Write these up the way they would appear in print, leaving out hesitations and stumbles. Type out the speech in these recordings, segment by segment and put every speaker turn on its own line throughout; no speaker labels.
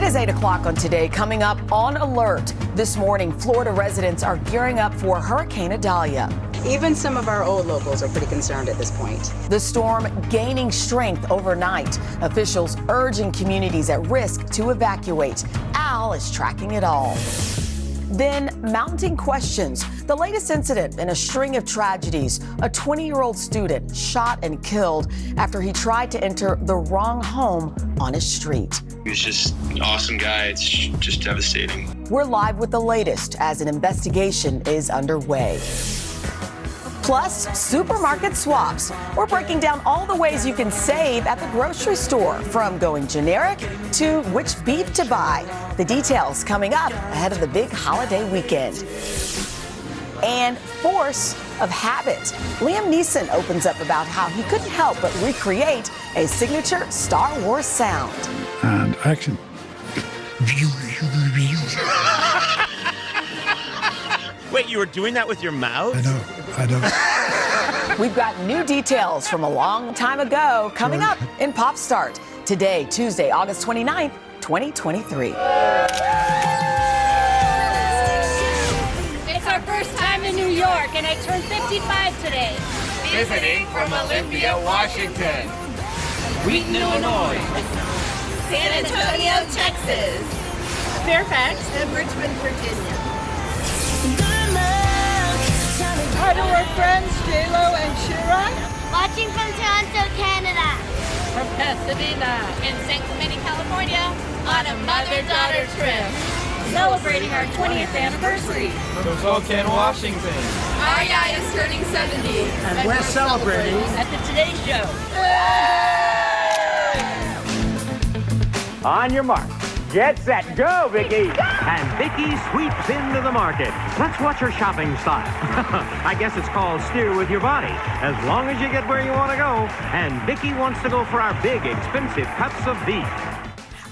is 8 o'clock on Today. Coming up on Alert. This morning, Florida residents are gearing up for Hurricane Idalia.
Even some of our old locals are pretty concerned at this point.
The storm gaining strength overnight. Officials urging communities at risk to evacuate. Al is tracking it all. Then, mounting questions. The latest incident in a string of tragedies. A 20-year-old student shot and killed after he tried to enter the wrong home on his street.
He was just an awesome guy. It's just devastating.
We're live with the latest as an investigation is underway. Plus, supermarket swaps. We're breaking down all the ways you can save at the grocery store, from going generic to which beef to buy. The details coming up ahead of the big holiday weekend. And force of habit. Liam Neeson opens up about how he couldn't help but recreate a signature Star Wars sound.
And action.
Wait, you were doing that with your mouth?
I know.
We've got new details from a long time ago coming up in Pop Start. Today, Tuesday, August 29th, 2023.
It's our first time in New York, and I turned 55 today.
Visiting from Olympia, Washington.
Wheaton, Illinois. San Antonio, Texas. Fairfax. And Richmond, Virginia.
Hi to our friends J-Lo and Shira.
Watching from Toronto, Canada.
From Pasadena. In San Clemente, California. On a mother-daughter trip. Celebrating our 20th anniversary.
From Spokane, Washington.
Our Yaya is turning 70.
And we're celebrating
at the Today Show.
On your mark. Get set, go, Vicky! And Vicky sweeps into the market. Let's watch her shopping style. I guess it's called steer with your body, as long as you get where you want to go. And Vicky wants to go for our big, expensive cuts of beef.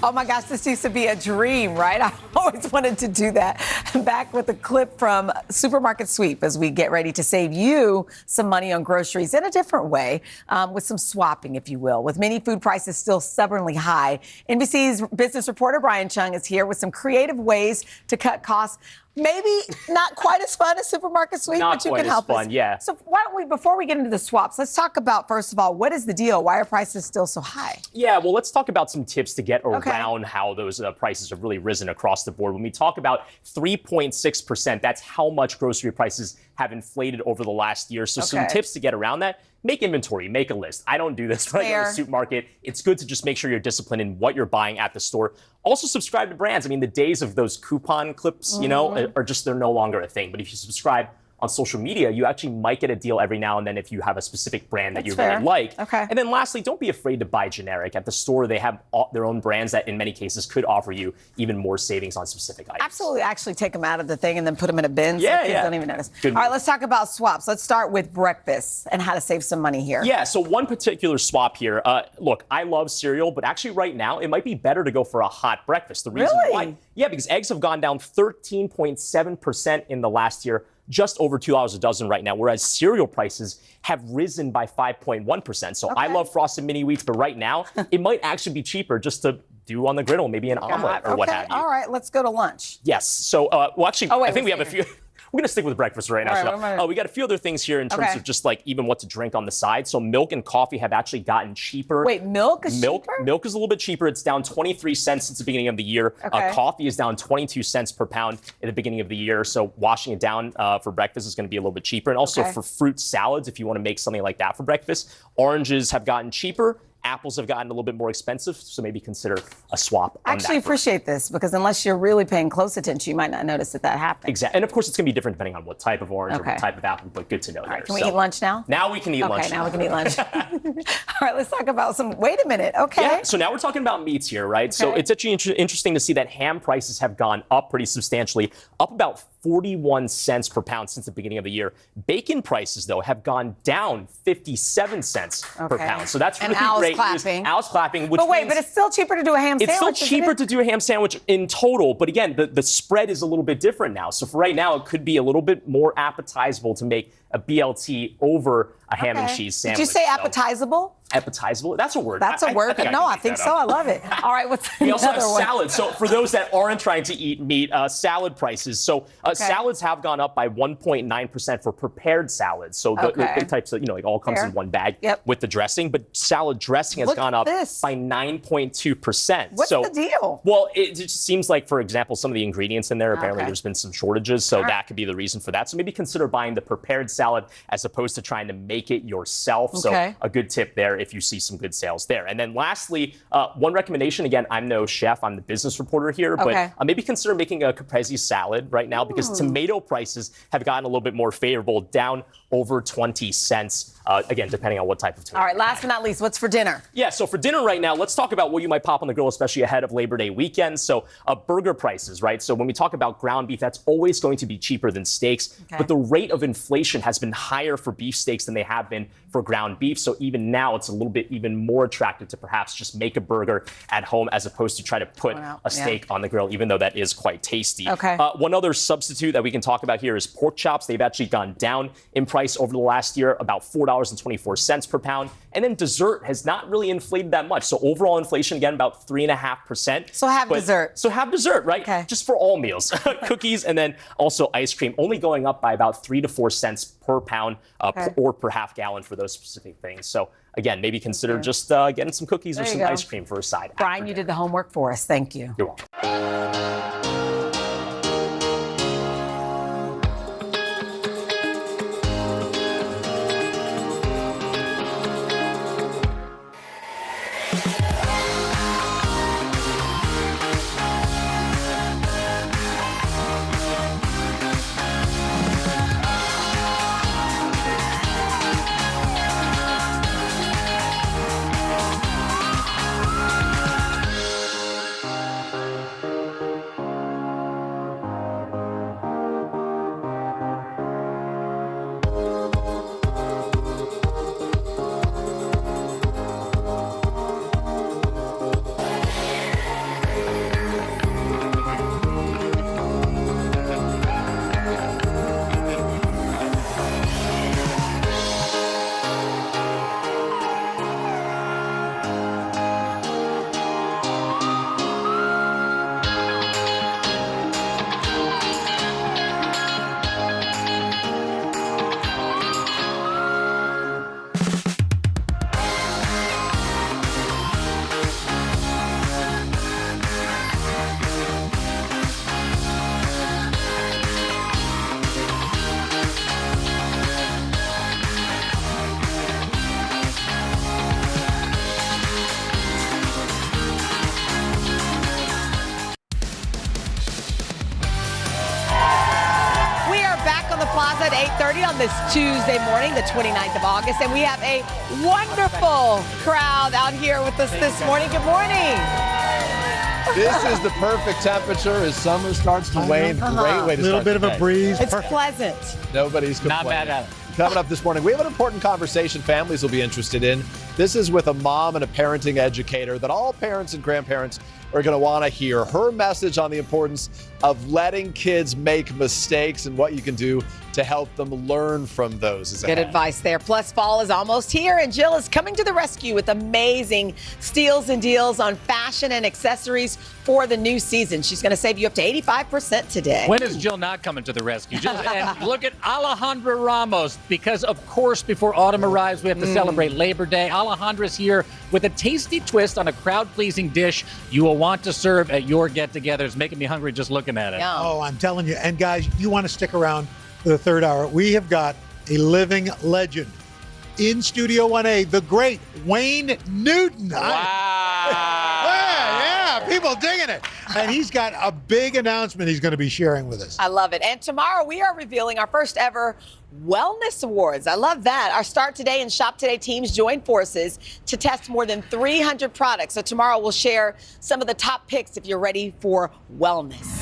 Oh my gosh, this used to be a dream, right? I always wanted to do that. Back with a clip from Supermarket Sweep as we get ready to save you some money on groceries in a different way, with some swapping, if you will. With many food prices still stubbornly high, NBC's business reporter Brian Chung is here with some creative ways to cut costs. Maybe not quite as fun as Supermarket Sweep, but you can help us.
Yeah.
So why don't we, before we get into the swaps, let's talk about, first of all, what is the deal? Why are prices still so high?
Yeah, well, let's talk about some tips to get around how those prices have really risen across the board. When we talk about 3.6%, that's how much grocery prices have inflated over the last year. So some tips to get around that. Make inventory, make a list. I don't do this when I go to the supermarket. It's good to just make sure you're disciplined in what you're buying at the store. Also subscribe to brands. I mean, the days of those coupon clips, you know, are just, they're no longer a thing. But if you subscribe on social media, you actually might get a deal every now and then if you have a specific brand that you really like. And then lastly, don't be afraid to buy generic. At the store, they have their own brands that in many cases could offer you even more savings on specific items.
Absolutely. Actually take them out of the thing and then put them in a bin so kids don't even notice.
Good
All right, let's talk about swaps. Let's start with breakfast and how to save some money here.
Yeah, so one particular swap here. Look, I love cereal, but actually right now it might be better to go for a hot breakfast. The reason why? Yeah, because eggs have gone down 13.7% in the last year. Just over $2 a dozen right now, whereas cereal prices have risen by 5.1%. So I love Frosted Mini Wheats, but right now it might actually be cheaper just to do on the griddle, maybe an omelet or what have you.
All right, let's go to lunch.
Yes. So, well, actually, I think we have a few. We're going to stick with breakfast right now. We got a few other things here in terms of just like even what to drink on the side. So milk and coffee have actually gotten cheaper.
Wait, milk is cheaper?
Milk is a little bit cheaper. It's down 23 cents since the beginning of the year. Coffee is down 22 cents per pound at the beginning of the year. So washing it down for breakfast is going to be a little bit cheaper. And also for fruit salads, if you want to make something like that for breakfast, oranges have gotten cheaper. Apples have gotten a little bit more expensive, so maybe consider a swap.
I actually appreciate this because unless you're really paying close attention, you might not notice that happened.
Exactly. And of course, it's going to be different depending on what type of orange or what type of apple, but good to know there.
Can we eat lunch now?
Now we can eat lunch.
Okay, now we can eat lunch. All right, let's talk about some, wait a minute,
Yeah, so now we're talking about meats here, right? So it's actually interesting to see that ham prices have gone up pretty substantially, up about 41 cents per pound since the beginning of the year. Bacon prices, though, have gone down 57 cents per pound. So that's really great news. Al's clapping. Which
but wait, but it's still cheaper to do a ham sandwich.
It's still cheaper to do a ham sandwich in total. But again, the spread is a little bit different now. So for right now, it could be a little bit more appetizable to make a BLT over a ham and cheese sandwich.
Did you say
So-
appetizable?
Appetizable? That's a word.
That's a word. I think so. I love it. All right, what's
We also have
another one?
salad. So for those that aren't trying to eat meat, salad prices. So salads have gone up by 1.9% for prepared salads. So the types of, it all comes in one bag with the dressing. But salad dressing has gone up by 9.2%.
What's the deal?
Well, it just seems like, for example, some of the ingredients in there, apparently there's been some shortages. So that could be the reason for that. So maybe consider buying the prepared salad as opposed to trying to make it yourself. So a good tip there if you see some good sales there. And then lastly, one recommendation, again, I'm no chef, I'm the business reporter here, but maybe consider making a caprese salad right now because tomato prices have gotten a little bit more favorable, down over 20 cents, again, depending on what type of tomato.
All right, last but not least, what's for dinner?
Yeah, so for dinner right now, let's talk about what you might pop on the grill, especially ahead of Labor Day weekend. So burger prices, right? So when we talk about ground beef, that's always going to be cheaper than steaks, but the rate of inflation has been higher for beef steaks than they have been for ground beef. So even now, it's a little bit even more attractive to perhaps just make a burger at home as opposed to try to put a steak on the grill, even though that is quite tasty. One other substitute that we can talk about here is pork chops. They've actually gone down in price over the last year, about $4.24 per pound. And then dessert has not really inflated that much. So overall inflation, again, about 3.5%.
So have dessert.
So have dessert, right? Just for all meals. Cookies and then also ice cream, only going up by about 3 to 4 cents per pound or per half gallon for those specific things. So again, maybe consider just getting some cookies or some ice cream for a side.
Brian, you did the homework for us. Thank you.
You're welcome.
Plaza at 8:30 on this Tuesday morning, the 29th of August. And we have a wonderful crowd out here with us this morning. Good morning.
This is the perfect temperature as summer starts to wane. Great way to start.
A little bit of a breeze.
It's pleasant.
Nobody's complaining.
Not bad at it.
Coming up this morning, we have an important conversation families will be interested in. This is with a mom and a parenting educator that all parents and grandparents are going to want to hear. Her message on the importance of letting kids make mistakes and what you can do to help them learn from those.
Good advice there. Plus, fall is almost here, and Jill is coming to the rescue with amazing steals and deals on fashion and accessories for the new season. She's going to save you up to 85% today.
When is Jill not coming to the rescue? And look at Alejandra Ramos, because, of course, before autumn arrives, we have to celebrate Labor Day. Alejandra's here with a tasty twist on a crowd-pleasing dish you will want to serve at your get-togethers. Making me hungry just looking at it.
Yum.
Oh, I'm telling you. And guys, you want to stick around for the third hour. We have got a living legend in Studio 1A, the great Wayne Newton. Yeah, people digging it. And he's got a big announcement he's going to be sharing with us.
I love it. And tomorrow we are revealing our first ever Wellness Awards. I love that. Our Start Today and Shop Today teams join forces to test more than 300 products. So tomorrow we'll share some of the top picks if you're ready for wellness.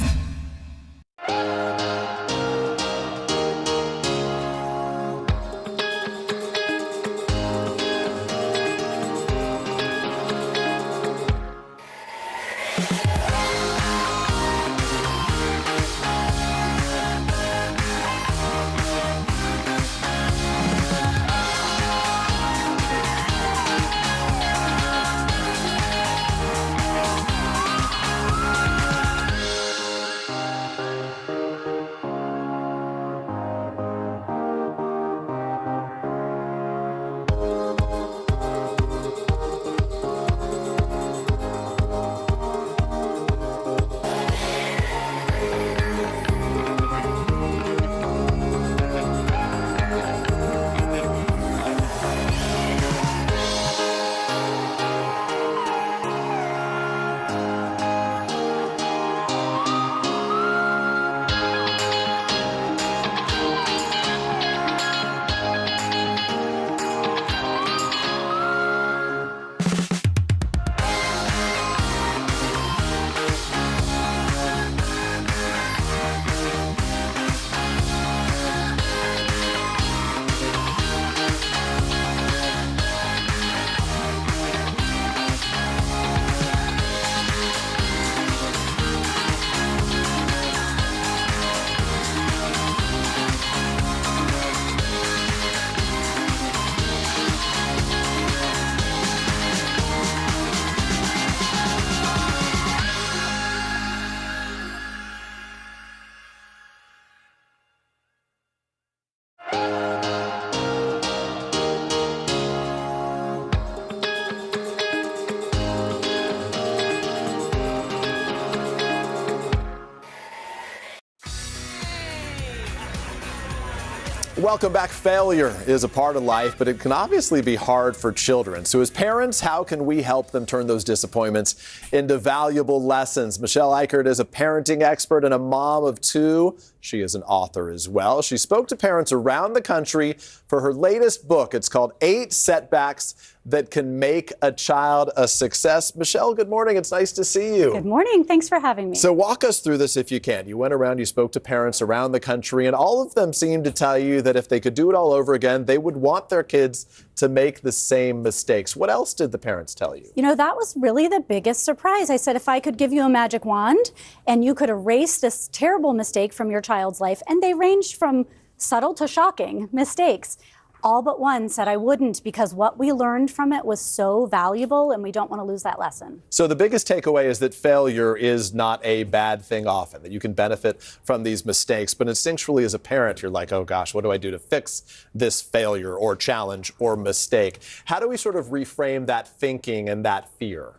Welcome back. Failure is a part of life, but it can obviously be hard for children. So as parents, how can we help them turn those disappointments into valuable lessons? Michelle Eichert is a parenting expert and a mom of 2. She is an author as well. She spoke to parents around the country for her latest book. It's called 8 Setbacks That Can Make a Child a Success. Michelle, good morning. It's nice to see you.
Good morning. Thanks for having me.
So walk us through this if you can. You went around, you spoke to parents around the country, and all of them seemed to tell you that if they could do it all over again, they would want their kids to make the same mistakes. What else did the parents tell you?
You know, that was really the biggest surprise. I said, if I could give you a magic wand and you could erase this terrible mistake from your child's life, and they ranged from subtle to shocking mistakes. All but one said I wouldn't, because what we learned from it was so valuable and we don't want to lose that lesson.
So the biggest takeaway is that failure is not a bad thing often, that you can benefit from these mistakes. But instinctually as a parent, you're like, oh gosh, what do I do to fix this failure or challenge or mistake? How do we sort of reframe that thinking and that fear?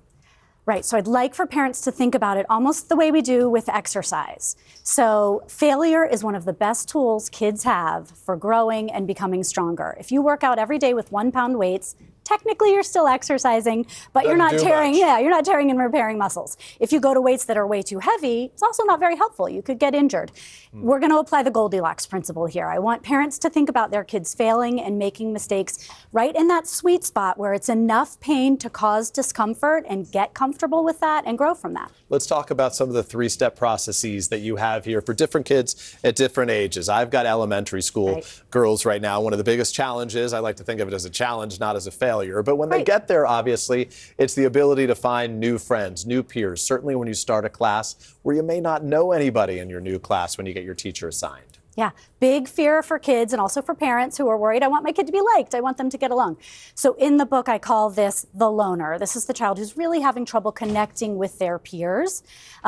Right, so I'd like for parents to think about it almost the way we do with exercise. So failure is one of the best tools kids have for growing and becoming stronger. If you work out every day with 1-pound weights, technically you're still exercising, but you're not tearing, you're not tearing and repairing muscles. If you go to weights that are way too heavy, it's also not very helpful. You could get injured. We're going to apply the Goldilocks principle here. I want parents to think about their kids failing and making mistakes right in that sweet spot where it's enough pain to cause discomfort, and get comfortable with that and grow from that.
Let's talk about some of the 3-step processes that you have here for different kids at different ages. I've got elementary school girls right now. One of the biggest challenges, I like to think of it as a challenge, not as a failure. But when they get there, obviously, it's the ability to find new friends, new peers. Certainly when you start a class where you may not know anybody in your new class when you get your teacher assigned.
Yeah, big fear for kids and also for parents who are worried, I want my kid to be liked, I want them to get along. So in the book, I call this the loner. This is the child who's really having trouble connecting with their peers.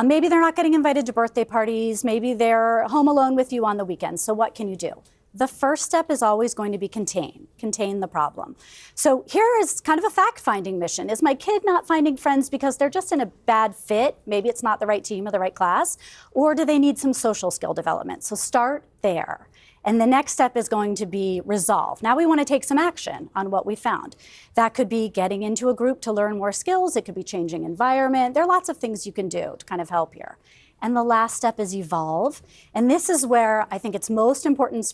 Maybe they're not getting invited to birthday parties, maybe they're home alone with you on the weekends. So what can you do? The first step is always going to be contain the problem. So here is kind of a fact-finding mission. Is my kid not finding friends because they're just in a bad fit? Maybe it's not the right team or the right class, or do they need some social skill development? So start there. And the next step is going to be resolve. Now we want to take some action on what we found. That could be getting into a group to learn more skills. It could be changing environment. There are lots of things you can do to kind of help here. And the last step is evolve. And this is where I think it's most important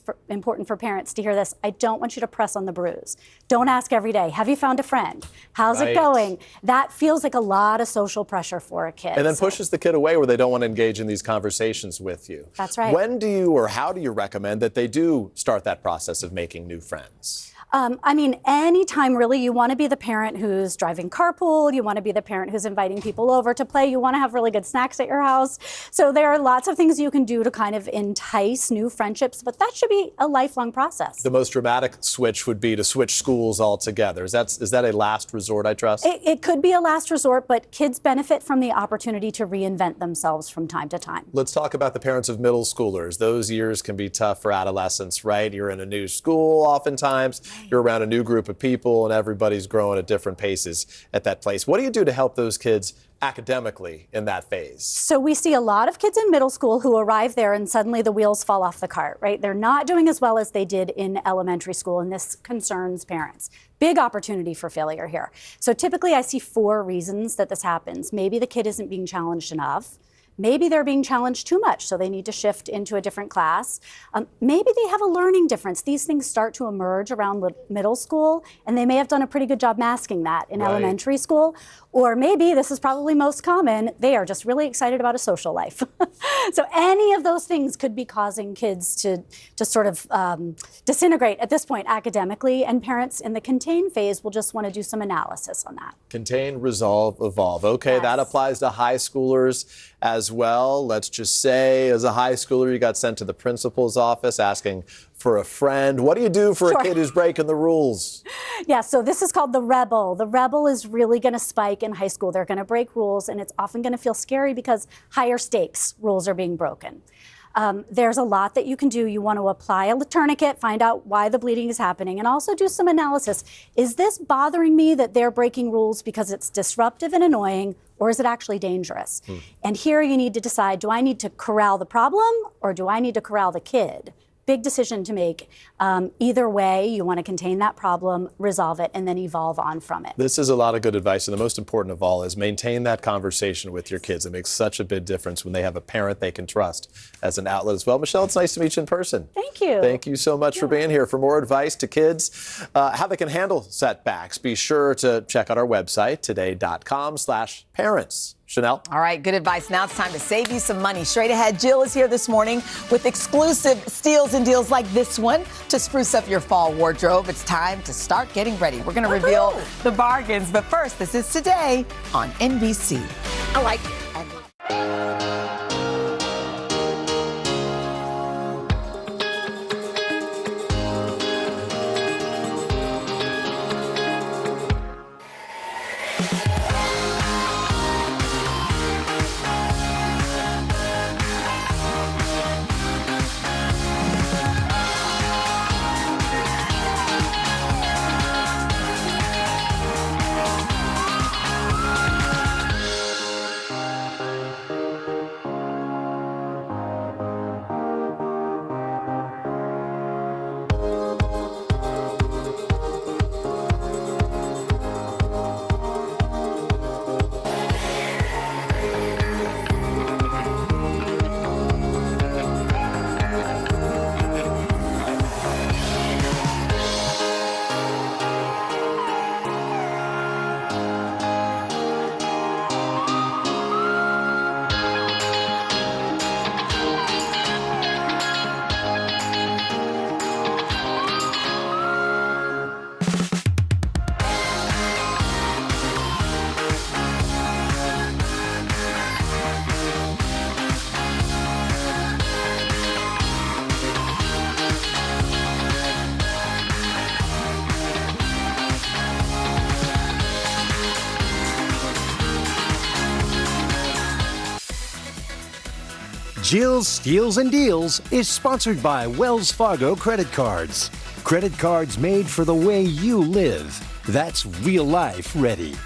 for parents to hear this. I don't want you to press on the bruise. Don't ask every day, have you found a friend? How's it going? That feels like a lot of social pressure for a kid.
And then pushes the kid away where they don't want to engage in these conversations with you.
That's right.
When do you, or how do you recommend that they do start that process of making new friends?
I mean, anytime really you want to be the parent who's driving carpool, you want to be the parent who's inviting people over to play, you want to have really good snacks at your house. So there are lots of things you can do to kind of entice new friendships, but that should be a lifelong process.
The most dramatic switch would be to switch schools altogether. Is that a last resort, I trust?
It could be a last resort, but kids benefit from the opportunity to reinvent themselves from time to time.
Let's talk about the parents of middle schoolers. Those years can be tough for adolescents, right? You're in a new school oftentimes. You're around a new group of people and everybody's growing at different paces at that place. What do you do to help those kids academically in that phase?
So we see a lot of kids in middle school who arrive there and suddenly the wheels fall off the cart, right? They're not doing as well as they did in elementary school, and this concerns parents. Big opportunity for failure here. So typically I see 4 reasons that this happens. Maybe the kid isn't being challenged enough. Maybe they're being challenged too much, so they need to shift into a different class. Maybe they have a learning difference. These things start to emerge around middle school, and they may have done a pretty good job masking that in elementary school. Or maybe, this is probably most common, they are just really excited about a social life. So any of those things could be causing kids to sort of disintegrate at this point academically, and parents in the contain phase will just want to do some analysis on that.
Contain, resolve, evolve. Okay, that applies to high schoolers as well. Let's just say, as a high schooler, you got sent to the principal's office asking for a friend. What do you do for a kid who's breaking the rules?
Yeah, so this is called the rebel. The rebel is really going to spike in high school. They're going to break rules, and it's often going to feel scary because higher stakes rules are being broken. There's a lot that you can do. You want to apply a tourniquet, find out why the bleeding is happening, and also do some analysis. Is this bothering me that they're breaking rules because it's disruptive and annoying, or is it actually dangerous? And here you need to decide, do I need to corral the problem or do I need to corral the kid big decision to make. Either way, you want to contain that problem, resolve it, and then evolve on from it.
This is a lot of good advice, and the most important of all is maintain that conversation with your kids. It makes such a big difference when they have a parent they can trust as an outlet as well. Michelle, it's nice to meet you in person.
Thank you.
Thank you so much for being here. For more advice to kids, how they can handle setbacks, be sure to check out our website, today.com/parents. Chanel?
All right, good advice. Now it's time to save you some money. Straight ahead, Jill is here this morning with exclusive steals and deals like this one to spruce up your fall wardrobe. It's time to start getting ready. We're going to reveal the bargains. But first, this is Today on NBC. I like it.
Jill's Steals and Deals is sponsored by Wells Fargo Credit Cards. Credit cards made for the way you live. That's real life ready.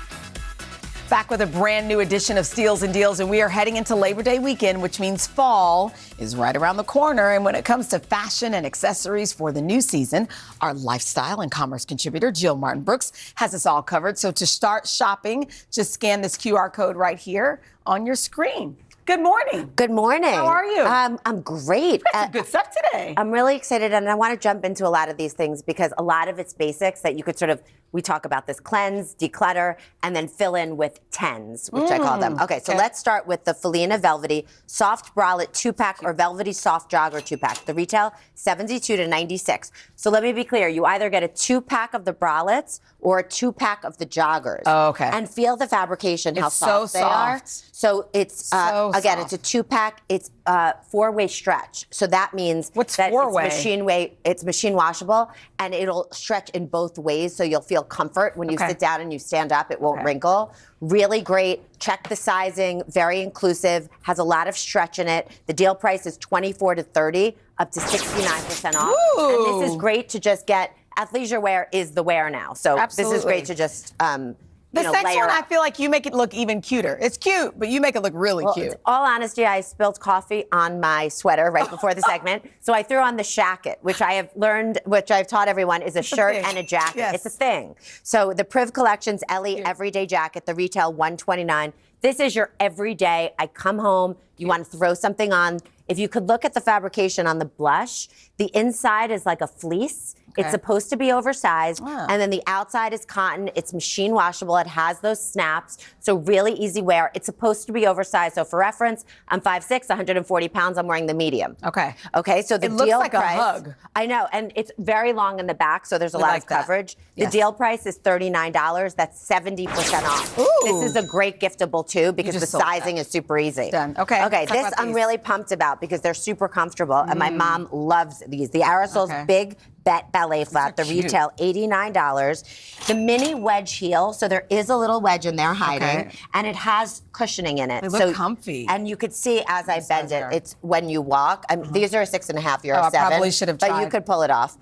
Back with a brand new edition of Steals and Deals, and we are heading into Labor Day weekend, which means fall is right around the corner. And when it comes to fashion and accessories for the new season, our lifestyle and commerce contributor, Jill Martin Brooks, has us all covered. So to start shopping, just scan this QR code right here on your screen. Good morning.
Good morning.
How are you?
I'm great.
Got some good stuff today.
I'm really excited, and I want to jump into a lot of these things because a lot of it's basics that you could sort of, we talk about this cleanse, declutter, and then fill in with tens, which I call them. Okay, so let's start with the Felina Velvety Soft Bralette 2-pack or Velvety Soft Jogger 2-pack. The retail, $72 to $96. So let me be clear. You either get a 2-pack of the bralettes or a 2-pack of the joggers.
Oh, okay.
And feel the fabrication, how
It's
soft
so
they are.
soft.
So it's, again, it's a 2-pack. It's 4-way stretch. So that means
What's
that
4-way?
it's machine washable, and it'll stretch in both ways, so you'll feel comfort when you sit down and you stand up. It won't wrinkle. Really great. Check the sizing. Very inclusive. Has a lot of stretch in it. The deal price is $24 to $30, up to 69% off.
Ooh.
And this is great to just get. Athleisure wear is the wear now. So this is great to just
The next one, I feel like you make it look even cuter. It's cute, but you make it look really cute.
In all honesty, I spilled coffee on my sweater right before the segment. So I threw on the shacket, which I have learned, which I've taught everyone is a shirt and a jacket.
Yes.
It's a thing. So the Priv Collection's Ellie Everyday Jacket, the retail $129. This is your everyday. I come home, you want to throw something on. If you could look at the fabrication on the blush, the inside is like a fleece. It's supposed to be oversized, and then the outside is cotton. It's machine washable. It has those snaps, so really easy wear. It's supposed to be oversized. So for reference, I'm 5'6", 140 pounds. I'm wearing the medium.
Okay.
Okay, so the
It looks
deal
like a
price,
hug.
I know, and it's very long in the back, so there's a lot of coverage. The deal price is $39. That's 70% off.
Ooh.
This is a great giftable too because the
just sold
sizing is super easy.
Done. Okay.
Okay,
Talk
this
about
I'm
these.
really pumped about because they're super comfortable, and my mom loves these. The Aerosols Big Ballet Flat, the retail $89. The mini wedge heel, so there is a little wedge in there hiding, and it has cushioning in it.
They look comfy.
And you could see as I bend it, it's when you walk. These are a 6.5, you're a 7.
I probably should have
But you
tried.
could pull it off.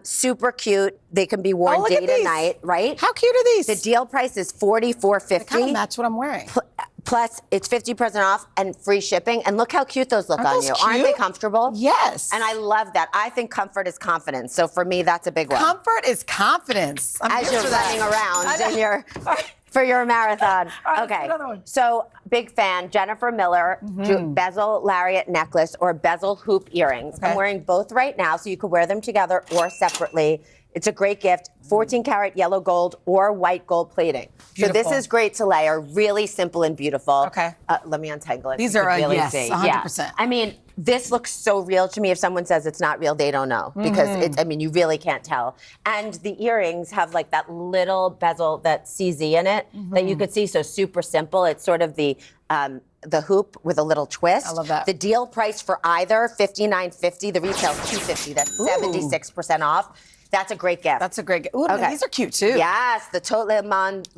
Super cute. They can be worn
look
day
at
to
these.
night, right?
How cute are these?
The deal price is $44.50.
They kind of match what I'm wearing.
Plus, it's 50% off and free shipping. And look how cute those look on
those
you. Aren't they
cute?
comfortable?
Yes.
And I love that. I think comfort is confidence. So for me, that's a big one.
Comfort is confidence.
As you're running around for your marathon.
All right,
Okay.
another one.
So big fan, Jennifer Miller, bezel lariat necklace or bezel hoop earrings. I'm wearing both right now, so you could wear them together or separately. It's a great gift. 14 karat yellow gold or white gold plating.
Beautiful.
So this is great to layer. Really simple and beautiful. Okay. Let me untangle it.
These
so you
are
can really
yes,
see.
100%.
Yeah. I mean, this looks so real to me. If someone says it's not real, they don't know because it's, I mean, you really can't tell. And the earrings have like that little bezel, that CZ in it that you could see. So super simple. It's sort of the hoop with a little twist.
I love that.
The deal price for either $59.50. The retail's $250. That's 76% off. That's a great gift.
That's a great gift. Ooh, these are cute too.
Yes, the Tote Le Monde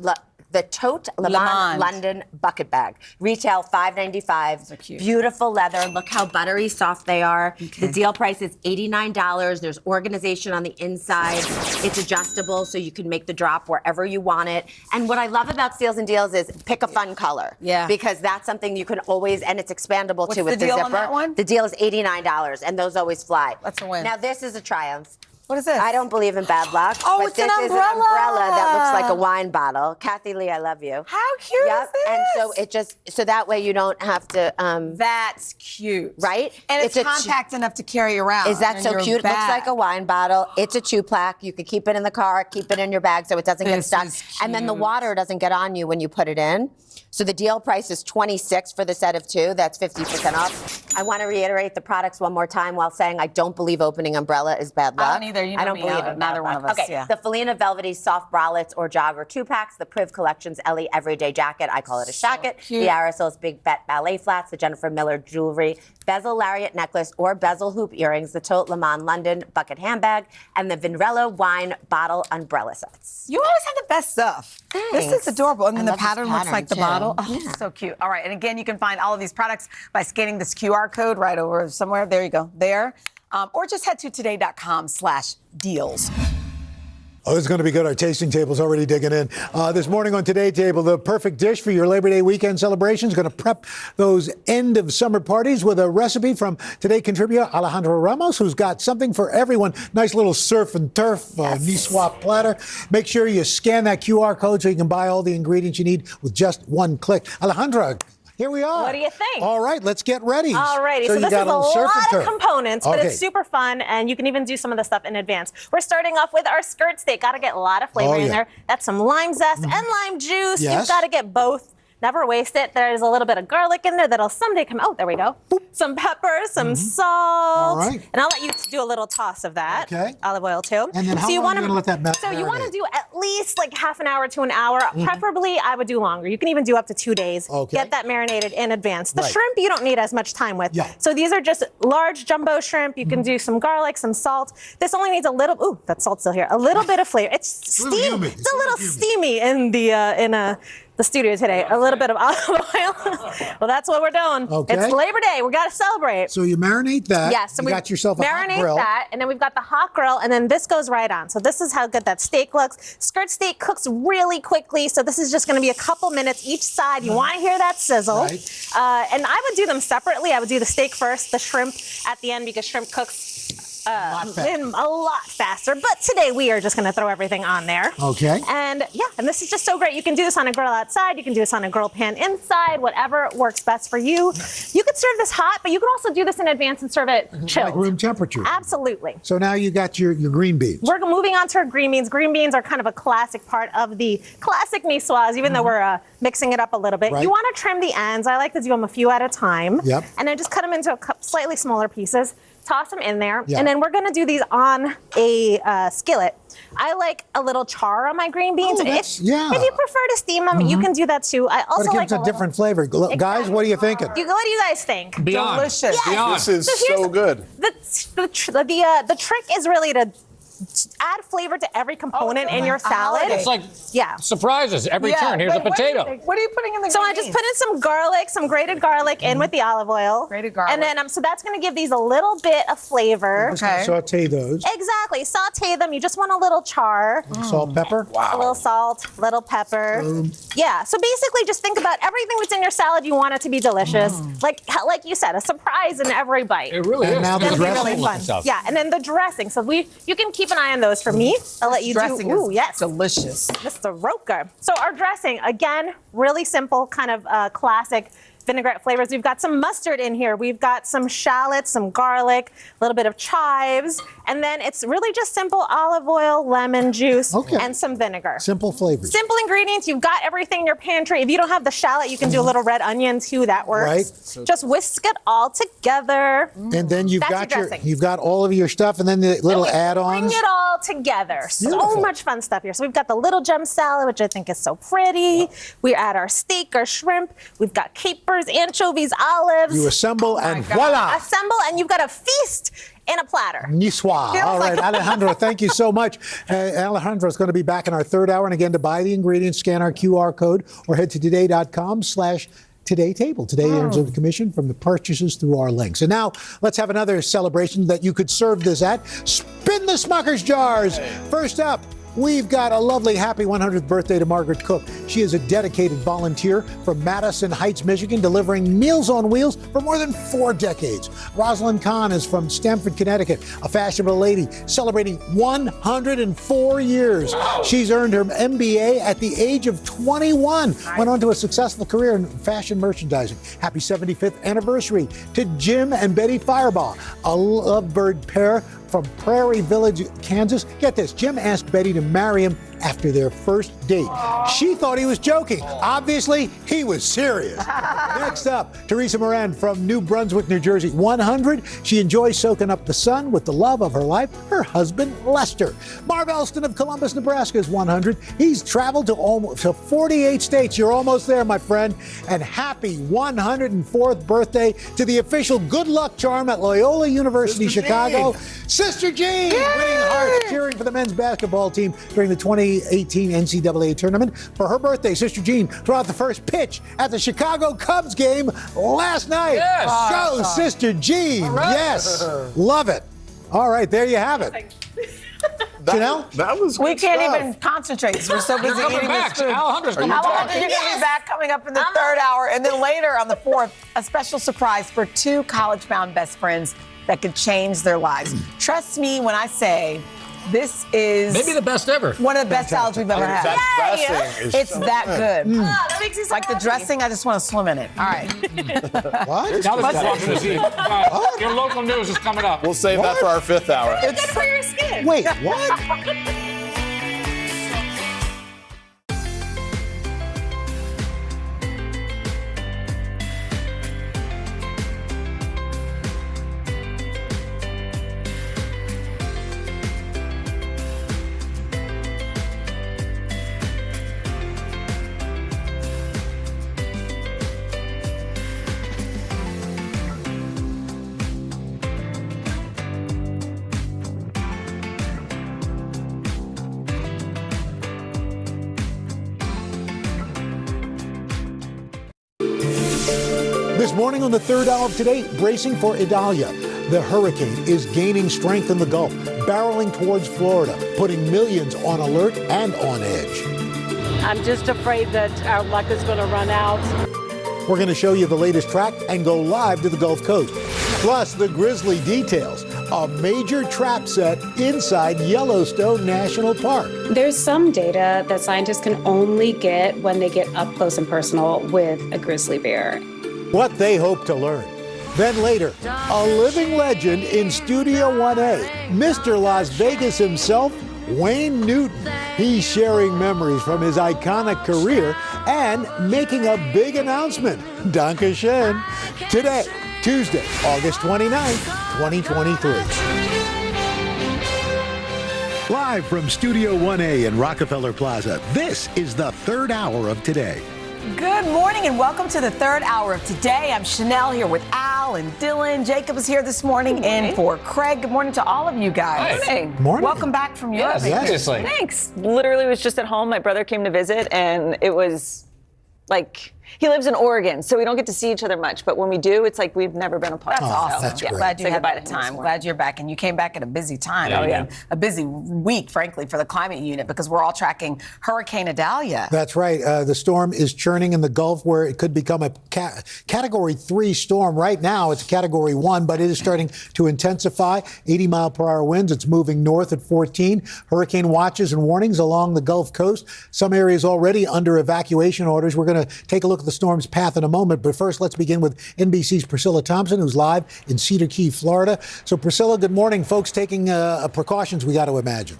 London bucket bag. Retail $5.95.
They're cute.
Beautiful leather. Look how buttery soft they are. The deal price is $89. There's organization on the inside. It's adjustable so you can make the drop wherever you want it. And what I love about Steals and Deals is pick a fun color.
Yeah.
Because that's something you can always, and it's expandable too with
the deal
zipper.
on that one?
The deal is $89 and those always fly.
That's a win.
Now this is a triumph.
What is this?
I don't believe in bad luck.
Oh,
but
it's an
this is an umbrella that looks like a
umbrella.
wine bottle. Kathy Lee, I love you.
How cute is this?
And so it just so that way you don't have to.
That's cute.
Right?
And it's compact enough to carry around.
Is that
in
so
your
cute? It looks
bag.
like a wine bottle. It's a 2-pack. You could keep it in the car, keep it in your bag so it doesn't get
This
stuck.
is
And then the
cute.
water doesn't get on you when you put it in. So the deal price is $26 for the set of 2. That's 50% off. I want to reiterate the products one more time while saying I don't believe opening umbrella is bad luck.
I don't either. You know
I don't
me,
believe
no,
in
neither
bad
one
luck.
of us,
Okay,
yeah.
the Felina Velvety soft bralettes or jogger 2-packs, the Priv Collections Ellie Everyday Jacket, I call it a shacket,
cute.
the Aerosols Big Bet Ballet Flats, the Jennifer Miller Jewelry, bezel lariat necklace or bezel hoop earrings, the Tote Le Monde London bucket handbag, and the Vinrella wine bottle umbrella sets.
You always have the best stuff. This is
Thanks.
adorable. And then
I
the
love this
pattern looks like the
too.
bottle. Oh,
Yeah.
so cute. All right. And again, you can find all of these products by scanning this QR code right over somewhere. There you go. There. Or just head to today.com/deals.
Oh, this is going to be good. Our tasting table's already digging in. This morning on Today Table, the perfect dish for your Labor Day weekend celebration is going to prep those end of summer parties with a recipe from Today contributor Alejandro Ramos, who's got something for everyone. Nice little surf and turf Niçoise platter. Make sure you scan that QR code so you can buy all the ingredients you need with just one click. Alejandra, here we are.
What do you think?
All right, let's get ready.
All righty, so
you
this is
got
a
surf and
lot of
turf.
components, but
Okay.
it's super fun, and you can even do some of the stuff in advance. We're starting off with our skirt steak. Got to get a lot of flavor
Oh,
in
yeah.
there. That's some lime zest and lime juice.
Yes.
You've got to get both. Never waste it. There's a little bit of garlic in there that'll someday come. Oh, there we go. Some pepper, some salt.
All right.
And I'll let you do a little toss of that.
Okay.
Olive oil too.
And then how long are
wanna-
you going to let that
So you want to
marinate?
do at least like half an hour to an hour. Preferably, I would do longer. You can even do up to 2 days.
Okay.
Get that marinated in advance. The
Right.
shrimp you don't need as much time with.
Yeah.
So these are just large jumbo shrimp. You can do some garlic, some salt. This only needs a little. Ooh, that salt's still here. A little bit of flavor. It's
a little
steam.
humid.
It's a little steamy in the studio today. A little bit of olive oil. Well, that's what we're doing.
Okay.
It's Labor Day. We got to celebrate.
So you marinate that.
Yes, so
you
we
got yourself a hot
marinate
grill.
that, and then we've got the hot grill, and then this goes right on. So this is how good that steak looks. Skirt steak cooks really quickly, so this is just going to be a couple minutes each side. You want to hear that sizzle.
Right.
And I would do them separately. I would do the steak first, the shrimp at the end, because shrimp cooks a lot faster. But today we are just going to throw everything on there.
Okay.
And yeah, and this is just so great. You can do this on a grill outside. You can do this on a grill pan inside, whatever works best for you. You could serve this hot, but you can also do this in advance and serve it chilled.
Like room temperature.
Absolutely.
So now you got your green beans.
We're moving on to our green beans. Green beans are kind of a classic part of the classic niçoise, even though we're mixing it up a little bit.
Right.
You want to trim the ends. I like to do them a few at a time.
Yep.
And then just cut them into slightly smaller pieces. Toss them in there.
Yeah.
And then we're going to do these on a skillet. I like a little char on my green beans.
Oh, that's-
if
yeah.
you prefer to steam them, you can do that too. I
But
also
it
like
gives a different flavor. Guys, what are you thinking?
What do you guys think?
Beyond.
Delicious.
Beyond.
This is
So here's
so good.
The trick is really to add flavor to every component in your salad.
It's like surprises every turn. Here's a potato.
What are you putting in the
So I just put in some garlic, some grated garlic in with the olive oil.
Grated garlic.
And then so that's going to give these a little bit of flavor.
Okay. Saute those.
Exactly. Saute them. You just want a little char.
Salt, pepper.
A little salt, little pepper. Yeah. So basically, just think about everything that's in your salad. You want it to be delicious, like you said, a surprise in every bite.
It really is.
Now the
It'll be
dressing.
really fun. Yeah, and then the dressing. So you can keep an eye on those for me. I'll let you
dressing
do. Ooh,
is
yes,
delicious.
Mr. Roker. So our dressing, again, really simple, kind of classic vinaigrette flavors. We've got some mustard in here. We've got some shallots, some garlic, a little bit of chives, and then it's really just simple olive oil, lemon juice, and some vinegar.
Simple flavors.
Simple ingredients. You've got everything in your pantry. If you don't have the shallot, you can do a little red onion too. That works.
Right.
Just whisk it all together.
And then you've
That's
got
dressing.
you've got all of your stuff, and then the little add-ons.
Bring it all together.
Beautiful.
So much fun stuff here. So we've got the little gem salad, which I think is so pretty. We add our steak, our shrimp. We've got capers, anchovies, olives.
You assemble and voila!
Assemble, and you've got a feast in a platter.
Niswa.
Feels
All right,
like-
Alejandro, thank you so much. Alejandro is going to be back in our third hour. And again, to buy the ingredients, scan our QR code or head to today.com/todaytable. Today earns a commission from the purchases through our links. And now let's have another celebration that you could serve this at. Spin the Smucker's jars. First up, we've got a lovely happy 100th birthday to Margaret Cook. She is a dedicated volunteer from Madison Heights, Michigan, delivering Meals on Wheels for more than 4 decades. Rosalind Kahn is from Stamford, Connecticut, a fashionable lady celebrating 104 years. She's earned her MBA at the age of 21, went on to a successful career in fashion merchandising. Happy 75th anniversary to Jim and Betty Firebaugh, a lovebird pair from Prairie Village, Kansas. Get this, Jim asked Betty to marry him after their first date. She thought he was joking. Obviously, he was serious. Next up, Teresa Moran from New Brunswick, New Jersey, 100. She enjoys soaking up the sun with the love of her life, her husband, Lester. Marv Elston of Columbus, Nebraska is 100. He's traveled to almost 48 states. You're almost there, my friend. And happy 104th birthday to the official good luck charm at Loyola University, Chicago, Sister Jean, winning hearts, cheering for the men's basketball team during the 2018 NCAA tournament. For her birthday, Sister Jean threw out the first pitch at the Chicago Cubs game last night.
Yes.
Go, Sister Jean.
Right.
Yes. Love it. All right, there you have it. Janelle?
That was
We
good
can't
stuff.
even concentrate because we're so busy
You're coming
eating
back.
this food.
Alejandro's coming back.
Alejandro, you're going to be back coming up in the third hour. And then later on the fourth, a special surprise for 2 college-bound best friends that could change their lives. Trust me when I say this is
Maybe the best ever.
one of the best salads we've ever had.
That dressing is
It's
so
that good.
That makes me so
Like the
happy.
dressing, I just want to swim in it. All right.
What?
Now let's watch the scene. Your local news is coming up.
We'll save that for our 5th hour.
Good for your skin.
Wait, what? This morning on the third hour of Today, bracing for Idalia. The hurricane is gaining strength in the Gulf, barreling towards Florida, putting millions on alert and on edge.
I'm just afraid that our luck is going to run out.
We're going to show you the latest track and go live to the Gulf Coast. Plus, the grisly details. A major trap set inside Yellowstone National Park.
There's some data that scientists can only get when they get up close and personal with a grizzly bear.
What they hope to learn. Then later, a living legend in Studio 1A, Mr. Las Vegas himself, Wayne Newton. He's sharing memories from his iconic career and making a big announcement. Danke schön. Today, Tuesday, August 29th, 2023. Live from Studio 1A in Rockefeller Plaza, this is the third hour of Today.
Good morning and welcome to the third hour of Today. I'm Chanel here with Al Al and Dylan. Jacob is here this morning and for Craig. Good morning to all of you guys.
Hi.
Morning.
Welcome back from Europe.
Seriously.
Thanks. Literally was just at home. My brother came to visit, and it was like, he lives in Oregon, so we don't get to see each other much. But when we do, it's like we've never been apart.
That's awesome.
That's great.
Glad you
Say
had
goodbye
that
to him this
time.
morning.
Glad you're back. And you came back at a busy time.
Yeah,
I mean,
yeah.
a busy week, frankly, for the climate unit because we're all tracking Hurricane Idalia.
That's right. The storm is churning in the Gulf where it could become a Category 3 storm. Right now, it's a Category 1, but it is starting to intensify. 80-mile-per-hour winds. It's moving north at 14. Hurricane watches and warnings along the Gulf Coast. Some areas already under evacuation orders. We're going to take a look at the storm's path in a moment. But first, let's begin with NBC's Priscilla Thompson, who's live in Cedar Key, Florida. So, Priscilla, good morning. Folks taking precautions, we got to imagine.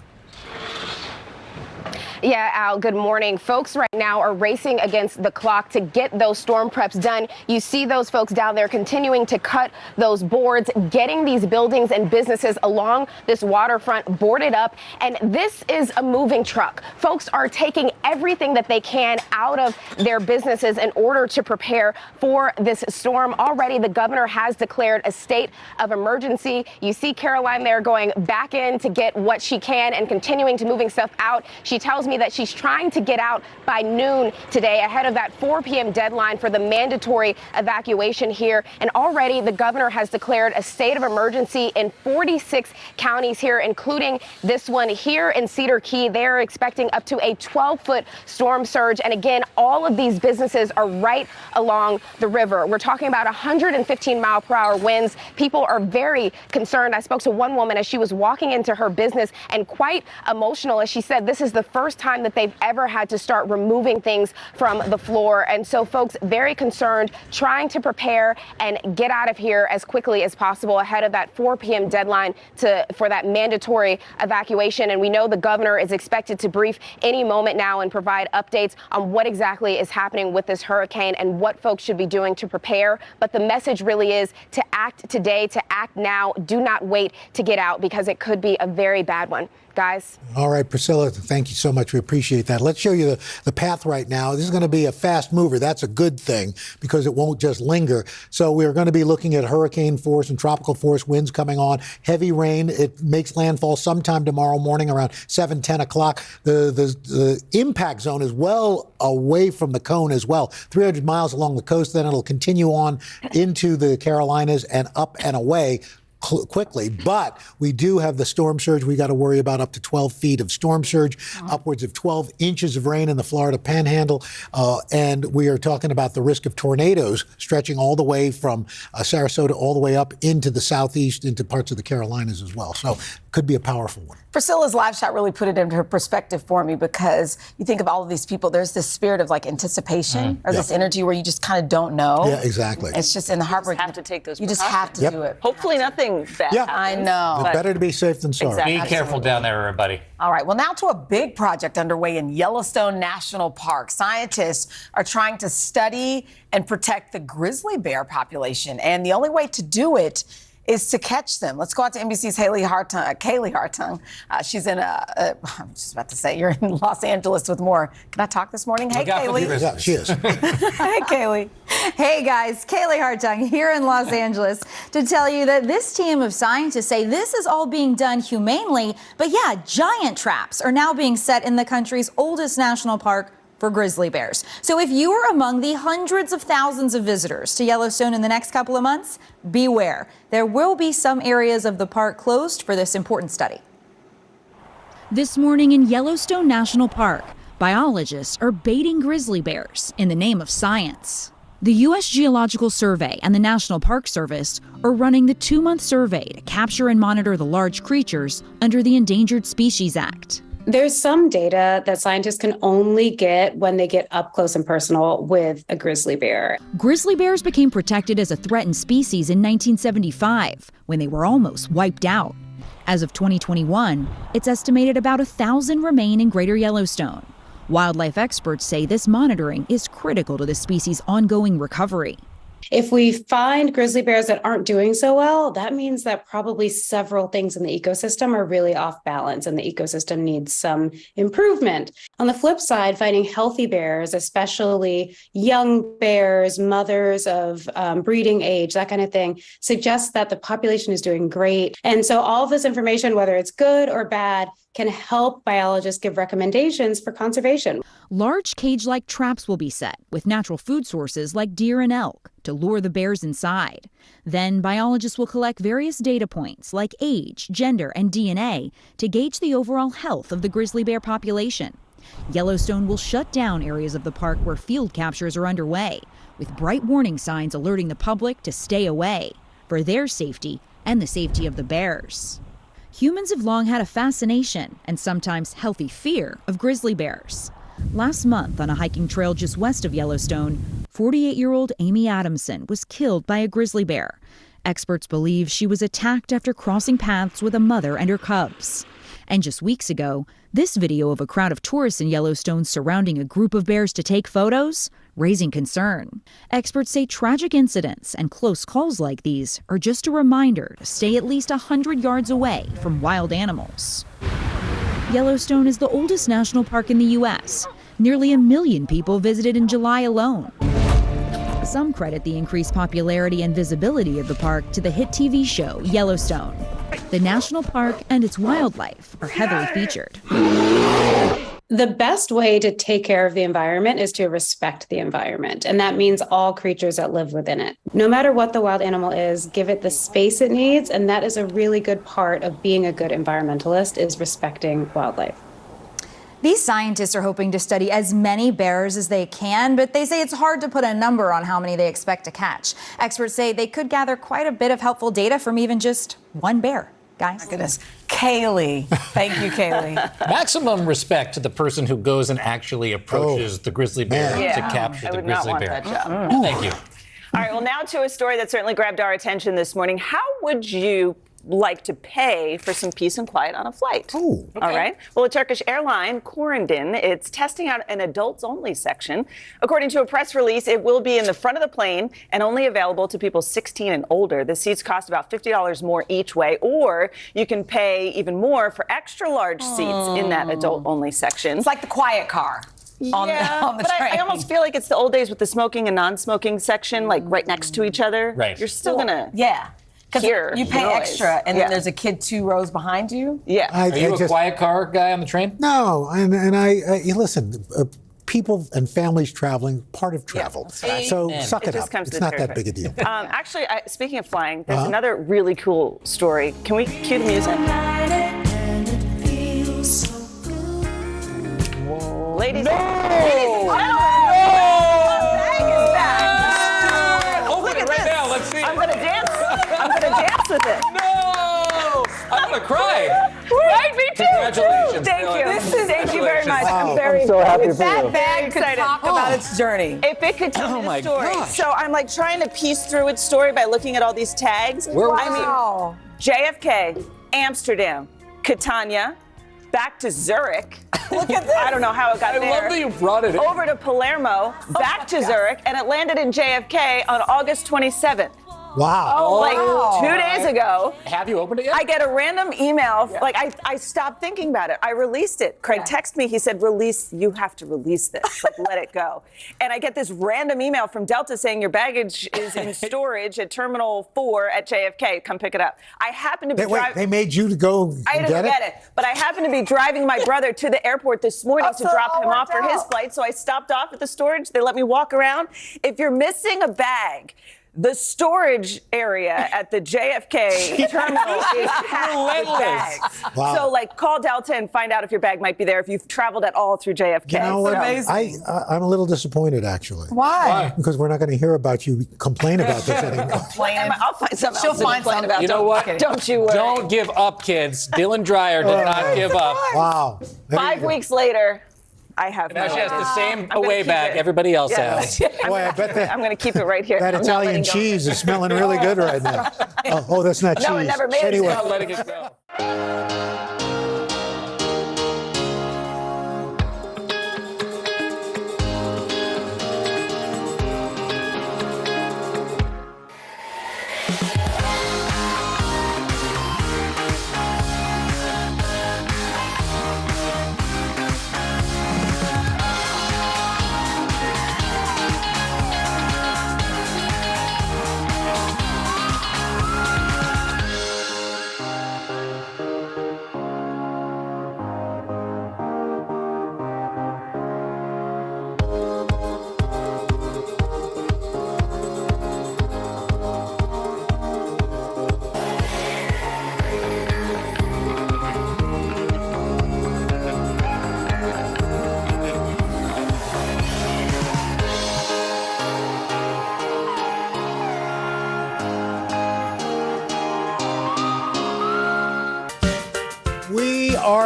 Yeah, Al, good morning. Folks right now are racing against the clock to get those storm preps done. You see those folks down there continuing to cut those boards, getting these buildings and businesses along this waterfront boarded up. And this is a moving truck. Folks are taking everything that they can out of their businesses in order to prepare for this storm. Already, the governor has declared a state of emergency. You see Caroline there going back in to get what she can and continuing to moving stuff out. She tells me that she's trying to get out by noon today ahead of that 4 p.m. deadline for the mandatory evacuation here. And already the governor has declared a state of emergency in 46 counties here, including this one here in Cedar Key. They're expecting up to a 12-foot storm surge. And again, all of these businesses are right along the river. We're talking about 115-mile-per-hour winds. People are very concerned. I spoke to one woman as she was walking into her business and quite emotional as she said this is the first time that they've ever had to start removing things from the floor. And so folks very concerned, trying to prepare and get out of here as quickly as possible ahead of that 4 p.m. deadline for that mandatory evacuation. And we know the governor is expected to brief any moment now and provide updates on what exactly is happening with this hurricane and what folks should be doing to prepare. But the message really is to act today, to act now. Do not wait to get out because it could be a very bad one. Guys.
All right, Priscilla, thank you so much. We appreciate that. Let's show you the path right now. This is going to be a fast mover. That's a good thing because it won't just linger. So we're going to be looking at hurricane force and tropical force winds coming on. Heavy rain. It makes landfall sometime tomorrow morning around 7, 10 o'clock. The impact zone is well away from the cone as well. 300 miles along the coast. Then it'll continue on into the Carolinas and up and away quickly, but we do have the storm surge. We got to worry about up to 12 feet of storm surge, upwards of 12 inches of rain in the Florida Panhandle, and we are talking about the risk of tornadoes stretching all the way from Sarasota all the way up into the southeast, into parts of the Carolinas as well. So could be a powerful one.
Priscilla's live shot really put it into her perspective for me because you think of all of these people, there's this spirit of like anticipation or this energy where you just kind of don't know.
Yeah, exactly.
It's just in the heartbreak.
You just have to take those
You just have to do it.
Hopefully nothing bad
Yeah.
I
happens.
know.
It's better to be safe than sorry.
Exactly.
Be careful down there, everybody.
All right, well, now to a big project underway in Yellowstone National Park. Scientists are trying to study and protect the grizzly bear population, and the only way to do it is to catch them. Let's go out to NBC's Kaylee Hartung. She's in I'm just about to say, you're in Los Angeles with more. Can I talk this morning? Hey, Kaylee.
Yeah, she is.
Hey, Kaylee. Hey, guys. Kaylee Hartung here in Los Angeles to tell you that this team of scientists say this is all being done humanely, but yeah, giant traps are now being set in the country's oldest national park for grizzly bears. So if you are among the hundreds of thousands of visitors to Yellowstone in the next couple of months, beware. There will be some areas of the park closed for this important study.
This morning in Yellowstone National Park, biologists are baiting grizzly bears in the name of science. The U.S. Geological Survey and the National Park Service are running the 2-month survey to capture and monitor the large creatures under the Endangered Species Act.
There's some data that scientists can only get when they get up close and personal with a grizzly bear.
Grizzly bears became protected as a threatened species in 1975, when they were almost wiped out. As of 2021, it's estimated about 1,000 remain in Greater Yellowstone. Wildlife experts say this monitoring is critical to the species' ongoing recovery.
If we find grizzly bears that aren't doing so well, that means that probably several things in the ecosystem are really off balance and the ecosystem needs some improvement. On the flip side, finding healthy bears, especially young bears, mothers of breeding age, that kind of thing, suggests that the population is doing great. And so all of this information, whether it's good or bad, can help biologists give recommendations for conservation.
Large cage-like traps will be set with natural food sources like deer and elk to lure the bears inside. Then biologists will collect various data points like age, gender, and DNA to gauge the overall health of the grizzly bear population. Yellowstone will shut down areas of the park where field captures are underway, with bright warning signs alerting the public to stay away for their safety and the safety of the bears. Humans have long had a fascination and sometimes healthy fear of grizzly bears. Last month, on a hiking trail just west of Yellowstone, 48-year-old Amy Adamson was killed by a grizzly bear. Experts believe she was attacked after crossing paths with a mother and her cubs. And just weeks ago, this video of a crowd of tourists in Yellowstone surrounding a group of bears to take photos, raising concern. Experts say tragic incidents and close calls like these are just a reminder to stay at least 100 yards away from wild animals. Yellowstone is the oldest national park in the U.S. Nearly 1 million people visited in July alone. Some credit the increased popularity and visibility of the park to the hit TV show Yellowstone. The national park and its wildlife are heavily featured.
The best way to take care of the environment is to respect the environment, and that means all creatures that live within it. No matter what the wild animal is, give it the space it needs, and that is a really good part of being a good environmentalist, is respecting wildlife.
These scientists are hoping to study as many bears as they can, but they say it's hard to put a number on how many they expect to catch. Experts say they could gather quite a bit of helpful data from even just one bear. Guys.
My goodness. Kaylee. Thank you, Kaylee.
Maximum respect to the person who goes and actually approaches the grizzly bear to capture the grizzly bear. Thank you.
All right, well, now to a story that certainly grabbed our attention this morning. How would you like to pay for some peace and quiet on a flight? All right. Well, a Turkish airline, Corendon, it's testing out an adults-only section. According to a press release, it will be in the front of the plane and only available to people 16 and older. The seats cost about $50 more each way, or you can pay even more for extra large seats in that adult-only section.
It's like the quiet car. On the train.
I almost feel like it's the old days with the smoking and non-smoking section, like right next to each other.
Right.
You're still gonna
Because
hear
you pay
noise.
extra, and then there's a kid 2 rows behind you.
Yeah.
Are you a quiet car guy on the train?
No, and I listen. People and families traveling, part of travel. So suck it
just
up.
comes
It's
to
not
territory.
that big a deal.
Actually, speaking of flying, there's another really cool story. Can we cue the music? Ladies and gentlemen.
Open it right now. Let's see.
I'm gonna dance. I'm gonna dance with it.
No! I'm gonna cry.
Right, me too.
Congratulations.
Thank you. Thank you very much.
Wow.
I'm very
I'm so happy for
That
you.
bag could talk about its journey.
If it could tell me
my
the story.
gosh.
So I'm like trying to piece through its story by looking at all these tags.
Wow.
JFK, Amsterdam, Catania, back to Zurich.
Look at this.
I don't know how it got
I
there.
love that you brought it in.
Over to Palermo, back to Zurich, and it landed in JFK on August 27th.
Wow.
Like 2 days ago.
Have you opened it yet?
I get a random email. Like I stopped thinking about it. I released it. Craig texted me. He said, you have to release this. Like, let it go. And I get this random email from Delta saying your baggage is in storage at Terminal 4 at JFK. Come pick it up. I happen to be driving.
They made you to go
I
and
didn't
get
get it, but I happened to be driving my brother to the airport this morning to
so it
drop
all
him off
worked
for his
out.
flight. So I stopped off at the storage. They let me walk around. If you're missing a bag, the storage area at the JFK terminal is packed with bags.
Wow.
So, like, call Delta and find out if your bag might be there if you've traveled at all through JFK.
You know what?
amazing.
I'm a little disappointed, actually.
Why?
Because we're not going to hear about you complain about this anymore.
I'll find something
She'll
else to
find
complain
something.
about.
You know what?
Don't you worry.
Don't give up, kids. Dylan Dreyer did not give up.
Wow. There you
5
go.
weeks later, I have
Now
no
she has the
idea.
same
I'm gonna
away
keep
bag
it.
everybody else
Yes.
has.
Boy, I bet
I'm going to keep it right here.
that
I'm not
Italian
letting go.
cheese is smelling really good right now. Oh, that's not cheese.
No, it never made it.
Anyway.
Not
Letting it go.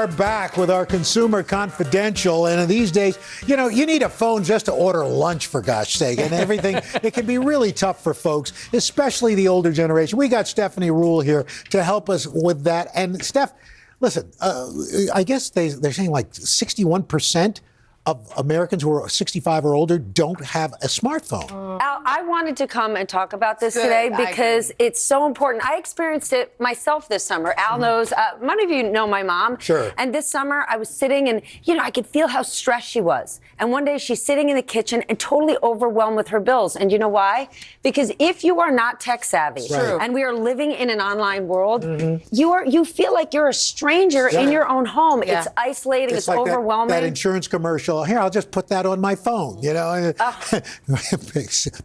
are back with our Consumer Confidential. And these days, you know, you need a phone just to order lunch, for gosh sake, and everything. It can be really tough for folks, especially the older generation. We got Stephanie Rule here to help us with that. And Steph, listen, I guess they're saying like 61% of Americans who are 65 or older don't have a smartphone.
Al, I wanted to come and talk about this today because it's so important. I experienced it myself this summer. Al knows, many of you know my mom.
Sure.
And this summer I was sitting and, you know, I could feel how stressed she was. And one day she's sitting in the kitchen and totally overwhelmed with her bills. And you know why? Because if you are not tech savvy and we are living in an online world, you feel like you're a stranger in your own home. It's isolating, it's
like
overwhelming.
That insurance commercial. Here, I'll just put that on my phone, you know.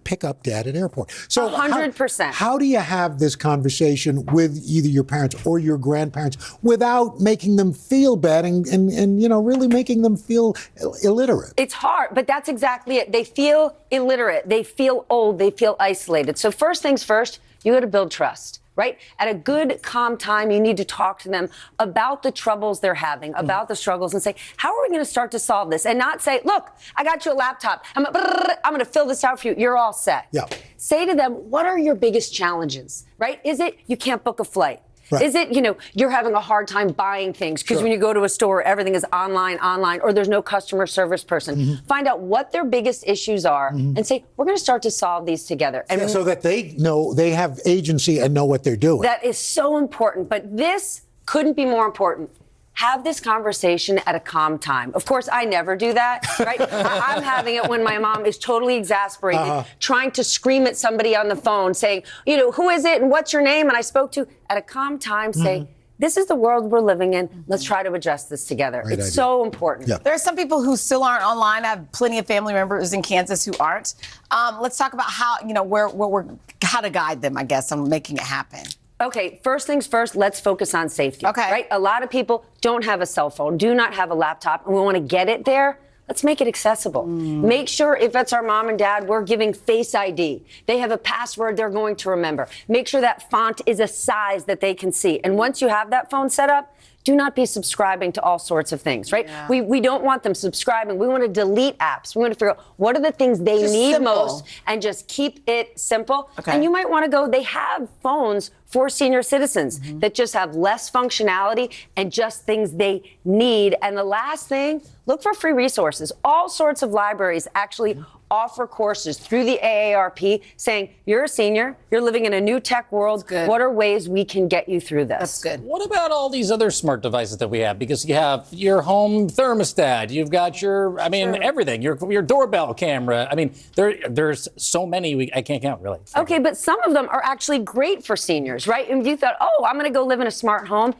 Pick up dad at airport. So
100%.
How do you have this conversation with either your parents or your grandparents without making them feel bad and you know, really making them feel illiterate?
It's hard, but that's exactly it. They feel illiterate. They feel old. They feel isolated. So first things first, you got to build trust. Right? At a good, calm time, you need to talk to them about the troubles they're having, about the struggles, and say, how are we going to start to solve this? And not say, look, I got you a laptop. I'm going to fill this out for you. You're all set.
Yeah.
Say to them, what are your biggest challenges? Right? Is it you can't book a flight? Right. Is it, you know, you're having a hard time buying things because when you go to a store, everything is online, or there's no customer service person. Find out what their biggest issues are and say, we're going to start to solve these together. And
so that they know they have agency and know what they're doing.
That is so important. But this couldn't be more important. Have this conversation at a calm time. Of course, I never do that, right? I'm having it when my mom is totally exasperated, trying to scream at somebody on the phone, saying, you know, who is it and what's your name? And I spoke to, at a calm time, say, this is the world we're living in. Let's try to address this together. It's so important.
There are some people who still aren't online. I have plenty of family members in Kansas who aren't. Let's talk about how, you know, how to guide them, I guess, on making it happen.
Okay, first things first, let's focus on safety. Okay. Right? A lot of people don't have a cell phone, do not have a laptop, and we want to get it there. Let's make it accessible. Make sure if it's our mom and dad, we're giving Face ID. They have a password they're going to remember. Make sure that font is a size that they can see. And once you have that phone set up, do not be subscribing to all sorts of things, right? Yeah. We don't want them subscribing. We want to delete apps. We want to figure out what are the things they need most and just keep it simple. Okay. And you might want to go, they have phones for senior citizens that just have less functionality and just things they need. And the last thing, look for free resources. All sorts of libraries actually offer courses through the AARP saying, you're a senior, you're living in a new tech world. What are ways we can get you through this?
That's good.
What about all these other smart devices that we have? Because you have your home thermostat, you've got your, everything, your doorbell camera. I mean, there's so many, I can't count really.
Okay, but some of them are actually great for seniors, right? And you thought, oh, I'm going to go live in a smart home.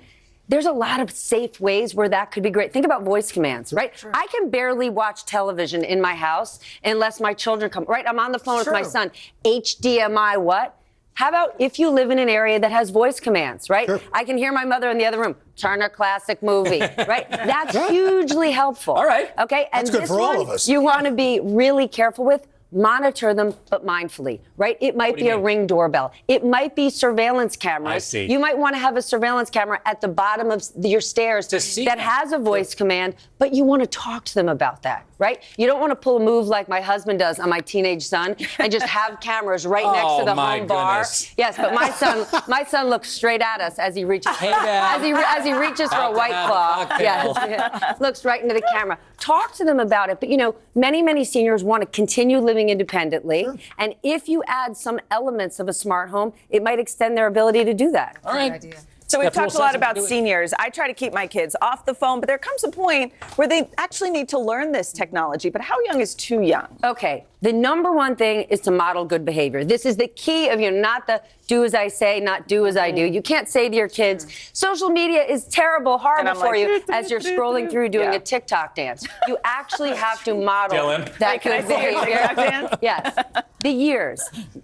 There's a lot of safe ways where that could be great. Think about voice commands, right? I can barely watch television in my house unless my children come, right? I'm on the phone with my son. HDMI what? How about if you live in an area that has voice commands, right? I can hear my mother in the other room, turn a classic movie, right? That's hugely helpful. All right. Okay, and
that's good
this
for all
one,
of us.
you want to be really careful with. Monitor them, but mindfully, right? It might be a Ring doorbell. It might be surveillance cameras.
I see.
You might want to have a surveillance camera at the bottom of your stairs that has a voice command, but you want to talk to them about that, right? You don't want to pull a move like my husband does on my teenage son and just have cameras right next to the home bar. Yes, but my son looks straight at us as he reaches as he reaches for a White Claw. Yes, looks right into the camera. Talk to them about it. But you know, many seniors want to continue living independently, and if you add some elements of a smart home, it might extend their ability to do that.
All right. So we've talked a lot about seniors. I try to keep my kids off the phone, but there comes a point where they actually need to learn this technology. But how young is too young?
Okay, the number one thing is to model good behavior. This is the key of not the do as I say, not do as I do. You can't say to your kids, social media is terrible, horrible for you, as you're scrolling through doing a TikTok dance. You actually have to model that good behavior. Yes. The years.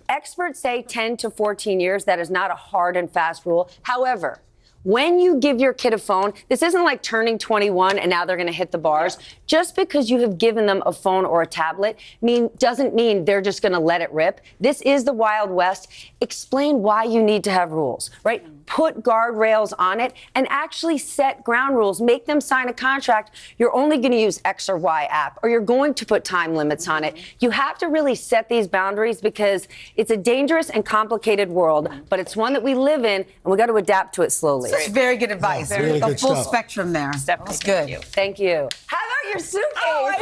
Experts say 10 to 14 years. That is not a hard and fast rule. However, when you give your kid a phone, this isn't like turning 21 and now they're going to hit the bars. Just because you have given them a phone or a tablet doesn't mean they're just going to let it rip. This is the Wild West. Explain why you need to have rules, right? put guardrails on it, and actually set ground rules. Make them sign a contract. You're only going to use X or Y app, or you're going to put time limits on it. You have to really set these boundaries because it's a dangerous and complicated world, but it's one that we live in, and we got to adapt to it slowly.
That's very good advice.
Yeah, really
the
good
full
stuff.
spectrum there.
Stephanie,
That's good.
Thank you. How about your suitcase?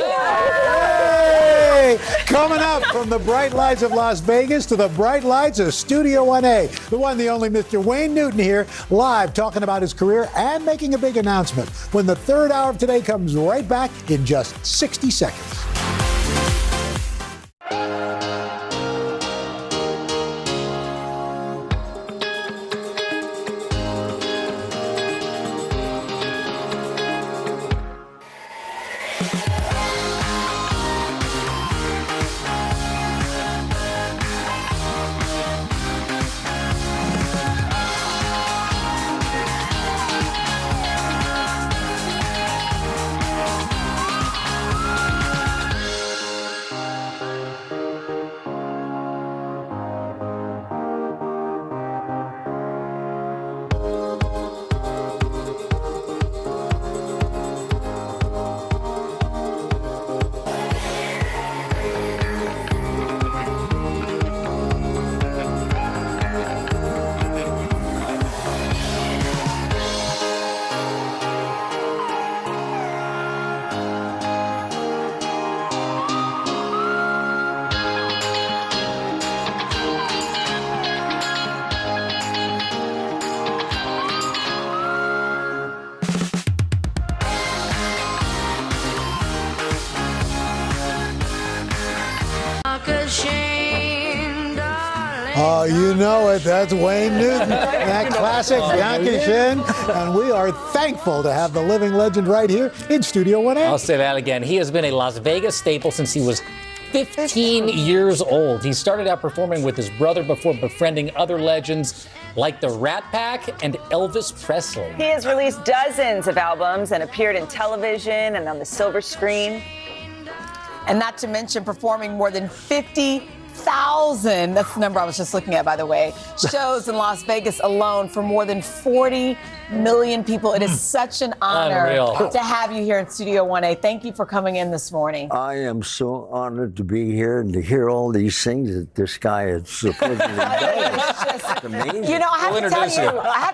Hey! Coming up from the bright lights of Las Vegas to the bright lights of Studio 1A. The one, the only Mr. Wayne Newton here, live talking about his career and making a big announcement when the third hour of Today comes right back in just 60 seconds. Oh, you know it. That's Wayne Newton. That classic Bianca Shin. And we are thankful to have the living legend right here in Studio 1A.
I'll say that again. He has been a Las Vegas staple since he was 15 years old. He started out performing with his brother before befriending other legends like the Rat Pack and Elvis Presley.
He has released dozens of albums and appeared in television and on the silver screen.
And not to mention performing more than 50,000, that's the number I was just looking at, by the way, shows in Las Vegas alone for more than 40 million people. It is such an honor to have you here in Studio 1A. Thank you for coming in this morning.
I am so honored to be here and to hear all these things that this guy has supposedly done. It's amazing.
You know, I have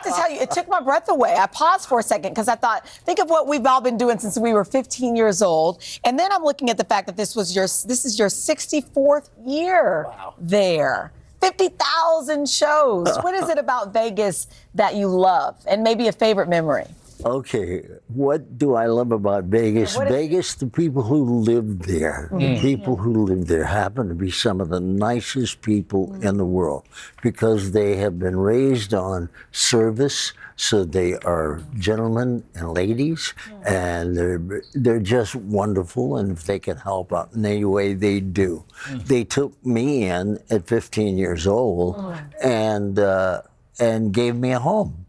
to tell you, it took my breath away. I paused for a second because I thought, think of what we've all been doing since we were 15 years old. And then I'm looking at the fact that this is your 64th year there. 50,000 shows. What is it about Vegas that you love? And maybe a favorite memory?
Okay, what do I love about Vegas? Vegas, the people who live there, the people who live there happen to be some of the nicest people in the world because they have been raised on service. So they are gentlemen and ladies, and they're just wonderful. And if they can help out in any way, they do. They took me in at 15 years old, and gave me a home,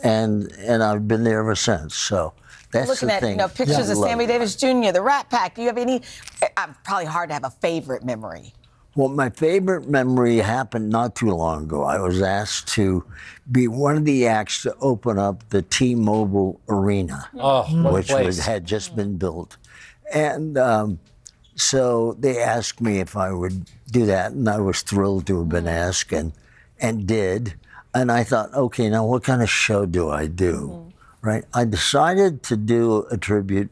and I've been there ever since. So that's
looking
the
at
thing.
Pictures of Sammy Davis Jr., the Rat Pack. Do you have any? Probably hard to have a favorite memory.
Well, my favorite memory happened not too long ago. I was asked to be one of the acts to open up the T-Mobile Arena, which had just been built. And so they asked me if I would do that, and I was thrilled to have been asked and did. And I thought, okay, now what kind of show do I do, right? I decided to do a tribute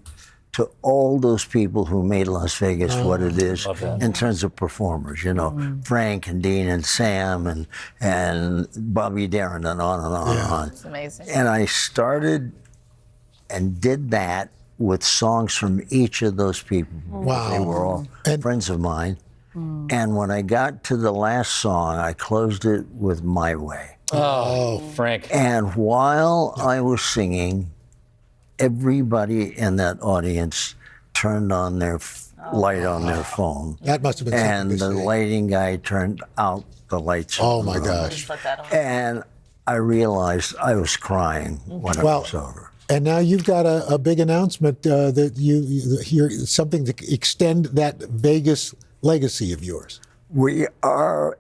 to all those people who made Las Vegas what it is in terms of performers, you know, Frank and Dean and Sam and Bobby Darin and on and on and on.
It's amazing.
And I started and did that with songs from each of those people.
Wow.
They were all friends of mine. And when I got to the last song, I closed it with My Way.
Oh, Frank.
And while I was singing, everybody in that audience turned on their light on their phone.
That must have been
And
something to
the
see.
lighting guy turned out the lights.
Oh, my gosh.
And I realized I was crying when it was over.
And now you've got a big announcement that you hear something to extend that Vegas legacy of yours.
We are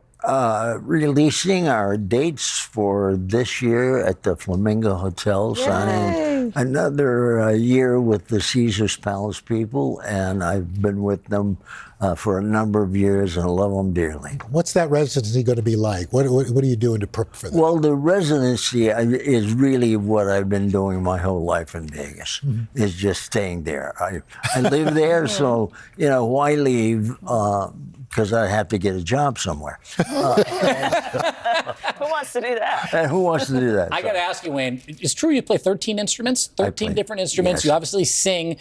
releasing our dates for this year at the Flamingo Hotel, signing another year with the Caesars Palace people, and I've been with them for a number of years and love them dearly.
What's that residency going to be like? What are you doing to prep for that?
Well, the residency is really what I've been doing my whole life in Vegas, is just staying there. I live there, so, why leave? Because I have to get a job somewhere.
Who wants to do that?
And who wants to do that?
I got to ask you, Wayne, it's true you play 13 instruments? 13 different instruments. Yes. You obviously sing.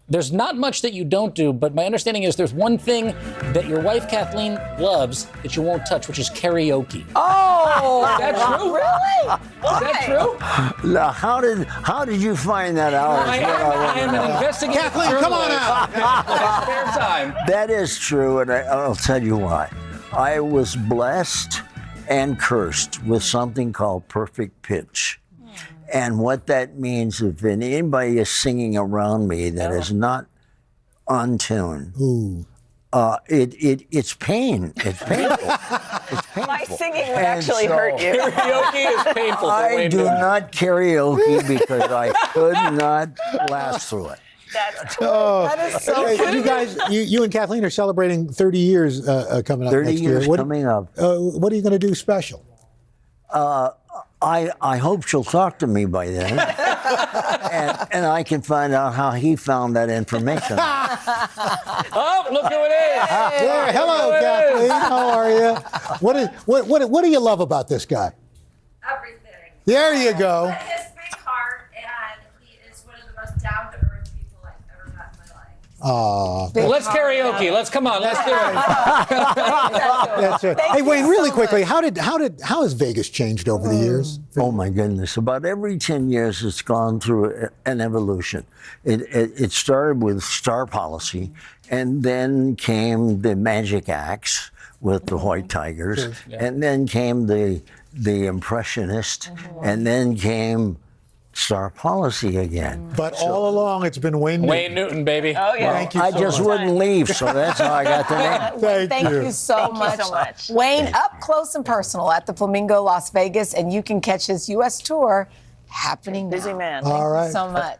There's not much that you don't do, but my understanding is there's one thing that your wife, Kathleen, loves that you won't touch, which is karaoke.
Oh!
Is that true?
Really?
Is that true?
Now, how did you find that out?
I am an investigative
Kathleen, come on out.
Spare time.
That is true, and I'll tell you why. I was blessed and cursed with something called perfect pitch. And what that means, if anybody is singing around me that is not on tune, it's pain. It's painful. It's painful.
My singing would actually hurt you.
Karaoke is painful.
I do not karaoke because I could not last through it.
That is so
You guys, you and Kathleen are celebrating 30 years coming up
30
next year.
years coming up.
What are you going to do special?
I hope she'll talk to me by then, and I can find out how he found that information.
Oh, look who it is!
Yeah, hello, Kathleen. How are you? What do you love about this guy?
Everything.
There you go.
He has a big heart, and he is one of the most down-to-earth people I've ever met in my life.
Well,
let's karaoke. Let's come on. Let's do it.
That's it. Hey, Wayne, really quickly, how has Vegas changed over the years?
Oh my goodness! About every 10 years, it's gone through an evolution. It started with Star Policy, and then came the Magic Acts with the White Tigers, and then came the Impressionist, and then came Star Policy again.
But all along, it's been Wayne Newton.
Wayne Newton, baby.
Oh, yeah.
Thank you
I
so
just
much.
wouldn't leave, so that's how I got the name.
Thank you so much. Wayne, up close and personal at the Flamingo, Las Vegas, and you can catch his U.S. tour happening now.
Busy man.
Thank
All right.
you so much.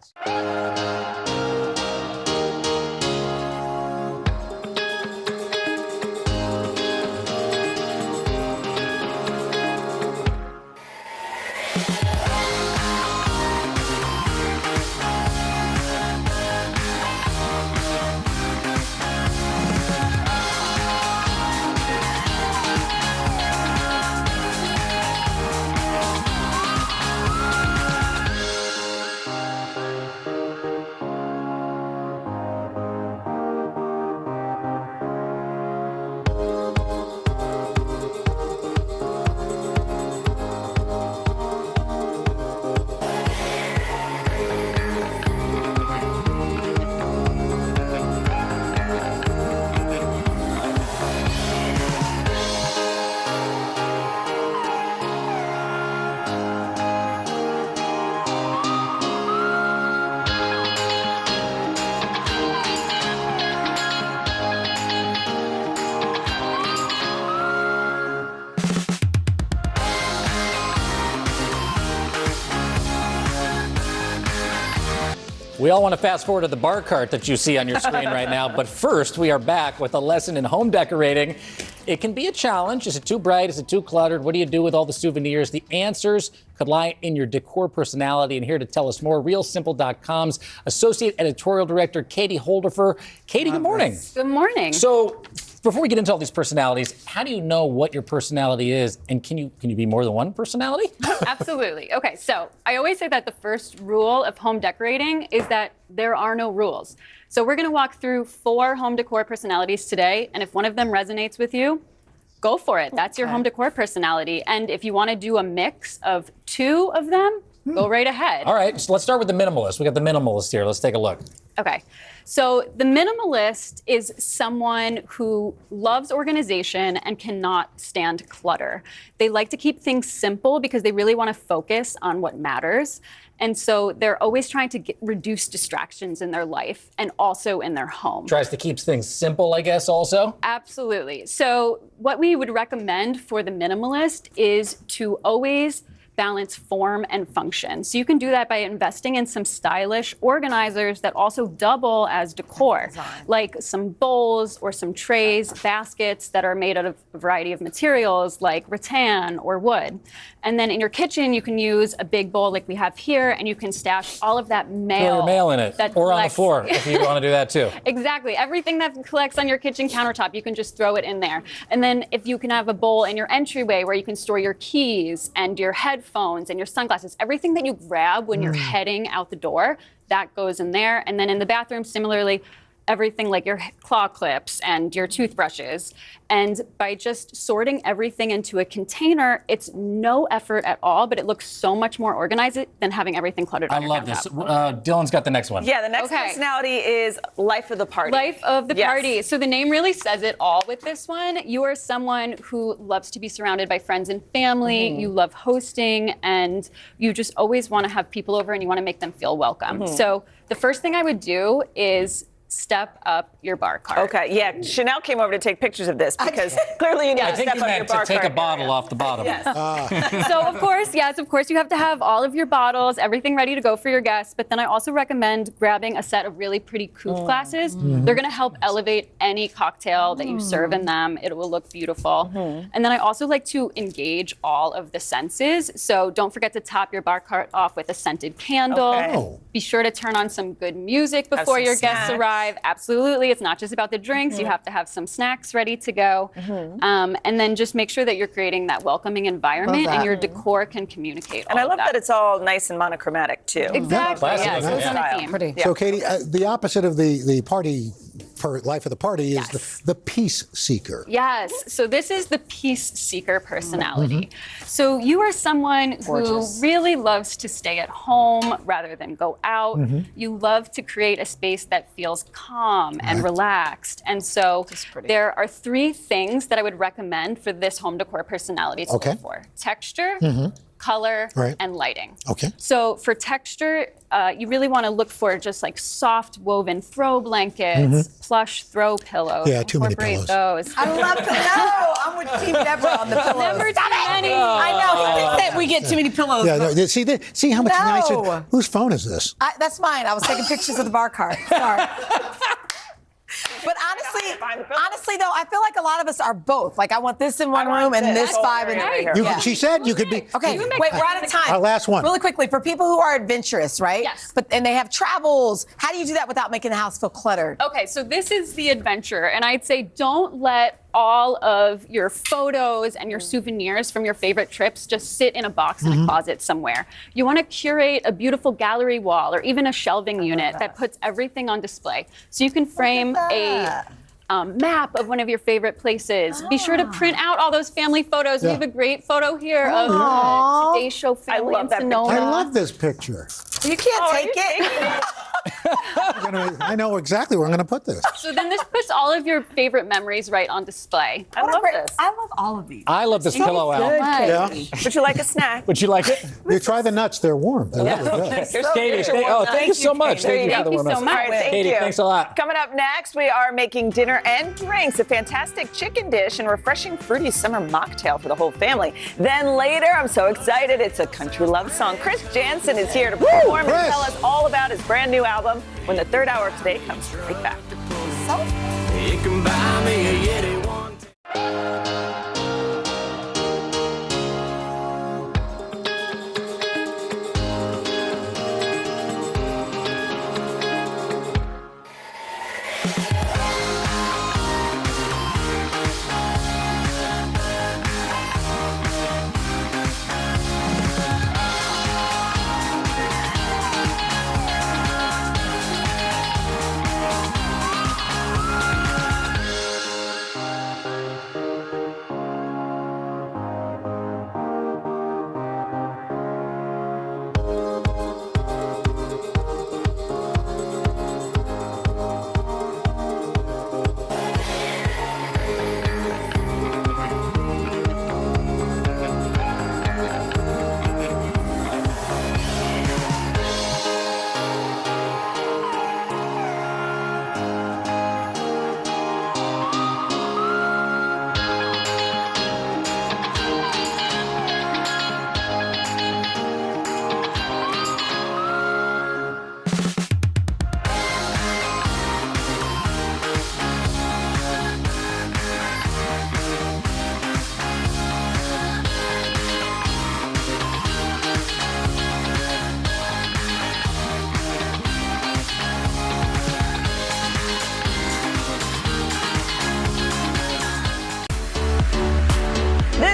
We all want to fast forward to the bar cart that you see on your screen right now. But first, we are back with a lesson in home decorating. It can be a challenge. Is it too bright? Is it too cluttered? What do you do with all the souvenirs? The answers could lie in your decor personality. And here to tell us more, RealSimple.com's Associate Editorial Director, Katie Holderfer. Katie, good morning.
Good morning.
So before we get into all these personalities, how do you know what your personality is? And can you be more than one personality?
Absolutely. Okay, so I always say that the first rule of home decorating is that there are no rules. So we're going to walk through 4 home decor personalities today, and if one of them resonates with you, go for it. That's your home decor personality. And if you want to do a mix of 2 of them, go right ahead.
All right, so let's start with the minimalist. We got the minimalist here. Let's take a look.
Okay. So the minimalist is someone who loves organization and cannot stand clutter. They like to keep things simple because they really want to focus on what matters. And so they're always trying to reduce distractions in their life and also in their home.
Tries to keep things simple, I guess, also?
Absolutely. So what we would recommend for the minimalist is to always balance form and function. So you can do that by investing in some stylish organizers that also double as decor, like some bowls or some trays, baskets that are made out of a variety of materials like rattan or wood. And then in your kitchen, you can use a big bowl like we have here, and you can stash all of that mail.
Throw your mail in it, or on the
collects-
floor if you want to do that too.
Exactly. Everything that collects on your kitchen countertop, you can just throw it in there. And then if you can have a bowl in your entryway where you can store your keys and your headphones and your sunglasses, everything that you grab when you're heading out the door, that goes in there. And then in the bathroom, similarly, everything like your claw clips and your toothbrushes. And by just sorting everything into a container, it's no effort at all, but it looks so much more organized than having everything cluttered
I
on your
love this.
countertop.
Dylan's got the next one.
Yeah, the next personality is life of the party.
Life of the
Yes.
party. So the name really says it all with this one. You are someone who loves to be surrounded by friends and family. You love hosting, and you just always want to have people over and you want to make them feel welcome. So the first thing I would do is step up your bar cart.
Okay, yeah. Chanel came over to take pictures of this because clearly you need
I
to
think
step
you
up your
meant
bar
to take a
cart.
bottle off the bottom.
So of course, you have to have all of your bottles, everything ready to go for your guests. But then I also recommend grabbing a set of really pretty coupe glasses. They're going to help elevate any cocktail that you serve in them. It will look beautiful. And then I also like to engage all of the senses. So don't forget to top your bar cart off with a scented candle.
Okay. Oh.
Be sure to turn on some good music
Have
before
some
your guests
snacks.
arrive. Absolutely. It's not just about the drinks. You have to have some snacks ready to go. And then just make sure that you're creating that welcoming environment and your decor can communicate
And
all
I love
of
that it's all nice and monochromatic too.
Exactly.
Classic,
Yeah,
isn't
so
it?
it's on a theme.
Pretty. Yeah.
So, Katie, the opposite of the party, for life of the party, is the peace seeker.
Yes. So this is the peace seeker personality. So you are someone who really loves to stay at home rather than go out. You love to create a space that feels calm and relaxed. And so there are 3 things that I would recommend for this home decor personality to look for: texture, color, and lighting.
Okay.
So for texture, you really want to look for just like soft woven throw blankets, plush throw pillows.
Yeah, too many
Incorporate
pillows.
those.
I love pillows. No, I'm with Team Deborah on the pillows.
Never too many.
I know. He thinks that we get too many pillows.
Yeah, no, see how much
No.
nicer. Whose phone is this?
That's mine. I was taking pictures of the bar cart. Sorry. But honestly, though, I feel like a lot of us are both. Like, I want this in one room and this vibe in
You, She said you could be.
Okay, wait, we're out of time.
Our last one.
Really quickly, for people who are adventurous, right?
Yes.
And they have travels, how do you do that without making the house feel cluttered?
Okay, so this is the adventure, and I'd say don't let all of your photos and your souvenirs from your favorite trips just sit in a box in a closet somewhere. You want to curate a beautiful gallery wall or even a shelving unit that puts everything on display. So you can frame a map of one of your favorite places. Be sure to print out all those family photos. We have a great photo here of the Today Show family in Sonoma.
I love this picture.
You can't take it.
I know exactly where I'm going to put this.
So then this puts all of your favorite memories right on display.
I love this.
I love all of these.
I love this pillow, Al.
Yeah.
Would you like a snack?
Would you like it?
You try the nuts; they're warm. They're really good.
Katie, thank you so much.
There you
Thank you
go.
for the warm
All
ups.
right, thank
Katie,
you.
thanks a lot.
Coming up next, we are making dinner and drinks, a fantastic chicken dish and refreshing fruity summer mocktail for the whole family. Then later, I'm so excited, it's a country love song. Chris Jansen is here to perform and tell us all about his brand new album when the third hour of today comes right back.
You can buy me a Yeti one.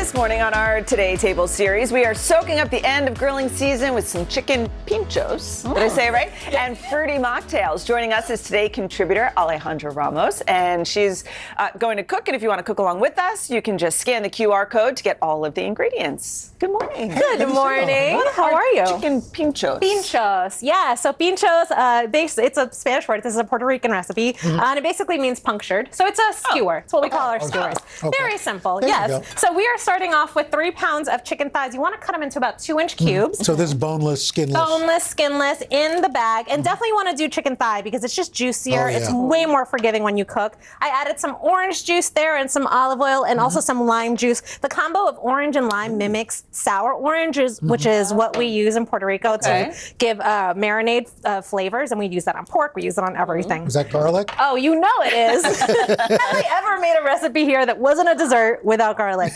This morning on our Today Table series, we are soaking up the end of grilling season with some chicken pinchos. Did I say it right? And fruity mocktails. Joining us is Today contributor Alejandra Ramos, and she's going to cook. And if you want to cook along with us, you can just scan the QR code to get all of the ingredients. Good morning.
Good morning. How are you?
Chicken pinchos.
Pinchos. Yeah, so pinchos, it's a Spanish word. This is a Puerto Rican recipe, and it basically means punctured. So it's a skewer. It's what we call our skewers.
Okay.
Very simple.
There you
Yes.
go.
So we are starting off with 3 pounds of chicken thighs. You want to cut them into about 2-inch cubes.
So this is boneless, skinless.
Boneless, skinless, in the bag. And definitely want to do chicken thigh because it's just juicier.
Oh, yeah.
It's way more forgiving when you cook. I added some orange juice there and some olive oil and also some lime juice. The combo of orange and lime mimics sour oranges, which is what we use in Puerto Rico to give marinade flavors. And we use that on pork. We use it on everything.
Is that garlic?
Oh, you know it is. Have I ever made a recipe here that wasn't a dessert without garlic?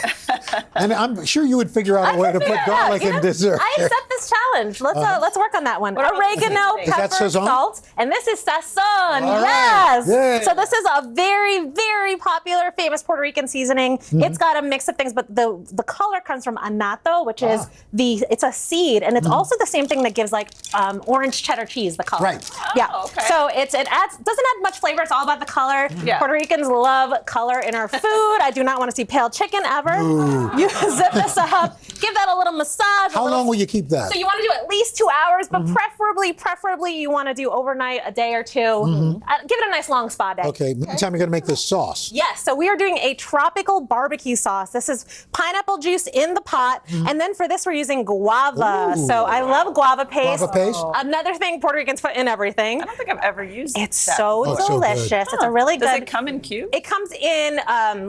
And I'm sure you would figure out a way to put garlic in dessert.
I accept this challenge. Let's work on that one. Oregano,
Is that
pepper,
sazon?
salt, and this is sazon.
All
Yes.
right. Yay.
So this is a very, very popular, famous Puerto Rican seasoning. It's got a mix of things, but the color comes from annatto, which is it's a seed, and it's also the same thing that gives like orange cheddar cheese the color.
Right.
Yeah. So it doesn't add much flavor. It's all about the color.
Yeah.
Puerto Ricans love color in our food. I do not want to see pale chicken ever. You zip this up, give that a little massage.
How long will you keep that?
So you want to do at least 2 hours, but preferably you want to do overnight, a day or two. Give it a nice long spa day.
Okay, meantime, you're going to make this sauce.
Yes, so we are doing a tropical barbecue sauce. This is pineapple juice in the pot, and then for this we're using guava.
Ooh.
So I love guava paste.
Guava paste?
Another thing Puerto Ricans put in everything.
I don't think I've ever used
It's
that.
so
Oh, it's so good.
delicious. It's a really good.
Does it come in cubes?
It comes in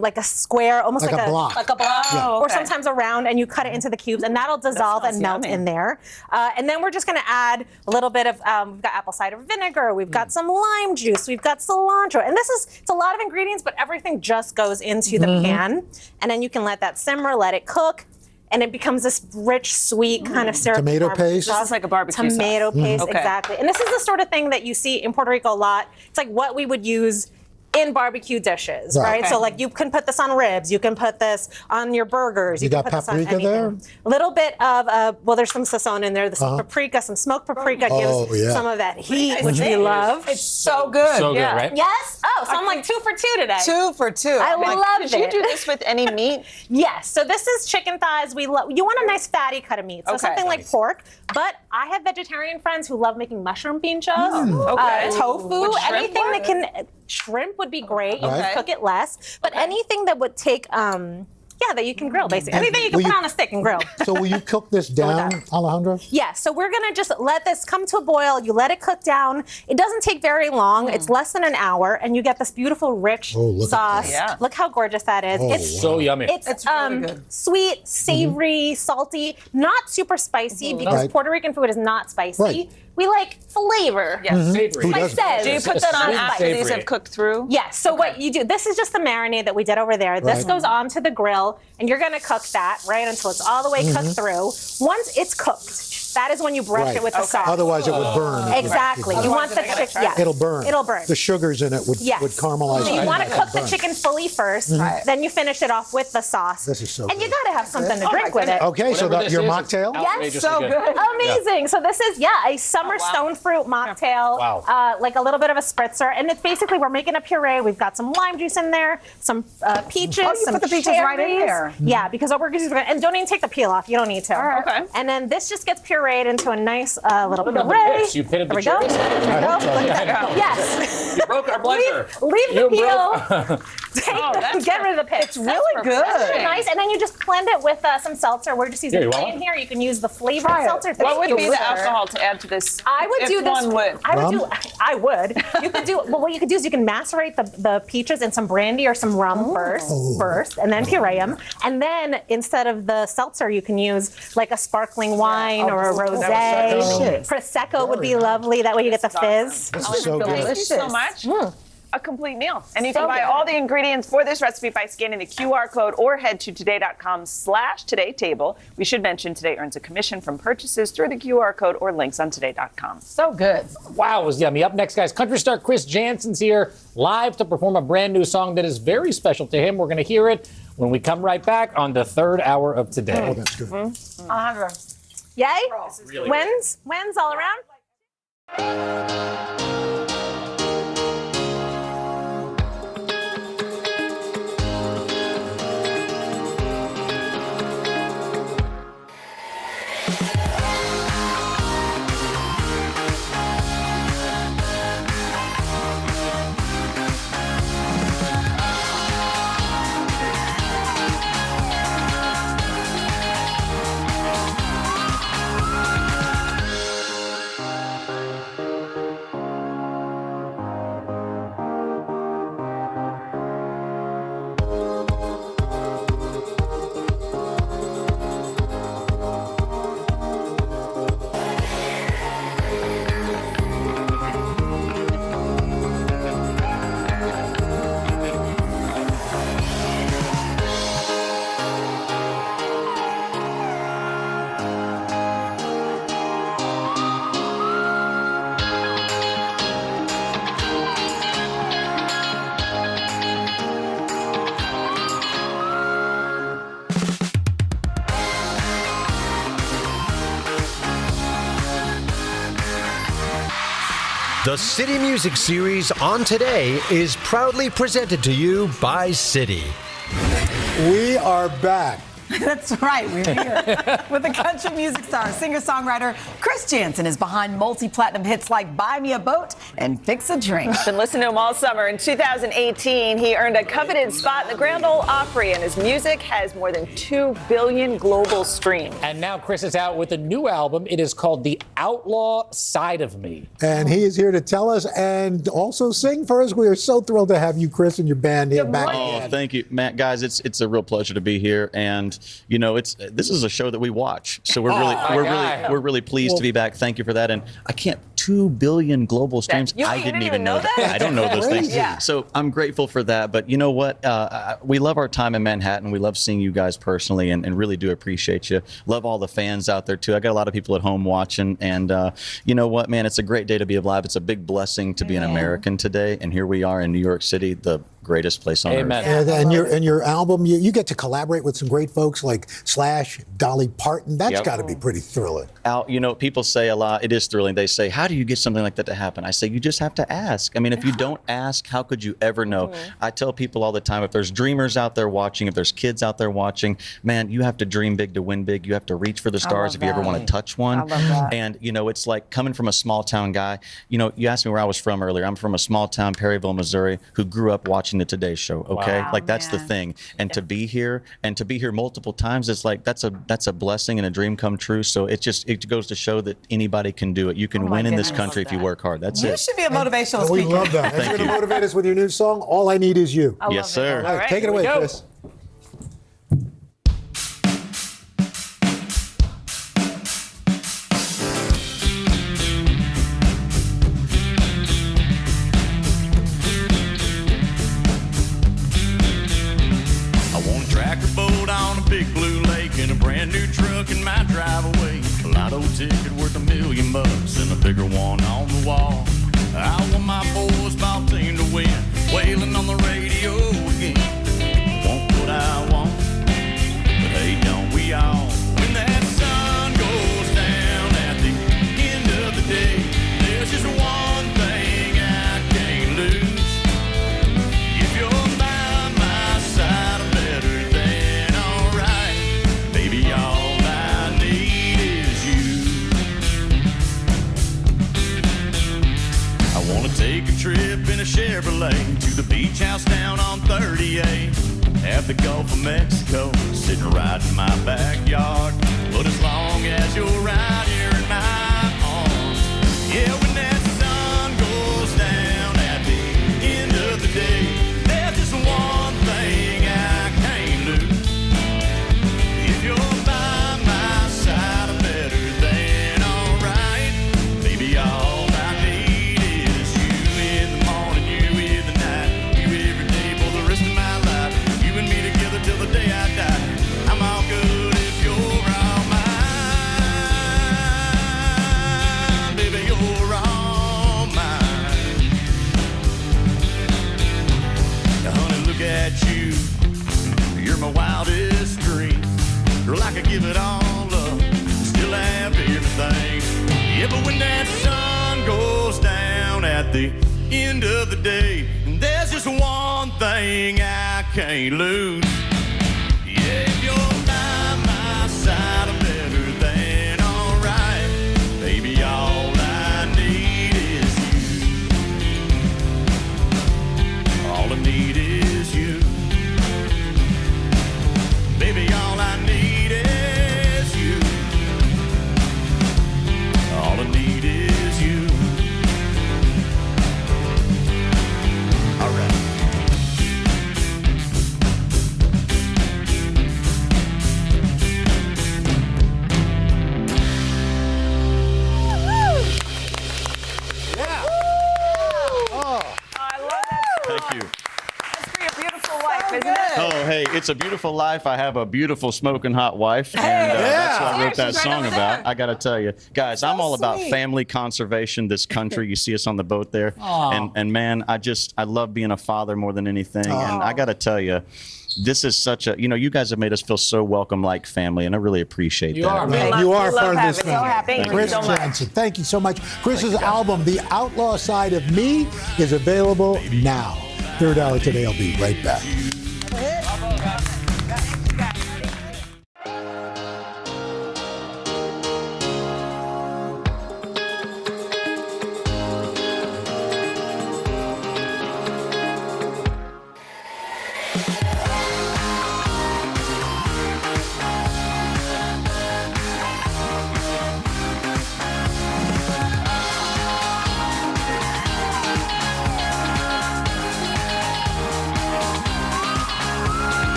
like a square, almost
Like
like
a block.
like a block,
Yeah.
or
Okay.
sometimes a round, and you cut it into the cubes, and that'll dissolve
sounds
and melt
yummy.
in there. And then we're just going to add a little bit of we've got apple cider vinegar, we've got some lime juice, we've got cilantro, and it's a lot of ingredients, but everything just goes into the pan, and then you can let that simmer, let it cook. And it becomes this rich, sweet kind of syrup.
Tomato paste?
This is like a barbecue sauce.
Tomato paste,
Okay.
exactly. And this is the sort of thing that you see in Puerto Rico a lot. It's like what we would use in barbecue dishes,
Right.
right?
Okay.
So like you can put this on ribs, you can put this on your burgers.
You
can
got
put this on
paprika there?
anything. A little bit of, well, there's some sazon in there. There's some paprika, some smoked paprika
Oh,
gives
yeah.
some of that heat, which we love.
It's so good.
So good, right?
Yes? Oh, so I'm like 2 for 2 today.
2 for 2.
I love
Did
it.
you do this with any meat?
Yes. So this is chicken thighs. You want a nice fatty cut of meat. So
Okay.
something like pork. But I have vegetarian friends who love making mushroom pinchos,
Okay.
tofu,
Would shrimp
anything
work?
that can. Shrimp would be great. You
Right.
can cook it less. But anything that would take, that you can grill, basically. Anything you can
will
put
you-
on a stick and grill.
So will you cook this down, Alejandro?
Yeah, so we're gonna just let this come to a boil. You let it cook down. It doesn't take very long. It's less than an hour, and you get this beautiful, rich
look at
sauce.
that.
Yeah.
Look how gorgeous that is.
Oh,
It's
So yummy.
It's
really good.
sweet, savory, salty, not super spicy because
Right.
Puerto Rican food is not spicy.
Right.
We like flavor.
Yes.
Savory.
Who
Like
doesn't?
says.
Do you put that on
Sweet
after these
savory.
have cooked through?
Yes. So what you do, this is just the marinade that we did over there. This
Right.
goes onto the grill, and you're gonna cook that right until it's all the way cooked through. Once it's cooked, that is when you brush
Right.
it with the sauce.
Otherwise, it would burn.
Exactly. You want the chicken. Yeah.
It'll burn.
It'll burn.
The sugars in it would
Yes.
caramelize.
So you
it.
want to
It'll
cook the
burn.
chicken fully 1st, then you finish it off with the sauce.
This is so
And you
good.
gotta have something to drink with it.
Okay, so
Whatever
that
this
your
is,
mocktail?
it's outrageously
so good.
Amazing. So this is, a summer stone fruit mocktail,
Wow.
like a little bit of a spritzer. And it's basically, we're making a puree. We've got some lime juice in there, some peaches,
Oh, you
some
put the peaches right in
cherries.
there.
Yeah, because what we're going to do, and don't even take the peel off. You don't need to.
Okay.
And then this just gets pureed into a nice little
Look at the
puree.
bits. You pitted the
There we go.
cherries?
There we go.
hope so.
Look at that. Yes.
You broke our blender.
Leave the
You
peel.
broke-
Get rid of the pits.
It's really good.
Nice, and then you just blend it with some seltzer. We're just using
Here, you
plain
want one?
here. You can use the flavored seltzer.
What would be the
Sure.
alcohol to add to this?
I would
if
do this.
One would.
I would
Rum?
do. I would. You could do. Well, what you could do is you can macerate the peaches in some brandy or some rum first, and then puree them. And then instead of the seltzer, you can use like a sparkling wine or a rosé. Prosecco would be lovely. That way you get the fizz.
This is so good.
Thank you so much. a complete meal. And you
So
can buy
good.
all the ingredients for this recipe by scanning the QR code or head to today.com/todaytable. We should mention Today earns a commission from purchases through the QR code or links on today.com.
So good.
Wow, it was yummy. Up next, guys, country star Chris Jansen's here live to perform a brand new song that is very special to him. We're going to hear it when we come right back on the third hour of Today.
Oh, that's good.
Alejandro. Yay?
Really
Wins all around?
The City Music Series on Today is proudly presented to you by City.
We are back.
That's right. We're here with the country music star, singer-songwriter Chris Jansen is behind multi-platinum hits like Buy Me a Boat and Fix a Drink.
Been listening to him all summer. In 2018, he earned a coveted spot in the Grand Ole Opry, and his music has more than 2 billion global streams.
And now Chris is out with a new album. It is called The Outlaw Side of Me.
And he is here to tell us and also sing for us. We are so thrilled to have you, Chris, and your band here back
Oh,
again.
thank you, Matt. Guys, it's a real pleasure to be here, and you know, this is a show that we watch, so we're really pleased to be back. Thank you for that, and I can't 2 billion global streams. I didn't even know that. I don't know those things.
Yeah.
So I'm grateful for that. But you know what? We love our time in Manhattan. We love seeing you guys personally, and really do appreciate you. Love all the fans out there too. I got a lot of people at home watching, and you know what, man? It's a great day to be alive. It's a big blessing to be an American today, and here we are in New York City, the greatest place on earth.
And your album, you get to collaborate with some great folks like Slash, Dolly Parton. That's got to be pretty thrilling.
Al, you know, people say a lot. It is thrilling. They say, how do you get something like that to happen? I say, you just have to ask. I mean, if you don't ask, how could you ever know? I tell people all the time, if there's dreamers out there watching, if there's kids out there watching, man, you have to dream big to win big. You have to reach for the stars if you ever want to touch one.
I love that.
And, you know, it's like coming from a small town guy. You know, you asked me where I was from earlier. I'm from a small town, Perryville, Missouri, who grew up watching the Today Show. Okay.
Wow,
like that's the
man.
thing. And to be here multiple times, it's like, that's a blessing and a dream come true. So it goes to show that anybody can do it. You can win in this country if you work hard. That's
You
it.
should be a motivational
We
speaker.
love that. And you're going to motivate us with your new song, All I Need Is You.
Yes, sir.
All right, take it away, Chris.
I want a tractor boat on a big blue lake and a brand new truck in my driveway. A lotto ticket worth $1 million and a bigger one on the wall. I want my boys' ball team to win, wailing on the radio again. I want what I want, but hey, don't we all? When that sun goes down at the end of the day, there's just one thing I can't lose. If you're by my side, I'm better than alright. Baby, all I need is you. I wanna take a trip in a Chevrolet to the beach house down on 38. Have the Gulf of Mexico sitting right in my backyard. But as long as you're right here in my arms, yeah, when that sun goes down at the end of the day, there's just one thing I can't lose. If you're by my side, I'm better than alright. Baby, all I need is you in the morning, you in the night. give it all up, still have everything. Yeah, but when that sun goes down at the end of the day, there's just one thing I can't lose. Yeah, if you're by my side, I'm better than alright. Baby, all I need is you. All I need is you. Baby, all I need is you. All I need is you. All right. Thank you.
Beautiful wife, isn't it?
Oh, hey, it's a beautiful life. I have a beautiful smoking hot wife, and that's what I wrote that song about. I got to tell you, guys, I'm all about family conservation. This country, you see us on the boat there, and man, I love being a father more than anything. And I got to tell you, this is such a, you guys have made us feel so welcome like family, and I really appreciate that.
You are part of this
family.
family. Chris Janson, thank you so much. Chris's album, The Outlaw Side of Me, is available now. Third hour today. I'll be right back.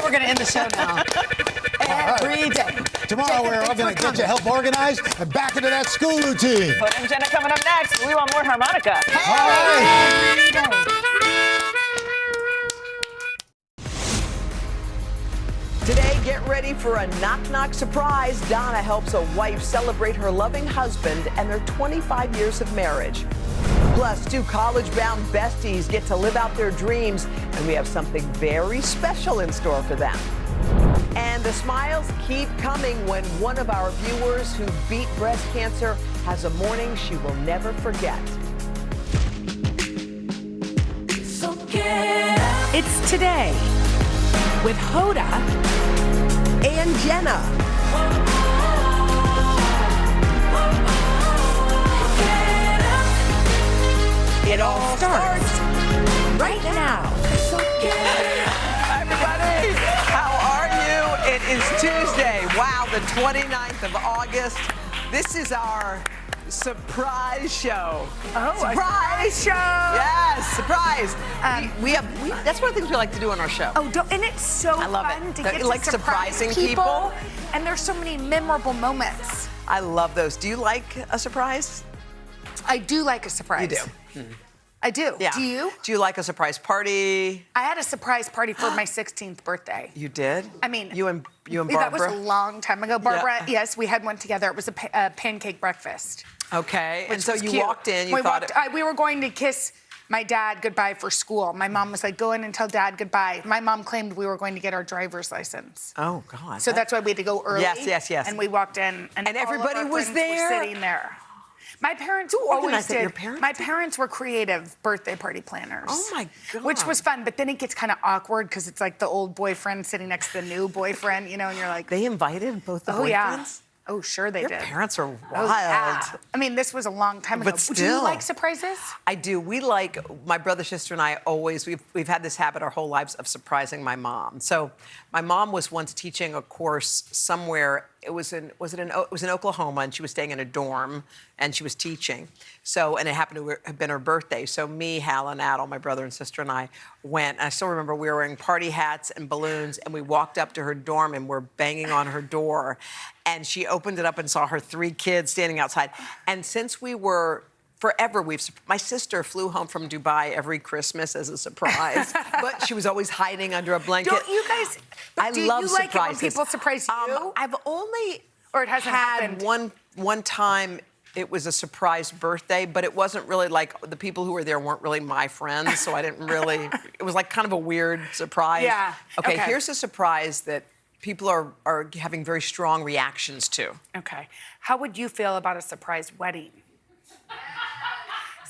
We're going to end the show now. Every day.
Tomorrow we're all going to get you help organize and back into that school routine.
Hoda and Jenna coming up next. We want more harmonica.
All right.
Today, get ready for a knock-knock surprise. Donna helps a wife celebrate her loving husband and their 25 years of marriage. Plus, two college-bound besties get to live out their dreams, and we have something very special in store for them. And the smiles keep coming when one of our viewers who beat breast cancer has a morning she will never forget.
So get up. It's Today with Hoda
and Jenna.
It all starts right now.
Hi, everybody. How are you? It is Tuesday. Wow, the 29th of August. This is our surprise show.
Oh,
surprise
show!
Yes, surprise. We that's one of the things we like to do on our show.
Oh, and it's so
I love
fun
it.
to get
like
to surprise
surprising
people. And there's so many memorable moments.
I love those. Do you like a surprise?
I do like a surprise.
You do.
I do.
Yeah.
Do you?
Do you like a surprise party?
I had a surprise party for my 16th birthday.
You did?
I mean,
you and Barbara?
That was a long time ago. Barbara, yes, we had one together. It was a pancake breakfast.
Okay. And so you
cute.
walked in, you thought
we were going to kiss my dad goodbye for school. My mom was like, go in and tell dad goodbye. My mom claimed we were going to get our driver's license.
Oh, God.
So that's why we had to go early.
Yes.
And we walked in, and all
everybody
of our
was
friends
there?
were sitting there. My parents always did. Your parents my parents were creative birthday party planners.
Oh, my God.
Which was fun, but then it gets kind of awkward because it's like the old boyfriend sitting next to the new boyfriend, you know, and you're like...
They invited both the boyfriends?
Yeah. Oh, sure they
Your
did.
parents are wild.
Oh, yeah. I mean, this was a long time ago.
But still.
Do you like surprises?
I do. We like, my brother, sister, and I always, we've had this habit our whole lives of surprising my mom. So my mom was once teaching a course somewhere. It was in Oklahoma, and she was staying in a dorm, and she was teaching. So, and it happened to have been her birthday. So me, Hal, and Adel, my brother and sister, and I went. And I still remember we were wearing party hats and balloons, and we walked up to her dorm, and we're banging on her door. And she opened it up and saw her 3 kids standing outside. And since we were forever, my sister flew home from Dubai every Christmas as a surprise, but she was always hiding under a blanket.
Don't you guys?
I love
you like
surprises.
it when people surprise you?
I've only
or it hasn't
had
happened.
one time. It was a surprise birthday, but it wasn't really like the people who were there weren't really my friends, so I didn't really. It was like kind of a weird surprise.
Yeah.
Okay. Here's a surprise that people are having very strong reactions to.
Okay. How would you feel about a surprise wedding?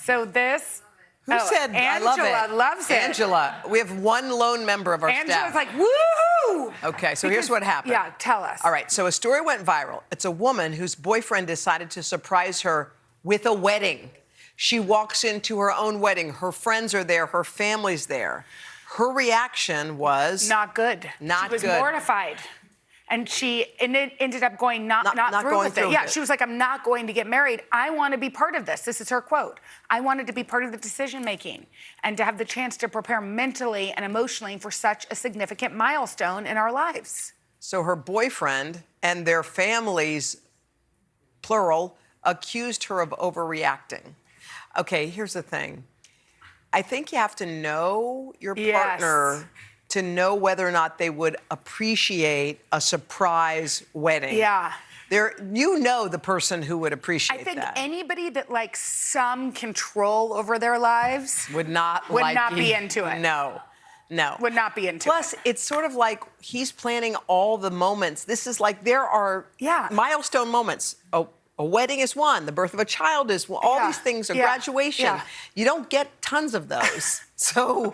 So this.
Who said I love it?
Angela loves it.
Angela. We have one lone member of our staff.
Angela's like, woohoo!
Okay, so here's what happened.
Yeah, tell us.
All right, so a story went viral. It's a woman whose boyfriend decided to surprise her with a wedding. She walks into her own wedding. Her friends are there. Her family's there. Her reaction was...
Not good.
Not good.
She was mortified. And she ended up going not through
going
with
through
it. Yeah,
with it.
she was like, I'm not going to get married. I want to be part of this. This is her quote. I wanted to be part of the decision-making and to have the chance to prepare mentally and emotionally for such a significant milestone in our lives.
So her boyfriend and their families, plural, accused her of overreacting. Okay, here's the thing. I think you have to know your partner to know whether or not they would appreciate a surprise wedding.
Yeah.
You know the person who would appreciate that.
I think anybody that likes some control over their lives
would not
be into it.
No.
Would not be into it.
Plus, it's sort of like he's planning all the moments. This is like there are milestone moments. Oh, a wedding is one. The birth of a child is one. All these things are graduation.
Yeah.
You don't get tons of those. So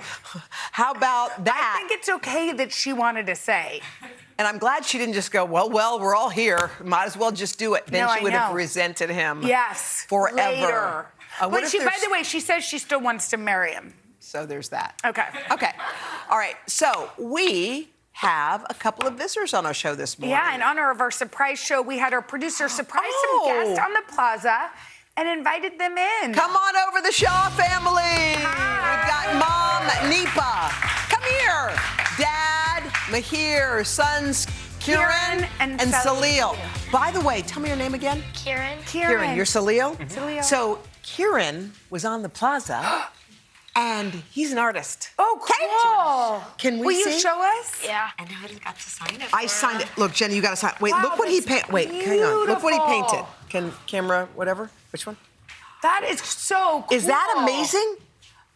how about that?
I think it's okay that she wanted to say.
And I'm glad she didn't just go, well, we're all here. Might as well just do it. Then she would have resented him forever.
Later.
What
But
if
by the way, she says she still wants to marry him.
So there's that.
Okay.
All right. So we have a couple of visitors on our show this morning.
Yeah, in honor of our surprise show, we had our producer surprise some guests on the plaza and invited them in.
Come on over, the Shaw family. We've got Mom Nipa. Come here. Dad Mahir, sons Kieran and Salil. By the way, tell me your name again.
Kieran.
Kieran, you're Salil?
Salil.
So Kieran was on the plaza. And he's an artist.
Oh, cool.
Can we
Will
see?
you show us?
Yeah. And I already got to sign it.
I signed it. Look, Jenny, you got to sign. Wait,
Wow,
look what he
that's
painted. Wait, hang on. Look what he
beautiful.
painted. Camera, whatever. Which one?
That is so cool.
Is that amazing?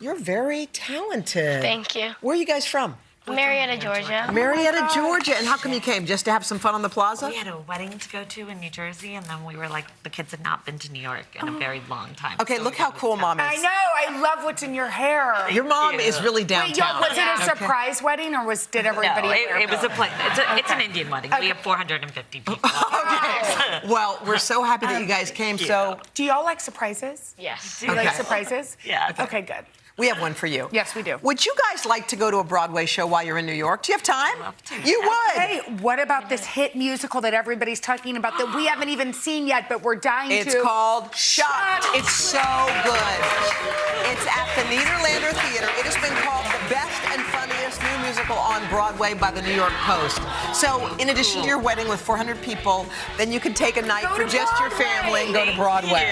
You're very talented.
Thank you.
Where are you guys from?
Marietta, Georgia.
Marietta, Georgia. And how come you came? Just to have some fun on the plaza?
We had a wedding to go to in New Jersey, and then we were like, the kids had not been to New York in a very long time.
Okay, look how cool Mom is.
I know. I love what's in your hair.
Your mom is really downtown.
Wait, was it a surprise wedding, or did everybody?
No, it was it's an Indian wedding. We have 450 people.
Okay. Well, we're so happy that you guys came. So,
do y'all like surprises?
Yes.
Do you like surprises?
Yeah.
Okay, good.
We have one for you.
Yes, we do.
Would you guys like to go to a Broadway show while you're in New York? Do you have time?
I'd love to.
You would.
Hey, what about this hit musical that everybody's talking about that we haven't even seen yet, but we're dying to?
It's called Shocked. It's so good. It's at the Nederlander Theater. It has been called the best and funniest new musical on Broadway by the New York Post. So, in addition to your wedding with 400 people, then you can take a night for just your family and go to Broadway.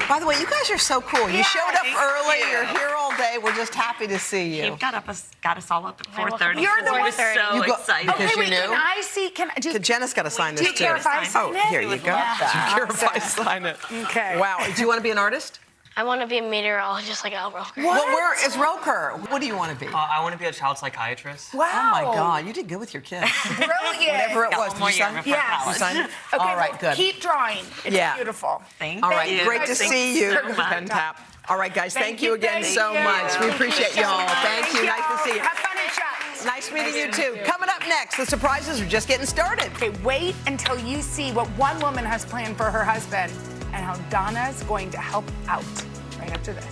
By the way, you guys are so cool. You showed up early. You're here all day. We're just happy to see you.
He got us all up at 4:30.
You're the
We
one
were so excited.
Okay, wait,
knew?
can I see?
Jenna's got to sign
do
this
you
too.
care if I sign it?
Here you go.
Yeah.
Do you care if I sign it?
Okay.
Wow. Do you want to be an artist?
I want to be a meteorologist like Al Roker.
Well, where is Roker? What do you want to be?
I want to be a child psychiatrist.
Wow.
Oh my God, you did good with your kids.
Brilliant.
Whatever it was. Did you sign?
Yes.
You signed?
Okay,
All right, good.
Keep drawing. It's beautiful.
Thank
All right,
you.
great to see you,
so much.
Pen Tap. All right, guys, thank you
you,
again
thank
so
you.
much. We appreciate y'all. Thank you. Nice to see you.
Have fun at Shots.
Nice meeting you. meeting you too. Coming up next, the surprises are just getting started.
Okay, wait until you see what one woman has planned for her husband and how Donna's going to help out right after this.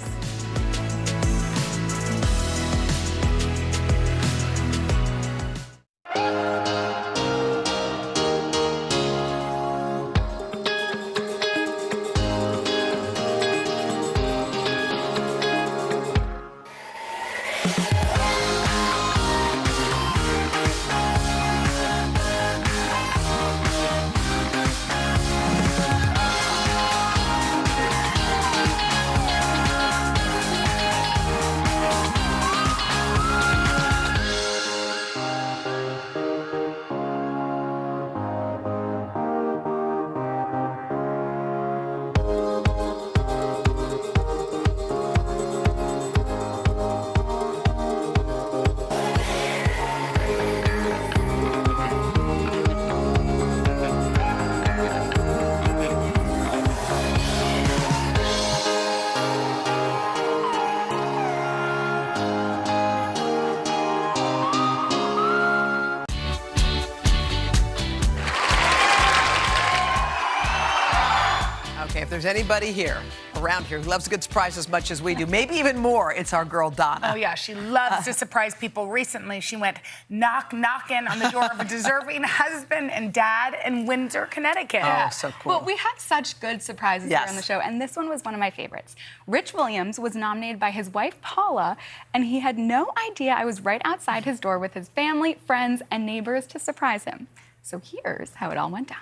Okay, if there's anybody here, around here, who loves a good surprise as much as we do, maybe even more, it's our girl Donna.
Oh, yeah, she loves to surprise people. Recently, she went knocking on the door of a deserving husband and dad in Windsor, Connecticut.
Oh, so cool.
Well, we have such good surprises here on the show, and this one was one of my favorites. Rich Williams was nominated by his wife, Paula, and he had no idea I was right outside his door with his family, friends, and neighbors to surprise him. So here's how it all went down.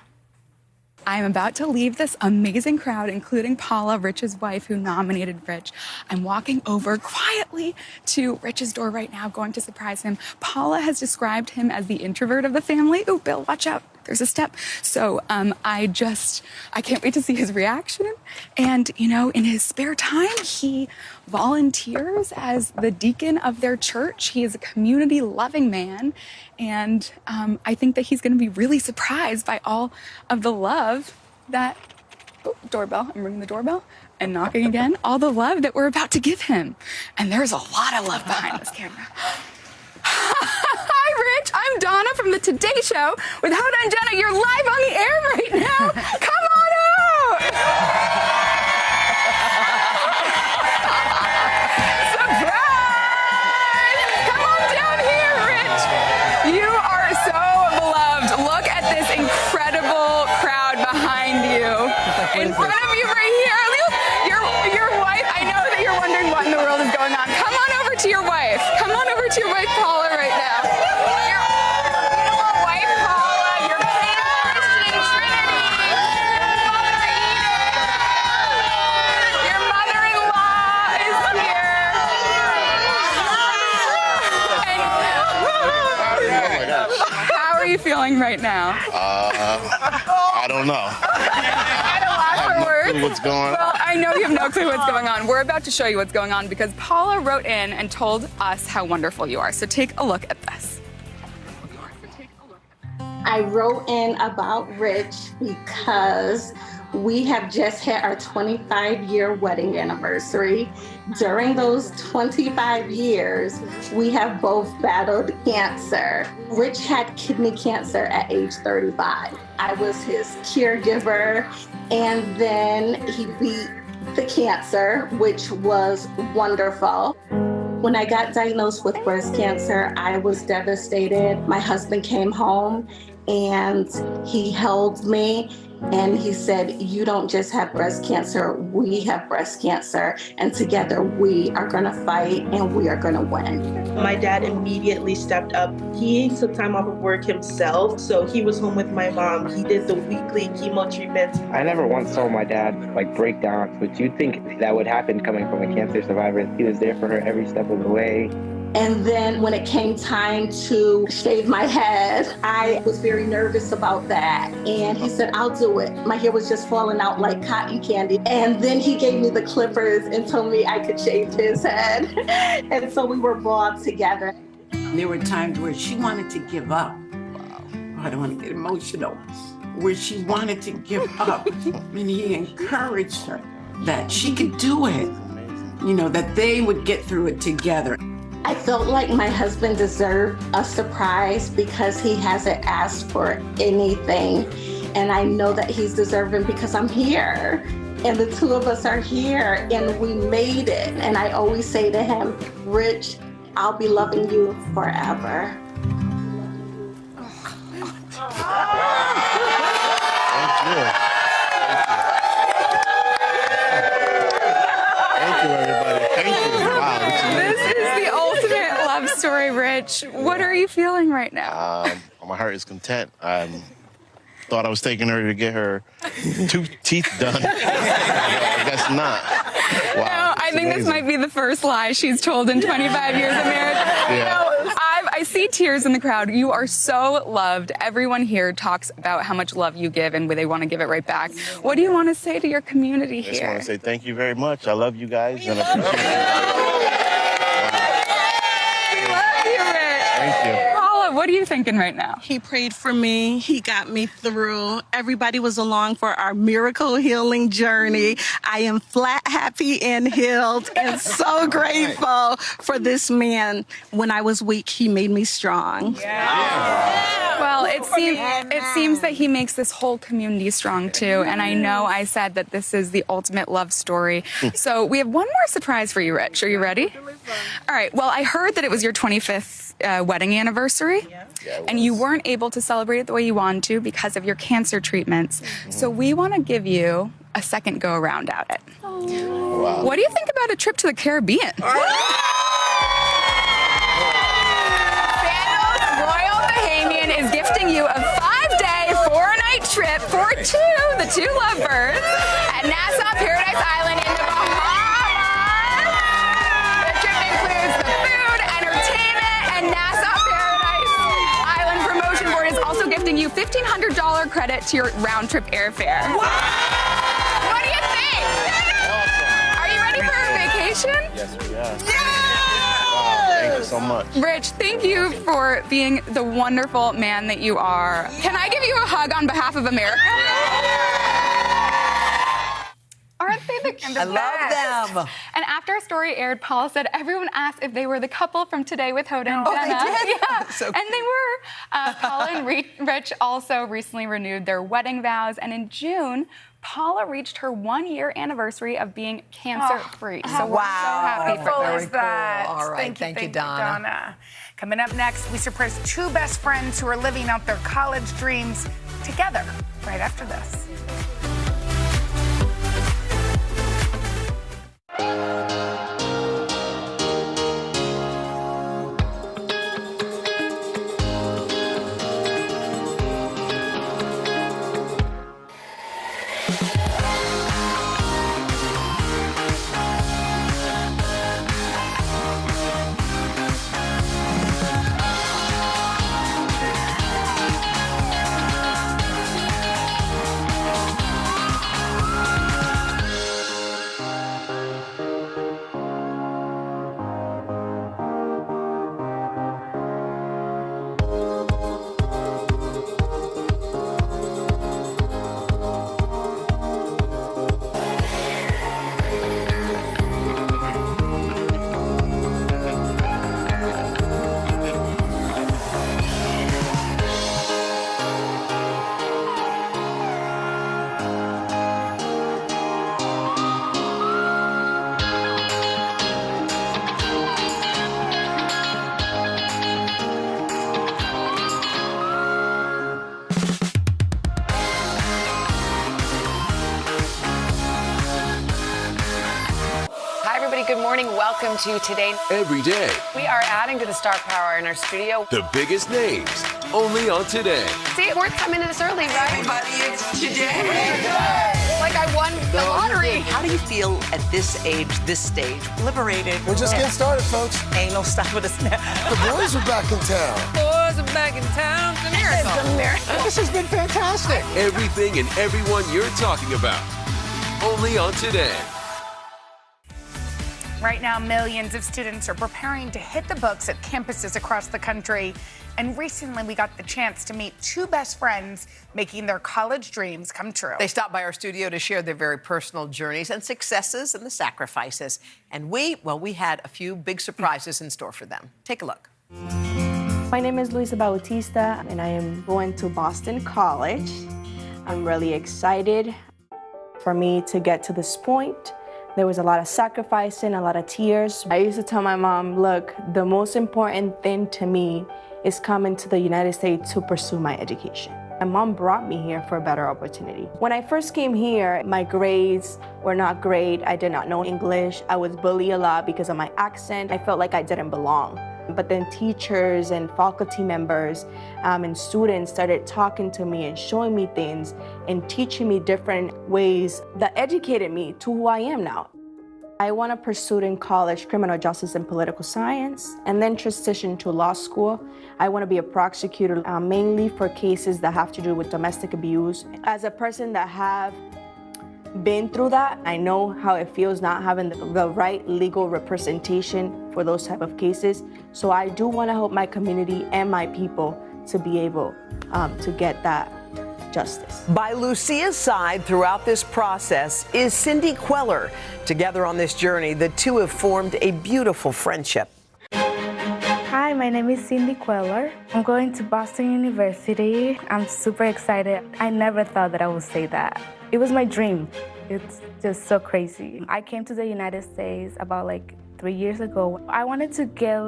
I'm about to leave this amazing crowd, including Paula, Rich's wife, who nominated Rich. I'm walking over quietly to Rich's door right now, going to surprise him. Paula has described him as the introvert of the family. Ooh, Bill, watch out. There's a step. So I can't wait to see his reaction. And, you know, in his spare time, he volunteers as the deacon of their church. He is a community-loving man. And I think that he's going to be really surprised by all of the love that, doorbell, I'm ringing the doorbell and knocking again, all the love that we're about to give him. And there's a lot of love behind this camera. Hi, Rich. I'm Donna from the Today Show with Hoda and Jenna. You're live on the air right now. Come on out. Surprise! Come on down here, Rich. You are so beloved. Look at this incredible crowd behind you. In front of you right here. Look, your wife. I know that you're wondering what in the world is going on. Come on over to your wife. Come on over to your wife, Paula, right now. Your beautiful wife, Paula. Your faith Christian Trinity. Your mother-in-law is here. How are you feeling right now?
I don't know. What's going on?
Well, I know you have no clue what's going on. We're about to show you what's going on because Paula wrote in and told us how wonderful you are. So take a look at this.
I wrote in about Rich because we have just had our 25-year wedding anniversary. During those 25 years, we have both battled cancer. Rich had kidney cancer at age 35. I was his caregiver, and then he beat the cancer, which was wonderful. When I got diagnosed with breast cancer, I was devastated. My husband came home and he held me and he said, "You don't just have breast cancer, we have breast cancer. And together we are gonna fight and we are gonna win."
My dad immediately stepped up. He took time off of work himself, so he was home with my mom. He did the weekly chemo treatments.
I never once saw my dad break down, but you'd think that would happen coming from a cancer survivor. He was there for her every step of the way.
And then when it came time to shave my head, I was very nervous about that. And he said, "I'll do it." My hair was just falling out like cotton candy. And then he gave me the clippers and told me I could shave his head. And so we were brought together.
There were times where she wanted to give up. I don't want to get emotional. Where she wanted to give up. And he encouraged her that she could do it. You know, that they would get through it together.
I felt like my husband deserved a surprise because he hasn't asked for anything. And I know that he's deserving because I'm here. And the two of us are here and we made it. And I always say to him, Rich, I'll be loving you forever.
Thank you, everybody. Thank you. Wow.
This is the ultimate love story, Rich. What are you feeling right now?
My heart is content. Thought I was taking her to get her teeth done. I guess not. Wow.
No, I think this might be the first lie she's told in 25 years of marriage.
Yeah.
I see tears in the crowd. You are so loved. Everyone here talks about how much love you give and they want to give it right back. What do you want to say to your community
I
here?
just want to say thank you very much. I love you guys and appreciate it.
We love you, Rich.
Thank you.
Paula, what are you thinking right now?
He prayed for me. He got me through. Everybody was along for our miracle healing journey. I am flat happy and healed and so grateful for this man. When I was weak, he made me strong.
Well, it seems that he makes this whole community strong too. And I know I said that this is the ultimate love story. So we have one more surprise for you, Rich. Are you ready? All right. Well, I heard that it was your 25th wedding anniversary. And you weren't able to celebrate it the way you wanted to because of your cancer treatments. So we want to give you a second go around at it.
Wow.
What do you think about a trip to the Caribbean? Royal Bahamian is gifting you a 5-day, 4-night trip for the two lovebirds, at Nassau Paradise Island in the Bahamas. The trip includes the food, entertainment, and Nassau Paradise Island Promotion Board is also gifting you $1,500 credit to your round-trip airfare. What do you think? Are you ready for a vacation?
Yes, we are. Thank you so much.
Rich, thank you for being the wonderful man that you are. Can I give you a hug on behalf of America? Aren't they the cutest?
I love them.
And after our story aired, Paula said everyone asked if they were the couple from Today with Hoda and Jenna.
They did?
Yeah,
So
and they were. Paula and Rich also recently renewed their wedding vows, and in June, Paula reached her 1-year anniversary of being cancer-free. So we're so happy for
Beautiful
her.
is that?
All right, thank you, Donna.
Coming up next, we surprise two best friends who are living out their college dreams together right after this.
Good morning. Welcome to Today.
Every day,
We are adding to the star power in our studio.
the biggest names, only on Today.
See, it's worth coming to this early, right?
Everybody, it's Today.
Like I won the lottery.
How do you feel at this age, this stage? Liberated.
We're just getting started, folks.
Ain't no stopping us now.
The boys are back in town.
Boys are back in town. It's a miracle.
It's a miracle.
This has been fantastic.
Everything and everyone you're talking about, only on Today.
Right now, millions of students are preparing to hit the books at campuses across the country. And recently, we got the chance to meet two best friends making their college dreams come true.
They stopped by our studio to share their very personal journeys and successes and the sacrifices. And we had a few big surprises in store for them. Take a look.
My name is Luisa Bautista, and I am going to Boston College. I'm really excited. For me to get to this point, there was a lot of sacrificing, a lot of tears. I used to tell my mom, look, the most important thing to me is coming to the United States to pursue my education. My mom brought me here for a better opportunity. When I first came here, my grades were not great. I did not know English. I was bullied a lot because of my accent. I felt like I didn't belong. But then teachers and faculty members and students started talking to me and showing me things and teaching me different ways that educated me to who I am now. I want to pursue in college criminal justice and political science, and then transition to law school. I want to be a prosecutor, mainly for cases that have to do with domestic abuse. As a person that have been through that, I know how it feels not having the right legal representation for those type of cases. So I do want to help my community and my people to be able to get that justice.
By Lucia's side throughout this process is Cindy Queller. Together on this journey, the two have formed a beautiful friendship.
Hi, my name is Cindy Queller. I'm going to Boston University. I'm super excited. I never thought that I would say that. It was my dream. It's just so crazy. I came to the United States about 3 years ago. I wanted to get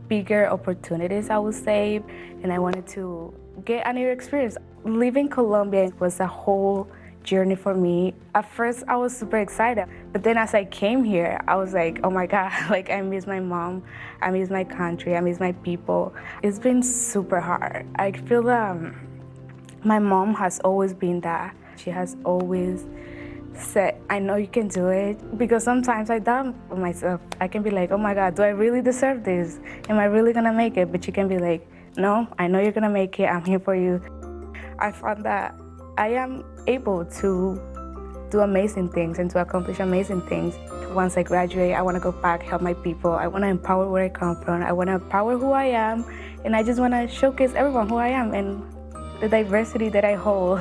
bigger opportunities, I would say, and I wanted to get a new experience. Leaving Colombia was a whole journey for me. At first, I was super excited, but then as I came here, I was like, oh my God, I miss my mom, I miss my country, I miss my people. It's been super hard. I feel my mom has always been that. She has always said, I know you can do it, because sometimes I doubt myself. I can be like, oh my God, do I really deserve this? Am I really gonna make it? But you can be like, no, I know you're gonna make it, I'm here for you. I found that I am able to do amazing things and to accomplish amazing things. Once I graduate, I wanna go back, help my people. I wanna empower where I come from. I wanna empower who I am, and I just wanna showcase everyone who I am and the diversity that I hold.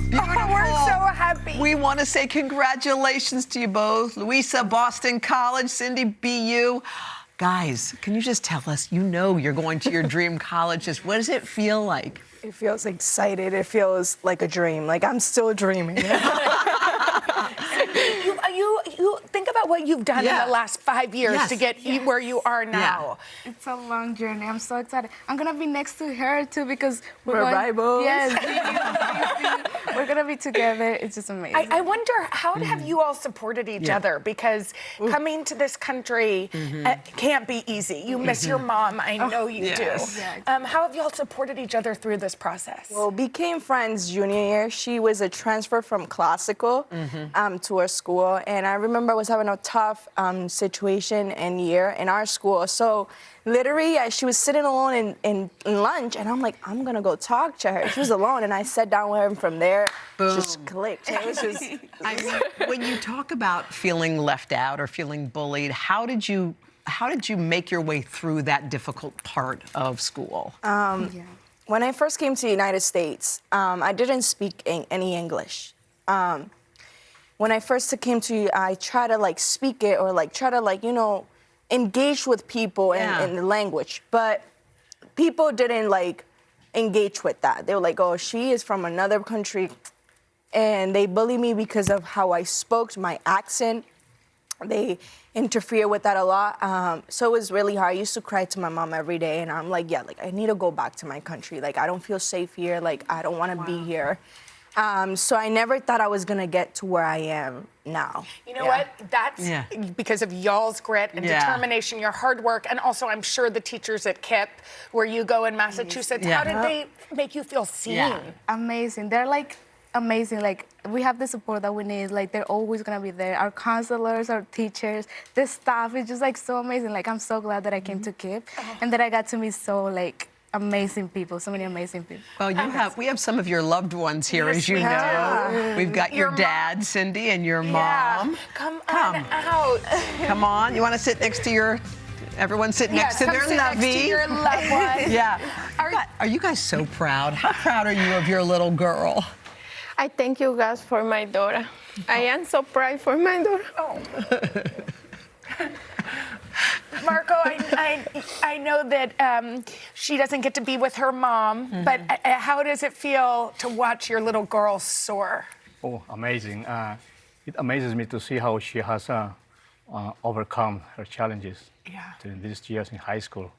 Beautiful.
We're so happy.
We want to say congratulations to you both. Luisa, Boston College, Cindy, BU. Guys, can you just tell us, you're going to your dream colleges. What does it feel like?
It feels excited. It feels like a dream. I'm still dreaming.
You think about what you've done in the last 5 years to get where you are now.
Yeah. It's a long journey. I'm so excited. I'm gonna be next to her too, because
we're rivals.
Yes, we're gonna be together. It's just amazing.
I wonder, how have you all supported each other? Because coming to this country can't be easy. You miss your mom. I know you do. How have you all supported each other through this process?
Well, became friends junior year. She was a transfer from classical to our school, and I remember I was having a tough situation and year in our school. So literally, she was sitting alone in lunch, and I'm like, I'm gonna go talk to her. She was alone, and I sat down with her, and from there, just clicked. It was just.
When you talk about feeling left out or feeling bullied, how did you make your way through that difficult part of school?
When I first came to the United States, I didn't speak any English. When I first came to, I try to speak it or try to engage with people in the language, but people didn't engage with that. They were like, oh, she is from another country, and they bully me because of how I spoke, my accent. They interfere with that a lot. So it was really hard. I used to cry to my mom every day, and I'm like, I need to go back to my country. I don't feel safe here. I don't want to be here. So I never thought I was gonna get to where I am now.
You know what? That's because of y'all's grit and determination, your hard work, and also I'm sure the teachers at KIPP, where you go in Massachusetts, how did they make you feel seen?
Amazing. They're amazing. We have the support that we need. They're always gonna be there. Our counselors, our teachers, the staff is just so amazing. I'm so glad that I came to KIPP and that I got to meet so amazing people, so many amazing people.
Well, we have some of your loved ones here,
Yes,
as you
we
know.
do.
We've got your dad, Cindy, and your mom.
Come on out.
Come on. You want to sit next to everyone sit next to
come
their
sit next to
lovey.
your loved one.
Yeah. Are you guys so proud? How proud are you of your little girl?
I thank you guys for my daughter. I am so proud for my daughter.
Marco, I know that she doesn't get to be with her mom, but how does it feel to watch your little girl soar?
Oh, amazing. It amazes me to see how she has overcome her challenges during these years in high school.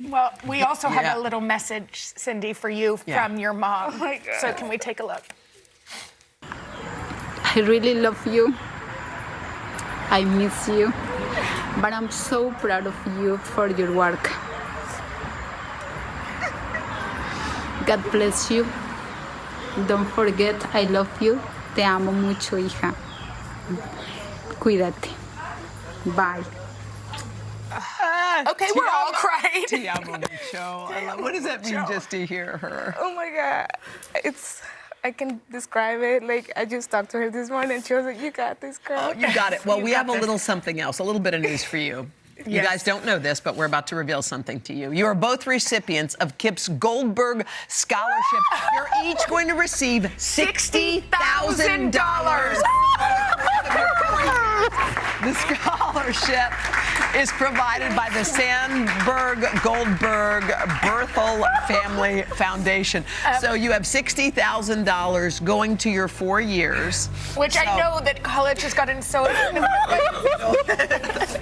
Well, we also have a little message, Cindy, for you from your mom.
Oh my God.
So can we take a look?
I really love you. I miss you. But I'm so proud of you for your work. God bless you. Don't forget, I love you. Te amo mucho, hija. Cuídate. Bye.
Okay, we're all crying.
Te amo mucho. What does that mean just to hear her?
Oh my God, I can describe it. Like, I just talked to her this morning and she was like, you got this, girl.
Oh, you got it. Well,
You
we
got
have a
this.
little something else, a little bit of news for you. You
Yes.
guys don't know this, but we're about to reveal something to you. You are both recipients of Kip's Goldberg Scholarship. You're each going to receive $60,000. The scholarship is provided by the Sandberg Goldberg Berthel Family Foundation. So you have $60,000 going to your 4 years.
Which I know that college has gotten so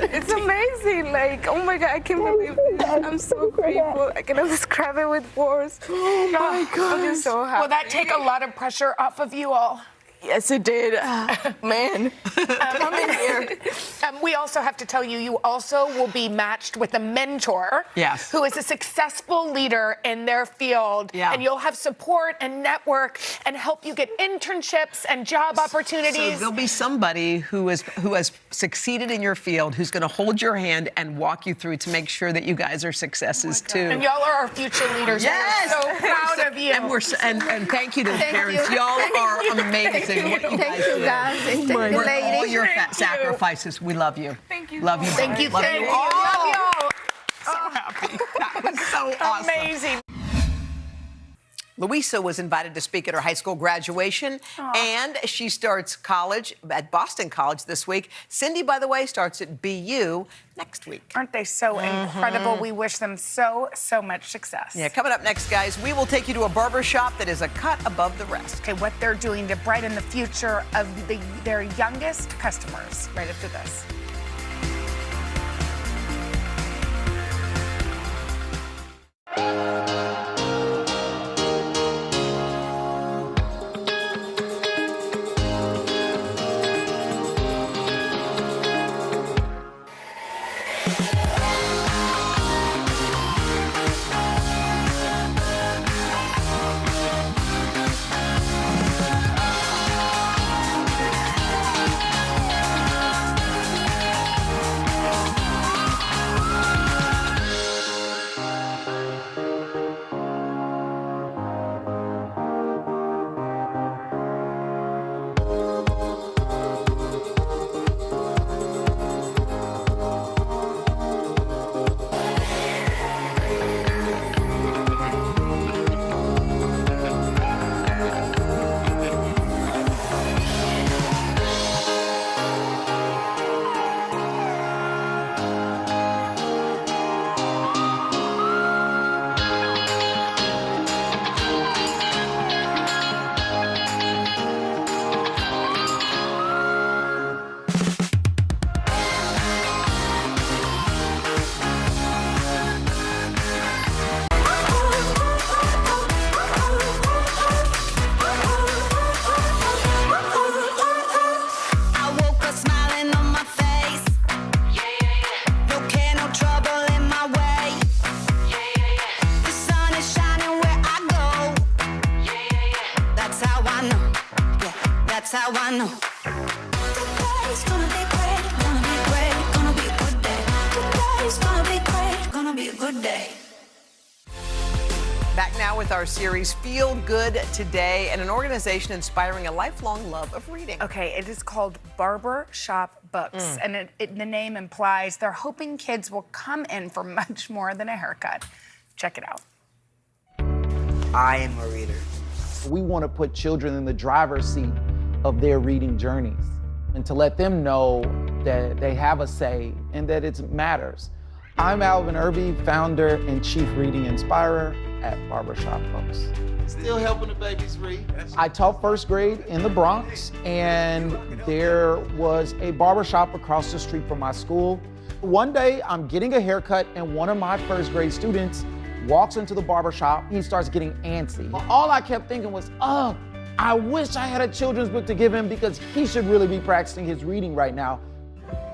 It's amazing. Like, oh my God, I can't believe this. I'm so grateful. I cannot describe it with words. Oh my God. I'm just so happy.
Will that take a lot of pressure off of you all?
Yes, it did. Man.
Coming here. We also have to tell you, you also will be matched with a mentor who is a successful leader in their field. And you'll have support and network and help you get internships and job opportunities.
So there'll be somebody who has succeeded in your field who's going to hold your hand and walk you through to make sure that you guys are successes too.
And y'all are our future leaders.
Yes.
We're so proud of you.
And thank you to the
Thank
parents.
you.
Y'all
Thank
are
you.
amazing. What you
Thank
guys
you,
do.
guys. And thank you,
Worth
ladies.
all your
Thank you.
sacrifices. We love you.
Thank you.
Love you.
Thank you.
Love
Thank you.
all.
Love y'all.
So happy. That was so awesome.
Amazing.
Louisa was invited to speak at her high school graduation, and she starts college at Boston College this week. Cindy, by the way, starts at BU next week.
Aren't they so incredible? We wish them so much success.
Yeah, coming up next, guys, we will take you to a barber shop that is a cut above the rest.
Okay, what they're doing to brighten the future of their youngest customers right after this.
with our series Feel Good Today, and an organization inspiring a lifelong love of reading.
Okay, it is called Barber Shop Books, and the name implies they're hoping kids will come in for much more than a haircut. Check it out.
I am a reader.
We want to put children in the driver's seat of their reading journeys and to let them know that they have a say and that it matters. I'm Alvin Irby, founder and chief reading inspirer at Barbershop Books.
Still helping the babies read.
I taught first grade in the Bronx, and there was a barbershop across the street from my school. One day, I'm getting a haircut, and one of my first grade students walks into the barbershop. He starts getting antsy. All I kept thinking was, oh, I wish I had a children's book to give him because he should really be practicing his reading right now.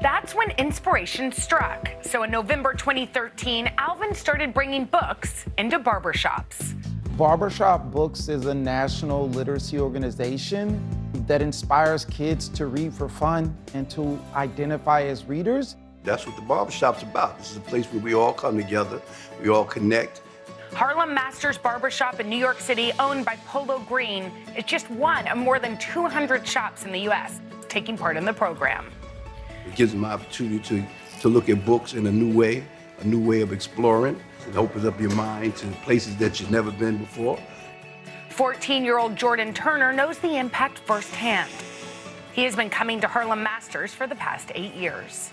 That's when inspiration struck. So in November 2013, Alvin started bringing books into barbershops.
Barbershop Books is a national literacy organization that inspires kids to read for fun and to identify as readers.
That's what the barbershop's about. This is a place where we all come together, we all connect.
Harlem Masters Barbershop in New York City, owned by Polo Green, is just one of more than 200 shops in the U.S. taking part in the program.
It gives them an opportunity to look at books in a new way of exploring. It opens up your mind to places that you've never been before.
14-year-old Jordan Turner knows the impact firsthand. He has been coming to Harlem Masters for the past 8 years.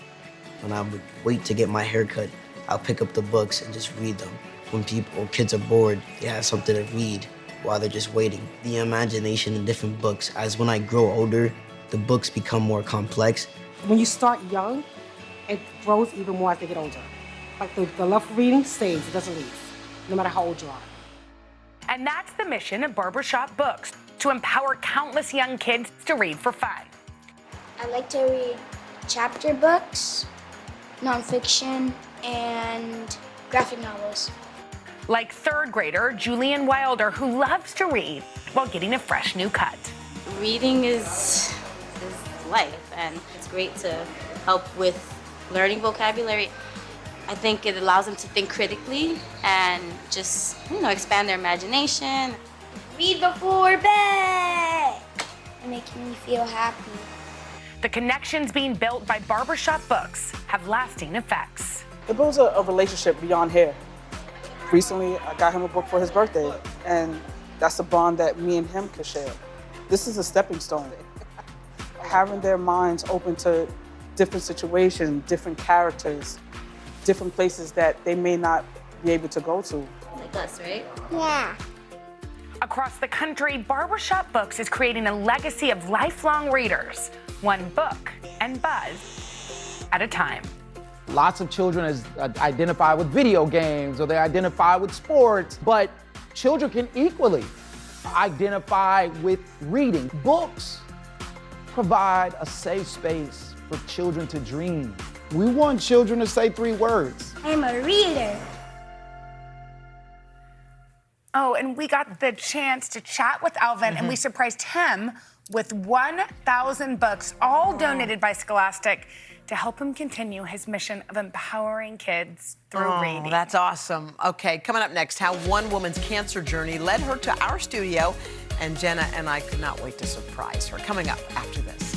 When I would wait to get my haircut, I'll pick up the books and just read them. When kids are bored, they have something to read while they're just waiting. The imagination in different books, as when I grow older, the books become more complex.
When you start young, it grows even more as they get older. Like the love for reading stays, it doesn't leave, no matter how old you are.
And that's the mission of Barbershop Books, to empower countless young kids to read for fun.
I like to read chapter books, nonfiction, and graphic novels.
Like third grader Julian Wilder, who loves to read while getting a fresh new cut.
Reading is life, and it's great to help with learning vocabulary. I think it allows them to think critically and just, expand their imagination.
Read before bed. It makes me feel happy.
The connections being built by Barbershop Books have lasting effects.
It builds a relationship beyond hair. Recently, I got him a book for his birthday, and that's a bond that me and him could share. This is a stepping stone. Having their minds open to different situations, different characters, different places that they may not be able to go to.
Like us, right?
Yeah.
Across the country, Barbershop Books is creating a legacy of lifelong readers, one book and buzz at a time.
Lots of children identify with video games or they identify with sports, but children can equally identify with reading. Books provide a safe space for children to dream. We want children to say 3 words.
I'm a reader.
Oh, and we got the chance to chat with Alvin, and we surprised him with 1,000 books, all donated by Scholastic, to help him continue his mission of empowering kids through reading.
That's awesome. Okay, coming up next, how one woman's cancer journey led her to our studio, and Jenna and I could not wait to surprise her. Coming up after this.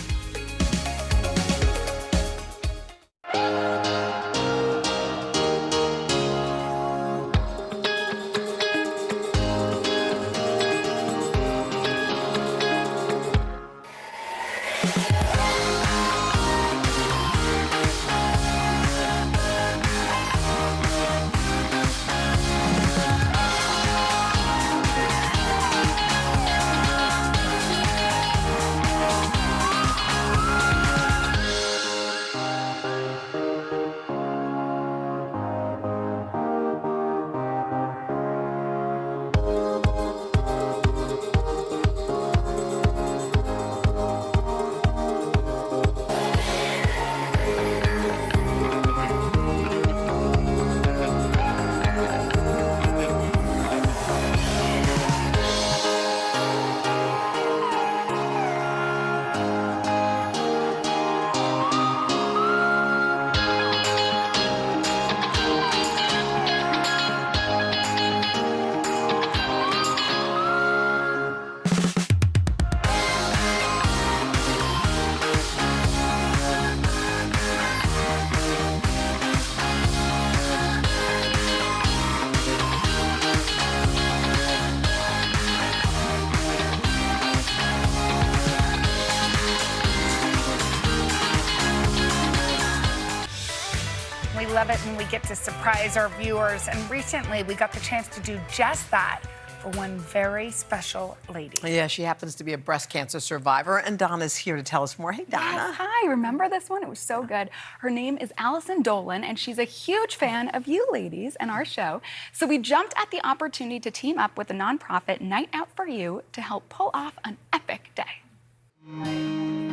we love it when we get to surprise our viewers. And recently, we got the chance to do just that for one very special lady.
Yeah, she happens to be a breast cancer survivor, and Donna's here to tell us more. Hey, Donna.
Yes, hi, remember this one? It was so good. Her name is Allison Dolan, and she's a huge fan of you ladies and our show. So we jumped at the opportunity to team up with the nonprofit Night Out for You to help pull off an epic day.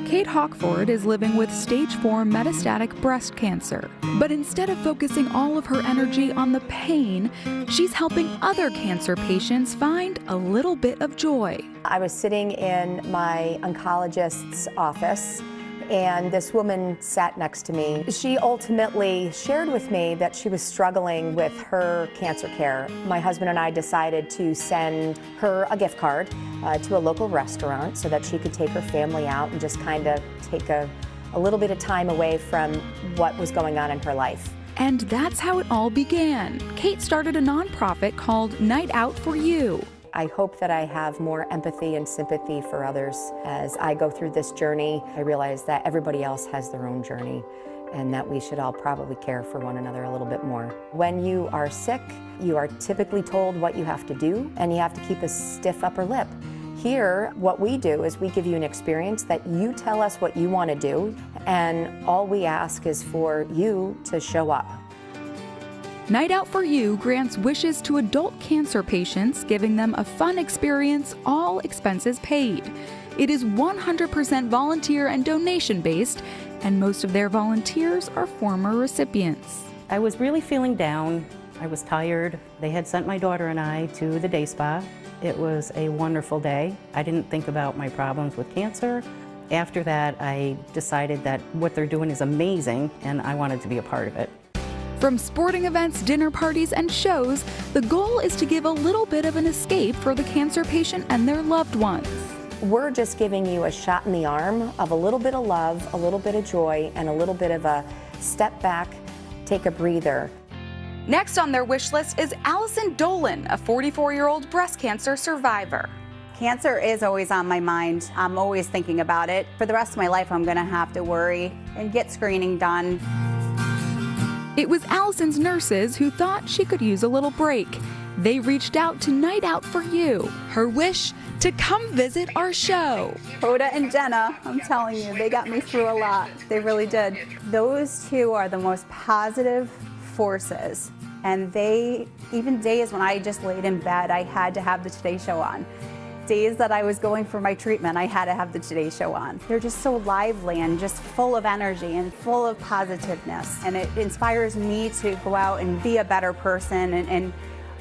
Kate Hawkford is living with stage 4 metastatic breast cancer. But instead of focusing all of her energy on the pain, she's helping other cancer patients find a little bit of joy.
I was sitting in my oncologist's office, and this woman sat next to me. She ultimately shared with me that she was struggling with her cancer care. My husband and I decided to send her a gift card to a local restaurant so that she could take her family out and just kind of take a little bit of time away from what was going on in her life.
And that's how it all began. Kate started a nonprofit called Night Out for You.
I hope that I have more empathy and sympathy for others. As I go through this journey, I realize that everybody else has their own journey and that we should all probably care for one another a little bit more. When you are sick, you are typically told what you have to do, and you have to keep a stiff upper lip. Here, what we do is we give you an experience that you tell us what you want to do, and all we ask is for you to show up.
Night Out for You grants wishes to adult cancer patients, giving them a fun experience, all expenses paid. It is 100% volunteer and donation-based, and most of their volunteers are former recipients.
I was really feeling down. I was tired. They had sent my daughter and I to the day spa. It was a wonderful day. I didn't think about my problems with cancer. After that, I decided that what they're doing is amazing, and I wanted to be a part of it.
From sporting events, dinner parties, and shows, the goal is to give a little bit of an escape for the cancer patient and their loved ones.
We're just giving you a shot in the arm of a little bit of love, a little bit of joy, and a little bit of a step back, take a breather.
Next on their wish list is Allison Dolan, a 44-year-old breast cancer survivor.
Cancer is always on my mind. I'm always thinking about it. For the rest of my life, I'm gonna have to worry and get screening done.
It was Allison's nurses who thought she could use a little break. They reached out to Night Out for You. Her wish, to come visit our show.
Hoda and Jenna, I'm telling you, they got me through a lot. They really did. Those two are the most positive forces. And even days when I just laid in bed, I had to have the Today Show on. Days that I was going for my treatment, I had to have the Today Show on. They're just so lively and just full of energy and full of positiveness. And it inspires me to go out and be a better person and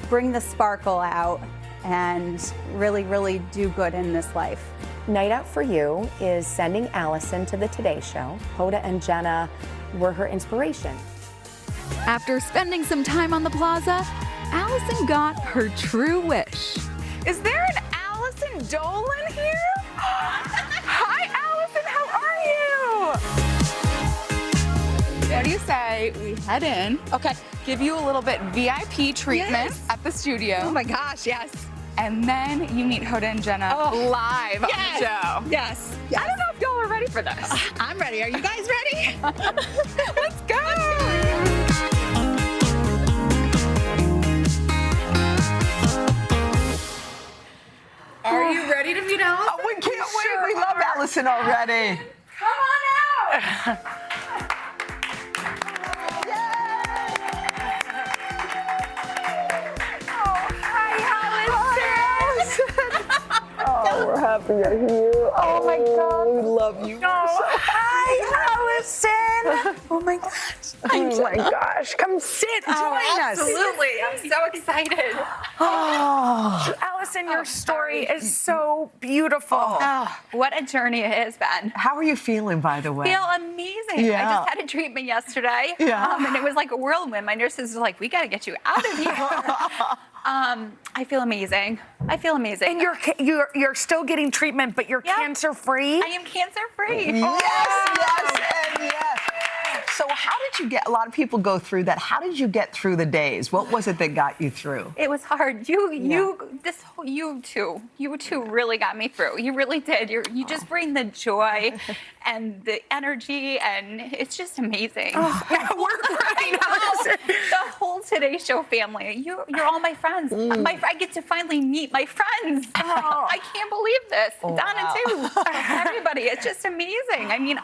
bring the sparkle out and really, really do good in this life.
Night Out for You is sending Allison to the Today Show. Hoda and Jenna were her inspiration.
After spending some time on the plaza, Allison got her true wish.
Is there an Allison Dolan here? Hi, Allison, how are you?
What do you say we head in? Okay. Give you a little bit VIP treatment at the studio.
Oh my gosh, yes.
And then you meet Hoda and Jenna live on the show.
Yes.
I don't know if y'all are ready for this.
I'm ready. Are you guys ready?
Let's go.
Are you ready to meet Allison?
Oh, we can't wait. We love Allison already.
Come on out.
Oh, we're happy you're here.
Oh my God.
We love you.
Hi, Allison. Oh my gosh. Oh my gosh. Come sit. Join us.
Absolutely. I'm so excited.
Oh. Allison, your story is so beautiful.
Oh, what a journey it has been.
How are you feeling, by the way?
Feel amazing.
Yeah.
I just had a treatment yesterday.
Yeah.
And it was like a whirlwind. My nurses were like, we got to get you out of here. I feel amazing. I feel amazing.
And you're still getting treatment, but you're cancer-free?
I am cancer-free.
Yes, and yes. So how did you a lot of people go through that. How did you get through the days? What was it that got you through?
It was hard. You two really got me through. You really did. You just bring the joy and the energy, and it's just amazing.
Oh, we're crying.
Show family. You're all my friends. I get to finally meet my friends. I can't believe this. Donna too. Everybody. It's just amazing. I mean,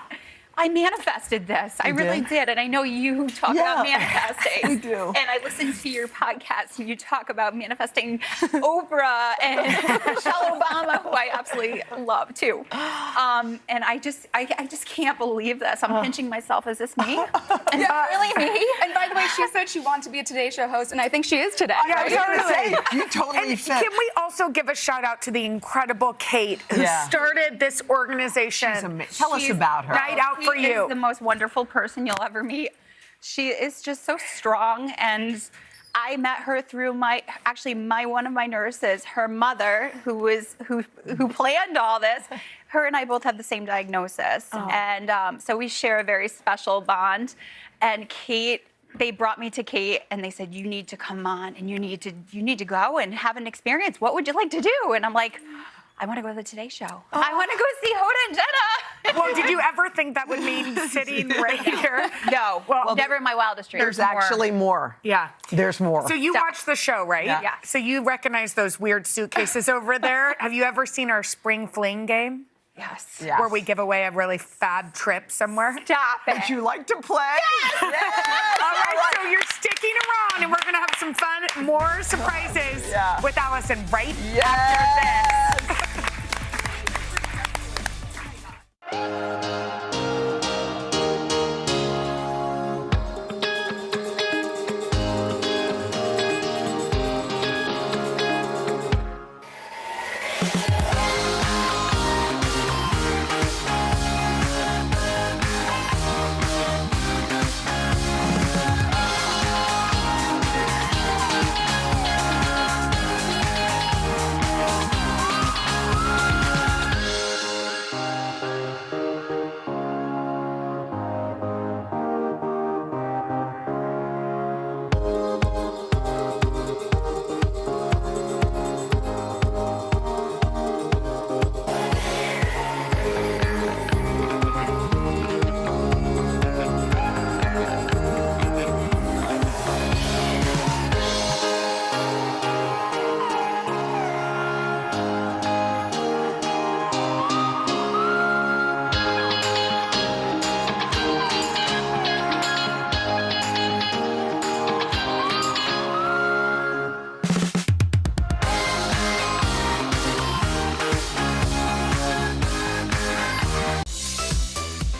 I manifested this. I really did. And I know you talk about manifesting.
We do.
And I listened to your podcast and you talk about manifesting Oprah and Michelle Obama, who I absolutely love too. And I just can't believe this. I'm pinching myself. Is this me? Is this really me?
And by the way, she said she wanted to be a Today Show host, and I think she is today.
Yeah,
right?
totally.
You totally
And
fit.
can we also give a shout out to the incredible Kate who started this organization?
Tell us about her.
Night Out for
She
You.
is the most wonderful person you'll ever meet. She is just so strong, and I met her through one of my nurses, her mother, who planned all this. Her and I both have the same diagnosis, and so we share a very special bond. And Kate, they brought me to Kate, and they said, "You need to come on, and you need to go and have an experience. What would you like to do?" And I'm like, I want to go to the Today Show. I want to go see Hoda and Jenna.
Well, did you ever think that would mean sitting right here?
No. Well, never in my wildest dreams.
There's actually more.
Yeah.
There's more.
So you watched the show, right?
Yeah.
So you recognize those weird suitcases over there. Have you ever seen our spring fling game?
Yes.
Where we give away a really fab trip somewhere?
Stop it.
Would you like to play?
Yes! All right, so you're sticking around, and we're going to have some fun, more surprises with Allison right after this.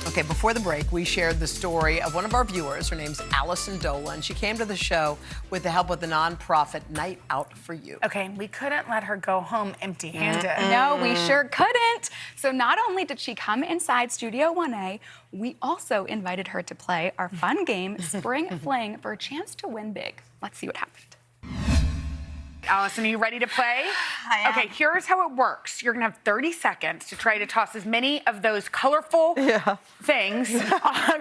Okay, before the break, we shared the story of one of our viewers. Her name's Allison Dolan. She came to the show with the help of the nonprofit Night Out for You. Okay, we couldn't let her go home empty-handed.
No, we sure couldn't. So not only did she come inside Studio 1A, we also invited her to play our fun game, Spring Fling, for a chance to win big. Let's see what happened.
Allison, are you ready to play?
I am.
Okay, here's how it works. You're gonna have 30 seconds to try to toss as many of those colorful things,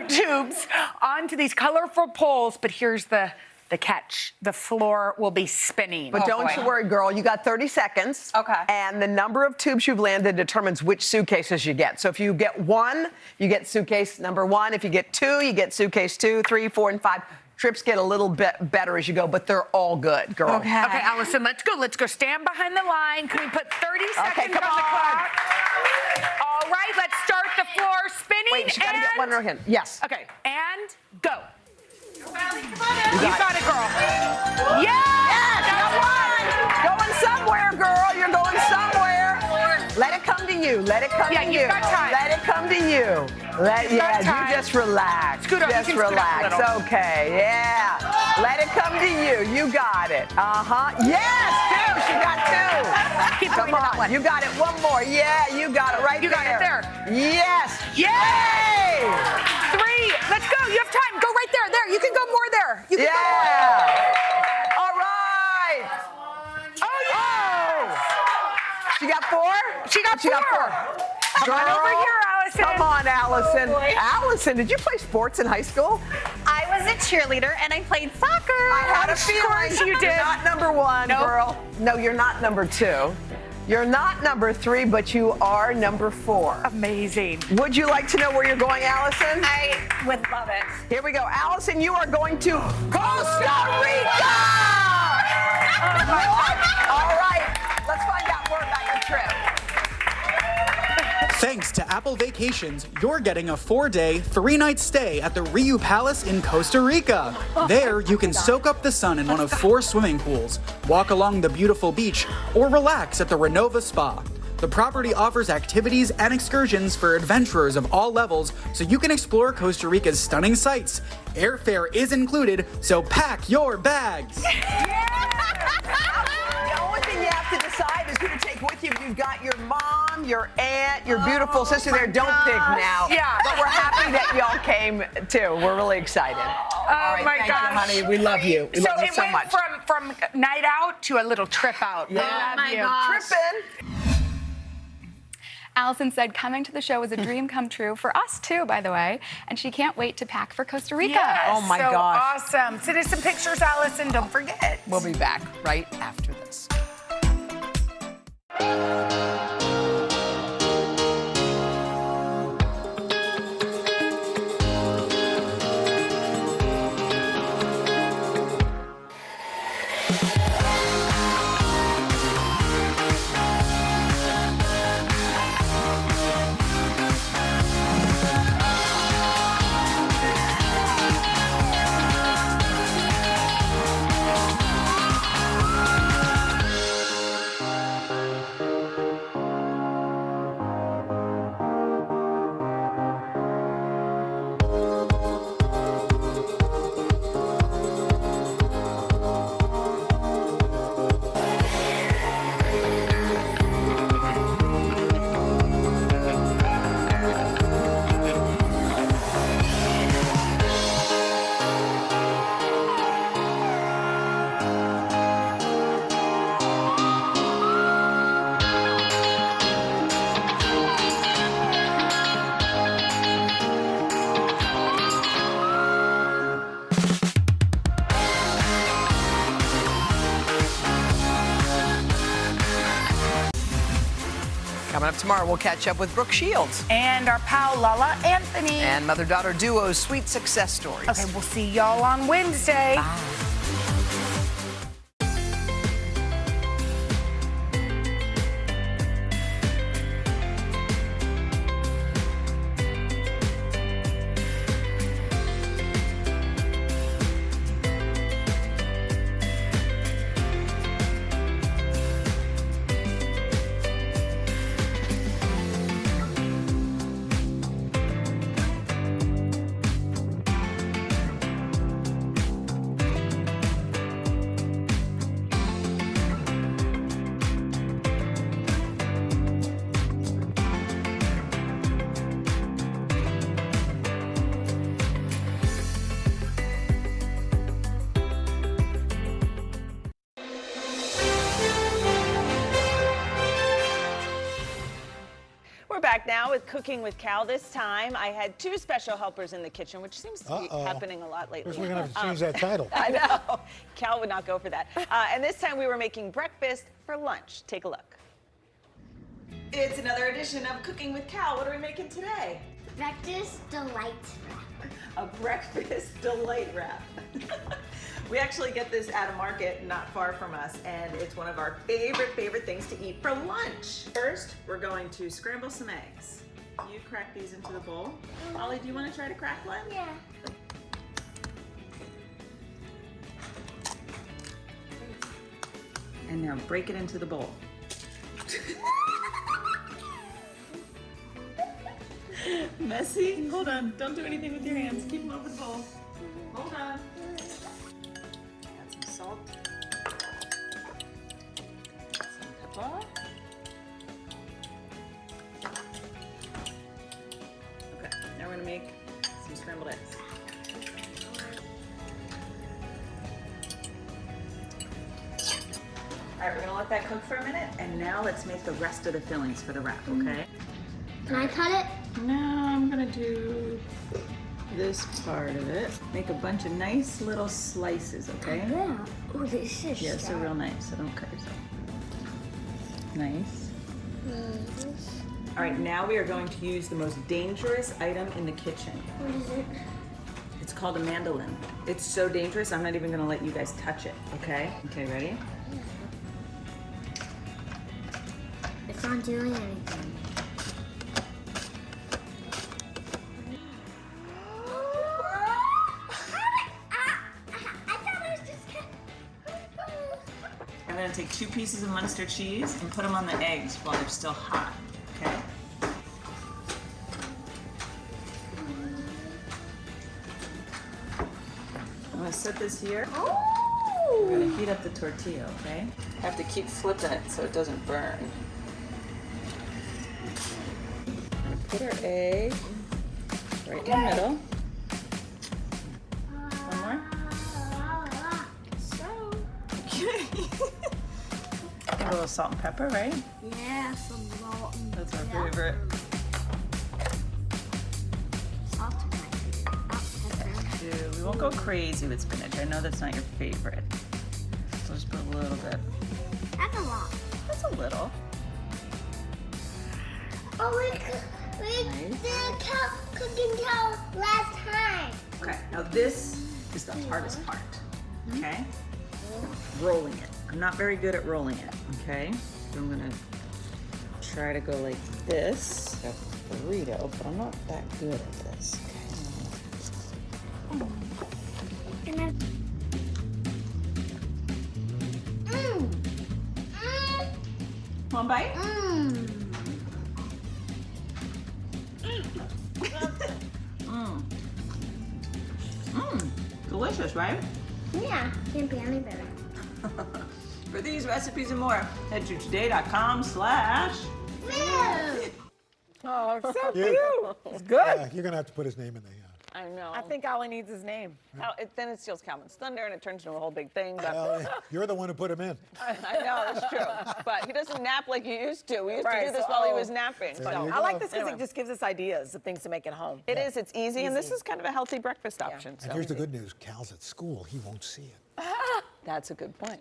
tubes, onto these colorful poles, but here's the catch. The floor will be spinning.
But don't you worry, girl. You got 30 seconds. Okay. And the number of tubes you've landed determines which suitcases you get. So if you get 1, you get suitcase number 1. If you get 2, you get suitcase 2, 3, 4, and 5. Trips get a little bit better as you go, but they're all good, girl.
Okay, Allison, let's go. Let's go stand behind the line. Can we put 30 seconds on the clock? All right, let's start the floor spinning.
Wait, she gotta get one in her hand. Yes.
Okay, and go.
You
got it, girl.
Yes! Got one! Going somewhere, girl. You're going somewhere. Let it come to you. Let it come to you.
Yeah, you've got time.
Let it come to you. You just relax.
Scoot up.
Just
You can scoot up
relax.
a little.
Okay, yeah. Let it come to you. You got it. Yes, 2. She got 2.
Keep
Come
going to that
on.
one.
You got it. One more. Yeah, you got it right there.
You got it there.
Yes.
Yay! 3. Let's go. You have time. Go right there. There. You can go more there. You can go more there.
All right.
Oh, yeah.
She got 4?
She got 4. Come on over here, Allison.
Come on, Allison.
Oh, boy.
Allison, did you play sports in high school?
I was a cheerleader and I played soccer.
I had a feeling.
you did.
You're not number 1,
Nope.
girl. No, you're not number 2. You're not number 3, but you are number 4.
Amazing.
Would you like to know where you're going, Allison?
I would love it.
Here we go. Allison, you are going to Costa Rica! All right, let's find out more about your trip.
Thanks to Apple Vacations, you're getting a 4-day, 3-night stay at the Riu Palace in Costa Rica. There, you can soak up the sun in one of 4 swimming pools, walk along the beautiful beach, or relax at the Renova Spa. The property offers activities and excursions for adventurers of all levels, so you can explore Costa Rica's stunning sights. Airfare is included, so pack your bags.
The only thing you have to decide is who to take with you. You've got your mom, your aunt, your beautiful sister there. Don't pick now.
Yeah.
But we're happy that y'all came too. We're really excited.
Oh
All right,
my
thank
gosh.
you, honey. We love you. We love you so
it
much.
went from night out to a little trip out.
Yeah.
We love
Oh my
you.
gosh. Trippin'.
Allison said coming to the show was a dream come true for us too, by the way, and she can't wait to pack for Costa Rica.
Yes,
Oh my
so
gosh.
awesome. Send us some pictures, Allison. Don't forget.
We'll be back right after this. Coming up tomorrow, we'll catch up with Brooke Shields.
And our pal Lala Anthony.
And mother-daughter duo's sweet success stories.
Okay, we'll see y'all on Wednesday.
Bye.
We're back now with Cooking with Cal. This time I had 2 special helpers in the kitchen, which seems to be happening a lot lately.
We're going to have to change that title.
I know. Cal would not go for that. And this time we were making breakfast for lunch. Take a look. It's another edition of Cooking with Cal. What are we making today?
Breakfast delight wrap.
A breakfast delight wrap. We actually get this at a market not far from us, and it's one of our favorite things to eat for lunch. First, we're going to scramble some eggs. You crack these into the bowl. Ollie, do you want to try to crack one?
Yeah.
And now break it into the bowl. Messy? Hold on, don't do anything with your hands. Keep them over the bowl. Hold on. Add some salt. Some pepper. Okay, now we're gonna make some scrambled eggs. All right, we're gonna let that cook for a minute, and now let's make the rest of the fillings for the wrap, okay?
Can I cut it?
No, I'm gonna do this part of it. Make a bunch of nice little slices, okay?
Yeah. Oh, this is
Yes, they're real nice, so don't cut yourself. Nice. All right, now we are going to use the most dangerous item in the kitchen.
What is it?
It's called a mandolin. It's so dangerous, I'm not even gonna let you guys touch it, okay? Okay, ready?
It's not doing anything.
I'm gonna take 2 pieces of Munster cheese and put them on the eggs while they're still hot, okay? I'm gonna set this here. We're gonna heat up the tortilla, okay? Have to keep flipping it so it doesn't burn. Put our egg right in the middle. One more. A little salt and pepper, right?
Yeah, some salt and
That's our favorite.
salt and pepper.
We won't go crazy with spinach. I know that's not your favorite. So just put a little bit.
That's a lot.
That's a little.
Oh, we did cooking cow last time.
Okay, now this is the hardest part, okay? Rolling it. I'm not very good at rolling it, okay? So I'm gonna try to go like this. Got the burrito, but I'm not that good at this, okay? One bite? Delicious, right?
Yeah, can't be any better.
For these recipes and more, head to today.com/.
Oh, so
Yeah.
cute. It's good.
Yeah, you're gonna have to put his name in there.
I know. I think all he needs is his name. Then it steals Calvin's thunder and it turns into a whole big thing. But
Well, you're the one who put him in.
I know, it's true. But he doesn't nap like you used to. We used to do this
so-
while he was napping.
There you
I like
go.
this because
Anyway.
it just gives us ideas of things to make at home.
It is, it's easy, and this is kind of a healthy breakfast option.
And
So.
here's the good news: Cal's at school. He won't see it.
That's a good point.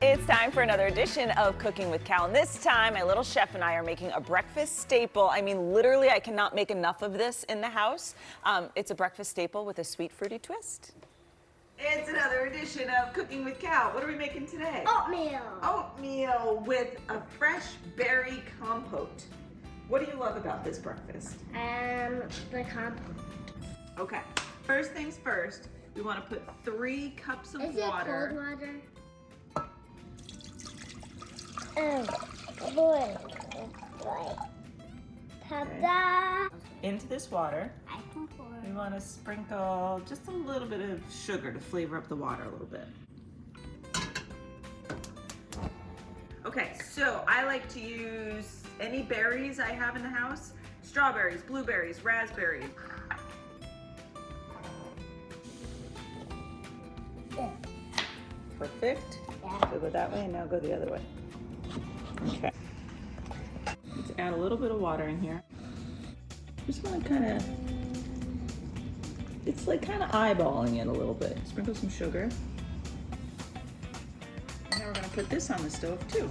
It's time for another edition of Cooking with Cal. And this time, my little chef and I are making a breakfast staple. I mean, literally, I cannot make enough of this in the house. It's a breakfast staple with a sweet, fruity twist.
It's another edition of Cooking with Cal. What are we making today?
Oatmeal.
Oatmeal with a fresh berry compote. What do you love about this breakfast?
The compote.
Okay, first things first, we want to put 3 cups of
Is
water.
it cold water? Boy. Ta-da!
Into this water.
I can pour.
We want to sprinkle just a little bit of sugar to flavor up the water a little bit. Okay, so I like to use any berries I have in the house. Strawberries, blueberries, raspberries. Perfect. So go that way and now go the other way. Okay. Let's add a little bit of water in here. Just want to kind of, it's like kind of eyeballing it a little bit. Sprinkle some sugar. And now we're going to put this on the stove too.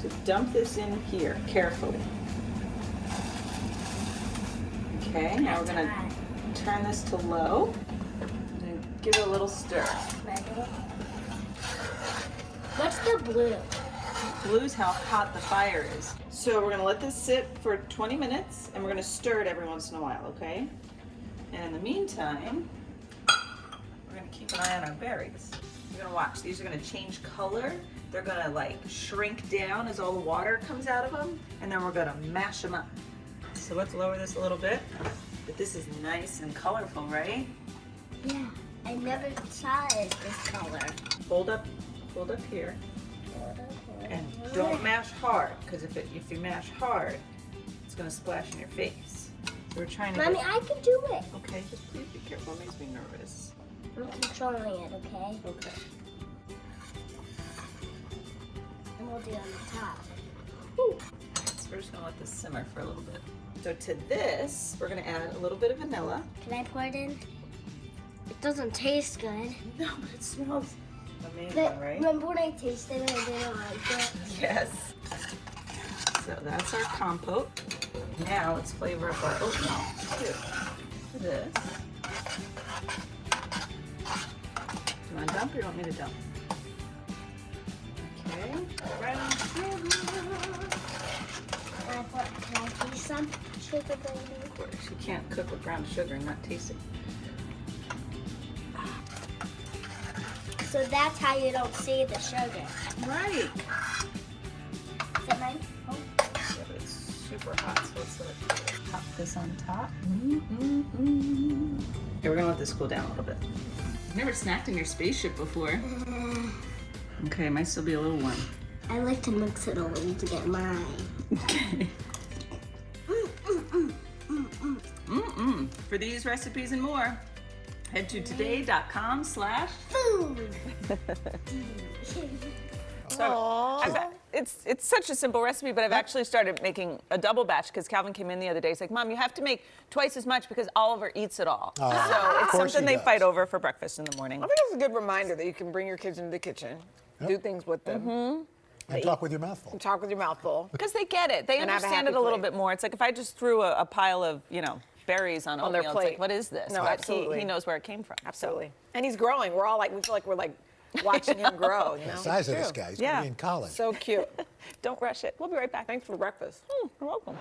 So dump this in here carefully. Okay, now we're going to turn this to low and give it a little stir.
What's the blue?
Blue's how hot the fire is. So we're gonna let this sit for 20 minutes and we're gonna stir it every once in a while, okay? And in the meantime, we're gonna keep an eye on our berries. You're gonna watch, these are gonna change color. They're gonna like shrink down as all the water comes out of them, and then we're gonna mash them up. So let's lower this a little bit. But this is nice and colorful, right?
Yeah, I never saw it this color.
Fold up here. And don't mash hard, because if you mash hard, it's gonna splash in your face. So we're trying to
Mommy, I can do it.
Okay, just please be careful, it makes me nervous.
I'm controlling it, okay?
Okay.
And we'll do it on the top.
So we're just gonna let this simmer for a little bit. So to this, we're gonna add a little bit of vanilla.
Can I pour it in? doesn't taste good.
No, but it smells amazing,
But
right?
remember when I tasted it, I didn't like it.
Yes. So that's our compote. Now let's flavor up our oatmeal too. For this. Do you want to dump or do you want me to dump? Okay. Brown sugar.
Can I taste some sugar, baby?
Of course, you can't cook with brown sugar and not taste it.
So that's how you don't see the sugar.
Right.
Is that mine? Oh.
Yeah, but it's super hot, so let's pop this on top. Here, we're gonna let this cool down a little bit. I've never snacked in your spaceship before. Okay, it might still be a little warm.
I like to mix it all to get mine.
Okay. For these recipes and more, head to today.com/food.
So it's such a simple recipe, but I've actually started making a double batch because Calvin came in the other day. He's like, Mom, you have to make twice as much because Oliver eats it all.
Oh,
so
of
it's
course
something
he
they
does.
fight over for breakfast in the morning.
I think it's a good reminder that you can bring your kids into the kitchen, do things with them.
And talk with your mouth full.
And talk with your mouth full.
Because they get it. They
And have a
understand
happy
it a little
plate.
bit more. It's like if I just threw a pile of, berries on
On their
oatmeal, it's
plate.
like, what is this?
No,
But
absolutely.
He knows where it came from.
Absolutely. And he's growing. We're all like, we feel like we're like watching him grow. You know?
The size of
It's
this
true.
guy, he's gonna be in college.
So cute.
Don't rush it. We'll be right back.
Thanks for the breakfast.
You're welcome.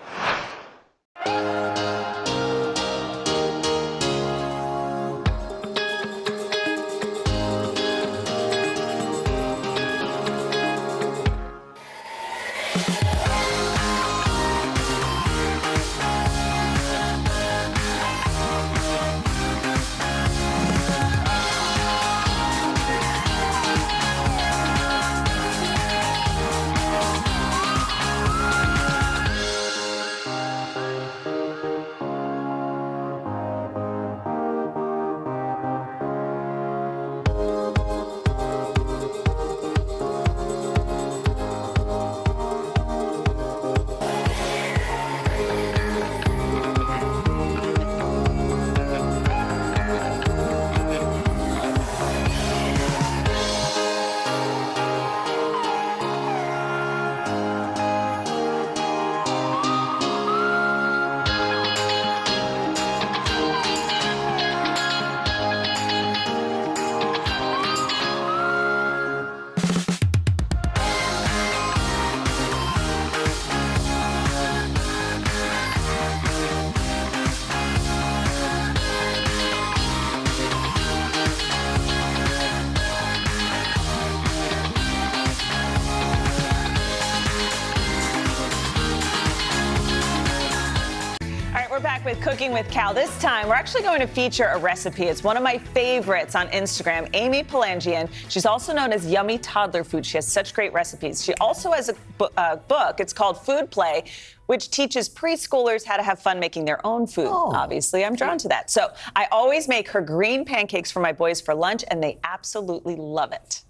We're back with Cooking with Cal. This time, we're actually going to feature a recipe. It's one of my favorites on Instagram, Amy Palangian. She's also known as Yummy Toddler Food. She has such great recipes. She also has a book. It's called Food Play, which teaches preschoolers how to have fun making their own food. Obviously, I'm drawn to that. So I always make her green pancakes for my boys for lunch, and they absolutely love it.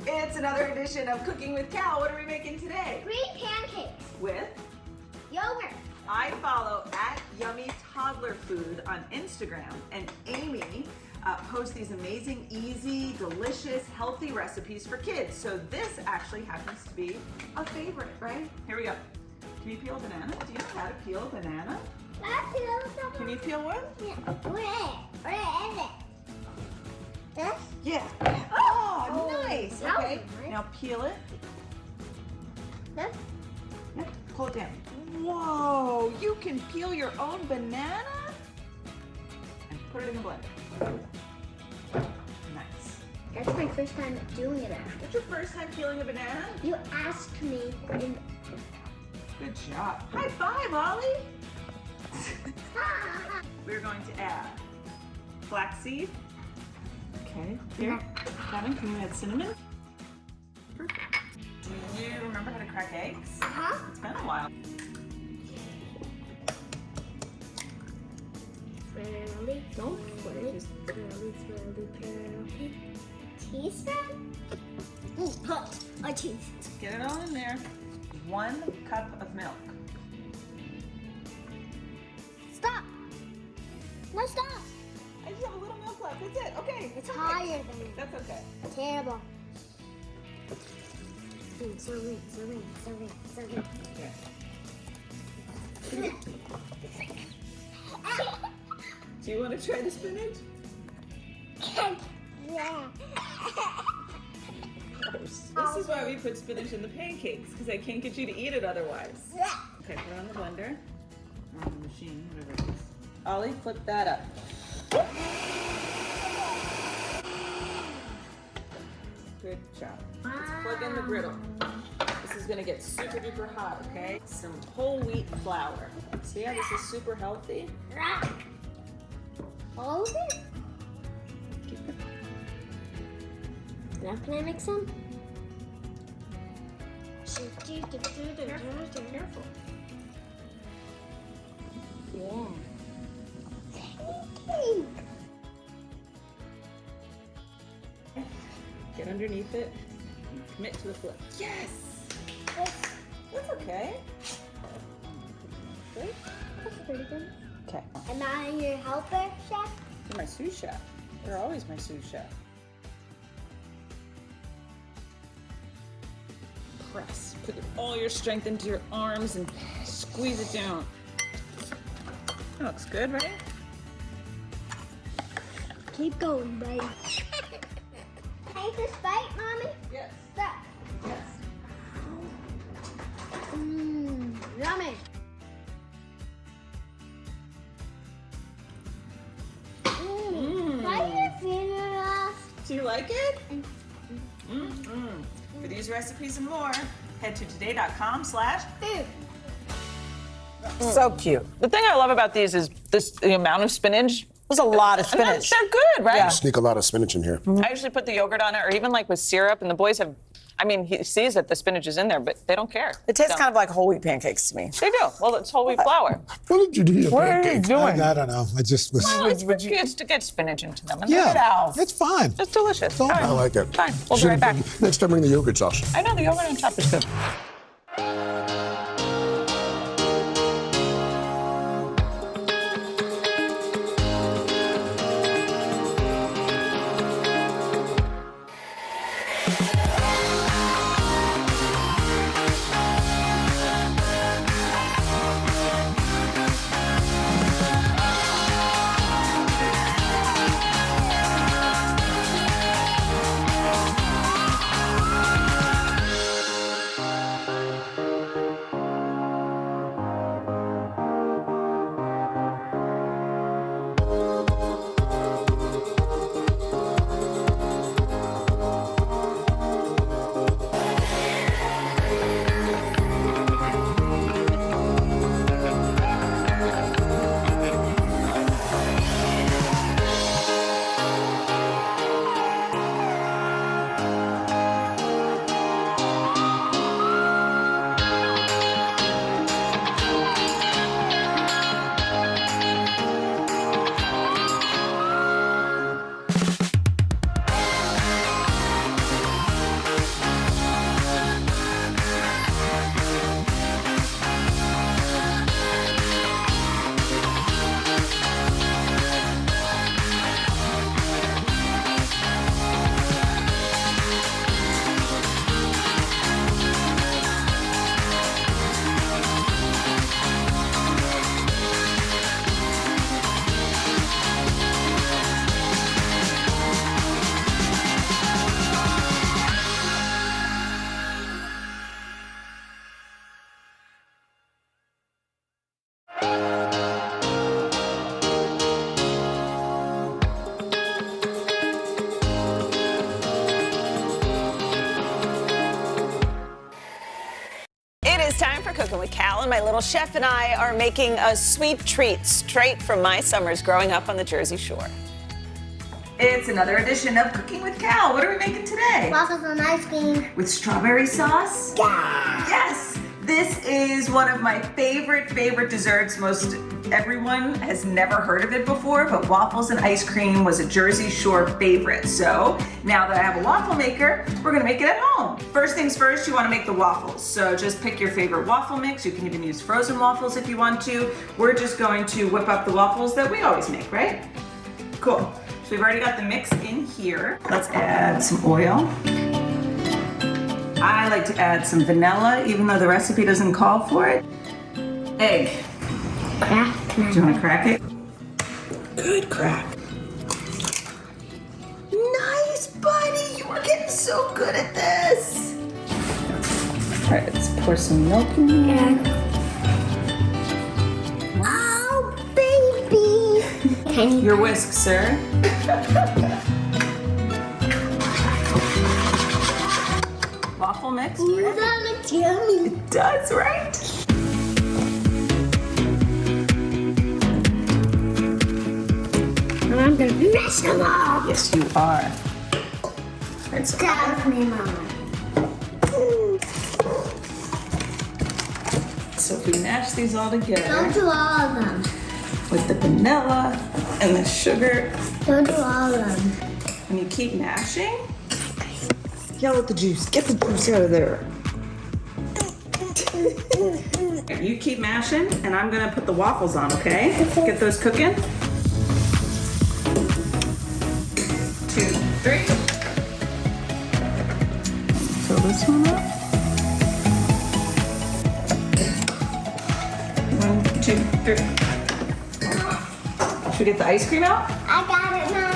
It's another edition of Cooking with Cal. What are we making today?
Green pancakes.
With?
Yogurt.
I follow @Yummy Toddler Food on Instagram, and Amy posts these amazing, easy, delicious, healthy recipes for kids. So this actually happens to be a favorite, right? Here we go. Can you peel a banana? Do you know how to peel a banana? Can you peel one?
Where is it? This?
Yeah. Oh,
Oh,
nice.
that was
Okay.
nice.
Now peel it.
This?
Yep. Pull it down. Whoa! You can peel your own banana and put it in the blender. Nice.
That's my first time doing it actually.
That's your first time peeling a banana?
You asked me and
Good job. High five, Ollie. We're going to add flaxseed. Okay. Here, Kevin, can you add cinnamon? Perfect. Do you remember how to crack eggs? It's been a while.
Curly, no, curly, teaspoon? A teaspoon.
Get it all in there. 1 cup of milk.
Stop! No, stop!
I just have a little milk left. That's it. Okay.
It's higher than it.
That's okay.
Terrible. Sorry.
Do you want to try the spinach?
Yeah.
This is why we put spinach in the pancakes, because I can't get you to eat it otherwise. Okay, put it on the blender. Or on the machine, whatever it is. Ollie, flip that up. Good job. Let's plug in the griddle. This is gonna get super duper hot, okay? Some whole wheat flour. See how this is super healthy?
All of it? Now can I mix some?
Careful.
Yeah.
Get underneath it and commit to the flip. Yes! That's okay. Good?
That's pretty good.
Okay.
Am I your helper, chef?
You're my sous chef. You're always my sous chef. Press. Put all your strength into your arms and squeeze it down. That looks good, right?
Keep going, buddy. Take this bite, Mommy?
Yes.
Stop.
Yes.
Yummy. Why are your finger off?
Do you like it? For these recipes and more, head to today.com/food.
So cute. The thing I love about these is the amount of spinach. There's a lot of spinach.
They're good, right?
Yeah.
Sneak a lot of spinach in here.
I usually put the yogurt on it, or even like with syrup, and the boys have. I mean, he sees that the spinach is in there, but they don't care.
It tastes kind of like whole wheat pancakes to me.
They do. Well, it's whole wheat flour.
What did you do to your
What are you
pancakes?
doing?
I don't know. I just was.
Well, it's for kids to get spinach into them. And
Yeah,
look at
it's fine.
It's delicious. All right.
I like it.
Fine. We'll be right back.
Next time, bring the yogurt sauce.
I know the yogurt on top is good. It's time for Cooking with Cal, and my little chef and I are making a sweet treat straight from my summers growing up on the Jersey Shore.
It's another edition of Cooking with Cal. What are we making today?
Waffles and ice cream.
With strawberry sauce?
Yeah.
Yes! This is one of my favorite desserts. Most everyone has never heard of it before, but waffles and ice cream was a Jersey Shore favorite. So now that I have a waffle maker, we're gonna make it at home. First things first, you wanna make the waffles. So just pick your favorite waffle mix. You can even use frozen waffles if you want to. We're just going to whip up the waffles that we always make, right? Cool. So we've already got the mix in here. Let's add some oil. I like to add some vanilla, even though the recipe doesn't call for it. Egg.
Crack.
Do you want to crack it? Good crack. Nice, buddy. You are getting so good at this. All right, let's pour some milk in here.
Oh, baby.
Your whisk, sir. Waffle mix.
Ooh, that looks yummy.
It does, right?
And I'm gonna mess them up.
Yes, you are. Right, so
That was me, Mama.
So if we mash these all together
Don't do all of them.
with the vanilla and the sugar,
Don't do all of them.
and you keep mashing, yell at the juice. Get the juice out of there. You keep mashing, and I'm gonna put the waffles on, okay? Get those cooking. 2, 3. Fill this one up. 1, 2, 3. Should we get the ice cream out?
I got it now.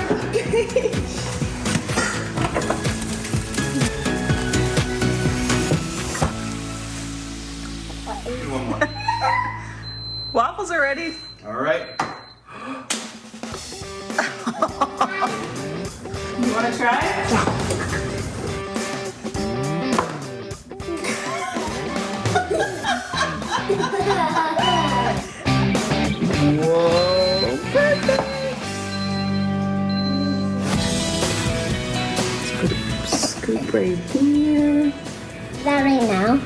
One more. Waffles are ready.
All right.
You want to try it?
Whoa,
perfect. Let's put a scoop right here.
Is that right now?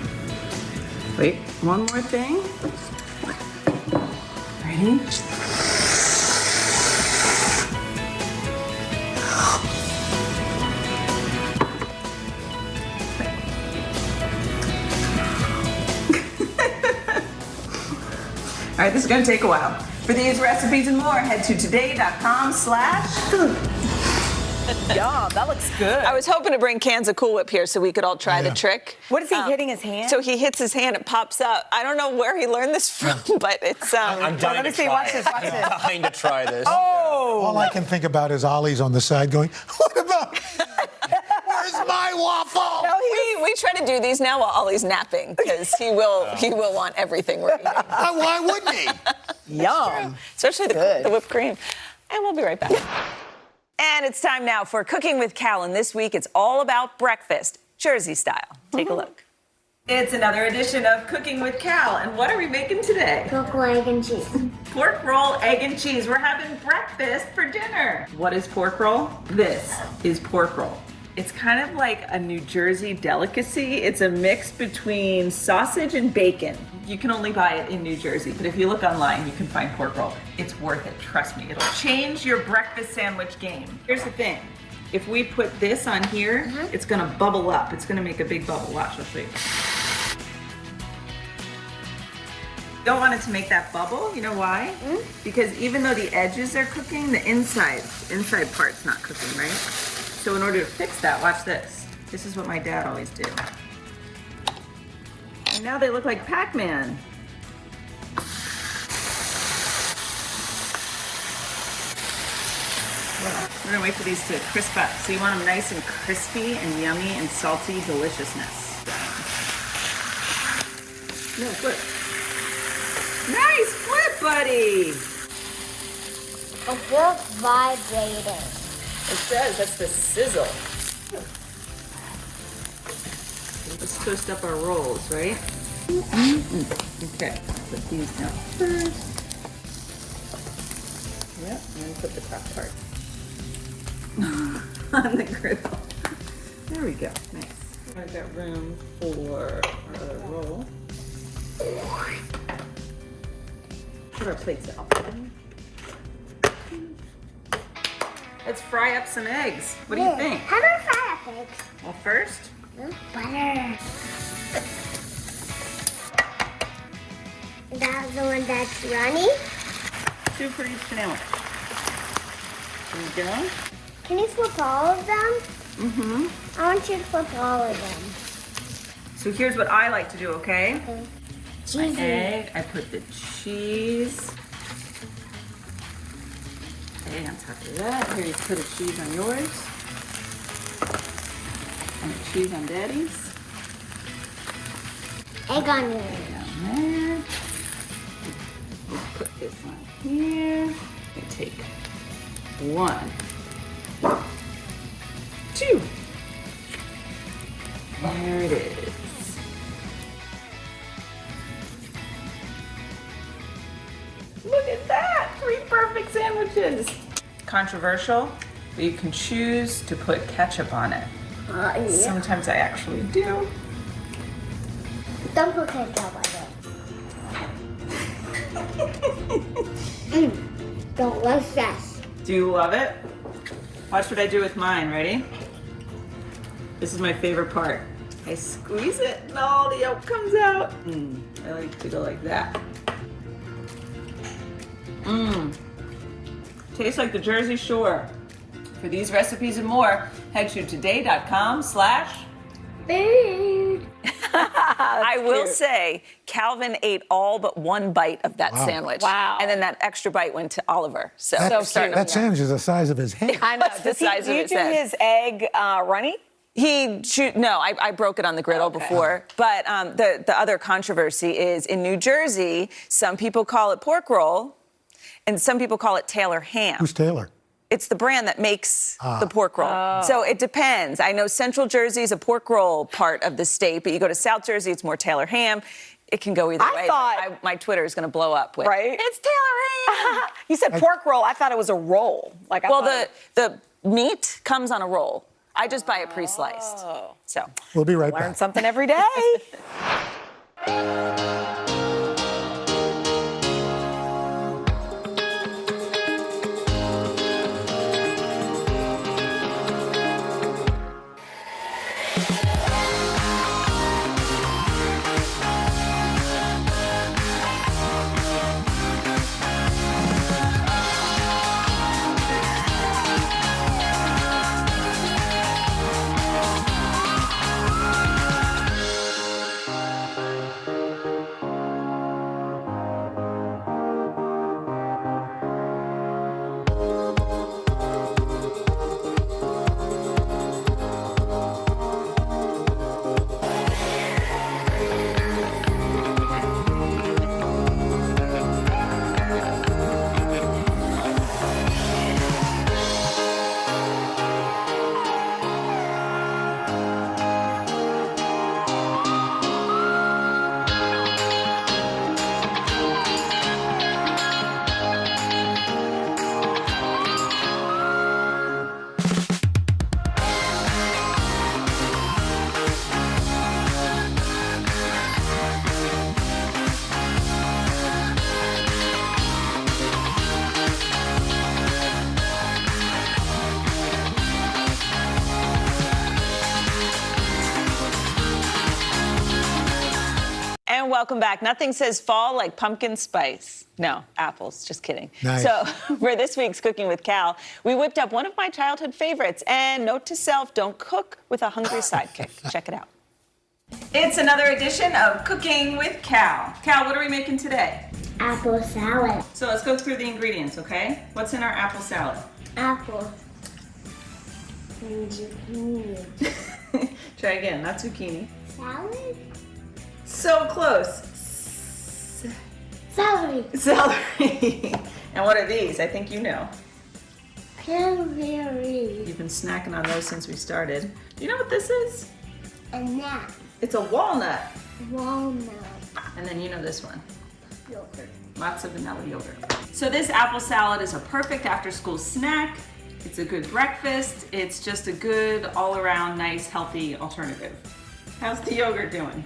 Wait, one more thing. Ready? All right, this is gonna take a while. For these recipes and more, head to today.com/food.
Yum, that looks good.
I was hoping to bring cans of Cool Whip here so we could all try the trick.
What is he hitting his hand?
So he hits his hand, it pops up. I don't know where he learned this from, but it's.
I'm dying to try
Watch
it.
this, watch this.
I'm dying to try this.
Oh!
All I can think about is Ollie's on the side going, what about, where's my waffle?
No, we try to do these now while Ollie's napping because he will want everything we're eating.
Why wouldn't he?
Yum.
Especially the whipped cream. And we'll be right back. And it's time now for Cooking with Cal, and this week it's all about breakfast, Jersey style. Take a look.
It's another edition of Cooking with Cal, and what are we making today?
Pork roll, egg, and cheese.
Pork roll, egg, and cheese. We're having breakfast for dinner. What is pork roll? This is pork roll. It's kind of like a New Jersey delicacy. It's a mix between sausage and bacon. You can only buy it in New Jersey, but if you look online, you can find pork roll. It's worth it, trust me. It'll change your breakfast sandwich game. Here's the thing. If we put this on here, it's gonna bubble up. It's gonna make a big bubble. Watch, I'll show you. Don't want it to make that bubble. You know why? Because even though the edges are cooking, the inside part's not cooking, right? So in order to fix that, watch this. This is what my dad always did. And now they look like Pac-Man. We're gonna wait for these to crisp up. So you want them nice and crispy and yummy and salty deliciousness. No, flip. Nice flip, buddy.
A good vibrator.
It says that's the sizzle. Let's toast up our rolls, right? Okay, put these down first. Yep, and then put the top part on the griddle. There we go, nice. I've got room for our other roll. Put our plates out. Let's fry up some eggs. What do you think?
How do I fry up eggs?
Well, first,
Butter. That's the one that's runny.
2 for each sandwich.
There you go.
Can you flip all of them?
Mm-hmm.
I want you to flip all of them.
So here's what I like to do, okay? My
Cheesy.
egg, I put the cheese. Okay, on top of that, here you put a cheese on yours. And a cheese on Daddy's.
Egg on yours.
Down there. We'll put this on here. And take 1, 2. There it is. Look at that! 3 perfect sandwiches. Controversial, but you can choose to put ketchup on it.
Yeah.
Sometimes I actually do.
Don't put ketchup on it. Don't love this.
Do you love it? Watch what I do with mine, ready? This is my favorite part. I squeeze it and all the yolk comes out. I like to go like that. Tastes like the Jersey Shore. For these recipes and more, head to today.com/food. I will say, Calvin ate all but 1 bite of that sandwich. Wow. And then that extra bite went to Oliver. So
That sandwich is the size of his head.
I know. The size of his head.
his egg runny?
No, I broke it on the griddle before. But the other controversy is in New Jersey, some people call it pork roll, and some people call it Taylor ham.
Who's Taylor?
It's the brand that makes the pork roll. So it depends. I know Central Jersey is a pork roll part of the state, but you go to South Jersey, it's more Taylor ham. It can go either way. But my Twitter is going to blow up with,
Right?
It's Taylor ham.
You said pork roll. I thought it was a roll.
The meat comes on a roll. I just buy it pre-sliced. So
We'll be right
Learn
back.
something every day. And welcome back. Nothing says fall like pumpkin spice. No, apples. Just kidding.
Nice.
So for this week's Cooking with Cal, we whipped up one of my childhood favorites. And note to self, don't cook with a hungry sidekick. Check it out. It's another edition of Cooking with Cal. Cal, what are we making today?
Apple salad.
So let's go through the ingredients, okay? What's in our apple salad?
Apple. And zucchini.
Try again, not zucchini.
Salad?
So close.
Celery.
Celery. And what are these? I think you know.
Cranberry.
You've been snacking on those since we started. Do you know what this is?
A nut.
It's a walnut.
Walnut.
And then you know this one.
Yogurt.
Lots of vanilla yogurt. So this apple salad is a perfect after-school snack. It's a good breakfast. It's just a good, all-around, nice, healthy alternative. How's the yogurt doing?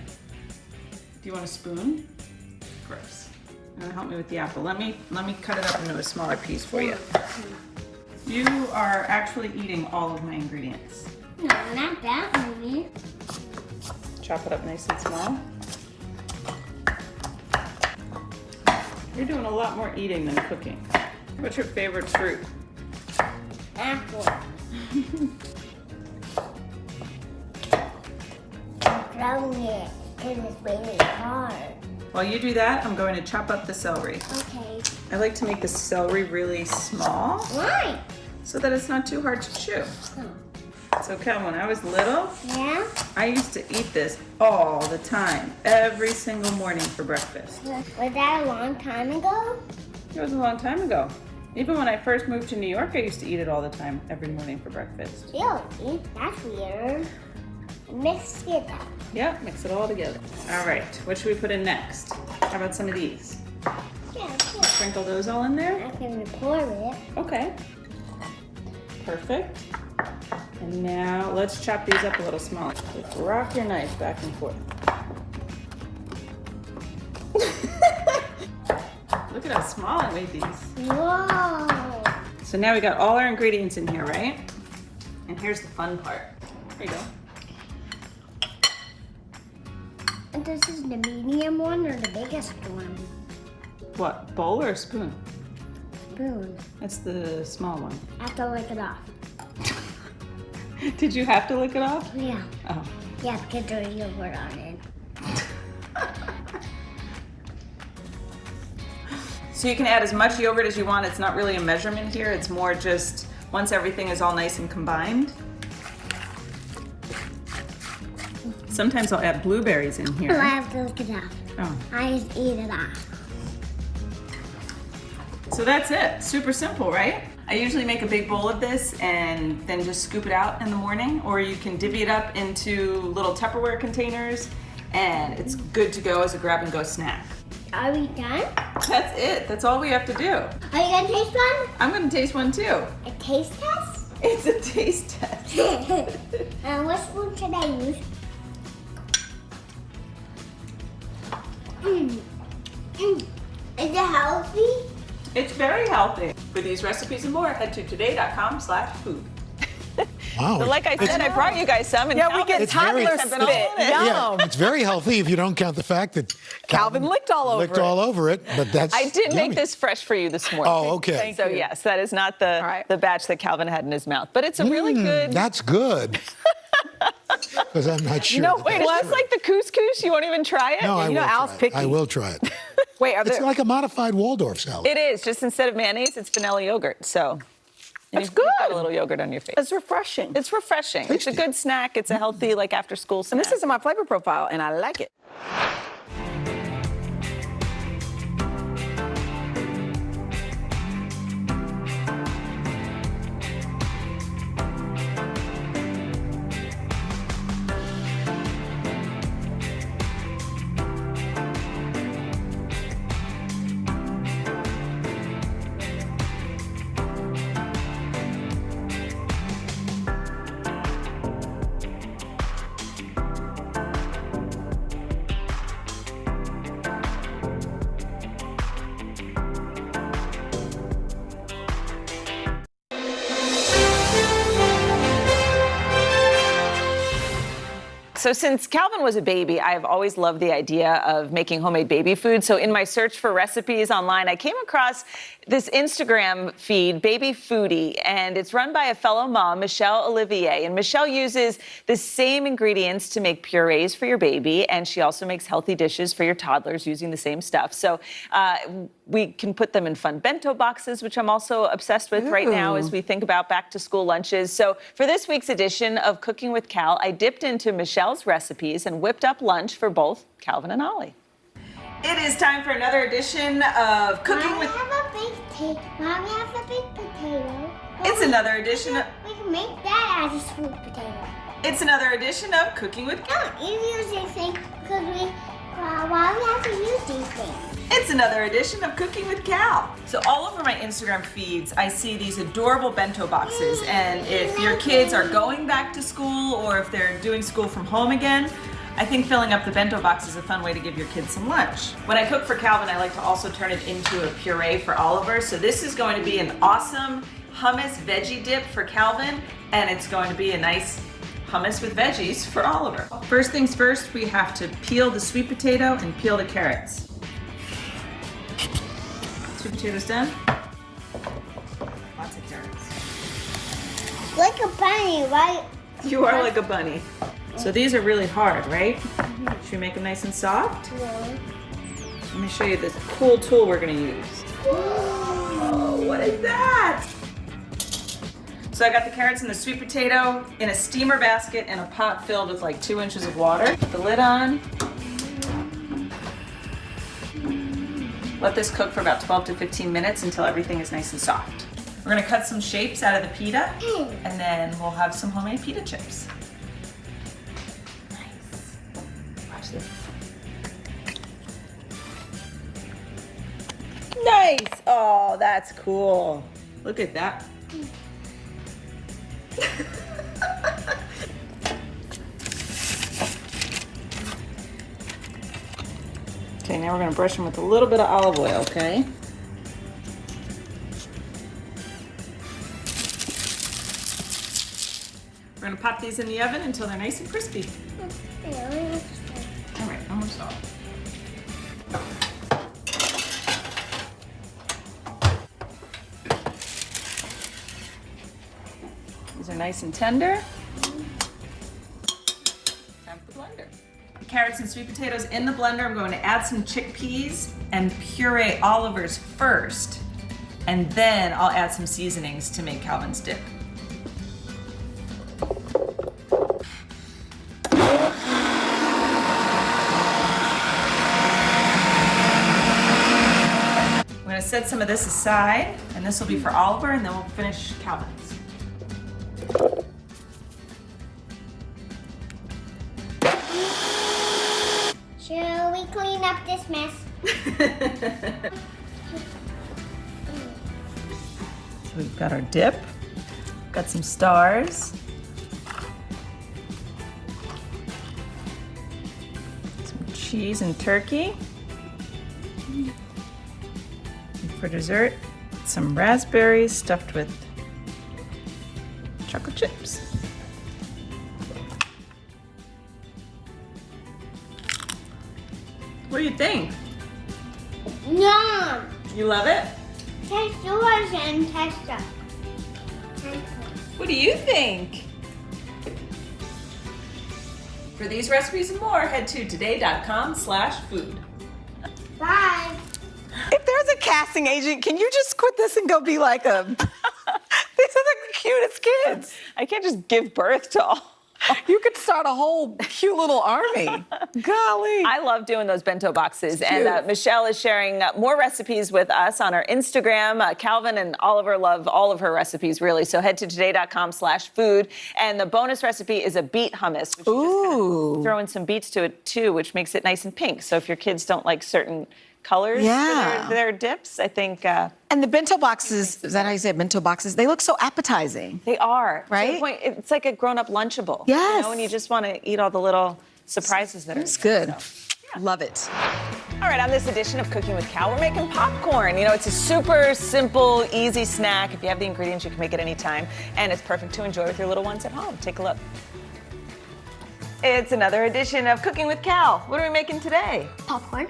Do you want a spoon? Gross. Help me with the apple. Let me cut it up into a smaller piece for you. You are actually eating all of my ingredients.
No, not that many.
Chop it up nice and small. You're doing a lot more eating than cooking. What's your favorite fruit?
apple. I'm throwing it because it's really hard.
While you do that, I'm going to chop up the celery.
Okay.
I like to make the celery really small.
Why?
So that it's not too hard to chew. So Kel, when I was little, I used to eat this all the time, every single morning for breakfast.
Was that a long time ago?
It was a long time ago. Even when I first moved to New York, I used to eat it all the time, every morning for breakfast.
Really? That's weird. Mix it up.
Yeah, mix it all together. All right, what should we put in next? How about some of these?
Yeah,
Sprinkle those all in there?
I can pour it.
Okay. Perfect. And now let's chop these up a little smaller. Just rock your knife back and forth. Look at how small I made these.
Whoa.
So now we got all our ingredients in here, right? And here's the fun part. There you go.
And this is the medium one or the biggest one?
What, bowl or spoon?
Spoon.
That's the small one.
I have to lick it off.
Did you have to lick it off?
Yeah.
Oh.
Yeah, because there's yogurt on it.
So you can add as much yogurt as you want. It's not really a measurement here. It's more just once everything is all nice and combined. Sometimes I'll add blueberries in here.
Oh, I have to lick it off.
Oh.
I just eat it off.
So that's it. Super simple, right? I usually make a big bowl of this and then just scoop it out in the morning, or you can divvy it up into little Tupperware containers, and it's good to go as a grab-and-go snack.
Are we done?
That's it. That's all we have to do.
Are you gonna taste one?
I'm gonna taste one too.
A taste test?
It's a taste test.
What spoon should I use? Is it healthy?
It's very healthy. For these recipes and more, head to today.com/food.
Wow.
But like I said, I brought you guys some. And
Yeah, we get
It's very-
toddler spit.
Yeah,
Yum.
it's very healthy if you don't count the fact that
Calvin licked all over
licked
it.
all over it. But that's
I did
yummy.
make this fresh for you this morning.
Oh, okay.
Thank
So
you.
yes, that is not the batch that Calvin had in his mouth, but it's a really good.
That's good. Because I'm not sure.
You know,
that
wait,
that's
is this like the couscous? You won't even try it?
No, I
You know,
will
Al's
try it.
picky.
I will try it.
Wait, are
It's
there?
like a modified Waldorf salad.
It is, just instead of mayonnaise, it's vanilla yogurt. So
That's
you've got
good.
a little yogurt on your face.
It's refreshing.
It's refreshing. It's a good snack. It's a healthy, like after school snack.
And this is in my flavor profile, and I like it.
So since Calvin was a baby, I've always loved the idea of making homemade baby food. So in my search for recipes online, I came across this Instagram feed, Baby Foodie, and it's run by a fellow mom, Michelle Olivier. And Michelle uses the same ingredients to make purees for your baby, and she also makes healthy dishes for your toddlers using the same stuff. So we can put them in fun bento boxes, which I'm also obsessed with right now as we think about back to school lunches. So for this week's edition of Cooking with Cal, I dipped into Michelle's recipes and whipped up lunch for both Calvin and Ollie. It is time for another edition of Cooking with...
Mom, we have a big potato.
It's another edition of...
We can make that as a sweet potato.
It's another edition of Cooking with Cal.
No, you use these things because why we have to use these things?
It's another edition of Cooking with Cal. So all over my Instagram feeds, I see these adorable bento boxes. And if your kids are going back to school or if they're doing school from home again, I think filling up the bento box is a fun way to give your kids some lunch. When I cook for Calvin, I like to also turn it into a puree for Oliver. So this is going to be an awesome hummus veggie dip for Calvin, and it's going to be a nice hummus with veggies for Oliver. First things first, we have to peel the sweet potato and peel the carrots. Sweet potatoes done. Lots of carrots.
Like a bunny, right?
You are like a bunny. So these are really hard, right? Should we make them nice and soft?
Yeah.
Let me show you this cool tool we're gonna use. Whoa, what is that? So I got the carrots and the sweet potato in a steamer basket in a pot filled with like 2 inches of water. Put the lid on. Let this cook for about 12 to 15 minutes until everything is nice and soft. We're gonna cut some shapes out of the pita, and then we'll have some homemade pita chips. Nice. Watch this. Nice! Oh, that's cool. Look at that. Okay, now we're gonna brush them with a little bit of olive oil, okay? We're gonna pop these in the oven until they're nice and crispy. All right, almost all. These are nice and tender. Time for the blender. Carrots and sweet potatoes in the blender. I'm going to add some chickpeas and puree Olivers first, and then I'll add some seasonings to make Calvin's dip. I'm going to set some of this aside, and this will be for Oliver, and then we'll finish Calvin's.
Shall we clean up this mess?
So we've got our dip, got some stars, some cheese and turkey. And for dessert, some raspberries stuffed with chocolate chips. What do you think?
Yum!
You love it?
Taste yours and taste it.
What do you think? For these recipes and more, head to today.com/food.
Bye.
If there's a casting agent, can you just quit this and go be like a... These are the cutest kids.
I can't just give birth to all.
You could start a whole cute little army. Golly.
I love doing those bento boxes. And Michelle is sharing more recipes with us on our Instagram. Calvin and Oliver love all of her recipes, really. So head to today.com/food. And the bonus recipe is a beet hummus, which you just throw in some beets to it, too, which makes it nice and pink. So if your kids don't like certain colors for their dips, I think...
And the bento boxes, is that how you say it, bento boxes? They look so appetizing.
They are.
Right?
To the point, it's like a grown-up Lunchable.
Yes.
You know, and you just want to eat all the little surprises that are.
It's good.
So,
Love it.
All right, on this edition of Cooking with Cal, we're making popcorn. You know, it's a super simple, easy snack. If you have the ingredients, you can make it anytime. And it's perfect to enjoy with your little ones at home. Take a look. It's another edition of Cooking with Cal. What are we making today?
Popcorn.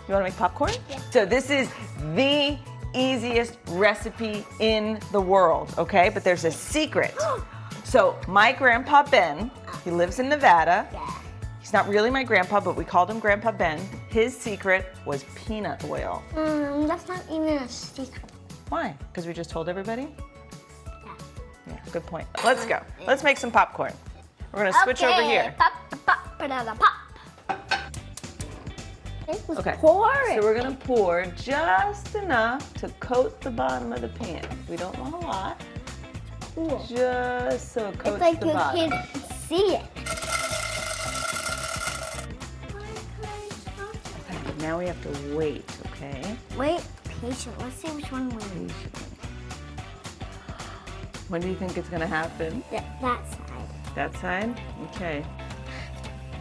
You want to make popcorn?
Yeah.
So this is the easiest recipe in the world, okay? But there's a secret. So my grandpa Ben, he lives in Nevada. He's not really my grandpa, but we called him Grandpa Ben. His secret was peanut oil.
That's not even a secret.
Why? Because we just told everybody? Yeah, good point. Let's go. Let's make some popcorn. We're gonna switch over here.
Pop, banana, pop.
Okay,
Pour
so we're gonna pour just enough to coat the bottom of the pan. We don't want a lot.
Cool.
Just so it coats
It's like
the
you
bottom.
can't see it.
Okay, now we have to wait, okay?
Wait, patient. Let's see which one wins.
When do you think it's gonna happen?
That side.
That side? Okay.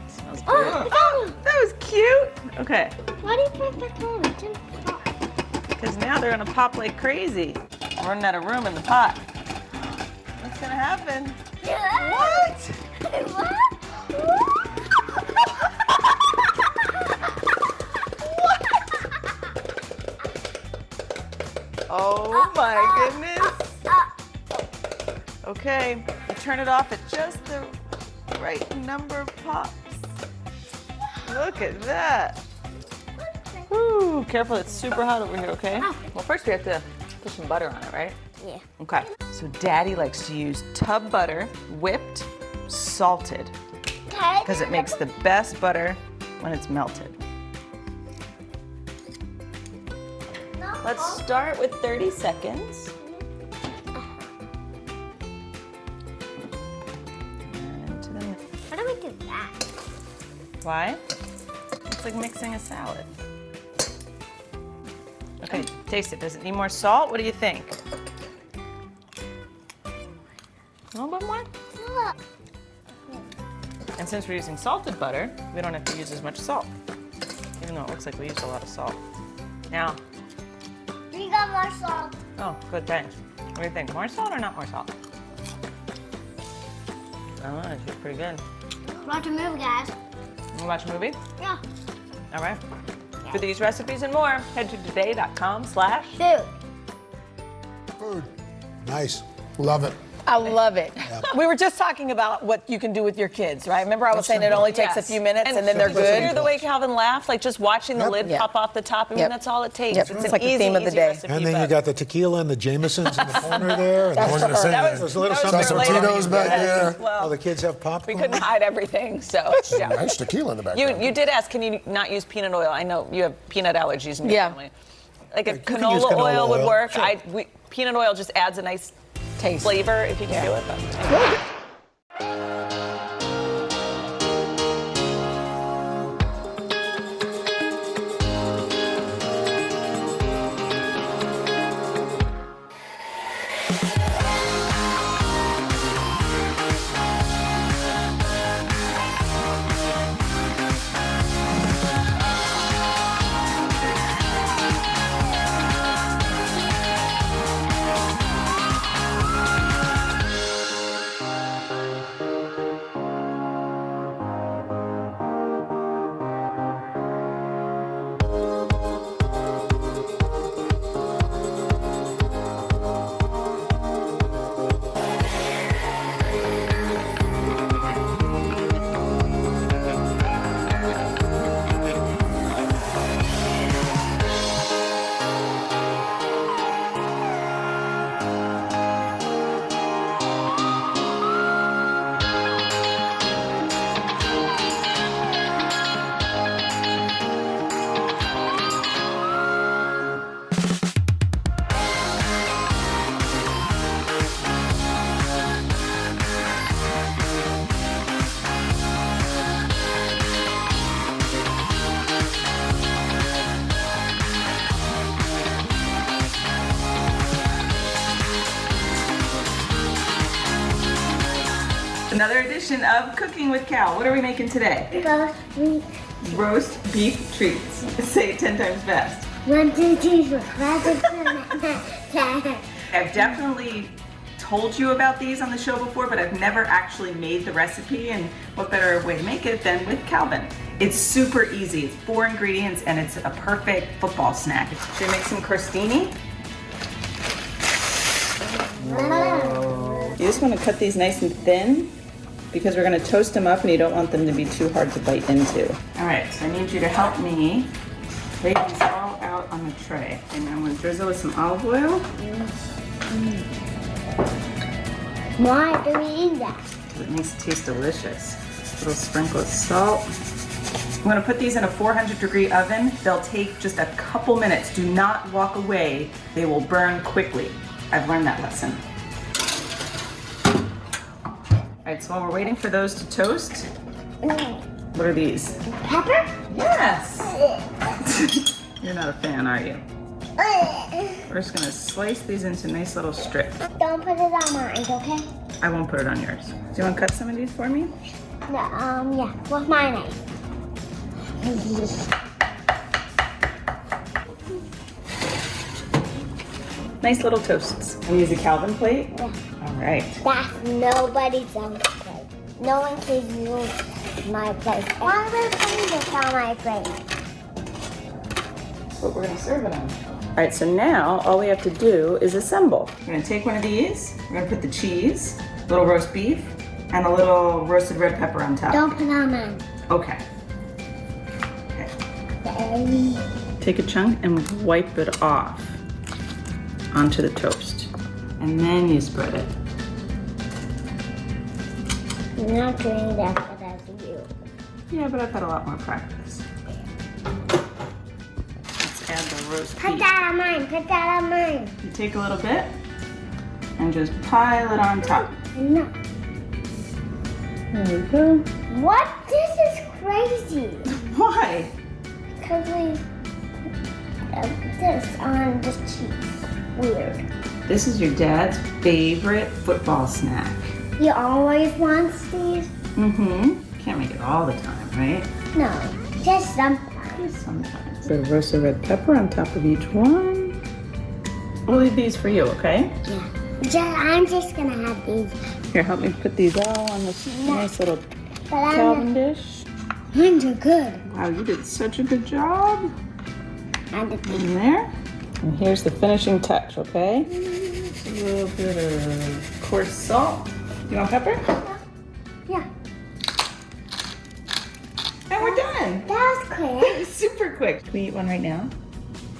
Smells good.
Oh,
that was cute. Okay,
why do you put that on? It didn't pop.
because now they're gonna pop like crazy. I'm running out of room in the pot. What's gonna happen? What? Oh my goodness. Okay, you turn it off at just the right number of pops. Look at that. Ooh, careful, it's super hot over here, okay? Well, first we have to put some butter on it, right?
Yeah.
Okay, so Daddy likes to use tub butter, whipped, salted, because it makes the best butter when it's melted. Let's start with 30 seconds.
How do we do that?
Why? It's like mixing a salad. Okay, taste it. Does it need more salt? What do you think? A little bit more? And since we're using salted butter, we don't have to use as much salt, even though it looks like we used a lot of salt. Now,
We got more salt.
oh, good, thanks. What do you think? More salt or not more salt? I don't know, it tastes pretty good.
Watch a movie, guys.
You wanna watch a movie?
Yeah.
All right. For these recipes and more, head to today.com/food.
Food. Nice. Love it.
I love it. We were just talking about what you can do with your kids, right? Remember I was saying it only takes a few minutes and then they're
Did you
good?
hear the way Calvin laughed? Like just watching the lid
Yep.
pop off the top. I mean,
Yep.
that's all it takes.
Yep.
It's
It's
an
like the
easy,
theme of the
easy
day.
recipe,
And then you
but-
got the tequila and the Jamesons in the corner there. And
That's
I was going to
for
say,
her.
there's a little
that was
something.
for later.
Tostitos back there.
Well,
Oh, the kids have popcorn.
We couldn't hide everything, so yeah.
Nice tequila in the background.
You did ask, can you not use peanut oil? I know you have peanut allergies in your
Yeah.
family. Like a
You can use
canola
canola
oil would
oil.
work.
Sure.
Peanut oil just adds a nice
Taste.
flavor if you can do it. But anyway. Another edition of Cooking with Cal. What are we making today? Roast beef treats. Say it 10 times fast.
1, 2, 3, 4, 5, 6, 7,
I've definitely told you about these on the show before, but I've never actually made the recipe, and what better way to make it than with Calvin. It's super easy. It's 4 ingredients and it's a perfect football snack. Should we make some crostini? You just want to cut these nice and thin because we're going to toast them up and you don't want them to be too hard to bite into. All right, so I need you to help me lay these all out on the tray. And I'm going to drizzle with some olive oil.
Why do we eat that?
It makes it taste delicious. A little sprinkle of salt. I'm going to put these in a 400-degree oven. They'll take just a couple minutes. Do not walk away. They will burn quickly. I've learned that lesson. All right, so while we're waiting for those to toast, what are these?
Pepper?
Yes! You're not a fan, are you? We're just gonna slice these into nice little strips.
Don't put it on mine, okay?
I won't put it on yours. Do you want to cut some of these for me?
No, yeah, with my knife.
Nice little toasts. I'm use a Calvin plate?
Yeah.
All right.
That's nobody's else's plate. No one can use my plate. Why are they putting this on my plate?
That's what we're gonna serve it on. All right, so now all we have to do is assemble. We're gonna take one of these, we're gonna put the cheese, a little roast beef, and a little roasted red pepper on top.
Don't put on mine.
Okay. Take a chunk and wipe it off onto the toast. And then you spread it.
I'm not doing that good as you.
Yeah, but I've had a lot more practice. Let's add the roast
Put
beef.
that on mine. Put that on mine.
You take a little bit and just pile it on top.
No.
There we go.
What? This is crazy.
Why?
Because we this on the cheese. Weird.
This is your dad's favorite football snack.
He always wants these?
Mm-hmm. Can't make it all the time, right?
No, just sometimes.
Sometimes. Put a roasted red pepper on top of each one. We'll leave these for you, okay?
Yeah. I'm just gonna have these.
Here, help me put these all on this nice little
But
Calvin dish.
Mine are good.
Wow, you did such a good job.
I did
In there. And here's the finishing touch, okay? A little bit of coarse salt. You want pepper?
Yeah.
And we're done.
That was quick.
Super quick. Can we eat one right now?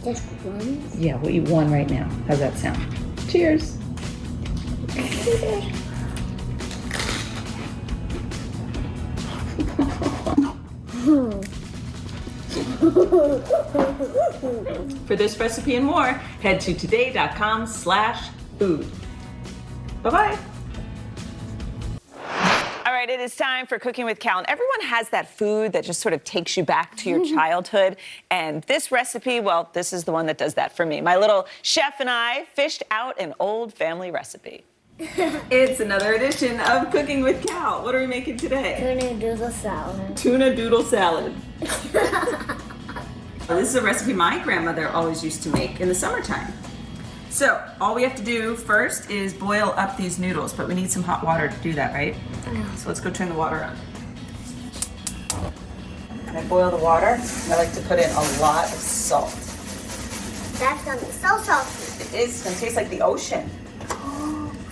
Just one.
Yeah, we'll eat one right now. How's that sound? Cheers. For this recipe and more, head to today.com/food. Bye-bye. All right, it is time for Cooking with Cal. And everyone has that food that just sort of takes you back to your childhood. And this recipe, well, this is the one that does that for me. My little chef and I fished out an old family recipe. It's another edition of Cooking with Cal. What are we making today?
Tuna doodle salad.
Tuna doodle salad. This is a recipe my grandmother always used to make in the summertime. So all we have to do first is boil up these noodles, but we need some hot water to do that, right? So let's go turn the water on. And I boil the water. I like to put in a lot of salt.
That's gonna be so salty.
It is. It's gonna taste like the ocean.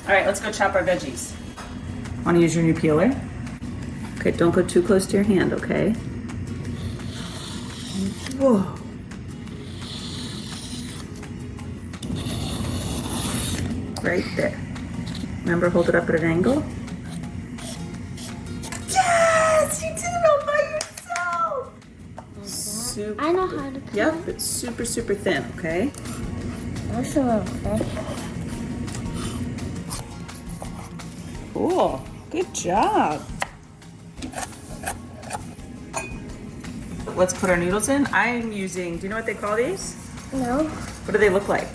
All right, let's go chop our veggies. Want to use your new peeler? Okay, don't go too close to your hand, okay? Whoa. Right there. Remember, hold it up at an angle. Yes! You did it all by yourself! Super.
I know how to cook.
Yep, it's super, super thin, okay?
That's a little thick.
Cool. Good job. Let's put our noodles in. I'm using, do you know what they call these?
No.
What do they look like?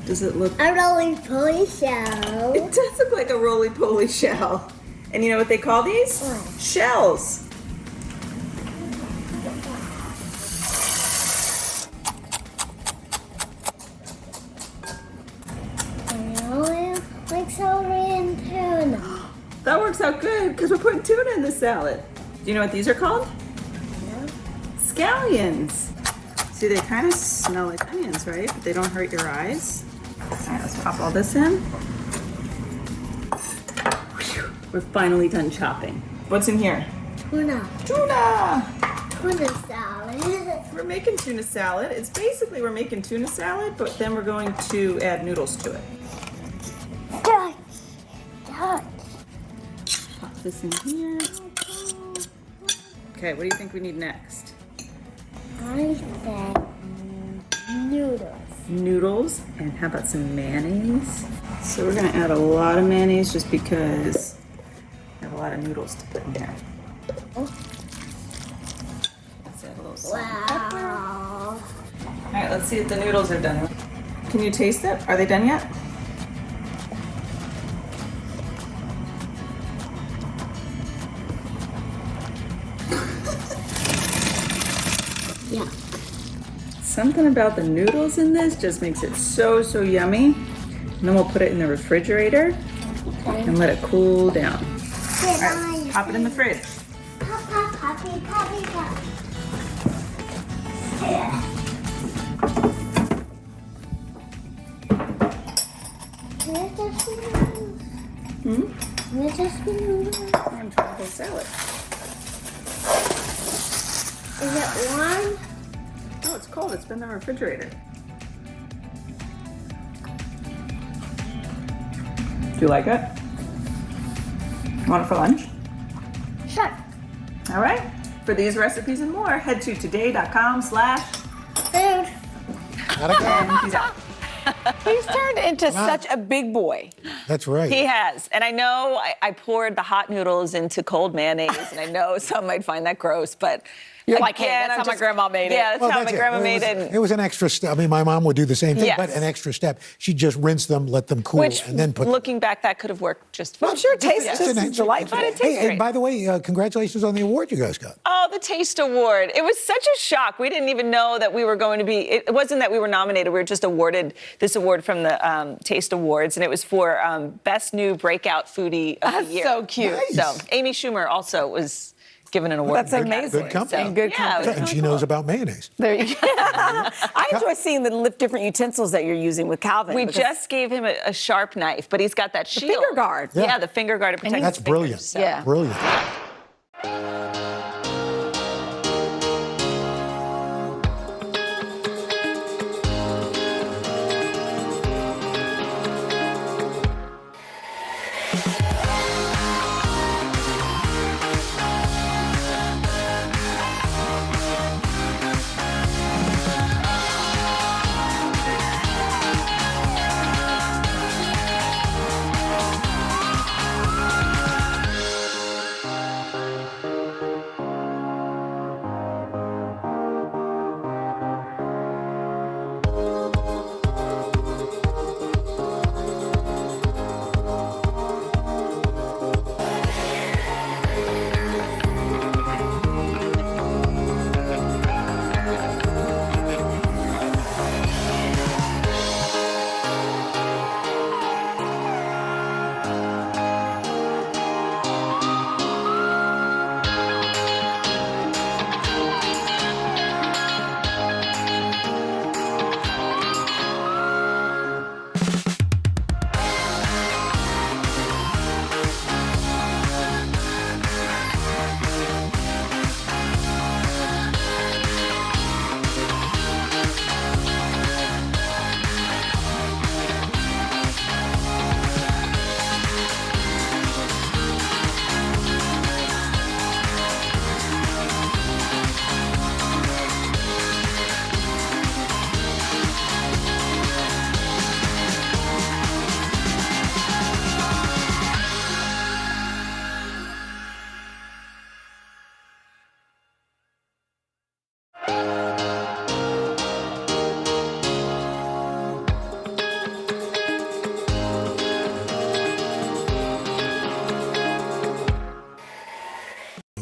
Does it look?
A roly-poly shell.
It does look like a roly-poly shell. And you know what they call these?
What?
Shells.
Like celery and tuna.
That works out good because we're putting tuna in the salad. Do you know what these are called?
No.
Scallions. See, they kind of smell like onions, right? But they don't hurt your eyes. All right, let's pop all this in. Whew, we're finally done chopping. What's in here?
Tuna.
Tuna!
Tuna salad.
We're making tuna salad. It's basically we're making tuna salad, but then we're going to add noodles to it.
Dutch.
Pop this in here. Okay, what do you think we need next?
I said noodles.
Noodles, and how about some mayonnaise? So we're gonna add a lot of mayonnaise just because I have a lot of noodles to put in here.
Oh.
Let's add a little salt.
Wow.
All right, let's see if the noodles are done. Can you taste it? Are they done yet?
Yeah.
Something about the noodles in this just makes it so, so yummy. And then we'll put it in the refrigerator and let it cool down. All right, pop it in the fridge.
Pop, pop, poppy, poppy, pop.
I'm tropical salad.
Is it warm?
Oh, it's cold. It's been in the refrigerator. Do you like it? You want it for lunch?
Sure.
All right. For these recipes and more, head to today.com/food.
Gotta
He's out.
He's turned into such a big boy.
That's right.
He has. And I know I poured the hot noodles into cold mayonnaise, and I know some might find that gross, but
You're like, hey,
again,
that's
I'm
how my grandma made it.
Yeah, that's
Well,
how
that's
my
it.
grandma made it.
It was an extra step. I mean, my mom would do the same thing,
Yes.
but an extra step. She'd just rinse them, let them cool,
Which,
and then put.
looking back, that could have worked just fine.
I'm sure it tastes
It's
just
an-
delightful.
But it tastes
Hey, and
great.
by the way, congratulations on the award you guys got.
Oh, the Taste Award. It was such a shock. We didn't even know that we were going to be, it wasn't that we were nominated, we were just awarded this award from the Taste Awards, and it was for Best New Breakout Foodie of the Year.
so cute.
Nice.
So Amy Schumer also was given an award.
That's
for that.
amazing.
Good company.
And good
Yeah,
company.
it was
And she
really
knows
cool.
about mayonnaise.
There you go. I enjoy seeing the different utensils that you're using with Calvin.
We
because-
just gave him a sharp knife, but he's got that shield.
finger guard.
Yeah,
Yeah.
the finger guard to protect
That's
his fingers,
brilliant.
so.
Yeah.
Brilliant.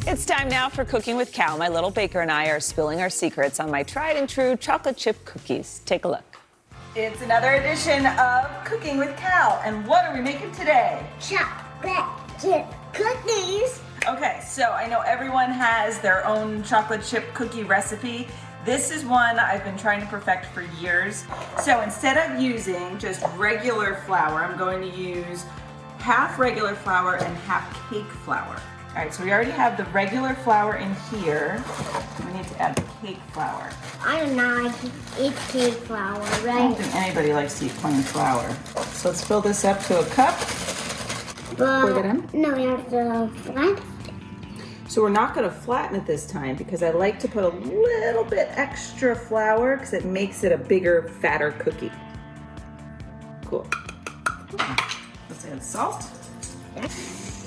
It's time now for Cooking with Cal. My little baker and I are spilling our secrets on my tried and true chocolate chip cookies. Take a look.
It's another edition of Cooking with Cal. And what are we making today?
Chocolate chip cookies.
Okay, so I know everyone has their own chocolate chip cookie recipe. This is one I've been trying to perfect for years. So instead of using just regular flour, I'm going to use half regular flour and half cake flour. All right, so we already have the regular flour in here. We need to add the cake flour.
I do not eat cake flour,
I don't
right?
think anybody likes to eat plain flour. So let's fill this up to a cup. Pour that in.
No, you have to flat.
So we're not going to flatten it this time because I like to put a little bit extra flour because it makes it a bigger, fatter cookie. Cool. Let's add salt.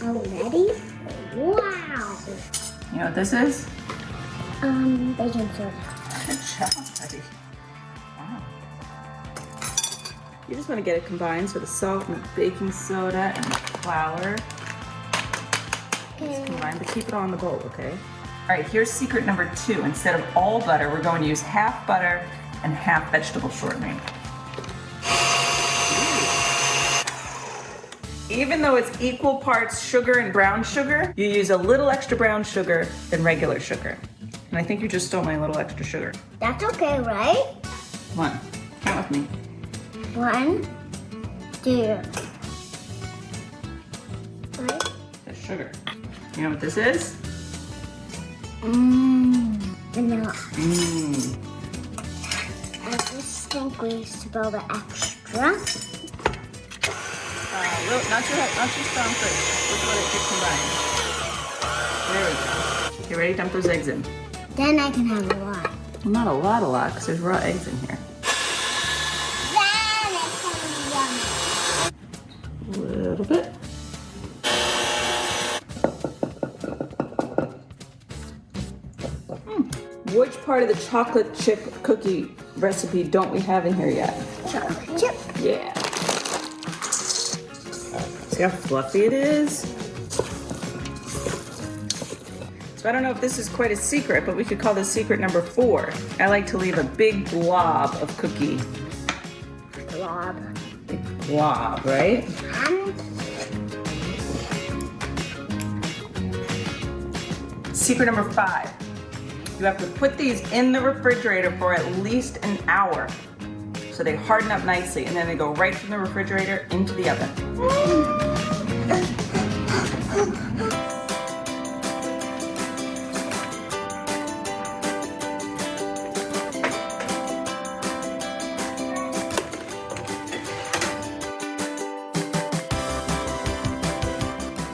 Already? Wow.
You know what this is?
Baking soda.
Good job, buddy. Wow. You just want to get it combined, so the salt and the baking soda and the flour. Let's combine, but keep it all in the bowl, okay? All right, here's secret number 2. Instead of all butter, we're going to use half butter and half vegetable shortening. Even though it's equal parts sugar and brown sugar, you use a little extra brown sugar than regular sugar. And I think you just stole my little extra sugar.
That's okay, right?
Come on, count with me.
1, Dude.
The sugar. You know what this is?
Vanilla.
Mmm.
I just think we spelled the extra.
Not too strong first. Just let it get combined. There we go. You ready? Dump those eggs in.
Then I can have a lot.
Well, not a lot, because there's raw eggs in here.
Then it's gonna be yummy.
A little bit. Which part of the chocolate chip cookie recipe don't we have in here yet?
Chocolate chip.
Yeah. See how fluffy it is? So I don't know if this is quite a secret, but we could call this secret number 4. I like to leave a big blob of cookie.
Blob.
Big blob, right? Secret number 5. You have to put these in the refrigerator for at least an hour so they harden up nicely, and then they go right from the refrigerator into the oven.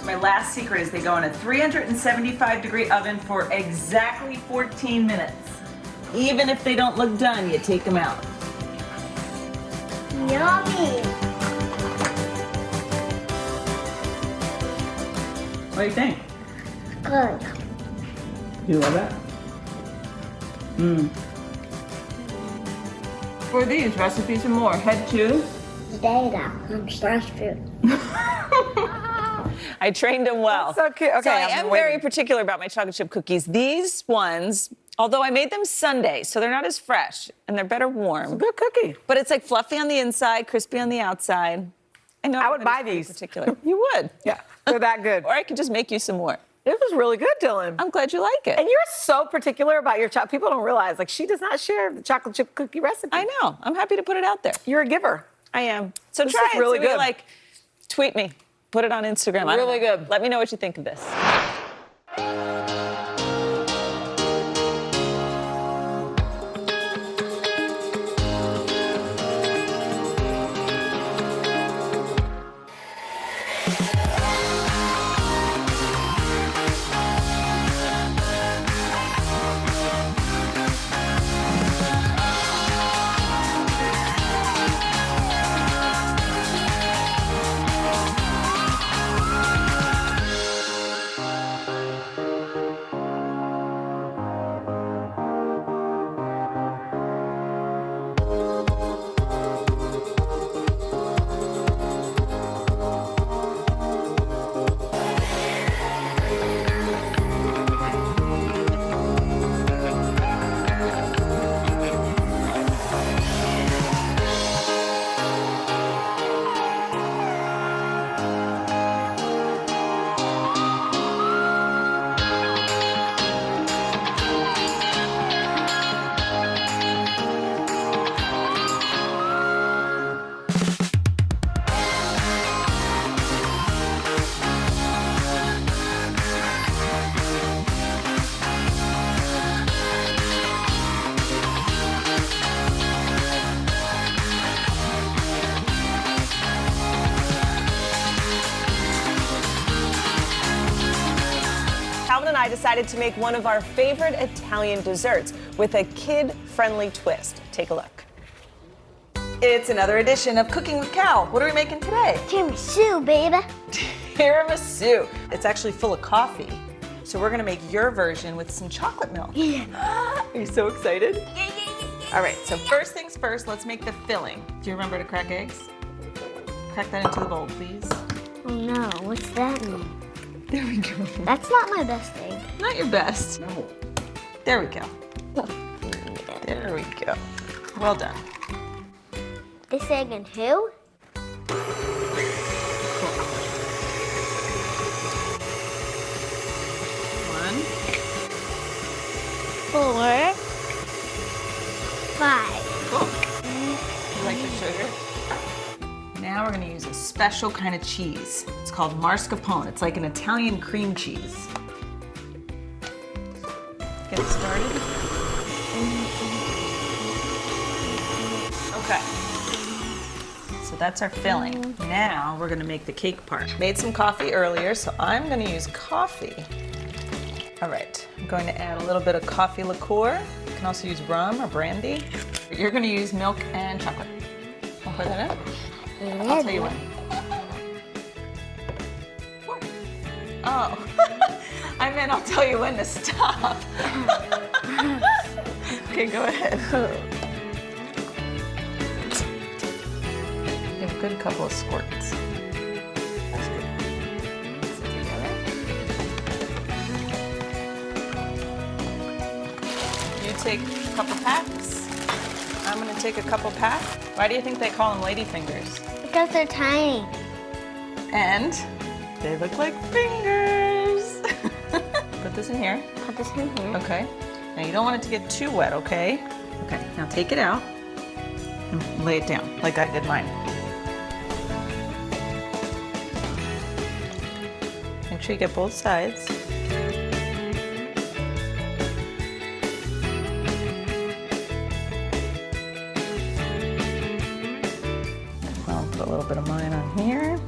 My last secret is they go in a 375-degree oven for exactly 14 minutes. Even if they don't look done, you take them out.
Yummy.
What do you think?
Good.
You love that? For these recipes and more, head to
Data on Slash Food.
I trained him well.
That's so cute. Okay,
so I
I've been
am
waiting.
very particular about my chocolate chip cookies. These ones, although I made them Sunday, so they're not as fresh and they're better warm.
It's a good cookie.
But it's like fluffy on the inside, crispy on the outside. I know
I would buy these.
Particular. You would.
Yeah, they're that good.
Or I could just make you some more.
It was really good, Dylan.
I'm glad you like it.
And you're so particular about your chocolate. People don't realize, like, she does not share the chocolate chip cookie recipe.
I know. I'm happy to put it out there.
You're a giver.
I am. So
This
try
is
it.
really
See what you
good.
like, tweet me. Put it on Instagram. I don't
Really
know.
good.
Let me know what you think of this. Calvin and I decided to make one of our favorite Italian desserts with a kid-friendly twist. Take a look. It's another edition of Cooking with Cal. What are we making today?
Tiramisu, baby.
Tiramisu. It's actually full of coffee. So we're gonna make your version with some chocolate milk.
Yeah.
Are you so excited?
Yeah.
All right, so first things first, let's make the filling. Do you remember to crack eggs? Crack that into the bowl, please.
Oh no, what's that mean?
There we go.
That's not my best egg.
Not your best. No. There we go. There we go. Well done.
This egg and who?
One.
4, 5.
Cool. You like the sugar? Now we're gonna use a special kind of cheese. It's called mascarpone. It's like an Italian cream cheese. Get started. Okay. So that's our filling. Now we're gonna make the cake part. Made some coffee earlier, so I'm gonna use coffee. All right, I'm going to add a little bit of coffee liqueur. You can also use rum or brandy. You're gonna use milk and chocolate. I'll pour that in. I'll tell you when. Oh, I meant I'll tell you when to stop. Okay, go ahead. Give a good couple of squirts. That's good. Mix it together. You take a couple packs. I'm gonna take a couple packs. Why do you think they call them lady fingers?
Because they're tiny.
And they look like fingers. Put this in here.
Put this in here.
Okay. Now you don't want it to get too wet, okay? Okay, now take it out and lay it down like I did mine. Make sure you get both sides. I'll put a little bit of mine on here.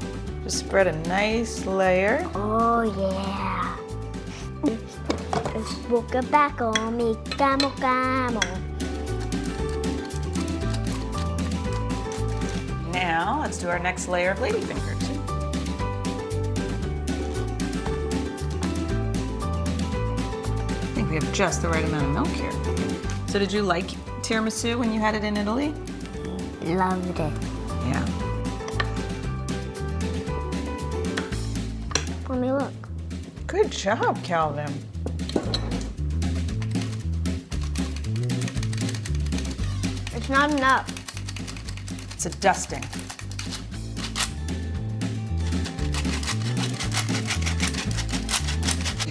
Just spread a nice layer.
Oh yeah. Boca baco mi camo camo.
Now let's do our next layer of ladyfingers. I think we have just the right amount of milk here. So did you like tiramisu when you had it in Italy?
Loved it.
Yeah.
Let me look.
Good job, Calvin.
It's not enough.
It's a dusting.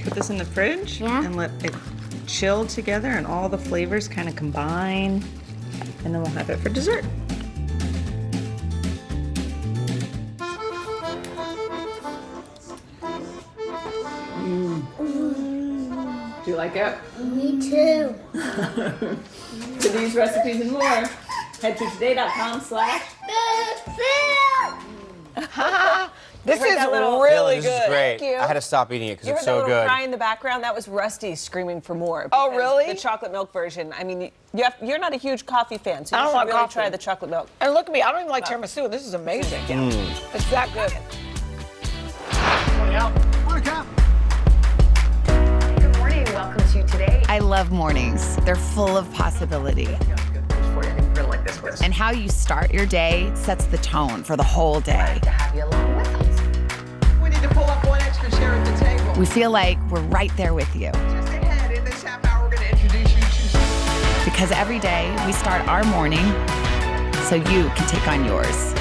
Put this in the fridge and let it chill together and all the flavors kind of combine. And then we'll have it for dessert. Do you like it?
Me too.
For these recipes and more, head to today.com/.
This is
Dylan,
really
this
good.
is great.
Thank you.
I had to stop eating it because
You
it's
heard
so
the little
good.
cry in the background? That was Rusty screaming for more.
Oh,
because
really?
The chocolate milk version. I mean, you're not a huge coffee fan, so
I
you
don't
should
like
really
coffee.
try the chocolate milk.
And look at me, I don't even like tiramisu. This is amazing. It's that good.
Good morning. Welcome to Today. I love mornings. They're full of possibility. And how you start your day sets the tone for the whole day. To have you along with us.
We need to pull up one extra chair at the table.
We feel like we're right there with you.
Just ahead, in this half hour, we're going to introduce you to...
Because every day we start our morning so you can take on yours.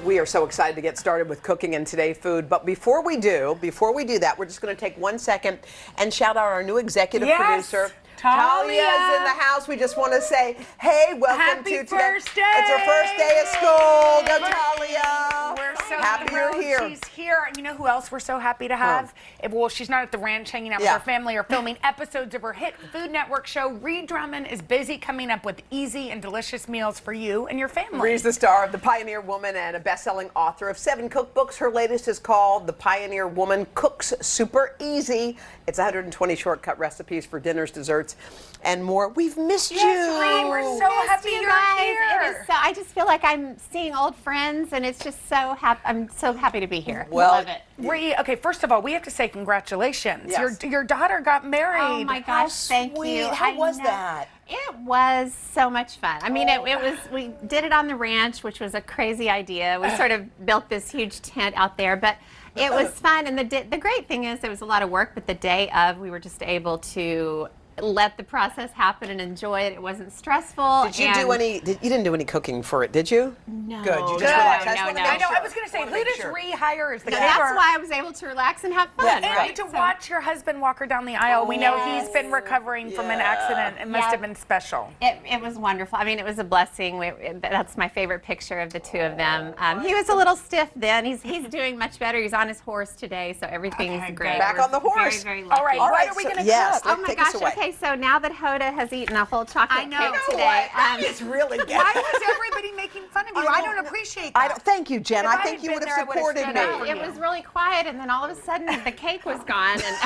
We are so excited to get started with cooking and Today Food. But before we do that, we're just going to take 1 second and shout out our new executive producer. Talia's in the house. We just want to say, hey, welcome to today.
First day.
It's her first day of school. Go, Talia.
We're so
happy you're
thrilled
here.
She's here. You know who else we're so happy to have? Well, she's not at the ranch hanging out with her family or filming episodes of her hit Food Network show. Reed Drummond is busy coming up with easy and delicious meals for you and your family.
Reed's the star of The Pioneer Woman and a best-selling author of 7 cookbooks. Her latest is called The Pioneer Woman Cooks Super Easy. It's 120 shortcut recipes for dinners, desserts, and more. We've missed you.
Reed, we're so happy
you
you're
guys.
here.
It is so, I just feel like I'm seeing old friends, and it's just so happy. I'm so happy to be here.
Well,
love it.
Reed, okay, first of all, we have to say congratulations.
Yes.
Your daughter got married.
Oh my gosh, thank
sweet.
you.
How
I
was
know.
that?
It was so much fun. I mean, it was, we did it on the ranch, which was a crazy idea. We sort of built this huge tent out there, but it was fun. And the great thing is there was a lot of work, but the day of, we were just able to let the process happen and enjoy it. It wasn't stressful.
Did you do any? You didn't do any cooking for it, did you?
No.
Good. You just
No,
relaxed.
no,
I just wanna
no.
make
I know.
sure.
I was going to say,
Wanna
who
make
does
sure.
rehire the
No,
caterer?
that's why I was able to relax and have fun.
And
right?
to watch your husband walk her down the aisle, we know he's been recovering from an accident. It must have been special.
It was wonderful. I mean, it was a blessing. That's my favorite picture of the two of them. He was a little stiff then. He's doing much better. He's on his horse today, so everything's great.
Back
We're
on the horse.
Very, very lucky.
All right, what are we going to
yes,
cook?
Oh my
take
gosh,
us away.
okay, so now that Hoda has eaten a whole chocolate cake today.
That is really good.
Why was everybody making fun of you? I don't appreciate that.
Thank you, Jen.
If
I
I
think
had
you
been
would
there, I
have
would've
supported
stood
me.
up for
It was really quiet, and then all of a sudden the cake was gone. And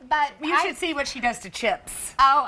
but
You should see what she does to chips.
well,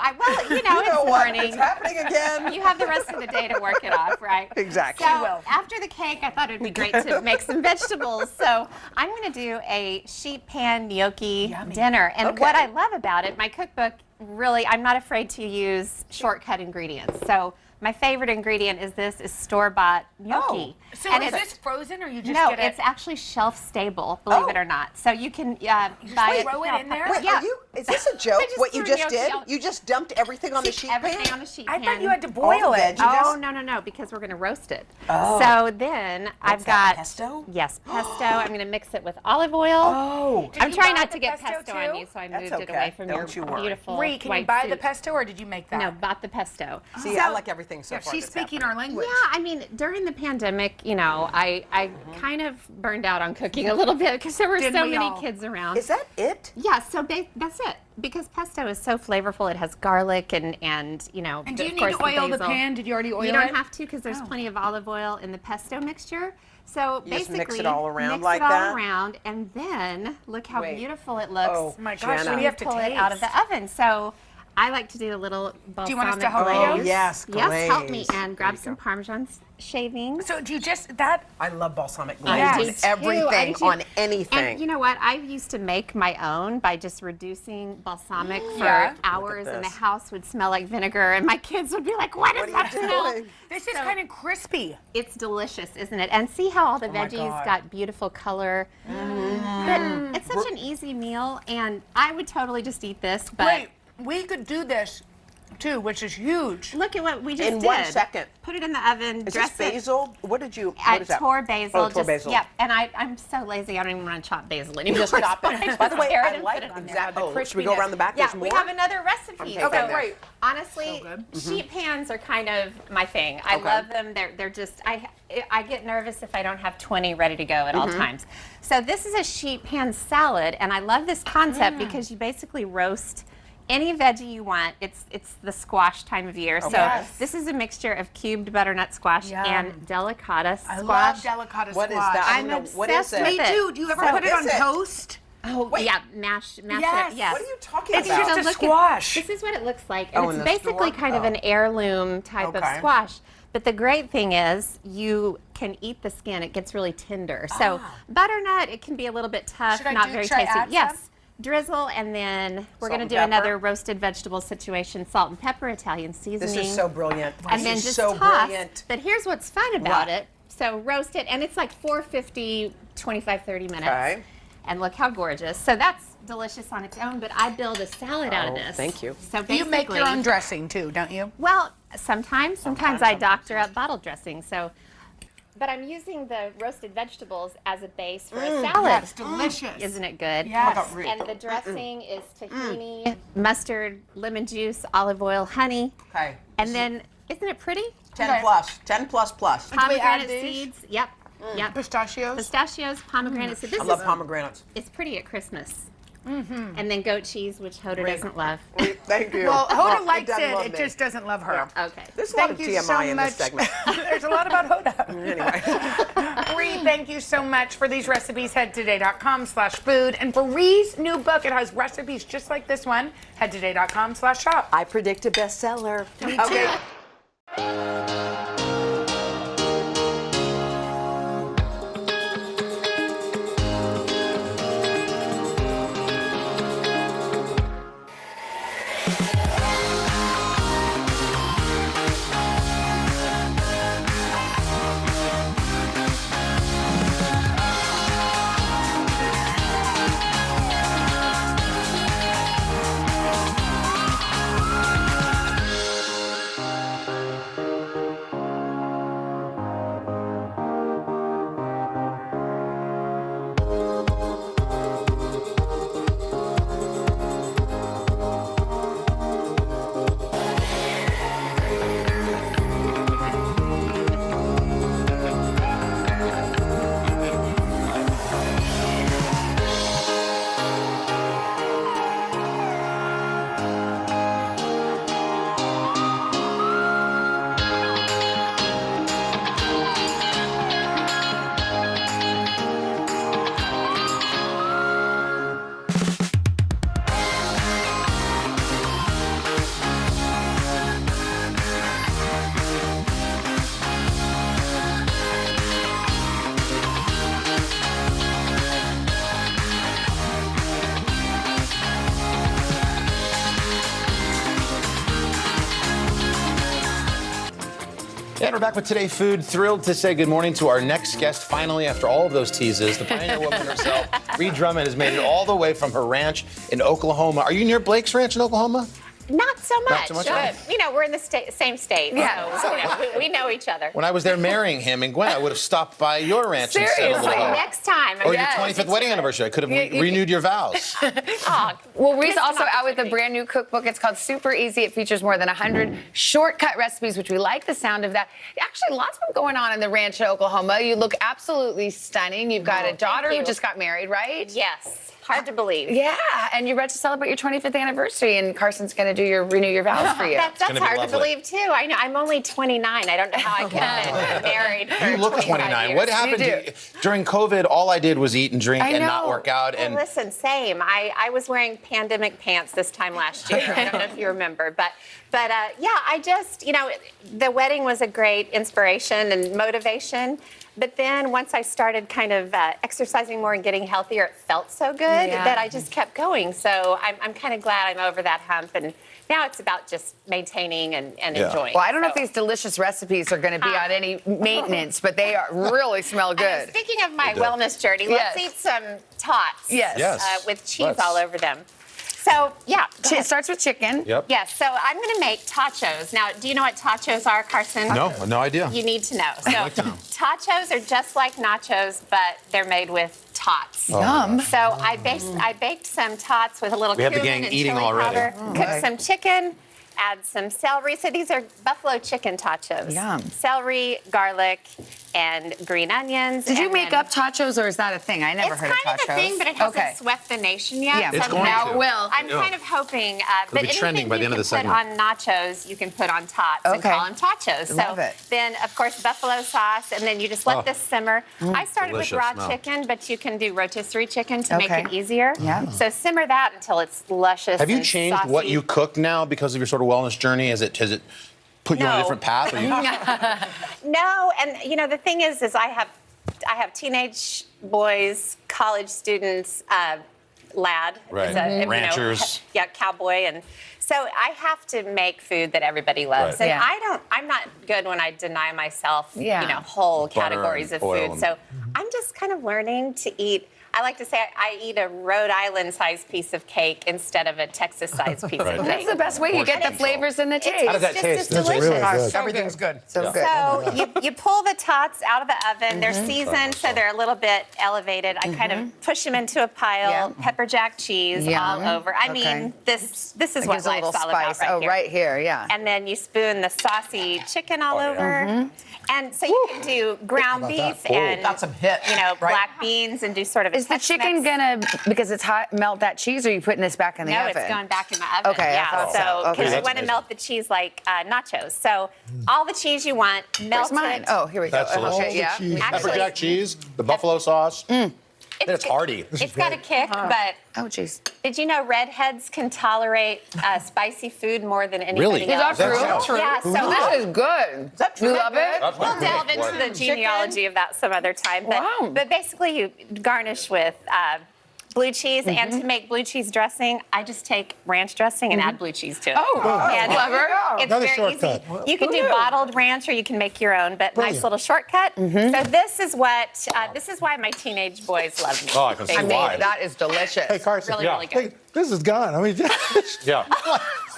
you know, it's
what?
morning.
It's happening again.
You have the rest of the day to work it off, right?
Exactly.
So after the cake, I thought it'd be great to make some vegetables. So I'm going to do a sheet pan gnocchi dinner. And what I love about it, my cookbook, really, I'm not afraid to use shortcut ingredients. So my favorite ingredient is store-bought gnocchi.
So
and
is
it's-
this frozen or you just
no,
get it?
it's actually shelf-stable, believe it or not. So you can buy it.
throw it in there?
Wait,
Yeah.
is this a joke?
I just
What you
threw
just
gnocchi
did?
out.
You just dumped everything on the sheet pan?
Everything on the sheet
I
pan.
thought you had to boil it.
Oh, no, because we're going to roast it.
Oh.
So then I've got
pesto?
Yes, pesto. I'm going to mix it with olive oil.
Oh.
I'm
you
trying
buy
not
the
to get
pesto
pesto on
too?
you, so I
That's
moved it
okay.
away from
Don't you
your
worry.
beautiful
Ree, can you
white
buy the
suit.
pesto or did you make that?
No, bought the pesto.
See, I like everything so
Yeah,
far.
she's
that's
speaking
happening.
our language.
Yeah, I mean, during the pandemic, you know, I kind of burned out on cooking a little bit because there were
Didn't
so
we
many
all?
kids around.
Is that it?
Yeah, so that's it. Because pesto is so flavorful, it has garlic and you know.
And do you
of
need
course,
to oil the
basil.
pan? Did you already oil it?
You don't have to because there's plenty of olive oil in the pesto mixture. So
You just
basically,
mix it all around
mix
like
it all
that?
around, and then look how
Wait.
beautiful it looks.
Oh,
my gosh,
Jenna.
what do you have to
pull it out of the
taste?
oven. So I like to do a little balsamic
Do you want us to help
glaze.
you?
Yes,
Yes, help me
glaze.
and grab some Parmesan shavings.
So do you just that?
I love balsamic
I
glaze
do
on
too. I
everything,
do too.
on anything.
And you know what? I used to make my own by just reducing balsamic for
Yeah.
hours, and the
this.
house would smell like vinegar, and my kids would be like, "What is that smell?"
doing?
This is kind of crispy.
It's delicious, isn't it? And see how all the
my
veggies
God.
got beautiful color. But it's such an easy meal, and I would totally just eat this. But
Wait, we could do this too, which is huge.
look at what we just
In
did.
1 second.
Put it in the oven.
Is
dress
this
it.
basil? What did you?
I
What is that?
tore basil.
Oh, tore
just,
basil.
Yep. And I'm so lazy. I don't even want to chop basil anymore.
Just chop
So I
it.
just
By the way,
tear it
I
and
like
put it on there.
exactly. Oh, should we go around the back?
Yeah,
There's
we
more?
have another recipe.
taking
So
that.
great.
honestly, sheet pans are kind of my thing. I love them. They're just I get nervous if I don't have 20 ready to go at all times. So this is a sheet pan salad, and I love this concept because you basically roast any veggie you want. It's the squash time of year. So
Yes.
this is a mixture of cubed butternut squash
Yum.
and delicata
I
squash.
love delicata
What is
squash.
that? I
I'm
don't know. What is
obsessed
it?
with
Me
it.
too. Do you ever
So-
put it on
Is it?
toast?
Oh, yeah, mash it up. Yes.
What are you talking
It's
about?
just a
look at-
squash.
this is what it looks like.
Oh,
And
in
it's
the
basically
store?
kind of an heirloom type of
Okay.
squash. But the great thing is you can eat the skin. It gets really tender. So butternut, it can be a little bit tough,
Should I
not
do-
very
should I
tasty.
add
Yes.
some?
Drizzle, and then we're
Salt
going to
and
do
pepper.
another roasted vegetable situation, salt and pepper, Italian seasoning.
This is so brilliant.
And
This
then
is
just
so
toss.
brilliant.
But here's what's fun about
What?
it. So roast it, and it's like 450, 25, 30 minutes.
Okay.
And look how gorgeous. So that's delicious on its own, but I build a salad out of
Oh,
this.
thank you.
So basically,
You make your own dressing too, don't you?
well, sometimes I doctor up bottle dressing. So, but I'm using the roasted vegetables as a base for a salad.
That's delicious.
Isn't it good?
Yes.
And the dressing is tahini, mustard, lemon juice, olive oil, honey.
Okay.
And then, isn't it pretty?
10 plus. 10 plus plus.
Do we add
Pomegranate
these?
seeds. Yep. Yep.
Pistachios?
Pistachios, pomegranate seeds. This
I
is
love pomegranates.
It's pretty at Christmas. And then goat cheese, which Hoda doesn't love.
Thank you.
Well, Hoda likes
doesn't love
it. It
me.
just doesn't love her.
Okay.
There's a lot of
Thank you
TMI
so
in
much.
this segment.
There's a lot about Hoda.
Anyway.
Ree, thank you so much for these recipes. Head today.com/food. And for Ree's new book, it has recipes just like this one. Head today.com/shop.
I predict a bestseller. Okay.
And we're back with Today Food. Thrilled to say good morning to our next guest. Finally, after all of those teases, the pioneer woman herself, Ree Drummond, has made it all the way from her ranch in Oklahoma. Are you near Blake's Ranch in Oklahoma?
Not so much.
Not so much,
But, you know, we're in the same state.
Yeah.
So, you know, we know each other.
When I was there marrying him and Gwen, I would have stopped by your ranch and said
Seriously,
hello.
next time.
Or your 25th wedding anniversary. I could have renewed your vows.
Well, Ree's also out with a brand new cookbook. It's called Super Easy. It features more than 100 shortcut recipes, which we like the sound of that. Actually, lots of them going on in the ranch in Oklahoma. You look absolutely stunning. You've got a daughter who just got married, right?
Yes. Hard to believe.
Yeah, and you're about to celebrate your 25th anniversary, and Carson's going to do renew your vows for you.
That's hard to believe too. I know. I'm only 29. I don't know how I could have been married. For
You look
25
29.
years.
What happened during COVID? All I did was eat and drink
I
and not
know.
work out.
Well,
And
listen, same. I was wearing pandemic pants this time last year. I don't know if you remember, but yeah, I just, you know, the wedding was a great inspiration and motivation. But then once I started kind of exercising more and getting healthier, it felt so good that I just kept going. So I'm kind of glad I'm over that hump. And now it's about just maintaining and enjoying.
Well, I don't know if these delicious recipes are going to be on any maintenance, but they are really smell good.
Speaking of my wellness journey, let's eat some tots. With cheese all over them. So, yeah.
It starts with chicken.
Yep.
Yes, so I'm going to make tachos. Now, do you know what tachos are, Carson?
no idea.
You need to know. So,
I'd like to know.
Tachos are just like nachos, but they're made with tots.
Oh, Yum.
So I baked some tots with a little
We have the
cumin
gang
and
eating
chili
already.
powder. Cooked some chicken. Add some celery. So these are buffalo chicken tachos.
Yum.
Celery, garlic, and green onions.
Did you
and
make
then-
up tachos, or is that a thing? I never heard of tachos.
It's kind of a thing, but it hasn't swept the nation yet.
Yeah,
It's going
now
to.
it will.
I'm kind of hoping, but
be trending
anything
by the
you
end of
can
the segment.
put on nachos, you can put on tots and
Okay.
call them tachos.
Love
So
it.
then, of course, buffalo sauce, and then you just let this simmer. I started
delicious
with raw
smell.
chicken, but you can do rotisserie chicken to make
Okay.
it easier.
Yeah.
So simmer that until it's luscious.
Have you
and
changed
saucy.
what you cook now because of your sort of wellness journey? Has it put you on a
No.
different path? Or you,
No, and you know the thing is I have teenage boys, college students, lad,
Right.
is a, you know,
Ranchers.
cowboy, and so I have to make food that everybody loves.
Right.
And
Yeah.
I'm not good when I deny myself,
Yeah.
you know, whole
Butter
categories
and
of
oil
food.
and-
So I'm just kind of learning to eat. I like to say I eat a Rhode Island-sized piece of cake instead of a Texas-sized piece
Right.
of
That's
cake.
the best way. You get the flavors and the taste.
How does that
It's
taste?
just delicious.
really good.
So
Everything's good.
So good.
So you pull the tots out of the oven. They're seasoned, so they're a little bit elevated. I kind of push them into a pile.
Yeah.
Pepper jack cheese
Yum.
all over. I
Okay.
mean, this is
It
what
gives a little
life's all about
spice.
right here.
Yeah.
And then you spoon the saucy chicken all over. And so you can do ground
How about
beef
that?
and
Got some hit,
you know,
right?
black beans and do sort of a
Is the
Tex-Mex.
chicken gonna, because it's hot, melt that cheese, or are you putting this back in the
No,
oven?
it's going back in the oven.
Okay, I
yeah.
thought so.
So
Okay.
because you
That's
want to
amazing.
melt the cheese like nachos. So all the cheese you want, melt
Where's mine?
it.
Oh, here we go.
That's delicious.
Okay, yeah.
cheese.
pepper
Actually-
jack cheese, the buffalo sauce. It's hearty.
It's got a kick, but
Oh, jeez.
did you know redheads can tolerate spicy food more than anybody
Really?
else?
Is that
Is that
true?
so?
Yeah,
So
so
this is good.
Is that true?
You love it?
That's
we'll
my
delve
favorite
into the
one.
genealogy of that some other time. But,
Wow.
but basically, you garnish with blue cheese, and to make blue cheese dressing, I just take ranch dressing and add blue cheese to it.
Oh,
and
clever.
It's
Another
very
shortcut.
easy. You can do bottled ranch, or you can make your own. But nice little shortcut. So this is what this is why my teenage boys love me.
Oh, I can see
They-
why.
That is delicious.
Hey, Carson.
Really,
Yeah.
really good.
Hey, this is gone. I mean,
Yeah.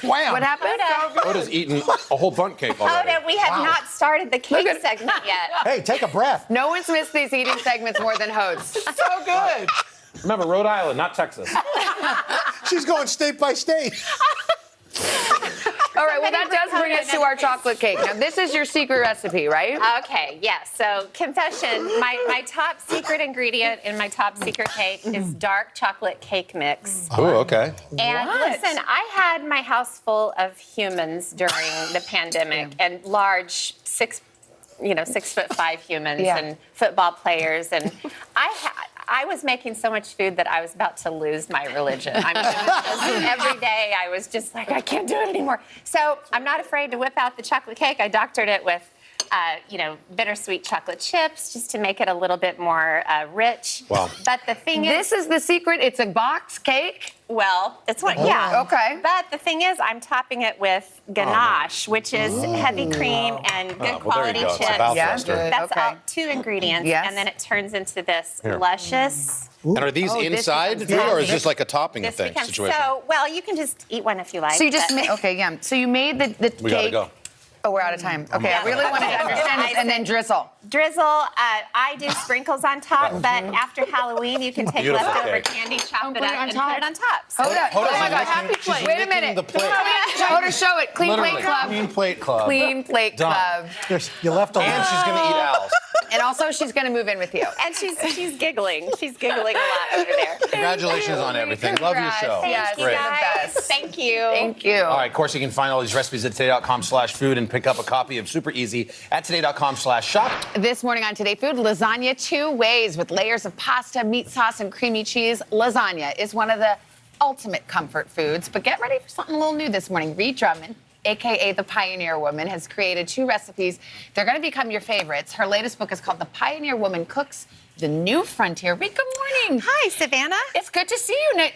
Wham.
What happened?
Oda's eaten a whole bundt cake already.
Hoda, we have not started the cake segment yet.
hey, take a breath.
No one's missed these eating segments more than Hodes.
So good.
Remember, Rhode Island, not Texas.
She's going state by state.
All right, well, that does bring us to our chocolate cake. Now, this is your secret recipe, right?
Okay, yes. So, confession, my top secret ingredient in my top secret cake is dark chocolate cake mix.
Oh, okay.
And listen, I had my house full of humans during the pandemic, and large 6'5" humans
Yeah.
and football players, and I was making so much food that I was about to lose my religion. I mean, every day I was just like, I can't do it anymore. So I'm not afraid to whip out the chocolate cake. I doctored it with bittersweet chocolate chips just to make it a little bit more rich.
Wow.
But the thing
This is the secret. It's a box cake.
Well, it's what,
Oh.
yeah.
Okay.
But the thing is, I'm topping it with ganache, which is heavy cream and good
well, there you
quality
go. It's a
chips.
mouth buster.
That's
Okay.
all 2 ingredients,
Yes.
and then it turns into this
Here.
luscious.
And are these inside, Drew, or is this like a topping
This
thing
becomes
situation?
so well. You can just eat one if you like.
So you just
but-
made, okay, yeah. So you made the
We gotta
cake.
go.
Oh, we're out of time. Okay, I really wanted to understand this, and then drizzle.
Drizzle. I do sprinkles on top, but after Halloween, you can take
Beautiful
leftover
cake.
candy, chop it
put
up,
it on
and
top.
put it on top. So
Hold on.
Hold
Oh
on,
my
she's
God,
licking-
happy
she's
plate. Wait a
licking
minute.
the plate.
Hold her, show it. Clean
Literally,
Plate Club.
Clean Plate Club.
Clean Plate
Done.
Club.
You left a
And she's gonna eat Al's.
And also, she's going to move in with you.
And she's giggling. She's giggling a lot over there.
Congratulations on everything. Love your show.
Yes,
Thank you
Great.
guys. Thank you.
Thank you.
All right, of course, you can find all these recipes at today.com/food and pick up a copy of Super Easy at today.com/shop.
This morning on Today Food, lasagna 2 ways with layers of pasta, meat sauce, and creamy cheese. Lasagna is one of the ultimate comfort foods, but get ready for something a little new this morning. Ree Drummond, AKA the Pioneer Woman, has created 2 recipes. They're going to become your favorites. Her latest book is called The Pioneer Woman Cooks the New Frontier. Ree, good morning.
Hi, Savannah.
It's good to see you. Now,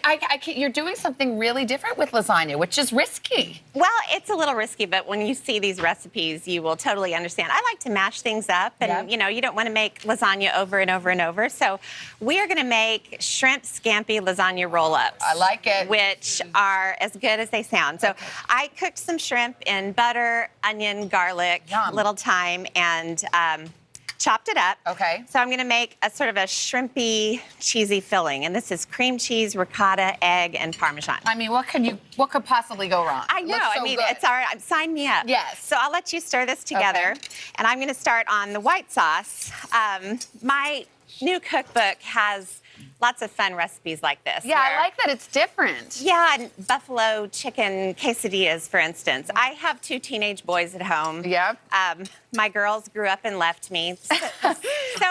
you're doing something really different with lasagna, which is risky.
Well, it's a little risky, but when you see these recipes, you will totally understand. I like to mash things up, and you don't want to make lasagna over and over and over. So we are going to make shrimp scampi lasagna roll-ups.
I like it.
Which are as good as they sound. So I cooked some shrimp in butter, onion, garlic, little thyme, and chopped it up.
Okay.
So I'm going to make a sort of a shrimpy, cheesy filling, and this is cream cheese, ricotta, egg, and Parmesan.
I mean, what could possibly go wrong?
I know.
Looks so
I mean,
good.
it's all right. Sign me up.
Yes.
So I'll let you stir this together, and I'm going to start on the white sauce. My new cookbook has lots of fun recipes like this.
Yeah, I like that it's different.
Yeah, and buffalo chicken quesadillas, for instance. I have 2 teenage boys at home.
Yep.
My girls grew up and left me. So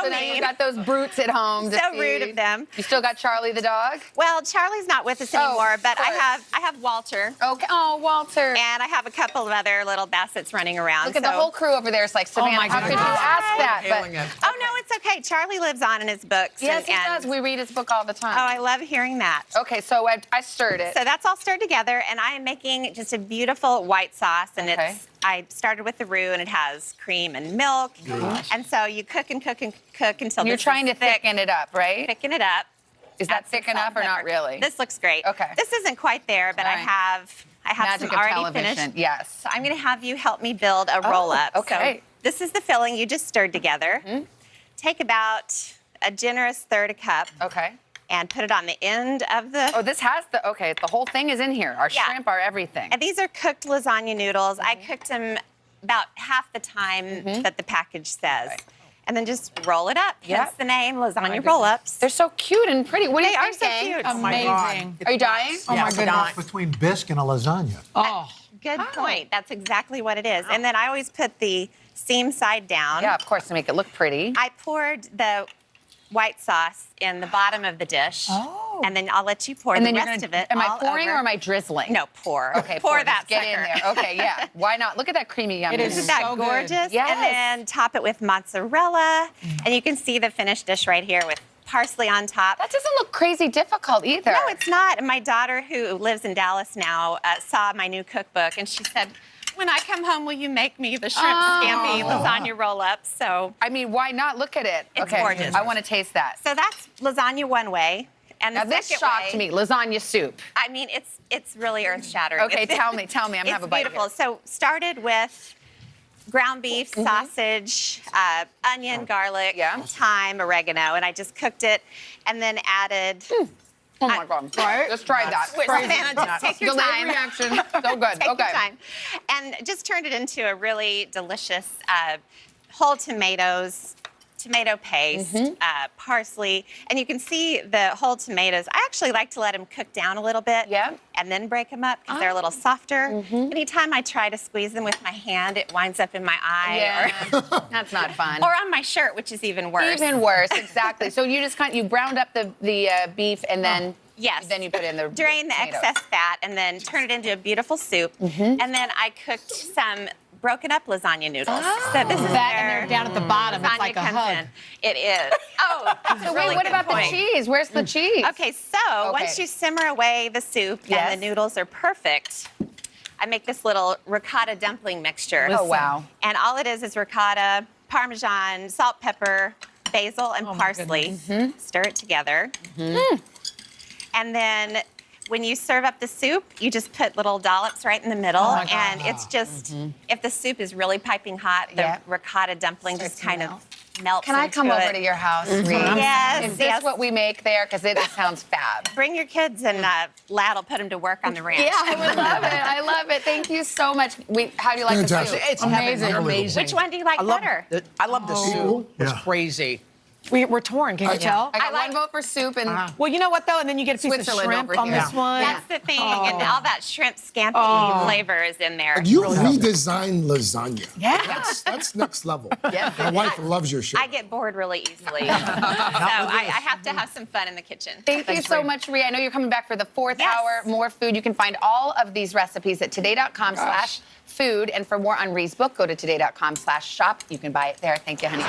So now
mean.
you got those brutes at home. to
So rude
feed.
of them.
You still got Charlie the dog?
Well, Charlie's not with us
Oh,
anymore,
of
but I
course.
have Walter.
Okay. Oh, Walter.
And I have a couple of other little bassets running around.
Look at the whole crew over there. It's like, Savannah,
my
how could you
goodness.
ask that?
Oh, no, it's okay. Charlie lives on in his books.
Yes, he
and
does. We read his book all the time.
Oh, I love hearing that.
Okay, so I stirred it.
So that's all stirred together, and I am making just a beautiful white sauce, and I started with the roux, and it has cream and milk. And so you cook and cook and cook until
You're
this
trying
is
to
thick.
thicken it up, right?
Thicken it up.
Is that thick enough or not really?
This looks great.
Okay.
This isn't quite there, but
All
I
right.
have
Magic
some
of
already
television,
finished.
yes.
So I'm going to have you help me build a roll-up.
okay.
So this is the filling you just stirred together. Take about a generous third a cup.
Okay.
And put it on the end of the...
Oh, this has the whole thing is in here. Our
Yeah.
shrimp, our everything.
And these are cooked lasagna noodles. I cooked them about half the time that the package says. And then just roll it up.
Yep.
Hence the name, lasagna
goodness.
roll-ups.
They're so cute and pretty. What do
They
you
are
think,
so
gang?
cute.
Oh my God.
Are you dying?
Oh my goodness. Between bisque and a lasagna.
Oh.
Good point. That's exactly what it is. And then I always put the seam side down.
Yeah, of course, to make it look pretty.
I poured the white sauce in the bottom of the dish.
Oh.
And then I'll let you pour
And
the
then you're
rest
gonna-
of it.
am I
all
pouring
over.
or am I drizzling?
No, pour.
Okay,
pour that
Just get in
sucker.
there. Okay, yeah. Why not? Look at that creamy yummy.
Isn't that gorgeous?
Yes.
And then top it with mozzarella. And you can see the finished dish right here with parsley on top.
That doesn't look crazy difficult either.
No, it's not. And my daughter, who lives in Dallas now, saw my new cookbook, and she said, when I come home, will you make me the shrimp scampi lasagna roll-up? So,
I mean, why not? Look at it.
It's
okay.
gorgeous.
I want to taste that.
So that's lasagna one way. And
Now
the
this
second
shocked
way,
me. Lasagna soup.
I mean, it's really earth-shattering.
Okay,
It's-
tell me. I'm gonna
it's
have a bite
beautiful.
here.
So started with ground beef, sausage, onion, garlic, thyme, oregano, and I just cooked it, and then added.
Oh my God. Just try that.
Wait, Savannah, just take your
Delayed
time.
reaction. So good.
Take
okay.
your time. And just turned it into a really delicious whole tomatoes, tomato paste, parsley, and you can see the whole tomatoes. I actually like to let them cook down a little bit and then break them up because they're a little softer. Anytime I try to squeeze them with my hand, it winds up in my eye.
Yeah. That's not fun.
Or on my shirt, which is even worse.
Even worse, exactly. So you just you browned up the beef and then
Yes.
then you put in the
Drain the
tomatoes.
excess fat and then turn it into a beautiful soup. And then I cooked some broken up lasagna noodles. So this is
That,
where
and they're down at the bottom. It's
lasagna
like a
comes
hug.
in. It is. Oh,
So wait, what about the cheese? Where's the cheese?
Okay, so once you simmer away the soup and the noodles are perfect, I make this little ricotta dumpling mixture.
Oh, wow.
And all it is ricotta, Parmesan, salt, pepper, basil, and parsley. Stir it together. And then when you serve up the soup, you just put little dollops right in the middle.
Oh my God.
And it's just, if the soup is really piping hot, the ricotta dumpling just kind of melts
Can I
into
come
it.
over to your house, Reed?
Yes.
Is this
yes.
what we make there? Because it sounds fab.
Bring your kids and Lad will put them to work on the ranch.
Yeah, I would love it. I love it. Thank you so much. How do you like
Fantastic.
the soup?
It's amazing. Amazing.
Which one do you like better?
I love the soup. It's crazy. We're torn, can you tell?
I got one vote for soup and
Well, you know what though? And then you get a piece
Switzerland
of shrimp
over
on
here.
this one.
That's the thing, and all that shrimp scampi flavor is in there.
You redesigned lasagna.
Yeah.
That's next level.
Yeah.
My wife loves your show.
I get bored really easily. So I have to have some fun in the kitchen.
Thank you so much, Rhea. I know you're coming back for the fourth hour. More food. You can find all of these recipes at today.com/food. And for more on Rhea's book, go to today.com/shop. You can buy it there. Thank you, honey.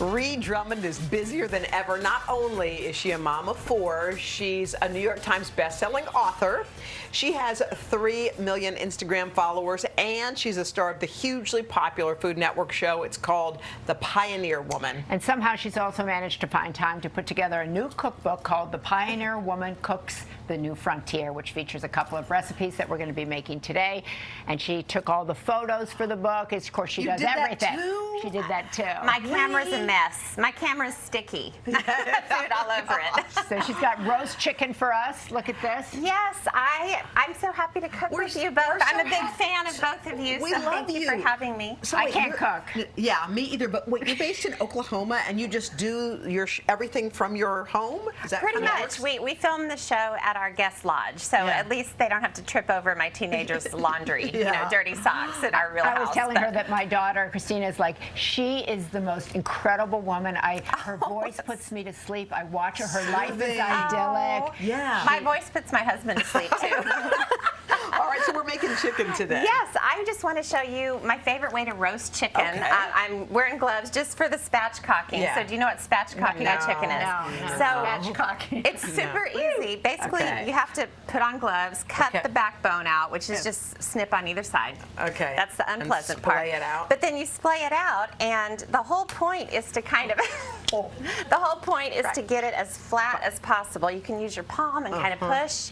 Rhea Drummond is busier than ever. Not only is she a mom of 4, she's a New York Times bestselling author. She has 3 million Instagram followers, and she's a star of the hugely popular Food Network show. It's called The Pioneer Woman.
And somehow she's also managed to find time to put together a new cookbook called The Pioneer Woman Cooks the New Frontier, which features a couple of recipes that we're going to be making today. And she took all the photos for the book. Of course, she does everything. She did that too.
My camera's a mess. My camera's sticky. Food all over it.
So she's got roast chicken for us. Look at this.
Yes, I'm so happy to cook with you both. I'm a big fan of both of you.
We
so
love
thank you for having me.
So
I
wait,
can't cook.
Yeah, me either. But wait, you're based in Oklahoma, and you just do your everything from your home? Is that
Pretty
how it
much.
works?
We film the show at our guest lodge, so at least they don't have to trip over my teenagers' laundry, you know, dirty socks in our real house.
I was telling her that my daughter, Christina, is like, she is the most incredible woman. Her voice puts me to sleep. I watch her. Her life is idyllic.
Yeah.
My voice puts my husband to sleep, too.
All right, so we're making chicken today.
Yes, I just want to show you my favorite way to roast chicken.
Okay.
I'm wearing gloves just for the spatchcocking.
Yeah.
So do you know what spatchcocking our chicken is?
No.
So
Spatchcocking.
it's super easy. Basically, you have to put on gloves, cut the backbone out, which is just snip on either side.
Okay.
That's the unpleasant
and
part.
splay it out.
But then you splay it out, and the whole point is to kind of The whole point is to get it as flat as possible. You can use your palm and kind of push,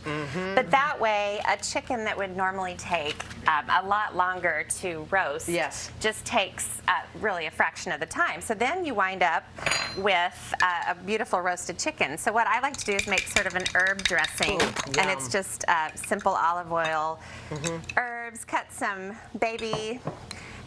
but that way a chicken that would normally take a lot longer to roast just takes really a fraction of the time. So then you wind up with a beautiful roasted chicken. So what I like to do is make sort of an herb dressing, and it's just simple olive oil, herbs, cut some baby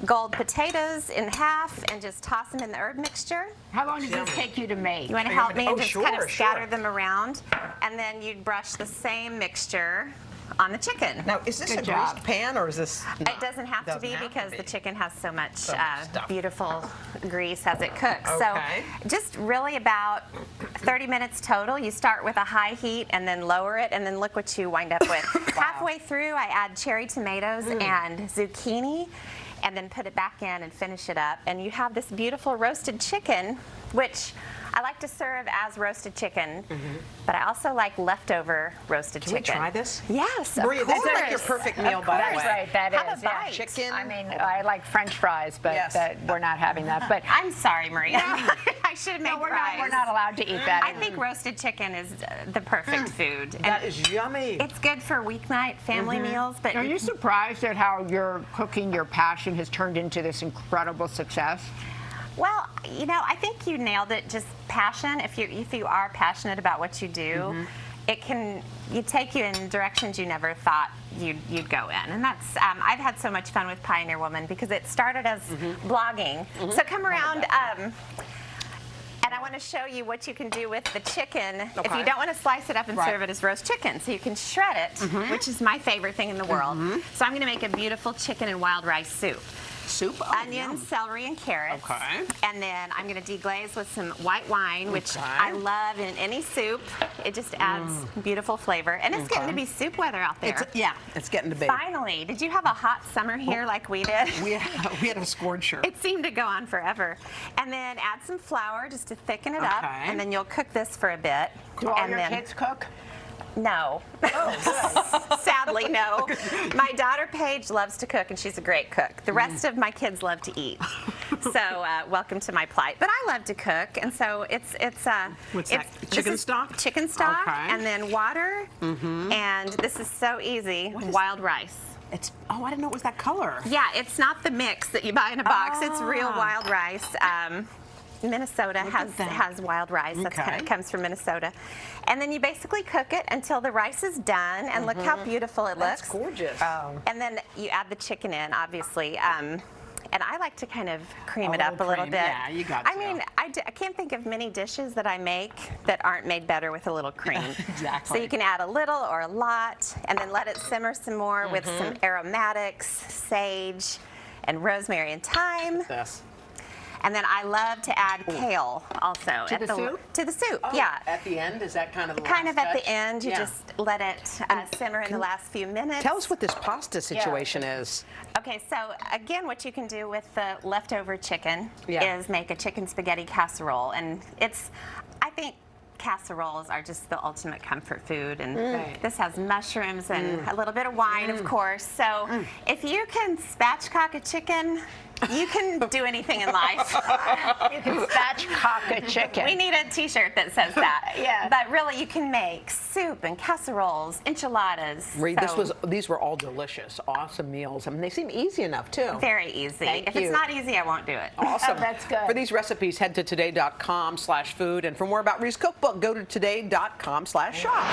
gold potatoes in half and just toss them in the herb mixture.
How long does this take you to make?
You want to help me and just kind of scatter them around, and then you'd brush the same mixture on the chicken.
Now, is this a greased pan or is this not?
It doesn't have to be because the chicken has so much beautiful grease as it cooks.
Okay.
So just really about 30 minutes total. You start with a high heat and then lower it, and then look what you wind up with. Halfway through, I add cherry tomatoes and zucchini, and then put it back in and finish it up. And you have this beautiful roasted chicken, which I like to serve as roasted chicken, but I also like leftover roasted chicken.
Can we try this?
Yes,
Maria,
of course.
this is like your perfect meal, by the way.
That's right, that
Have
is.
a bite.
Chicken.
I mean, I like French fries, but we're not having that. But
I'm sorry, Maria. I should have made fries.
We're not allowed to eat that.
I think roasted chicken is the perfect food.
That is yummy.
It's good for weeknight family meals. But
Are you surprised at how your cooking, your passion, has turned into this incredible success?
Well, you know, I think you nailed it. Just passion. If you are passionate about what you do, it can take you in directions you never thought you'd go in. And that's I've had so much fun with Pioneer Woman because it started as blogging. So come around. And I want to show you what you can do with the chicken if you don't want to slice it up and serve it as roast chicken. So you can shred it, which is my favorite thing in the world. So I'm going to make a beautiful chicken and wild rice soup. Onions, celery, and carrots. And then I'm going to deglaze with some white wine, which I love in any soup. It just adds beautiful flavor. And it's getting to be soup weather out there.
It's getting to be.
Finally, did you have a hot summer here like we did?
We had a scorcher.
It seemed to go on forever. And then add some flour just to thicken it up. And then you'll cook this for a bit.
Do all your kids cook?
No. Sadly, no. My daughter Paige loves to cook, and she's a great cook. The rest of my kids love to eat. So welcome to my plight. But I love to cook, and so it's
what's that? Chicken stock?
Chicken stock, and then water. And this is so easy. Wild rice.
I didn't know it was that color.
Yeah, it's not the mix that you buy in a box. It's real wild rice. Minnesota has wild rice. That's kind of comes from Minnesota. And then you basically cook it until the rice is done, and look how beautiful it looks.
That's gorgeous.
And then you add the chicken in, obviously. And I like to kind of cream it up a little bit.
Yeah, you got to.
I mean, I can't think of many dishes that I make that aren't made better with a little cream.
Exactly.
So you can add a little or a lot, and then let it simmer some more with some aromatics, sage, and rosemary and thyme.
Yes.
And then I love to add kale also.
To the soup?
To the soup,
Oh,
yeah.
At the end, is that kind of the
Kind
last
of at
touch?
the end, you just let it simmer in the last few minutes.
Tell us what this pasta situation is.
Okay, so again, what you can do with the leftover chicken is make a chicken spaghetti casserole. And I think casseroles are just the ultimate comfort food, and this has mushrooms and a little bit of wine, of course. So if you can spatchcock a chicken, you can do anything in life.
You can spatchcock a chicken.
We need a T-shirt that says that. But really, you can make soup and casseroles, enchiladas.
These were all delicious, awesome meals. I mean, they seem easy enough too.
Very easy. If it's not easy, I won't do it.
Awesome.
That's good.
For these recipes, head to today.com/food, and for more about Ree's Cookbook, go to today.com/shop.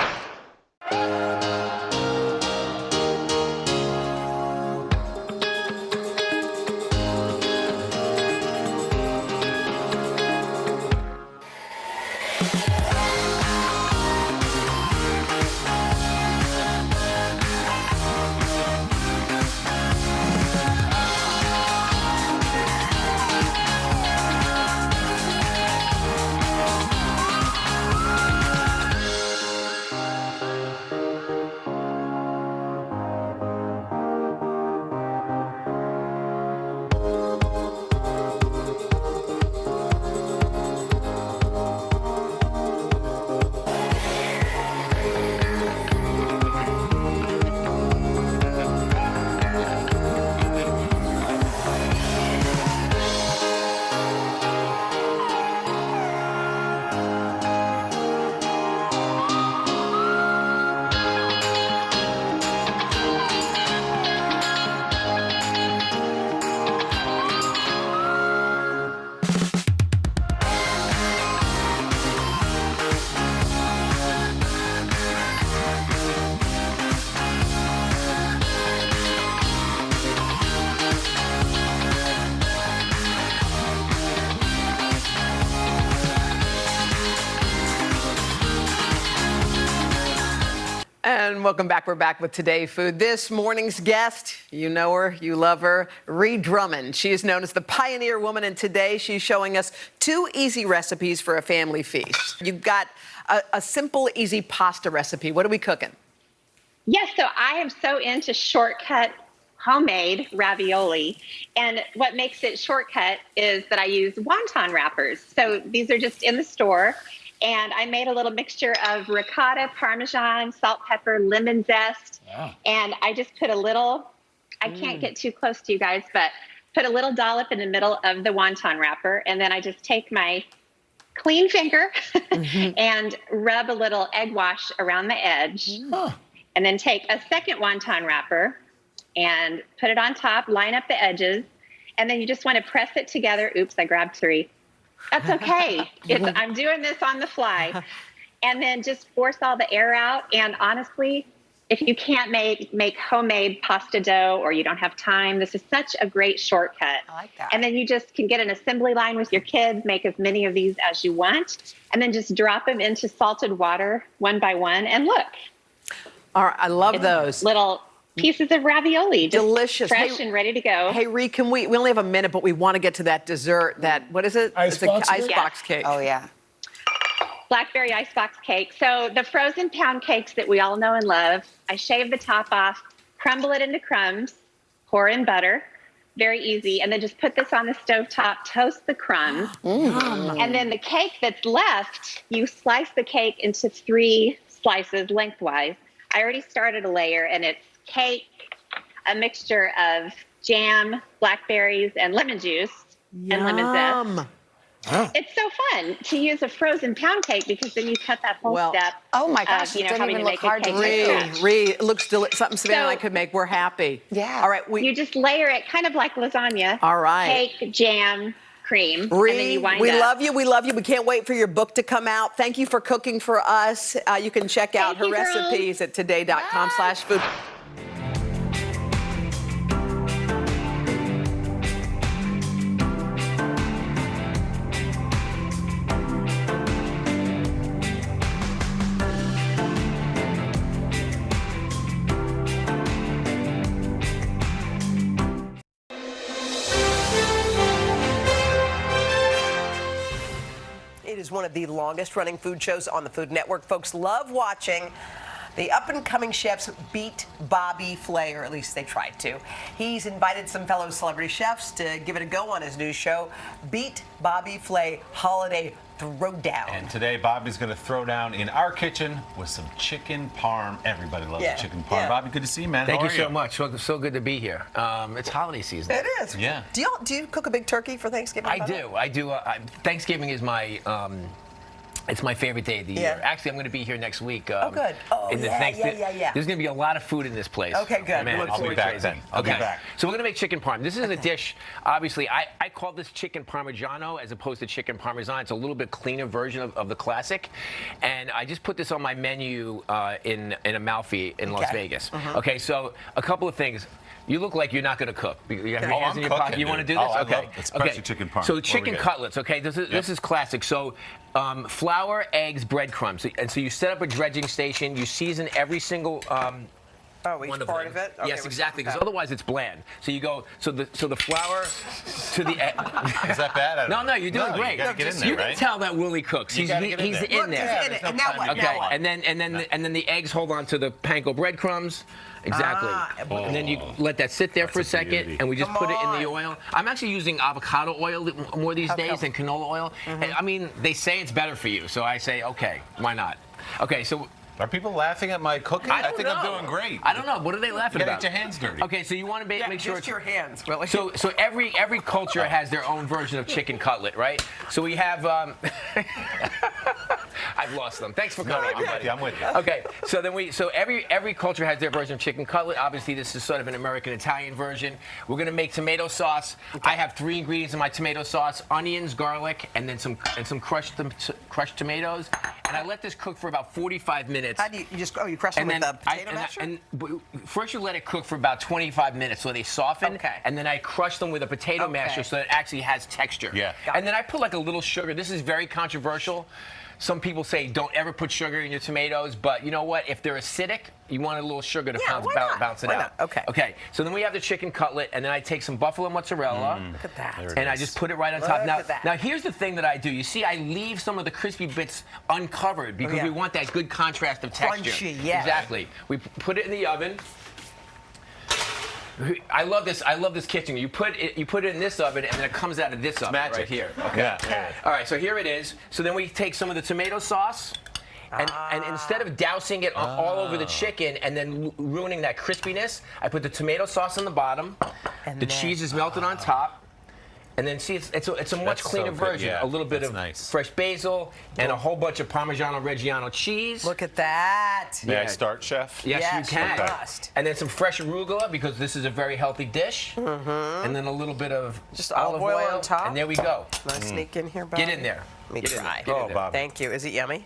welcome back. We're back with Today Food. This morning's guest, you know her, you love her, Ree Drummond. She is known as the Pioneer Woman, and today she's showing us 2 easy recipes for a family feast. You've got a simple, easy pasta recipe. What are we cooking?
Yes, so I am so into shortcut homemade ravioli. And what makes it shortcut is that I use wonton wrappers. So these are just in the store. And I made a little mixture of ricotta, Parmesan, salt, pepper, lemon zest. Wow. And I just put a little, I can't get too close to you guys, but put a little dollop in the middle of the wonton wrapper. And then I just take my clean finger and rub a little egg wash around the edge. And then take a second wonton wrapper and put it on top, line up the edges. And then you just want to press it together. Oops, I grabbed 3. That's okay. I'm doing this on the fly. And then just force all the air out. And honestly, if you can't make homemade pasta dough or you don't have time, this is such a great shortcut.
I like that.
And then you just can get an assembly line with your kids, make as many of these as you want, and then just drop them into salted water one by one. And look.
All right, I love those.
Little pieces of ravioli. Just
delicious.
Fresh and ready to go.
Hey, Ree, we only have a minute, but we want to get to that dessert, what is it? Icebox cake.
Oh, yeah.
Blackberry icebox cake. So the frozen pound cakes that we all know and love, I shave the top off, crumble it into crumbs, pour in butter. Very easy. And then just put this on the stovetop, toast the crumbs. And then the cake that's left, you slice the cake into 3 slices lengthwise. I already started a layer, and it's cake, a mixture of jam, blackberries, and lemon juice and lemon zest. It's so fun to use a frozen pound cake because then you cut that whole step.
Oh my gosh, it doesn't even look hard to
make. Ree, it looks something Savannah and I could make. We're happy.
Yeah.
All right.
You just layer it kind of like lasagna.
All right.
Cake, jam, cream.
Ree,
and then you wind
we
up.
love you. We love you. We can't wait for your book to come out. Thank you for cooking for us. You can check out her recipes at today.com/food. It is one of the longest running food shows on the Food Network. Folks love watching the up-and-coming chefs beat Bobby Flay, or at least they tried to. He's invited some fellow celebrity chefs to give it a go on his new show, Beat Bobby Flay Holiday Throwdown.
And today, Bobby's going to throw down in our kitchen with some chicken parm. Everybody loves chicken parm. Bobby, good to see you, man.
Thank
How
you
are
so much. So good to be here. It's holiday season.
It is.
Yeah.
Do you cook a big turkey for Thanksgiving?
I do. Thanksgiving is my it's my favorite day of the year. Actually, I'm going to be here next week.
Oh, good. Oh, yeah.
There's going to be a lot of food in this place.
Okay, good.
Man,
I'll be back then. I'll be back.
So we're going to make chicken parm. This is a dish, obviously, I call this chicken parmigiano as opposed to chicken parmesan. It's a little bit cleaner version of the classic. And I just put this on my menu in Amalfi in Las Vegas. Okay, so a couple of things. You look like you're not going to cook. You have your hands in your pocket. You want to do this?
Okay. Especially chicken parm.
So chicken cutlets. Okay, this is classic. So flour, eggs, breadcrumbs. And so you set up a dredging station. You season every single.
Each part of it? Okay,
yes, exactly. Because otherwise it's bland. So you go. So the flour to the.
Is that bad?
No, you're doing great.
You gotta get in there,
You can tell that Willie cooks. He's in there.
He's in it. And now what?
Okay, and then the eggs hold on to the panko breadcrumbs. Exactly. And then you let that sit there for a second, and we just put it in the oil. I'm actually using avocado oil more these days than canola oil. And, I mean, they say it's better for you, so I say, okay, why not? Okay, so.
Are people laughing at my cooking? I think I'm doing great.
I don't know. What are they laughing about?
Get your hands dirty.
Okay, so you want to make sure
just your hands, Willie.
So every culture has their own version of chicken cutlet, right? So we have. I've lost them. Thanks for coming.
I'm with you.
Okay, so every culture has their version of chicken cutlet. Obviously, this is sort of an American-Italian version. We're gonna make tomato sauce. I have 3 ingredients in my tomato sauce: onions, garlic, and then some crushed tomatoes. And I let this cook for about 45 minutes.
How do you crush them with the potato masher?
First you let it cook for about 25 minutes so they soften.
Okay.
And then I crush them with a potato masher so it actually has texture.
Yeah.
And then I put like a little sugar. This is very controversial. Some people say don't ever put sugar in your tomatoes, but you know what? If they're acidic, you want a little sugar to bounce it out.
Okay.
Okay. So then we have the chicken cutlet, and then I take some buffalo mozzarella.
Look at that.
And I just put it right on top.
Look at that.
Now here's the thing that I do. You see, I leave some of the crispy bits uncovered because we want that good contrast of texture.
Crunchy, yeah.
Exactly. We put it in the oven. I love this kitchen. You put it in this oven, and then it comes out of this oven right here. Okay.
Yeah.
All right. So here it is. So then we take some of the tomato sauce. And instead of dousing it all over the chicken and then ruining that crispiness, I put the tomato sauce on the bottom. And the cheese is melted on top. And then see, it's a much cleaner version.
Yeah,
a little bit of fresh basil and a whole bunch of Parmigiano Reggiano cheese.
Look at that.
May I start, Chef?
Yes, you can.
Okay.
And then some fresh arugula because this is a very healthy dish. And then a little bit of
just olive oil on top.
And there we go.
Can I sneak in here, Bobby?
Get in there.
Let me try.
Oh, Bobby.
Thank you. Is it yummy?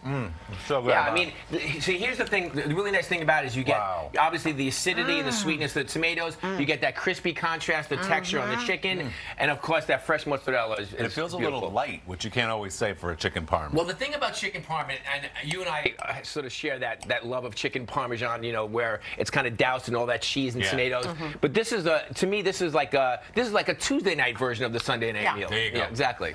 So good.
Yeah, I mean, see, here's the thing. The really nice thing about it is you get, obviously, the acidity and the sweetness of the tomatoes. You get that crispy contrast, the texture on the chicken. And, of course, that fresh mozzarella is
it feels
beautiful.
a little light, which you can't always say for a chicken parm.
Well, the thing about chicken parm, and you and I sort of share that love of chicken parmesan, you know, where it's kind of doused in all that cheese and tomatoes. But this is to me, this is like a Tuesday night version of the Sunday night meal.
There you go.
Yeah, exactly.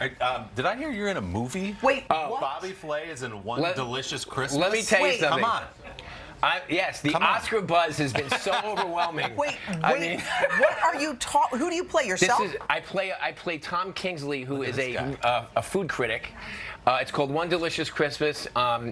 Did I hear you're in a movie?
Wait,
Bobby Flay is in One Delicious Christmas.
Let me tell you something.
Come on.
Yes, the Oscar buzz has been so overwhelming.
Wait, what are you talking? Who do you play yourself?
I play Tom Kingsley, who is a food critic. It's called One Delicious Christmas.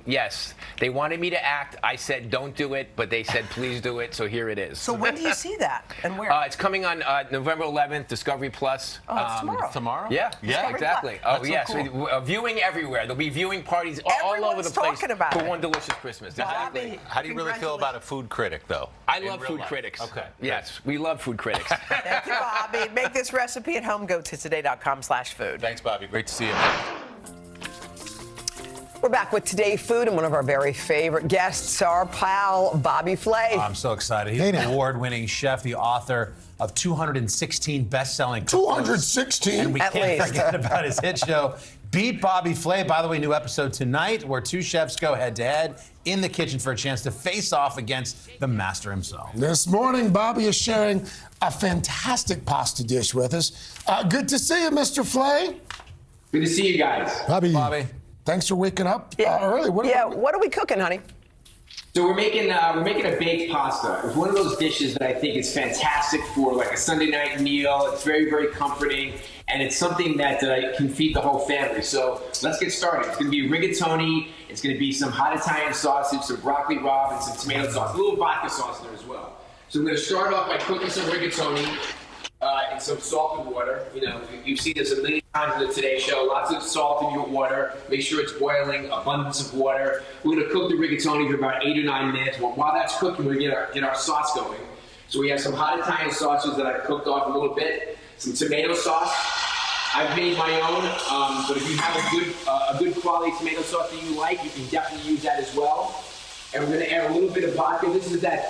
Yes, they wanted me to act. I said don't do it, but they said please do it. So here it is.
So when do you see that and where?
It's coming on November 11th, Discovery Plus.
Oh, it's tomorrow.
Tomorrow?
Yeah,
Discovery
exactly.
Plus.
Oh, yes.
So
viewing everywhere. There'll be viewing parties all over the place
talking about
for
it.
One Delicious Christmas. Exactly.
How do you really feel about a food critic, though?
I love food critics.
Okay.
Yes, we love food critics.
Thank you, Bobby. Make this recipe at home. Go to today.com/food.
Thanks, Bobby. Great to see you.
We're back with Today Food, and one of our very favorite guests, our pal, Bobby Flay.
Oh, I'm so excited. He's an award-winning chef, the author of 216 best-selling cookbooks.
216?
And we
At
can't
least.
forget about his hit show, Beat Bobby Flay. By the way, new episode tonight where two chefs go head-to-head in the kitchen for a chance to face off against the master himself.
This morning, Bobby is sharing a fantastic pasta dish with us. Good to see you, Mr. Flay.
Good to see you guys.
Bobby. Thanks for waking up early.
What are we cooking, honey?
So we're making a baked pasta. It's one of those dishes that I think is fantastic for like a Sunday night meal. It's very, very comforting, and it's something that can feed the whole family. So let's get started. It's going to be rigatoni. It's going to be some hot Italian sausage, some broccoli rabe, and some tomato sauce. A little vodka sauce in there as well. So I'm going to start off by cooking some rigatoni in some salt and water. You know, you've seen this a million times in the Today Show. Lots of salt in your water. Make sure it's boiling. Abundance of water. We're going to cook the rigatoni for about 8 or 9 minutes. Well, while that's cooking, we're going to get our sauce going. So we have some hot Italian sauces that I've cooked off a little bit. Some tomato sauce. I've made my own, but if you have a good quality tomato sauce that you like, you can definitely use that as well. And we're going to add a little bit of vodka. This is that,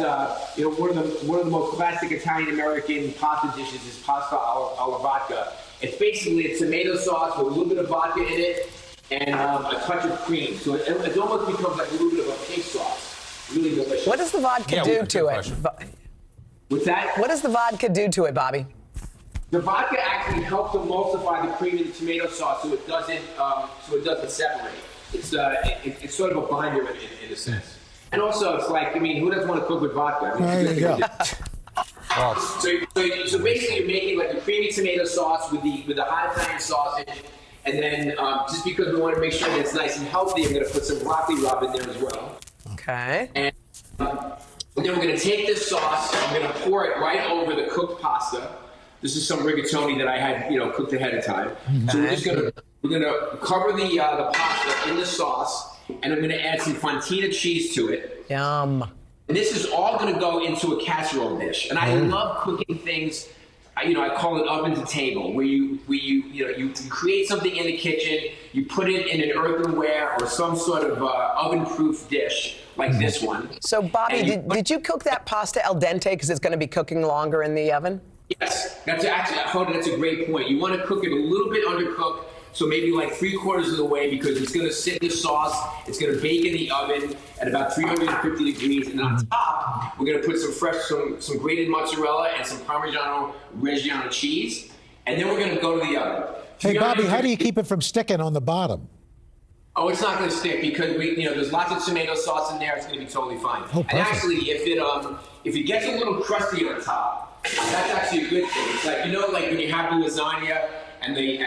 one of the most classic Italian-American pasta dishes is pasta alla vodka. It's basically a tomato sauce with a little bit of vodka in it and a touch of cream. So it almost becomes like a little bit of a pig sauce. Really delicious.
What does the vodka do to it?
What's that?
What does the vodka do to it, Bobby?
The vodka actually helps emulsify the cream in the tomato sauce so it doesn't separate. It's sort of a binder in a sense. And also, it's like, I mean, who doesn't want to cook with vodka? I mean,
There you go.
So basically, you're making like a creamy tomato sauce with the hot Italian sausage, and then just because we want to make sure that it's nice and healthy, I'm going to put some broccoli rabe in there as well.
Okay.
And then we're going to take this sauce. I'm going to pour it right over the cooked pasta. This is some rigatoni that I had, cooked ahead of time. So we're going to cover the pasta in the sauce. And I'm going to add some fontina cheese to it.
Yum.
And this is all going to go into a casserole dish. And I love cooking things. I call it oven to table, where you create something in the kitchen, you put it in an earthenware or some sort of oven-proof dish like this one.
So, Bobby, did you cook that pasta al dente because it's going to be cooking longer in the oven?
Yes, that's a great point. You want to cook it a little bit undercooked So maybe like 3/4 of the way, because it's going to sit in the sauce. It's going to bake in the oven at about 350 degrees. And on top, we're going to put some grated mozzarella and some Parmigiano-Reggiano cheese. And then we're going to go to the oven.
Hey, Bobby, how do you keep it from sticking on the bottom?
Oh, it's not going to stick because there's lots of tomato sauce in there. It's going to be totally fine.
Oh,
and
perfect.
actually, if it gets a little crusty on top, that's actually a good thing. It's like like when you have the lasagna and the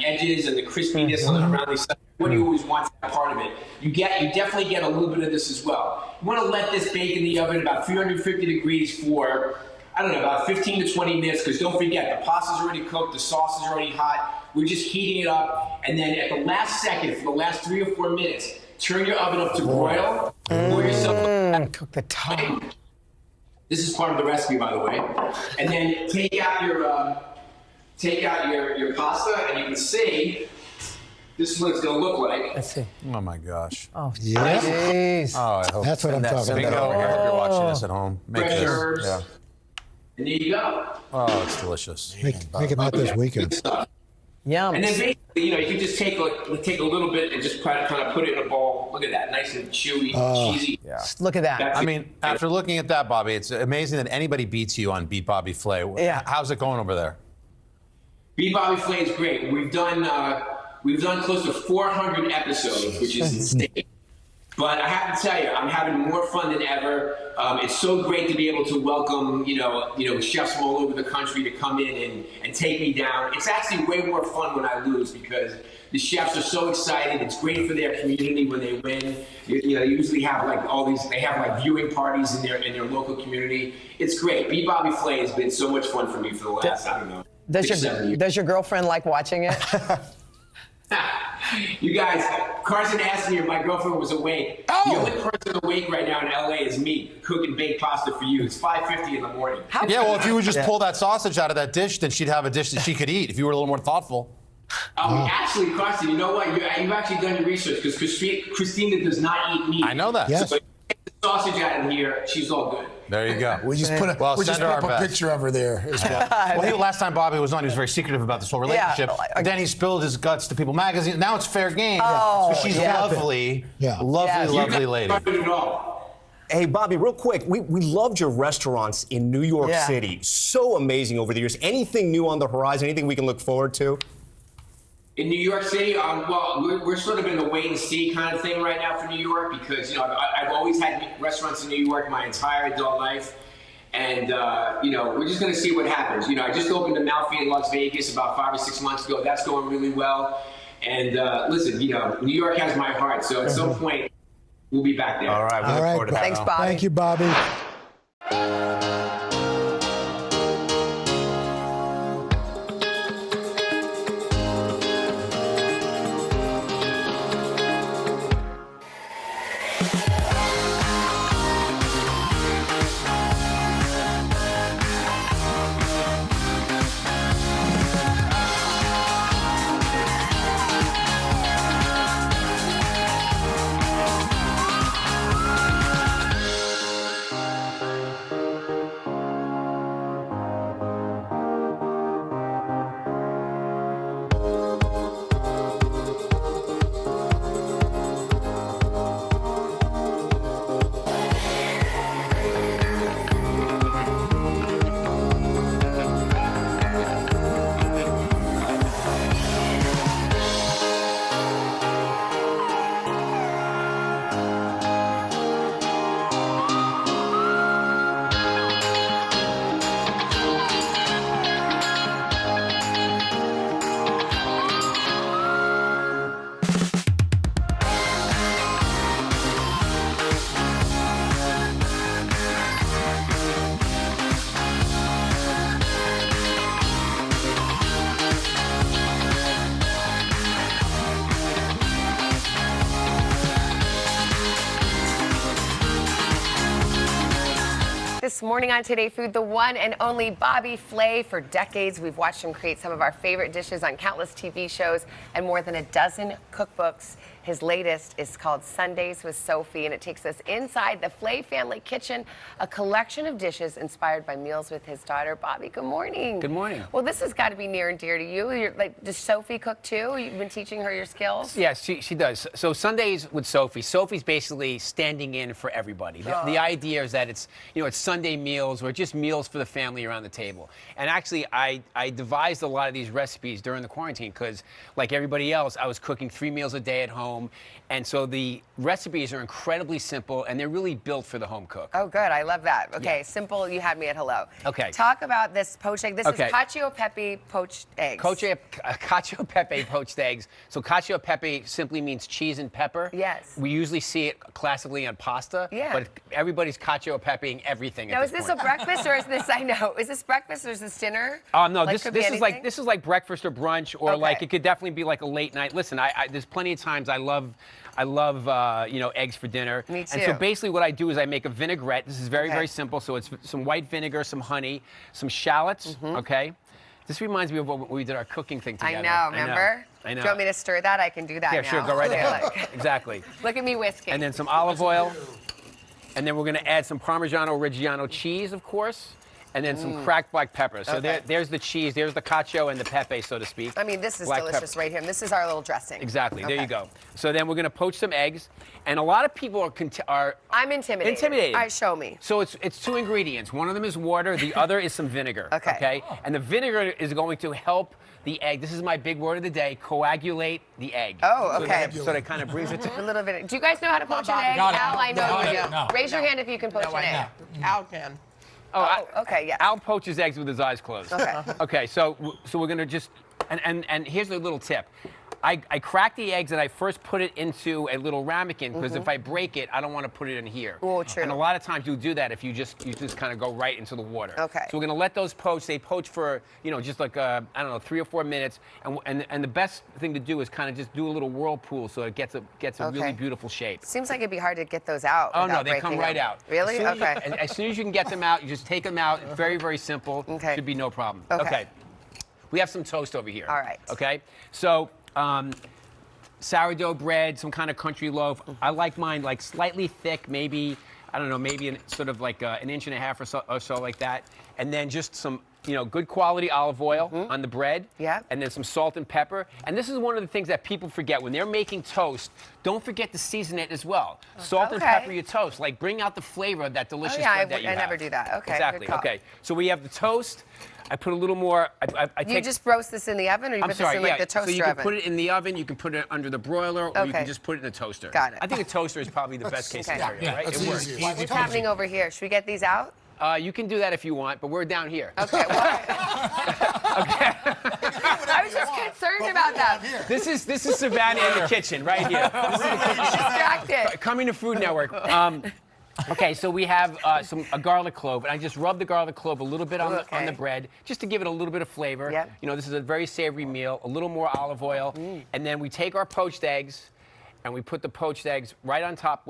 edges and the crispiness around the side. What do you always want that part of it? You definitely get a little bit of this as well. You want to let this bake in the oven about 350 degrees for, I don't know, about 15 to 20 minutes, because don't forget, the pasta's already cooked, the sauce is already hot. We're just heating it up, and then at the last second, for the last 3 or 4 minutes, turn your oven up to broil. Pour yourself
cook the top.
This is part of the recipe, by the way. And then take out your pasta, and you can see this is what it's going to look like.
Let's see.
Oh my gosh.
Oh,
Yeah.
jeez.
Oh, I hope
That's what I'm talking
Bingo.
about.
I hope you're watching this at home. Make
Fresh
this.
herbs.
Yeah.
And there you go.
Oh, it's delicious.
Make it that this weekend.
Yum.
And then basically, you can just take a little bit and just kind of put it in a bowl. Look at that, nice and chewy, cheesy.
Yeah.
Look at that.
I mean, after looking at that, Bobby, it's amazing that anybody beats you on Beat Bobby Flay.
Yeah.
How's it going over there?
Beat Bobby Flay is great. We've done close to 400 episodes, which is insane. But I have to tell you, I'm having more fun than ever. It's so great to be able to welcome, chefs from all over the country to come in and take me down. It's actually way more fun when I lose, because the chefs are so excited. It's great for their community when they win. They usually have viewing parties in their local community. It's great. Beat Bobby Flay has been so much fun for me for the last, I don't know, 6-7 years.
Does your girlfriend like watching it?
You guys, Carson asked me if my girlfriend was awake.
Oh.
The only person awake right now in LA is me, cooking baked pasta for you. It's 5:50 in the morning.
Yeah, well, if you would just pull that sausage out of that dish, then she'd have a dish that she could eat if you were a little more thoughtful.
Actually, Carson, you know what? You've actually done your research, because Christina does not eat meat.
I know that.
Yes.
So if you take the sausage out of here, she's all good.
There you go.
We just put
send her our
up a
best.
picture of her there as well.
Well, last time Bobby was on, he was very secretive about this whole relationship.
Yeah.
Then he spilled his guts to People Magazine. Now it's fair game.
Oh,
So she's
yeah.
lovely,
Yeah.
lovely lady.
Hey, Bobby, real quick, we loved your restaurants in New York
Yeah.
City. So amazing over the years. Anything new on the horizon? Anything we can look forward to?
In New York City, well, we're sort of in the wait and see kind of thing right now for New York, because I've always had restaurants in New York my entire adult life, and we're just going to see what happens. I just opened a Malfi in Las Vegas about 5 or 6 months ago. That's going really well, and listen, New York has my heart, so at some point we'll be back there.
All right, we look forward to that.
Thanks, Bobby.
Thank you, Bobby.
This morning on Today Food, the one and only Bobby Flay. For decades, we've watched him create some of our favorite dishes on countless TV shows and more than a dozen cookbooks. His latest is called Sundays with Sophie, and it takes us inside the Flay family kitchen, a collection of dishes inspired by meals with his daughter, Bobby. Good morning.
Good morning.
Well, this has got to be near and dear to you. Does Sophie cook too? You've been teaching her your skills?
Yes, she does. So Sundays with Sophie. Sophie's basically standing in for everybody. The idea is that it's Sunday meals or just meals for the family around the table. And actually, I devised a lot of these recipes during the quarantine because, like everybody else, I was cooking 3 meals a day at home. And so the recipes are incredibly simple, and they're really built for the home cook.
Oh, good. I love that. Okay, simple. You had me at hello.
Okay.
Talk about this poached egg. This is cacio e pepe poached eggs.
Cacio e pepe poached eggs. So cacio e pepe simply means cheese and pepper.
Yes.
We usually see it classically on pasta.
Yeah.
But everybody's cacio e pepeing everything.
Now, is this a breakfast or is this? I know. Is this breakfast or is this dinner?
No,
Like,
this
could be
is
anything?
like breakfast or brunch, or like it could definitely be like a late night. Listen, there's plenty of times I love eggs for dinner.
Me
And so
too.
basically what I do is I make a vinaigrette. This is very simple. So it's some white vinegar, some honey, some shallots. Okay. This reminds me of when we did our cooking thing together.
I know. Remember?
I know.
Do you want me to stir that? I can do that
Yeah,
now.
sure. Go right
Okay,
ahead.
look.
Exactly.
Look at me whisking.
And then some olive oil. And then we're going to add some Parmigiano Reggiano cheese, of course. And then some cracked black pepper. So there's the cheese, there's the cacio and the pepe, so to speak.
I mean, this is
Black
delicious
pepper.
right here. And this is our little dressing.
Exactly. There
Okay.
you go. So then we're going to poach some eggs. And a lot of people are
I'm intimidated. All right, show me.
So it's 2 ingredients. One of them is water. The other is some vinegar.
Okay.
And the vinegar is going to help the egg. This is my big word of the day. Coagulate the egg.
Oh, okay.
So that kind of brings it to.
A little bit. Do you guys know how to poach an egg?
Got it.
Al, I know
No,
you
I
do.
don't.
Raise your hand if you can poach an egg.
Al can.
Okay, yes.
Al poaches eggs with his eyes closed.
Okay.
Okay, so we're gonna just, and here's a little tip. I crack the eggs and I first put it into a little ramekin because if I break it, I don't want to put it in here.
Oh, true.
And a lot of times you do that if you just kind of go right into the water.
Okay.
So we're gonna let those poach. They poach for just like I don't know 3 or 4 minutes. And the best thing to do is kind of just do a little whirlpool so it gets a really
Okay.
beautiful shape.
Seems like it'd be hard to get those out.
Oh no,
without
they come
breaking
right
them.
out.
Really?
As soon as you can get them out, you just take them out. Very, very simple.
Okay.
Should be no problem.
Okay.
We have some toast over here.
All right.
Okay. So sourdough bread, some kind of country loaf. I like mine like slightly thick, maybe I don't know, maybe sort of like an inch and a half or so like that, and then just some good quality olive oil on the bread.
Yeah.
And then some salt and pepper. And this is one of the things that people forget when they're making toast. Don't forget to season it as well. Salt and
Okay.
pepper your toast. Like bring out the flavor of that delicious bread that you
I
have.
never do that. Okay.
Exactly.
good call.
Okay. So we have the toast. I put a little more. I
You
take,
just roast this in the oven, or you
I'm
put
sorry,
this in like
yeah.
the toaster
so you can
oven?
put it in the oven, you can put it under the broiler, or you
Okay.
can just put it in the toaster.
Got it.
I think a toaster is probably the best case
Okay.
scenario,
Yeah,
right?
that's
It works.
easy.
What's happening over here? Should we get these out?
You can do that if you want, but we're down here.
Okay. I was just concerned about that.
This is Savannah in the kitchen right here.
Distracted.
Coming to Food Network. Okay, so we have a garlic clove, and I just rub the garlic clove a little bit on the bread, just to give it a little bit of flavor.
Yep.
This is a very savory meal. A little more olive oil, and then we take our poached eggs, and we put the poached eggs right on top.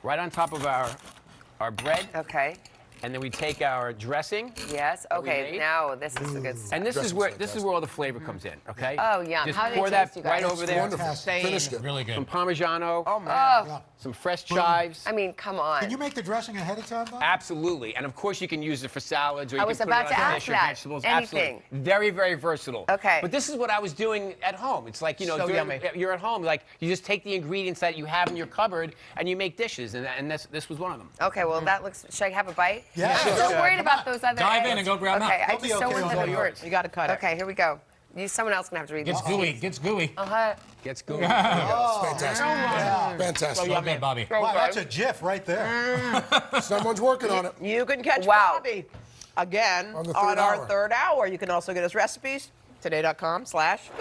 Right on top of our bread.
Okay.
And then we take our dressing.
Yes.
that we
Okay.
made.
Now this is the good stuff.
And this is where all the flavor comes in. Okay.
Oh, yum.
Just
How do they
pour
taste,
that
you guys?
right over there.
Wonderful. Finished it.
Really good.
Some Parmigiano.
Oh man.
Some fresh chives.
I mean, come on.
Can you make the dressing ahead of time, though?
Absolutely, and of course you can use it for salads, or you
I
can
was
put
about
it
to
on
ask
fish or
that.
vegetables.
Anything.
Absolutely, very, very versatile.
Okay.
But this is what I was doing at home. It's like
So yummy.
you're at home, like you just take the ingredients that you have in your cupboard and you make dishes, and this was one of them.
Okay. Well, that looks. Should I have a bite?
Yeah.
I'm so worried about those other.
Dive in
eggs.
and go grab
Okay.
them.
I just don't want them to burn.
You got to cut it.
Okay. Here we go. Someone else gonna have to read
Gets
this.
gooey. Gets gooey.
Gets good.
Fantastic. Fantastic.
Well done, Bobby.
Wow, that's a GIF right there.
Someone's working on it.
You can catch
Wow.
Bobby again
On the
on
third
our
hour.
third hour. You can also get his recipes, today.com/food.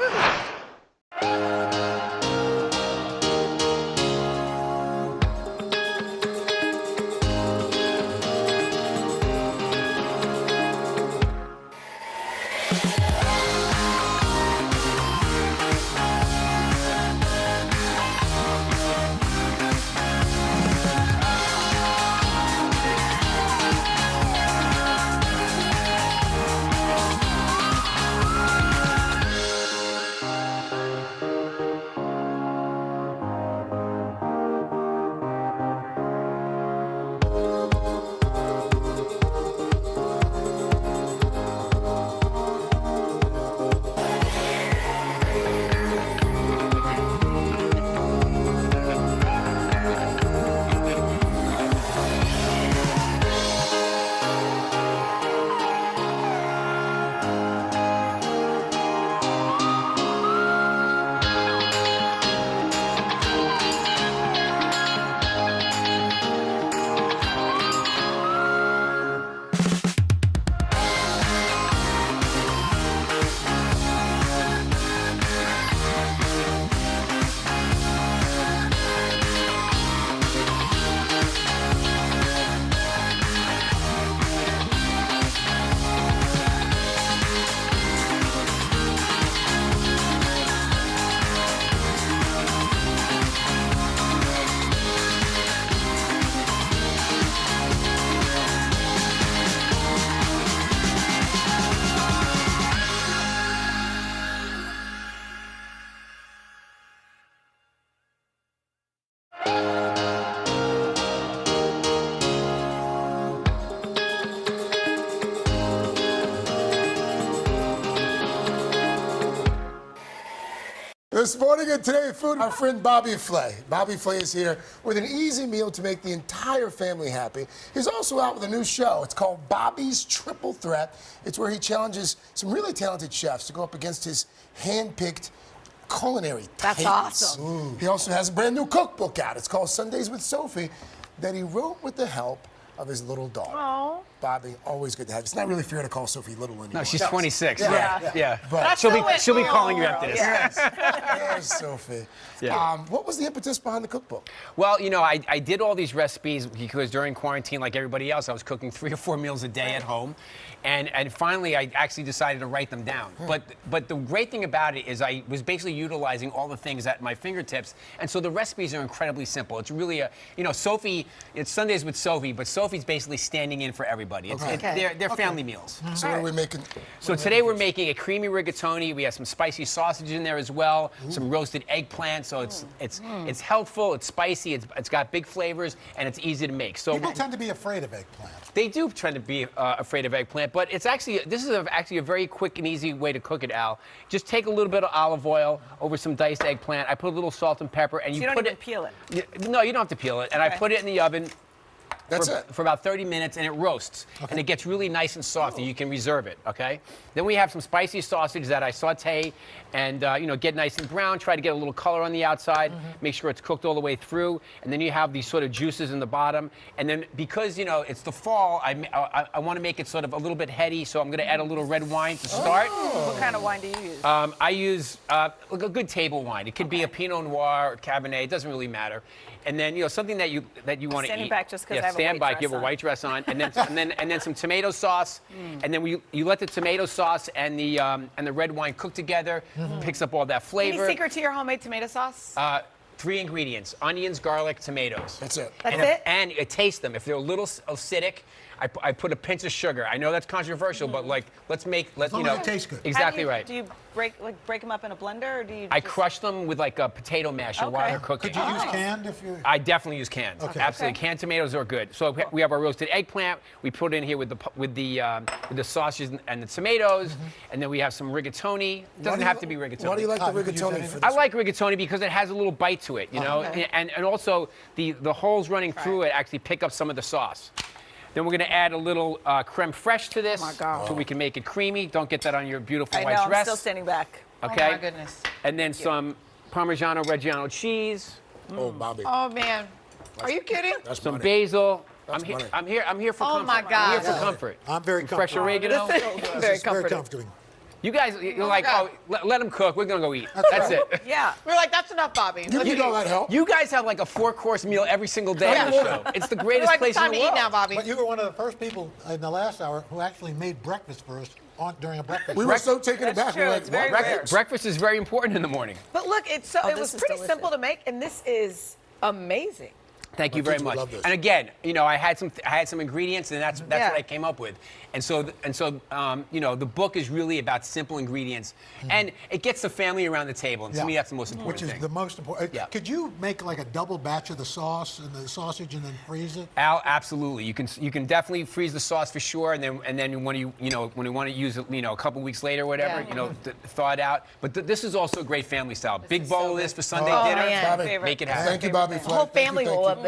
This morning and today food, our friend Bobby Flay. Bobby Flay is here with an easy meal to make the entire family happy. He's also out with a new show. It's called Bobby's Triple Threat. It's where he challenges some really talented chefs to go up against his hand-picked culinary
That's
titans.
awesome.
He also has a brand new cookbook out. It's called Sundays with Sophie that he wrote with the help of his little dog.
Oh.
Bobby, always good to have you. It's not really fair to call Sophie little anymore.
No, she's 26. Yeah.
But
She'll be calling you after this.
Yes. There's Sophie.
Yeah.
What was the impetus behind the cookbook?
Well, you know, I did all these recipes because during quarantine, like everybody else, I was cooking 3 or 4 meals a day at home. And finally, I actually decided to write them down. But the great thing about it is I was basically utilizing all the things at my fingertips. And so the recipes are incredibly simple. It's really Sophie, it's Sundays with Sophie, but Sophie's basically standing in for everybody. They're family meals.
So what are we making?
So today we're making a creamy rigatoni. We have some spicy sausage in there as well, some roasted eggplant. So it's healthful, it's spicy, it's got big flavors, and it's easy to make. So
People tend to be afraid of eggplant.
they do tend to be afraid of eggplant, but this is actually a very quick and easy way to cook it, Al. Just take a little bit of olive oil over some diced eggplant. I put a little salt and pepper, and
So
you
you
put
don't
it.
even peel it.
No, you don't have to peel it. And I put it in the oven.
That's it.
For about 30 minutes, and it roasts. And it gets really nice and soft, and you can reserve it, okay? Then we have some spicy sausage that I saute and, get nice and brown. Try to get a little color on the outside. Make sure it's cooked all the way through. And then you have these sort of juices in the bottom. And then because, it's the fall, I want to make it sort of a little bit heady, so I'm going to add a little red wine to start.
What kind of wine do you use?
I use a good table wine. It could be a Pinot Noir or Cabernet. It doesn't really matter. And then something that you want to eat.
Standing back just 'cause I have a
stand
white
by.
dress
You have a
on.
white dress on, and then some tomato sauce, and then you let the tomato sauce and the red wine cook together. Picks up all that flavor.
Any secret to your homemade tomato sauce?
3 ingredients: onions, garlic, tomatoes.
That's it.
That's it?
And taste them. If they're a little acidic, I put a pinch of sugar. I know that's controversial, but let's
long as it tastes good.
Exactly
How
right.
Do you break them up in a blender, or do you?
I
just-
crush them with like a potato masher while
Okay.
they're cooking.
Could you use canned if you?
I definitely use canned.
Okay.
Absolutely, canned tomatoes are good. So we have our roasted eggplant. We put it in here with the sausages and the tomatoes, and then we have some rigatoni. It doesn't have to be rigatoni.
Why do you like the
you could use
rigatoni
anything.
for
I
this?
like rigatoni because it has a little bite to it, and also the holes running through it actually pick up some of the sauce. Then we're going to add a little creme fraiche to this, so we can make it creamy. Don't get that on your beautiful
I
white
know. I'm
dress.
still standing back.
Okay.
Oh my goodness.
And then some Parmigiano Reggiano cheese,
Oh, Bobby.
Oh man. Are you kidding?
That's
some
money.
basil.
That's
I'm here.
money.
I'm here for
Oh
comfort.
my
I'm here
God.
for comfort.
I'm very
Some fresh
comfortable.
oregano.
Very comforting.
comforting.
You guys, you're like,
God.
let them cook. We're gonna go eat. That's it.
Yeah.
We're like, that's enough, Bobby.
You know that help.
You guys have like a 4-course meal every single day on the show. It's the
We're
greatest
like,
place
it's
in
time
the
to eat
world.
now, Bobby.
But you were one of the first people in the last hour who actually made breakfast for us during a breakfast.
We were so taken
That's
aback.
true.
We're like,
It's very
what?
rare.
Breakfast is very important in the morning.
But look, it
this
was
is
pretty
delicious.
simple to make, and this is amazing.
Thank you
My
very
kids would
much.
love this.
And again, I had some ingredients, and that's
Yeah.
what I came up with. And so the book is really about simple ingredients, and it gets the family around the table. And to me, that's the most important
Which is
thing.
the most important.
Yeah.
Could you make like a double batch of the sauce and the sausage and then freeze it?
Al, absolutely. You can definitely freeze the sauce for sure, and then when you want to use it, a couple weeks later, or whatever,
Yeah.
thaw it out. But this is also great family style. Big bowl of this for Sunday
Oh,
dinner.
man.
Bobby,
Make it happen.
Thank you, Bobby.
The whole family will love this.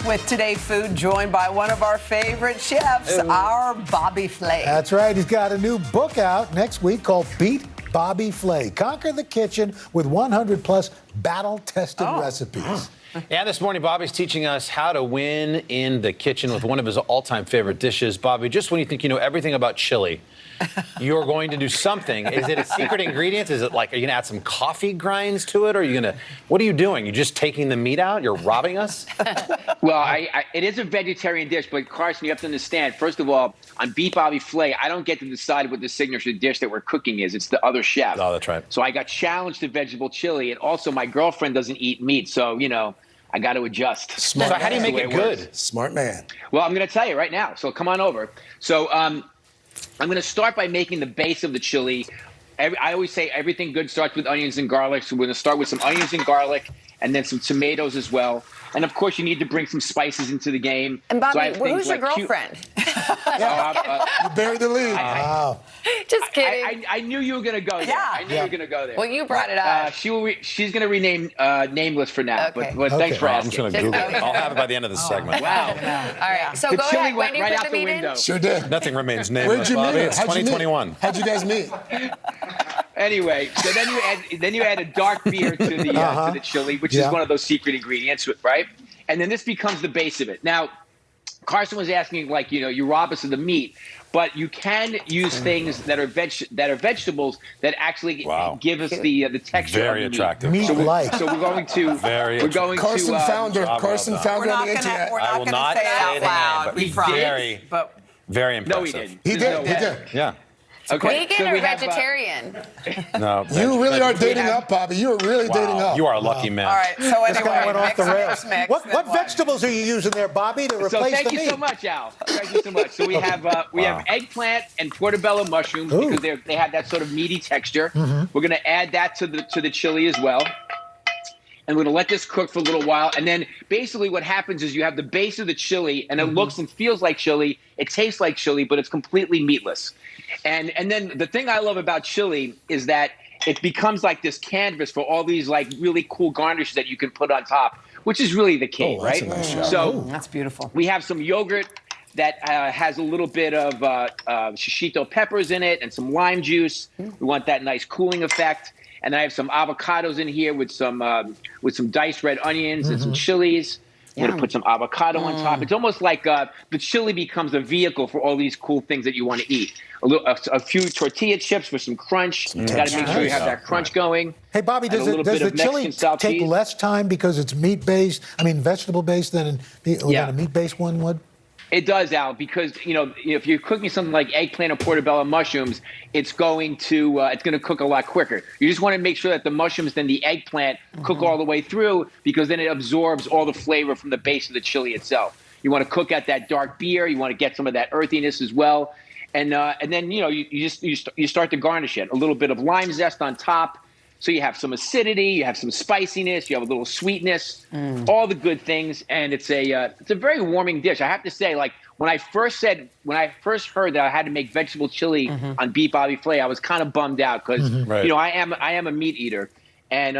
back with Today Food, joined by one of our favorite chefs, our Bobby Flay.
That's right. He's got a new book out next week called Beat Bobby Flay. Conquer the kitchen with 100 plus battle-tested recipes.
Yeah, this morning, Bobby's teaching us how to win in the kitchen with one of his all-time favorite dishes. Bobby, just when you think you know everything about chili, you're going to do something. Is it a secret ingredient? Is it like, are you going to add some coffee grinds to it? Or are you going to, what are you doing? You're just taking the meat out? You're robbing us?
Well, it is a vegetarian dish, but Carson, you have to understand, first of all, on Beat Bobby Flay, I don't get to decide what the signature dish that we're cooking is. It's the other chef.
Oh, that's right.
So I got challenged to vegetable chili, and also my girlfriend doesn't eat meat, so, you know, I got to adjust.
Smart. So how do you make it good?
Smart man.
Well, I'm going to tell you right now, so come on over. So I'm going to start by making the base of the chili. I always say everything good starts with onions and garlic, so we're going to start with some onions and garlic, and then some tomatoes as well. And of course, you need to bring some spices into the game.
And Bobby,
So I have
who's
things
your
like
girlfriend?
You buried the lead.
Wow.
Just kidding.
I knew you were going to go there.
Yeah.
I knew you were going to go there.
Well, you brought it up.
She's going to rename Nameless for now.
Okay.
But thanks for
I'm
asking.
just going to Google it. I'll have it by the end of the segment.
Wow.
All right, so
The
go
chili
ahead. When
went
do you
right
put
out
the
the
meat
window.
in?
Sure did.
Nothing remains
Where'd
nameless,
you meet
Bobby.
her?
It's
How'd you meet?
2021.
How'd you guys meet?
Anyway, so then you add a dark beer to the chili, which is one of those secret ingredients, right? And then this becomes the base of it. Now, Carson was asking, like, you know, you rob us of the meat, but you can use things that are vegetables that actually give us the texture.
Very
of the
attractive.
Meat-like.
So we're going to
Carson found her. Carson found her on the internet.
We're
I
not
will
going
not
to say it
say
out
the name,
loud.
but
We
he
promise.
did.
But
Very
No,
impressive.
he didn't.
He
There's
did.
no
He
way.
did.
Okay.
Vegan
So
or
we have,
vegetarian?
No.
You really are dating up, Bobby. You are really dating up.
You are a lucky man.
all right. So
This guy
anyway,
went off the rails.
mix.
What vegetables are you using there, Bobby, to replace
So thank
the
you
meat?
so much, Al. Thank you so much. So we have eggplant and portobello mushrooms
Ooh.
because they have that sort of meaty texture.
Mm-hmm.
We're going to add that to the chili as well. And we're going to let this cook for a little while. And then basically what happens is you have the base of the chili, and it looks and feels like chili. It tastes like chili, but it's completely meatless. And then the thing I love about chili is that it becomes like this canvas for all these like really cool garnishes that you can put on top, which is really the key,
Oh, that's
right?
a nice job.
So
That's beautiful.
we have some yogurt that has a little bit of shishito peppers in it and some lime juice. We want that nice cooling effect. And then I have some avocados in here with some diced red onions and some chilies. I'm going to put some avocado on top. It's almost like the chili becomes a vehicle for all these cool things that you want to eat. A few tortilla chips for some crunch. You got to make sure you have that crunch going.
Hey, Bobby,
And a
does
little
the
bit of
chili
Mexican style
take
cheese.
less time because it's vegetable-based than a meat-based one would?
It does, Al, because if you're cooking something like eggplant or portobello mushrooms, it's going to cook a lot quicker. You just want to make sure that the mushrooms and the eggplant cook all the way through, because then it absorbs all the flavor from the base of the chili itself. You want to cook at that dark beer. You want to get some of that earthiness as well, and then you start to garnish it. A little bit of lime zest on top. So you have some acidity, you have some spiciness, you have a little sweetness, all the good things, and it's a very warming dish. I have to say, like when I first heard that I had to make vegetable chili on Beat Bobby Flay, I was kind of bummed out because
Right.
I am a meat eater, and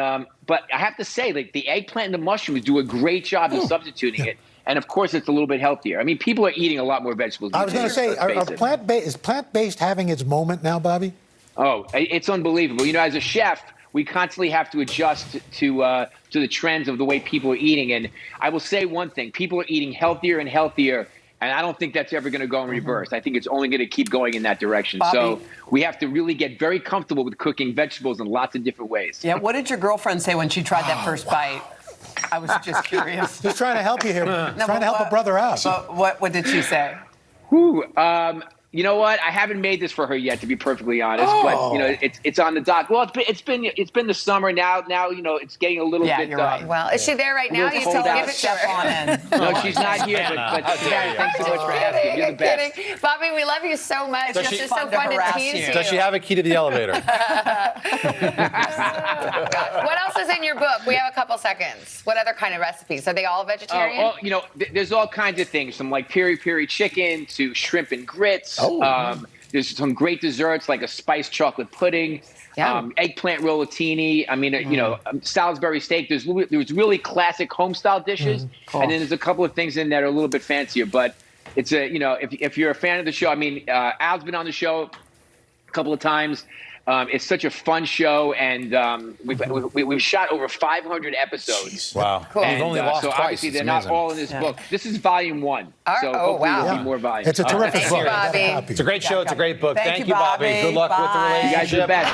but I have to say, like the eggplant and the mushrooms do a great job of substituting it. And of course, it's a little bit healthier. I mean, people are eating a lot more vegetables.
I was going to say,
let's face it.
is plant-based having its moment now, Bobby?
Oh, it's unbelievable. As a chef, we constantly have to adjust to the trends of the way people are eating. And I will say one thing: people are eating healthier and healthier, and I don't think that's ever going to go in reverse. I think it's only going to keep going in that direction.
Bobby.
So we have to really get very comfortable with cooking vegetables in lots of different ways.
Yeah. What did your girlfriend say when she tried that first bite? I was just curious.
Just trying to help you here. Trying to help a brother out.
But what did she say?
Whew, you know what? I haven't made this for her yet, to be perfectly honest. But it's on the dock. Well, it's been the summer now. Now it's getting a little bit.
You're right.
Well, is she there right now? You
cold
still
out.
give it to her.
No, she's not here. But Sarah, thanks so much for asking. You're the best.
Kidding. Bobby, we love you so much.
Does
It's
she-
just so
Fun to
fun to
harass
tease you.
Does she have a key to the elevator?
What else is in your book? We have a couple seconds. What other kind of recipes? Are they all vegetarian?
There's all kinds of things, from like peri peri chicken to shrimp and grits. There's some great desserts like a spiced chocolate pudding, eggplant rollatini. I mean, you know, Salisbury steak. There's really classic home style dishes, and then there's a couple of things in that are a little bit fancier. But it's you know, if you're a fan of the show, I mean, Al's been on the show a couple of times. It's such a fun show, and we've shot over 500 episodes.
Wow.
Cool.
You've only lost
so
twice.
obviously
It's
they're
amazing.
not all in this book. This is volume 1. So hopefully
wow.
there'll be more volumes.
It's a terrific book.
Bobby.
Copy.
It's a great show. It's a great book.
Thank you, Bobby.
Good luck with the
Bye.
You guys are the
relationship.
best.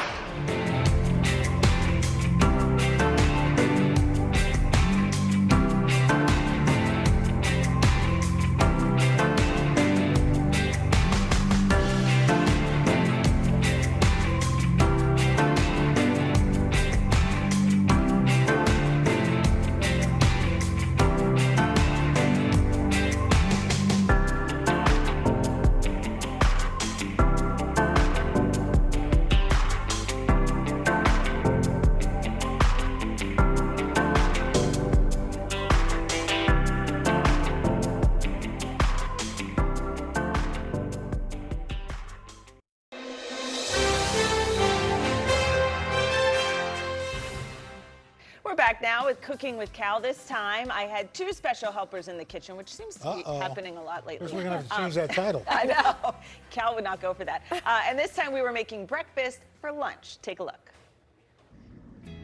We're back now with Cooking with Cal. This time I had 2 special helpers in the kitchen, which seems to be happening a lot lately.
Guess we're going to have to change that title.
I know. Cal would not go for that. And this time we were making breakfast for lunch. Take a look.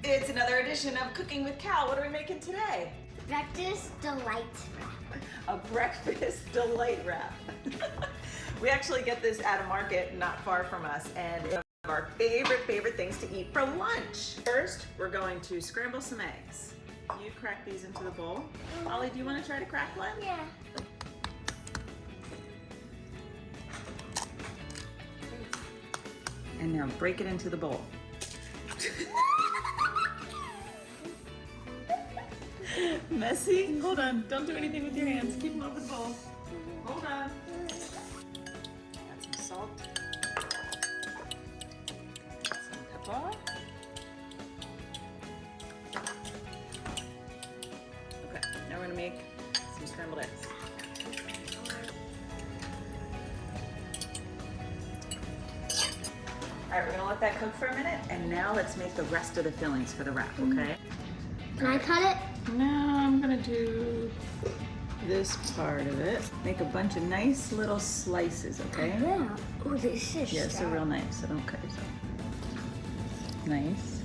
It's another edition of Cooking with Cal. What are we making today?
Breakfast delight wrap.
A breakfast delight wrap. We actually get this at a market not far from us, and it's one of our favorite things to eat for lunch. First, we're going to scramble some eggs. You crack these into the bowl. Ollie, do you want to try to crack one?
Yeah.
And now break it into the bowl. Messy? Hold on. Don't do anything with your hands. Keep them over the bowl. Hold on. Add some salt. Some pepper. Okay, now we're gonna make some scrambled eggs. All right, we're gonna let that cook for a minute, and now let's make the rest of the fillings for the wrap, okay?
Can I cut it?
No, I'm gonna do this part of it. Make a bunch of nice little slices, okay?
Yeah. Oh, this is
Yes, they're real nice, so don't cut yourself. Nice.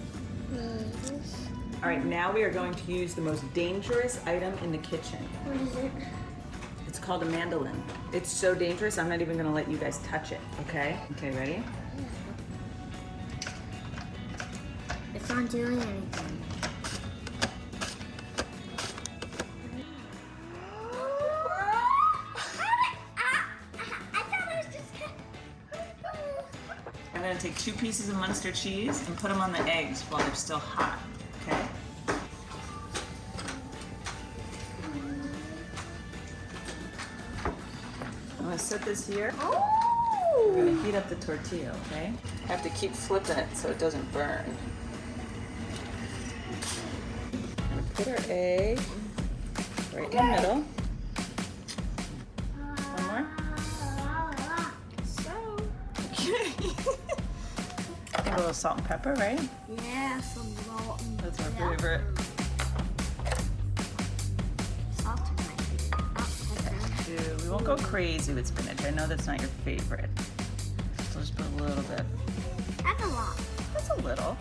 All right, now we are going to use the most dangerous item in the kitchen.
What is it?
It's called a mandolin. It's so dangerous, I'm not even gonna let you guys touch it, okay? Okay, ready?
It's not doing anything.
I'm gonna take 2 pieces of Munster cheese and put them on the eggs while they're still hot, okay? I'm gonna set this here. We're gonna heat up the tortilla, okay? Have to keep flipping it so it doesn't burn. Gonna put our egg right in the middle. One more. A little salt and pepper, right?
Yeah, some salt.
That's our favorite.
Salt is my favorite.
We won't go crazy with spinach. I know that's not your favorite. So just put a little bit.
That's a lot.
That's a little.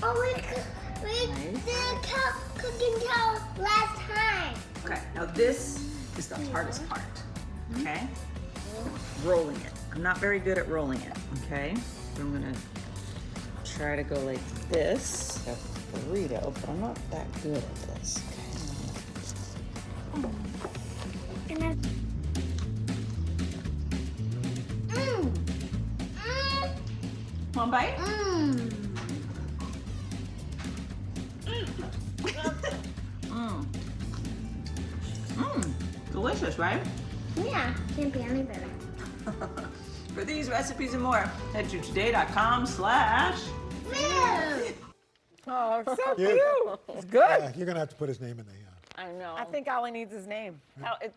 Oh, we did cooking cow last time.
Okay, now this is the hardest part. Okay? Rolling it. I'm not very good at rolling it, okay? So I'm gonna try to go like this. That's a burrito, but I'm not that good at this. Okay.
And then,
One bite? Delicious, right?
Yeah, can't be any better.
For these recipes and more, head to today.com/.
Oh, so
Yeah.
cute. It's good.
You're going to have to put his name in there.
I know.
I think all he needs is his name.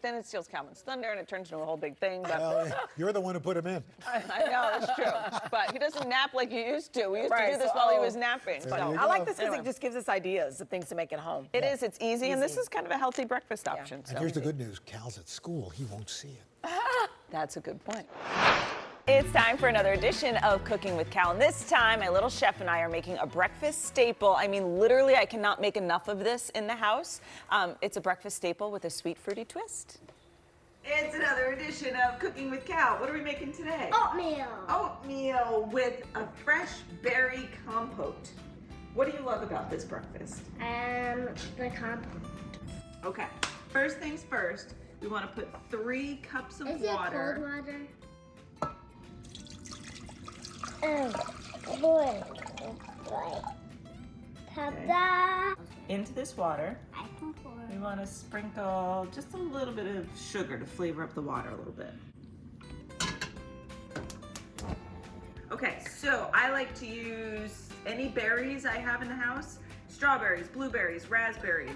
Then it steals Calvin's thunder and it turns into a whole big thing. But
Well, you're the one who put him in.
I know, it's true. But he doesn't nap like you used to. We used to do this
so-
while he was napping.
There you
I like
go.
this because it just gives us ideas of things to make at home.
It is. It's easy, and this is kind of a healthy breakfast option.
And
So.
here's the good news. Cal's at school. He won't see it.
That's a good point. It's time for another edition of Cooking with Cal. And this time, my little chef and I are making a breakfast staple. I mean, literally, I cannot make enough of this in the house. It's a breakfast staple with a sweet, fruity twist. It's another edition of Cooking with Cal. What are we making today?
Oatmeal.
Oatmeal with a fresh berry compote. What do you love about this breakfast?
The compote.
Okay, first things first, we want to put 3 cups of
Is
water.
it cold water? Boy. Ta-da!
Into this water.
I can pour.
We want to sprinkle just a little bit of sugar to flavor up the water a little bit. Okay, so I like to use any berries I have in the house. Strawberries, blueberries, raspberries.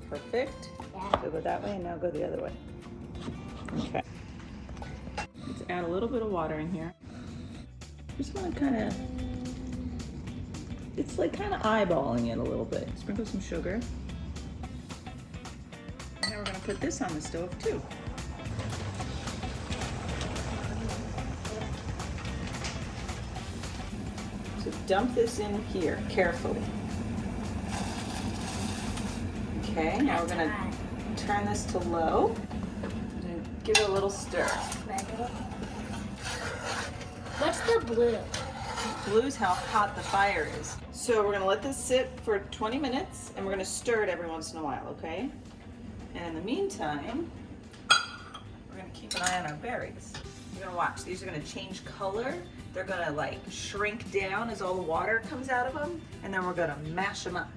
Perfect. So go that way and now go the other way. Okay. Let's add a little bit of water in here. Just want to kind of, it's like kind of eyeballing it a little bit. Sprinkle some sugar. And now we're going to put this on the stove too. So dump this in here carefully. Okay, now we're going to turn this to low and give it a little stir.
What's the blue?
Blue's how hot the fire is. So we're gonna let this sit for 20 minutes and we're gonna stir it every once in a while, okay? And in the meantime, we're gonna keep an eye on our berries. You're gonna watch, these are gonna change color. They're gonna like shrink down as all the water comes out of them, and then we're gonna mash them up.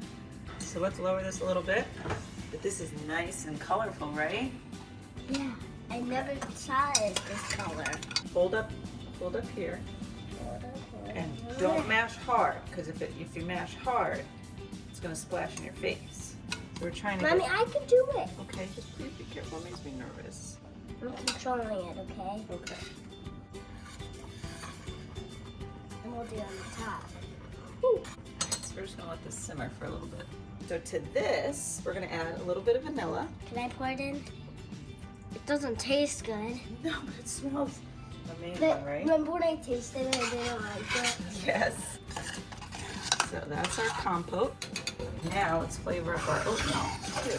So let's lower this a little bit. But this is nice and colorful, right?
Yeah, I never saw it this color.
Fold up here. And don't mash hard, because if you mash hard, it's gonna splash in your face. So we're trying to
Mommy, I can do it.
Okay, just please be careful. It makes me nervous.
I'm controlling it, okay?
Okay.
And we'll do it on the top.
So we're just gonna let this simmer for a little bit. So to this, we're gonna add a little bit of vanilla.
Can I pour it in? It doesn't taste good.
No, but it smells amazing,
But
right?
remember when I tasted it, I didn't like it?
Yes. So that's our compote. Now let's flavor up our oatmeal too.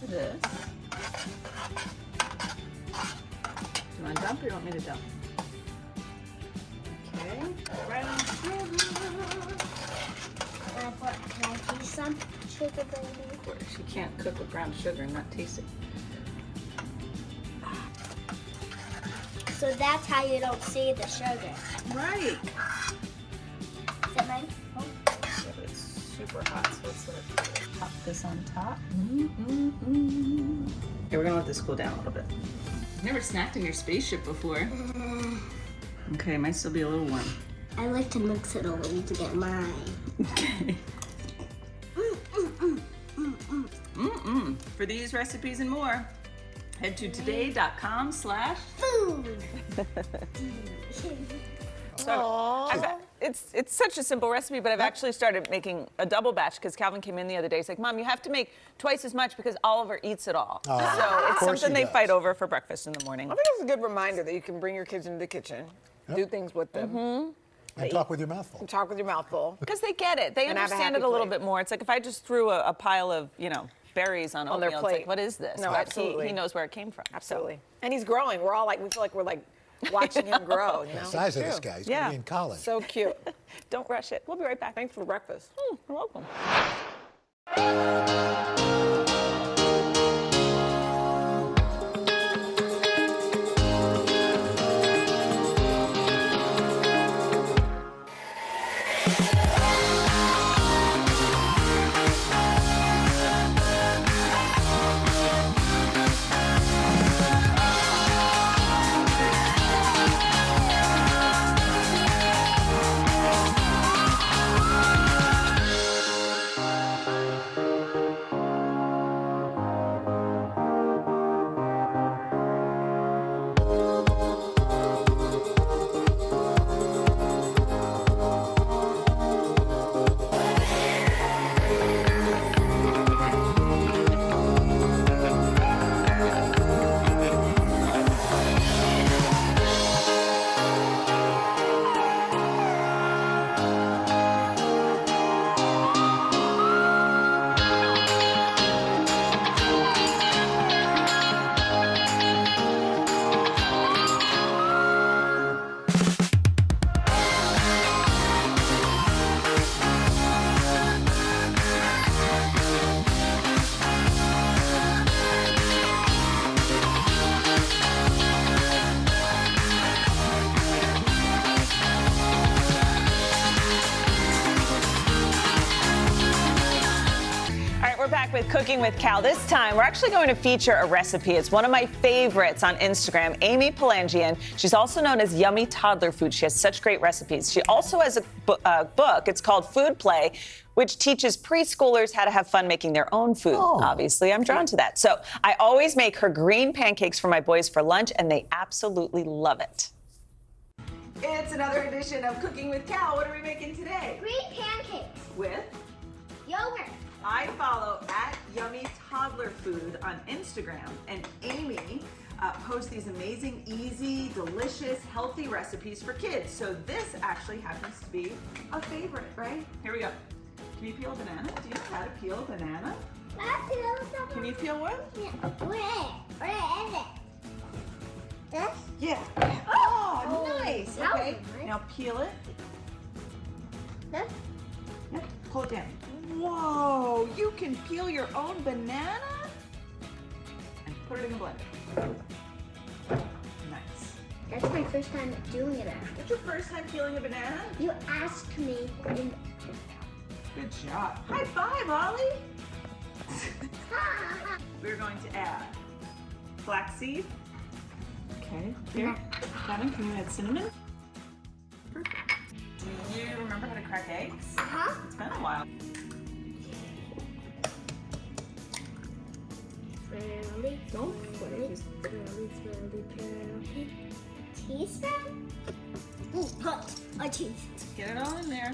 For this. Do you want to dump or do you want me to dump? Okay. Brown sugar.
Can I taste some sugar, baby?
Of course, you can't cook with brown sugar and not taste it.
So that's how you don't see the sugar.
Right.
Is that mine? Oh.
Yeah, but it's super hot, so let's let it pop this on top. Okay, we're gonna let this cool down a little bit. I've never snacked in your spaceship before. Okay, it might still be a little warm.
I like to mix it a little to get mine.
Okay. For these recipes and more, head to today.com/.
Food.
So it's such a simple recipe, but I've actually started making a double batch because Calvin came in the other day. He's like, Mom, you have to make twice as much because Oliver eats it all.
Oh,
so
of
it's
course
something
he
they
does.
fight over for breakfast in the morning.
I think it's a good reminder that you can bring your kids into the kitchen, do things with them.
And talk with your mouth full.
And talk with your mouth full.
Because they get it. They
And have a
understand
happy
it a little
plate.
bit more. It's like if I just threw a pile of, berries on
On their
oatmeal, it's
plate.
like, what is this?
No,
But
absolutely.
He knows where it came from.
Absolutely. And he's growing. We're all like, we feel like we're like watching him grow. You know?
The size of
It's
this
true.
guy. He's going to be in college.
So cute.
Don't rush it. We'll be right back.
Thanks for breakfast.
You're welcome. we're back with Cooking with Cal. This time, we're actually going to feature a recipe. It's one of my favorites on Instagram, Amy Palangian. She's also known as Yummy Toddler Food. She has such great recipes. She also has a book. It's called Food Play, which teaches preschoolers how to have fun making their own food. Obviously, I'm drawn to that. So I always make her green pancakes for my boys for lunch, and they absolutely love it. It's another edition of Cooking with Cal. What are we making today?
Green pancakes.
With
Yogurt.
I follow at Yummy Toddler Food on Instagram, and Amy posts these amazing, easy, delicious, healthy recipes for kids. So this actually happens to be a favorite, right? Here we go. Can you peel a banana? Do you know how to peel a banana? Can you peel one?
Where is it? This?
Yeah. Oh, nice.
that
Okay.
was nice.
Now peel it.
This?
Yep. Pull it down. Whoa! You can peel your own banana and put it in the blender. Nice.
That's my first time doing it.
That's your first time peeling a banana?
You asked me. And...
Good job. High five, Ollie. We're going to add flaxseed. Okay. Here. Kevin, can you add cinnamon? Perfect. Do you remember how to crack eggs? It's been a while.
Teaspoon? A teaspoon.
Get it all in there.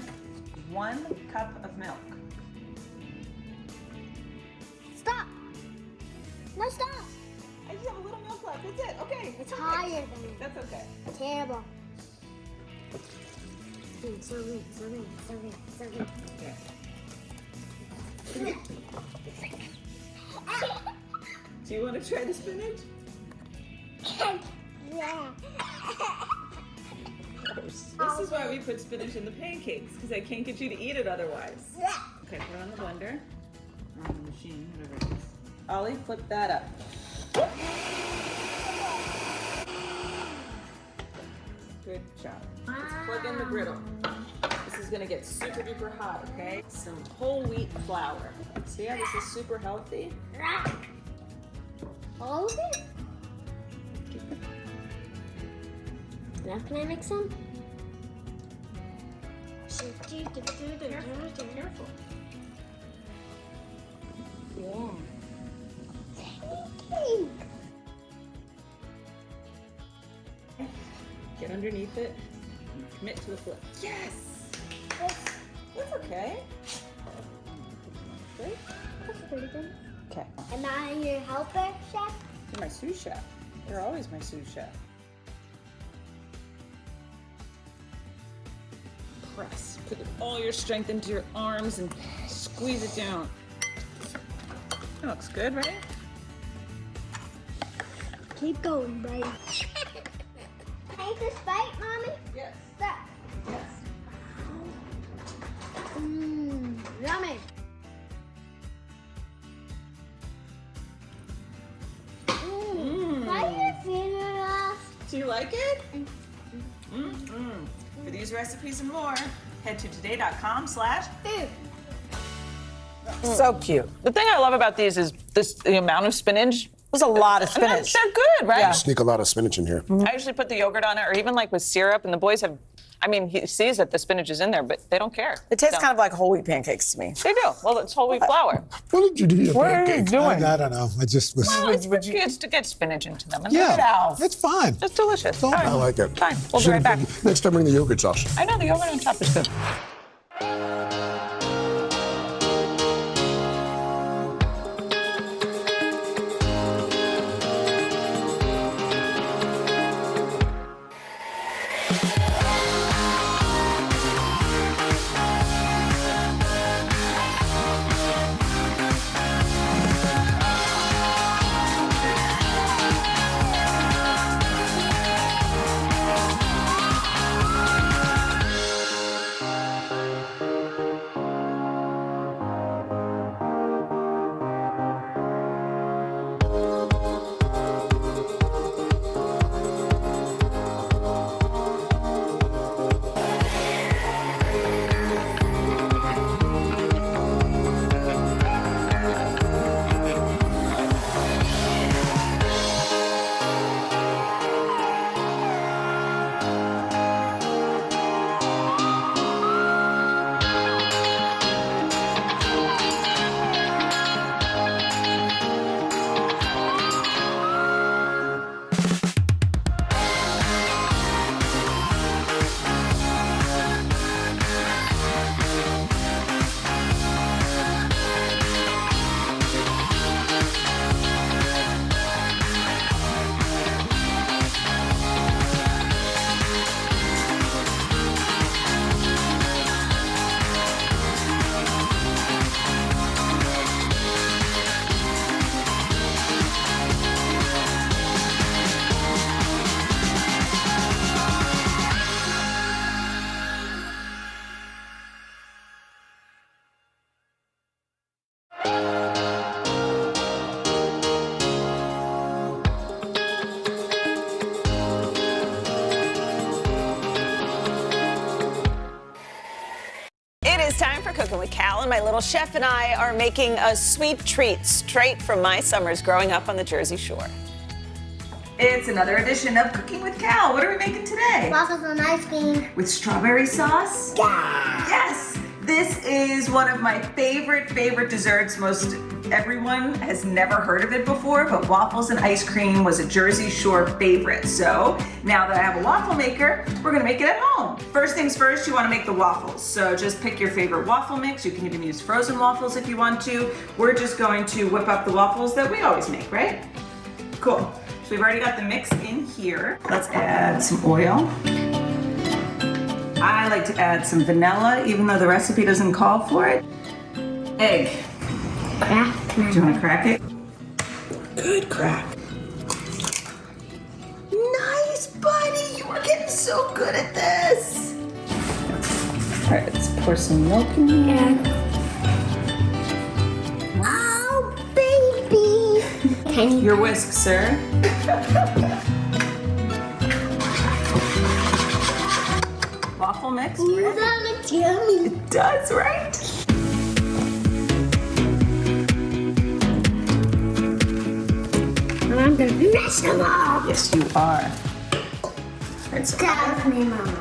1 cup of milk.
Stop. No, stop.
I just have a little milk left. That's it. Okay.
It's higher than me.
That's okay.
Terrible. So green, so green, so green, so green.
Do you want to try the spinach?
Yeah.
This is why we put spinach in the pancakes, because I can't get you to eat it otherwise. Okay, put it on the blender. Or on the machine, whatever it is. Ollie, flip that up. Good job. Let's plug in the griddle. This is gonna get super duper hot, okay? Some whole wheat flour. See how this is super healthy?
All of it? Now can I mix some?
Careful.
Yeah.
Get underneath it and commit to the flip. Yes! That's okay. Good?
That's pretty good.
Okay.
Am I your helper, chef?
You're my sous chef. You're always my sous chef. Press. Put all your strength into your arms and squeeze it down. That looks good, right?
Keep going, buddy. Take this bite, Mommy?
Yes.
Stop.
Yes.
Yummy. Why are you feeling us?
Do you like it? For these recipes and more, head to today.com/food.
So cute. The thing I love about these is the amount of spinach. There's a lot of spinach.
They're good, right?
Yeah.
Sneak a lot of spinach in here.
I usually put the yogurt on it, or even like with syrup, and the boys have. I mean, he sees that the spinach is in there, but they don't care.
It tastes kind of like whole wheat pancakes to me.
They do. Well, it's whole wheat flour.
What did you do to your
What are you
pancakes?
doing?
I don't know. I just was.
Well, it's for kids to get spinach into them. And
Yeah,
look at how.
it's fine.
It's delicious. All
I
right.
like it.
Fine. We'll be right back.
Next time, bring the yogurt sauce.
I know the yogurt on top is good. little chef and I are making a sweet treat straight from my summers growing up on the Jersey Shore.
It's another edition of Cooking with Cal. What are we making today?
Waffles on ice cream.
With strawberry sauce?
Yeah.
Yes! This is one of my favorite desserts. Most everyone has never heard of it before, but waffles and ice cream was a Jersey Shore favorite. So now that I have a waffle maker, we're gonna make it at home. First things first, you wanna make the waffles. So just pick your favorite waffle mix. You can even use frozen waffles if you want to. We're just going to whip up the waffles that we always make, right? Cool. So we've already got the mix in here. Let's add some oil. I like to add some vanilla, even though the recipe doesn't call for it. Egg. Do you want to crack it? Good crack. Nice, buddy. You are getting so good at this. All right, let's pour some milk in here.
Oh, baby.
Your whisk, sir. Waffle mix.
Ooh, that looks yummy.
It does, right?
I'm gonna mess them up.
Yes, you are. Right, so
Stop me, Mama.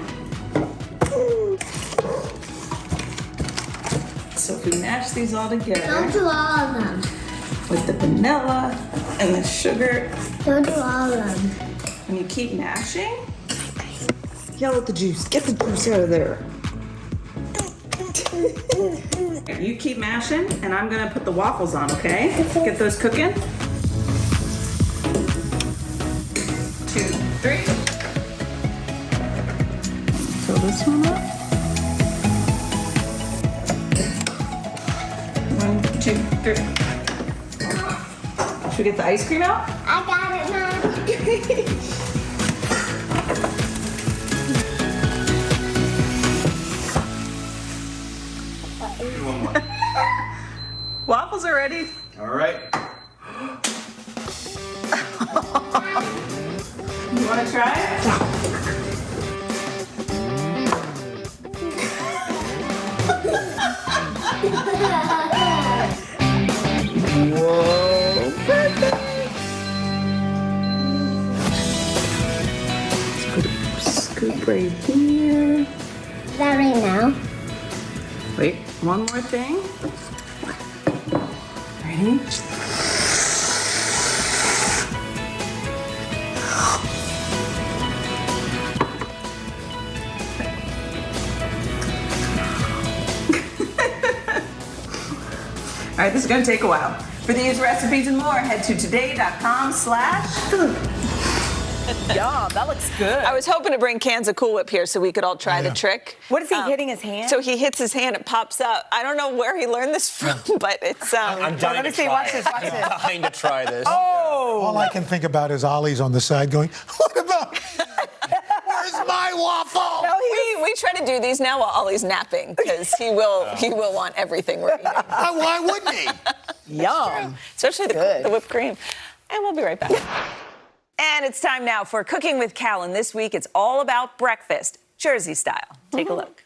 So if we mash these all together
Don't do all of them.
with the vanilla and the sugar,
Don't do all of them.
and you keep mashing, yell at the juice. Get the juice out of there. You keep mashing, and I'm gonna put the waffles on, okay? Get those cooking. 2, 3. Fill this one up. 1, 2, 3. Should we get the ice cream out?
I got it, Mom.
One more.
Waffles are ready.
All right.
You want to try it? Whoa, perfect. Let's put a scoop right here.
Is that right now?
Wait, one more thing. Ready? All right, this is gonna take a while. For these recipes and more, head to today.com/food.
Yum, that looks good.
I was hoping to bring cans of Cool Whip here so we could all try the trick.
What is he hitting his hand?
So he hits his hand, it pops up. I don't know where he learned this from, but it's
I'm dying
let me
to
see,
try
watch
it.
this, watch
I'm
this.
dying to try this.
Oh!
All I can think about is Ollie's on the side going, what about, where's my waffle?
No, we try to do these now while Ollie's napping because he will want everything we're eating.
Why wouldn't he?
Yum.
Especially the whipped cream. And we'll be right back. And it's time now for Cooking with Cal, and this week it's all about breakfast, Jersey style. Take a look.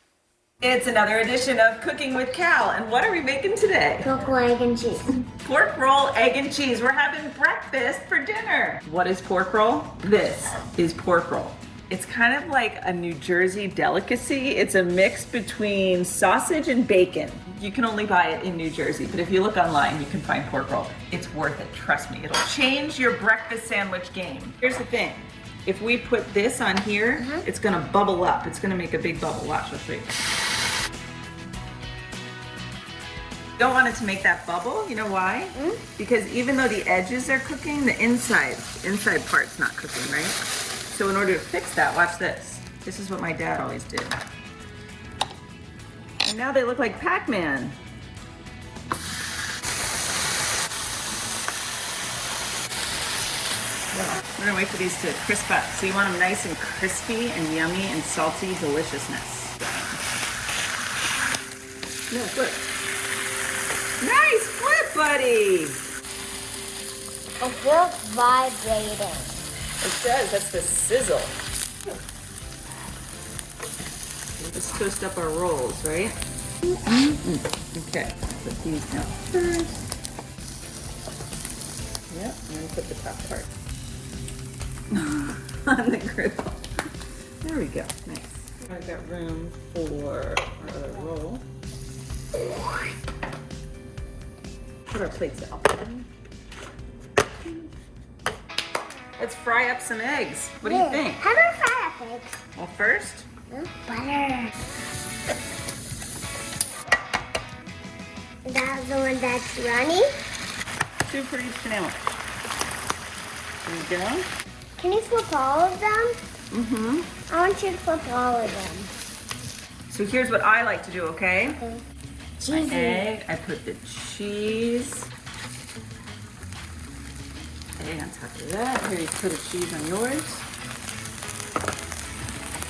It's another edition of Cooking with Cal, and what are we making today?
Pork roll, egg, and cheese.
Pork roll, egg, and cheese. We're having breakfast for dinner. What is pork roll? This is pork roll. It's kind of like a New Jersey delicacy. It's a mix between sausage and bacon. You can only buy it in New Jersey, but if you look online, you can find pork roll. It's worth it, trust me. It'll change your breakfast sandwich game. Here's the thing. If we put this on here, it's gonna bubble up. It's gonna make a big bubble. Watch, I'll show you. Don't want it to make that bubble. You know why? Because even though the edges are cooking, the inside part's not cooking, right? So in order to fix that, watch this. This is what my dad always did. And now they look like Pac-Man. We're gonna wait for these to crisp up. So you want them nice and crispy and yummy and salty deliciousness. No, flip. Nice flip, buddy.
It feels vibrating.
It does, that's the sizzle. Let's toast up our rolls, right?
Okay, put these down first. Yep, and then put the top part on the griddle. There we go, nice. I've got room for our other roll. Put our plates out. Let's fry up some eggs. What do you think?
How do I fry up eggs?
Well, first,
Butter. That's the one that's runny.
2 for each sandwich. There you go.
Can you flip all of them?
Mm-hmm.
I want you to flip all of them.
So here's what I like to do, okay? My
Cheesy.
egg, I put the cheese. Egg on top of that. Here you put a cheese on yours.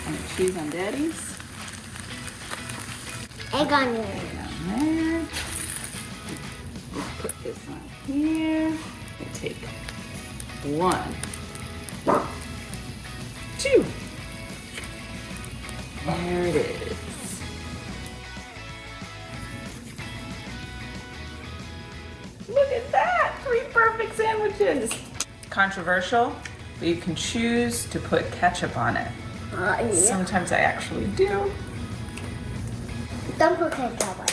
And a cheese on Daddy's.
Egg on yours.
Egg on there. Put this on here. And take 1, 2. There it is. Look at that! 3 perfect sandwiches. Controversial, but you can choose to put ketchup on it.
Yeah.
Sometimes I actually do.
Don't put ketchup on it.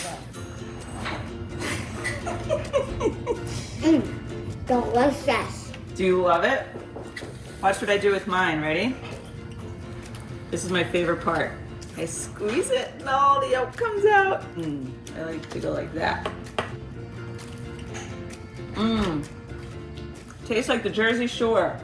Don't like this.
Do you love it? Watch what I do with mine. Ready? This is my favorite part. I squeeze it and all the yolk comes out. I like to go like that. Tastes like the Jersey Shore.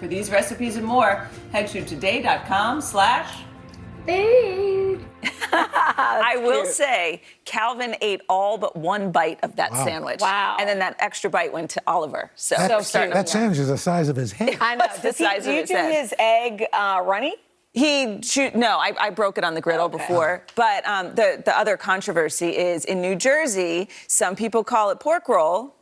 For these recipes and more, head to today.com/food. I will say, Calvin ate all but 1 bite of that sandwich.
Wow.
And then that extra bite went to Oliver. So
That
starting
sandwich is the size of his hand.
I know, the size of his head.
his egg runny?
No, I broke it on the griddle before. But the other controversy is in New Jersey, some people call it pork roll,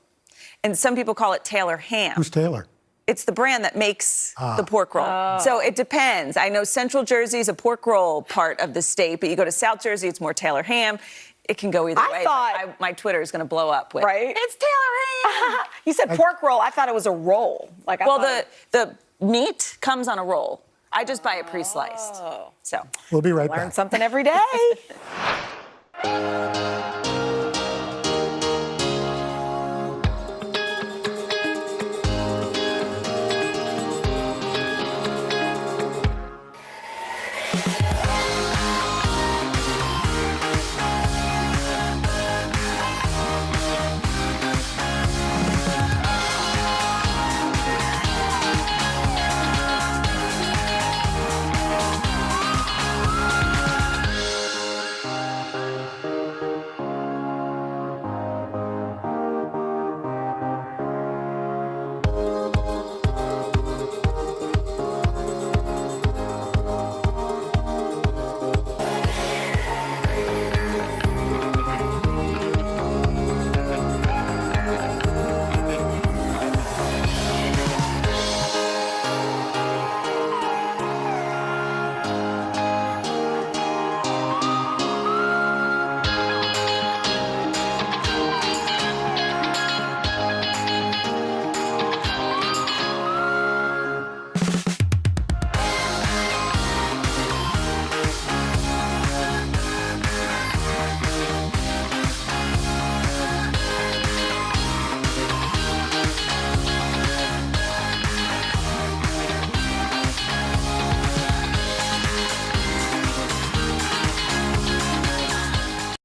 and some people call it Taylor ham.
Who's Taylor?
It's the brand that makes the pork roll. So it depends. I know Central Jersey is a pork roll part of the state, but you go to South Jersey, it's more Taylor ham. It can go either way. But my Twitter is going to blow up with,
Right?
it's Taylor ham.
You said pork roll. I thought it was a roll. Like I
Well,
thought
the meat comes on a roll. I just buy it pre-sliced. So
We'll be right
learn
back.
something every day.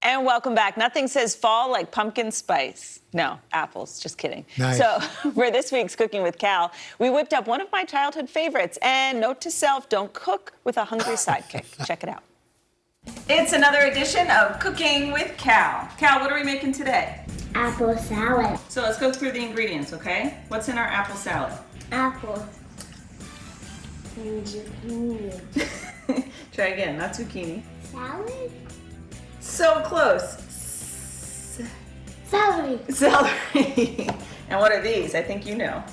And welcome back. Nothing says fall like pumpkin spice. No, apples. Just kidding.
Nice.
So for this week's Cooking with Cal, we whipped up one of my childhood favorites. And note to self, don't cook with a hungry sidekick. Check it out. It's another edition of Cooking with Cal. Cal, what are we making today?
Apple salad.
So let's go through the ingredients, okay? What's in our apple salad?
Apple. And zucchini.
Try again, not zucchini.
Salad?
So close.
Celery.
Celery. And what are these? I think you know.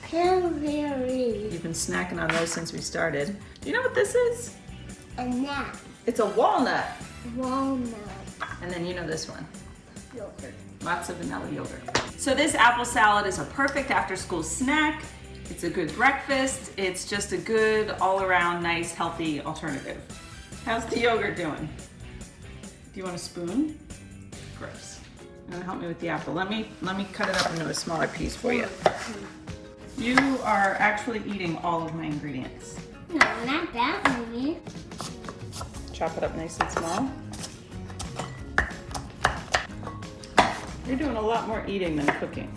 Cranberry.
You've been snacking on those since we started. Do you know what this is?
A nut.
It's a walnut.
Walnut.
And then you know this one.
Yogurt.
Lots of vanilla yogurt. So this apple salad is a perfect after-school snack. It's a good breakfast. It's just a good, all-around, nice, healthy alternative. How's the yogurt doing? Do you want a spoon? Gross. Help me with the apple. Let me cut it up into a smaller piece for you. You are actually eating all of my ingredients.
No, not that, Mommy.
Chop it up nice and small. You're doing a lot more eating than cooking.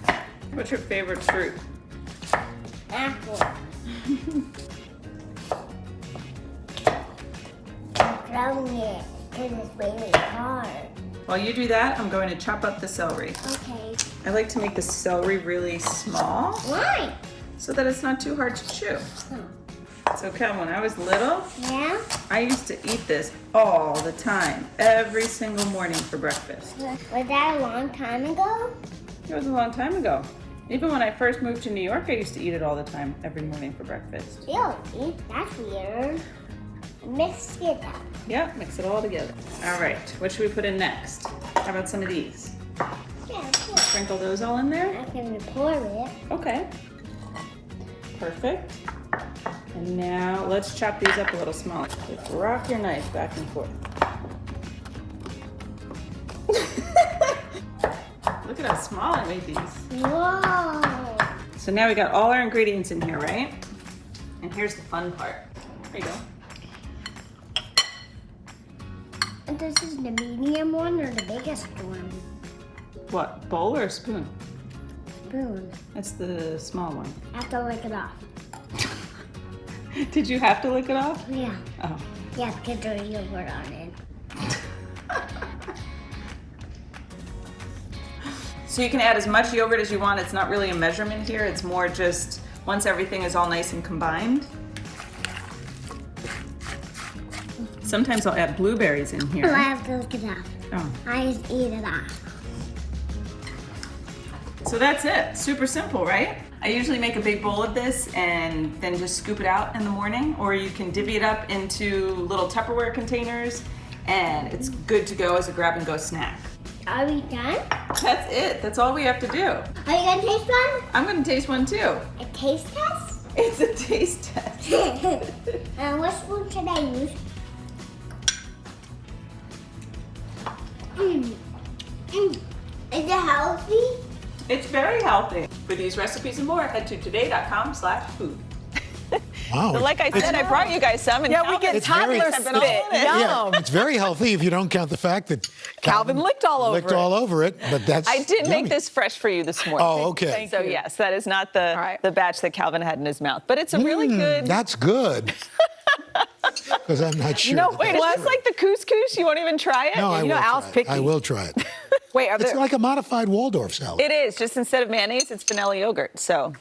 What's your favorite fruit?
Apple. I'm throwing it because it's really hard.
While you do that, I'm going to chop up the celery.
Okay.
I like to make the celery really small.
Why?
So that it's not too hard to chew. So Kel, when I was little,
Yeah?
I used to eat this all the time, every single morning for breakfast.
Was that a long time ago?
It was a long time ago. Even when I first moved to New York, I used to eat it all the time, every morning for breakfast.
Really? That's weird. Mix it up.
Yeah, mix it all together. All right, what should we put in next? How about some of these?
Yeah, cool.
Sprinkle those all in there?
I can pour it.
Okay. Perfect. And now let's chop these up a little smaller. Just rock your knife back and forth. Look at how small I made these.
Whoa.
So now we got all our ingredients in here, right? And here's the fun part. There you go.
And this is the medium one or the biggest one?
What, bowl or spoon?
Spoon.
That's the small one.
I have to lick it off.
Did you have to lick it off?
Yeah.
Oh.
Yeah, because there's yogurt on it.
So you can add as much yogurt as you want. It's not really a measurement here. It's more just once everything is all nice and combined. Sometimes I'll add blueberries in here.
Oh, I have to lick it off.
Oh.
I just eat it off.
So that's it. Super simple, right? I usually make a big bowl of this and then just scoop it out in the morning, or you can divvy it up into little Tupperware containers, and it's good to go as a grab-and-go snack.
Are we done?
That's it. That's all we have to do.
Are you gonna taste one?
I'm gonna taste one too.
A taste test?
It's a taste test.
What spoon should I use? Is it healthy?
It's very healthy. For these recipes and more, head to today.com/food.
Wow.
Like I said, I brought you guys some. And
Yeah, we get
It's very-
toddler spit.
Yeah, it's very healthy if you don't count the fact that
Calvin licked all over
licked
it.
all over it. But that's
I did
yummy.
make this fresh for you this morning.
Oh, okay.
So yes, that is not the batch that Calvin had in his mouth, but it's a really good.
That's good. Because I'm not sure.
No, wait, is this like the couscous? You won't even try it?
No, I will try it. I will try it.
Wait, are
It's
there?
like a modified Waldorf salad.
It is just instead of mayonnaise, it's vanilla yogurt. So.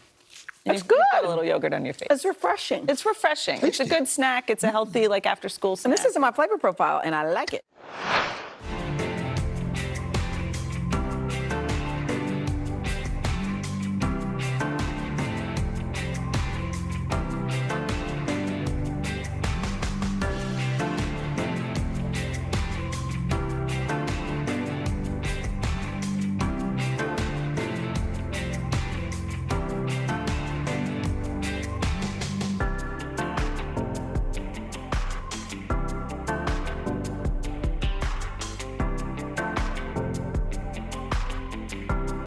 That's good. Got a little yogurt on your face.
It's refreshing.
It's refreshing. It's a good snack. It's a healthy, like after school snack.
And this isn't my flavor profile, and I like it.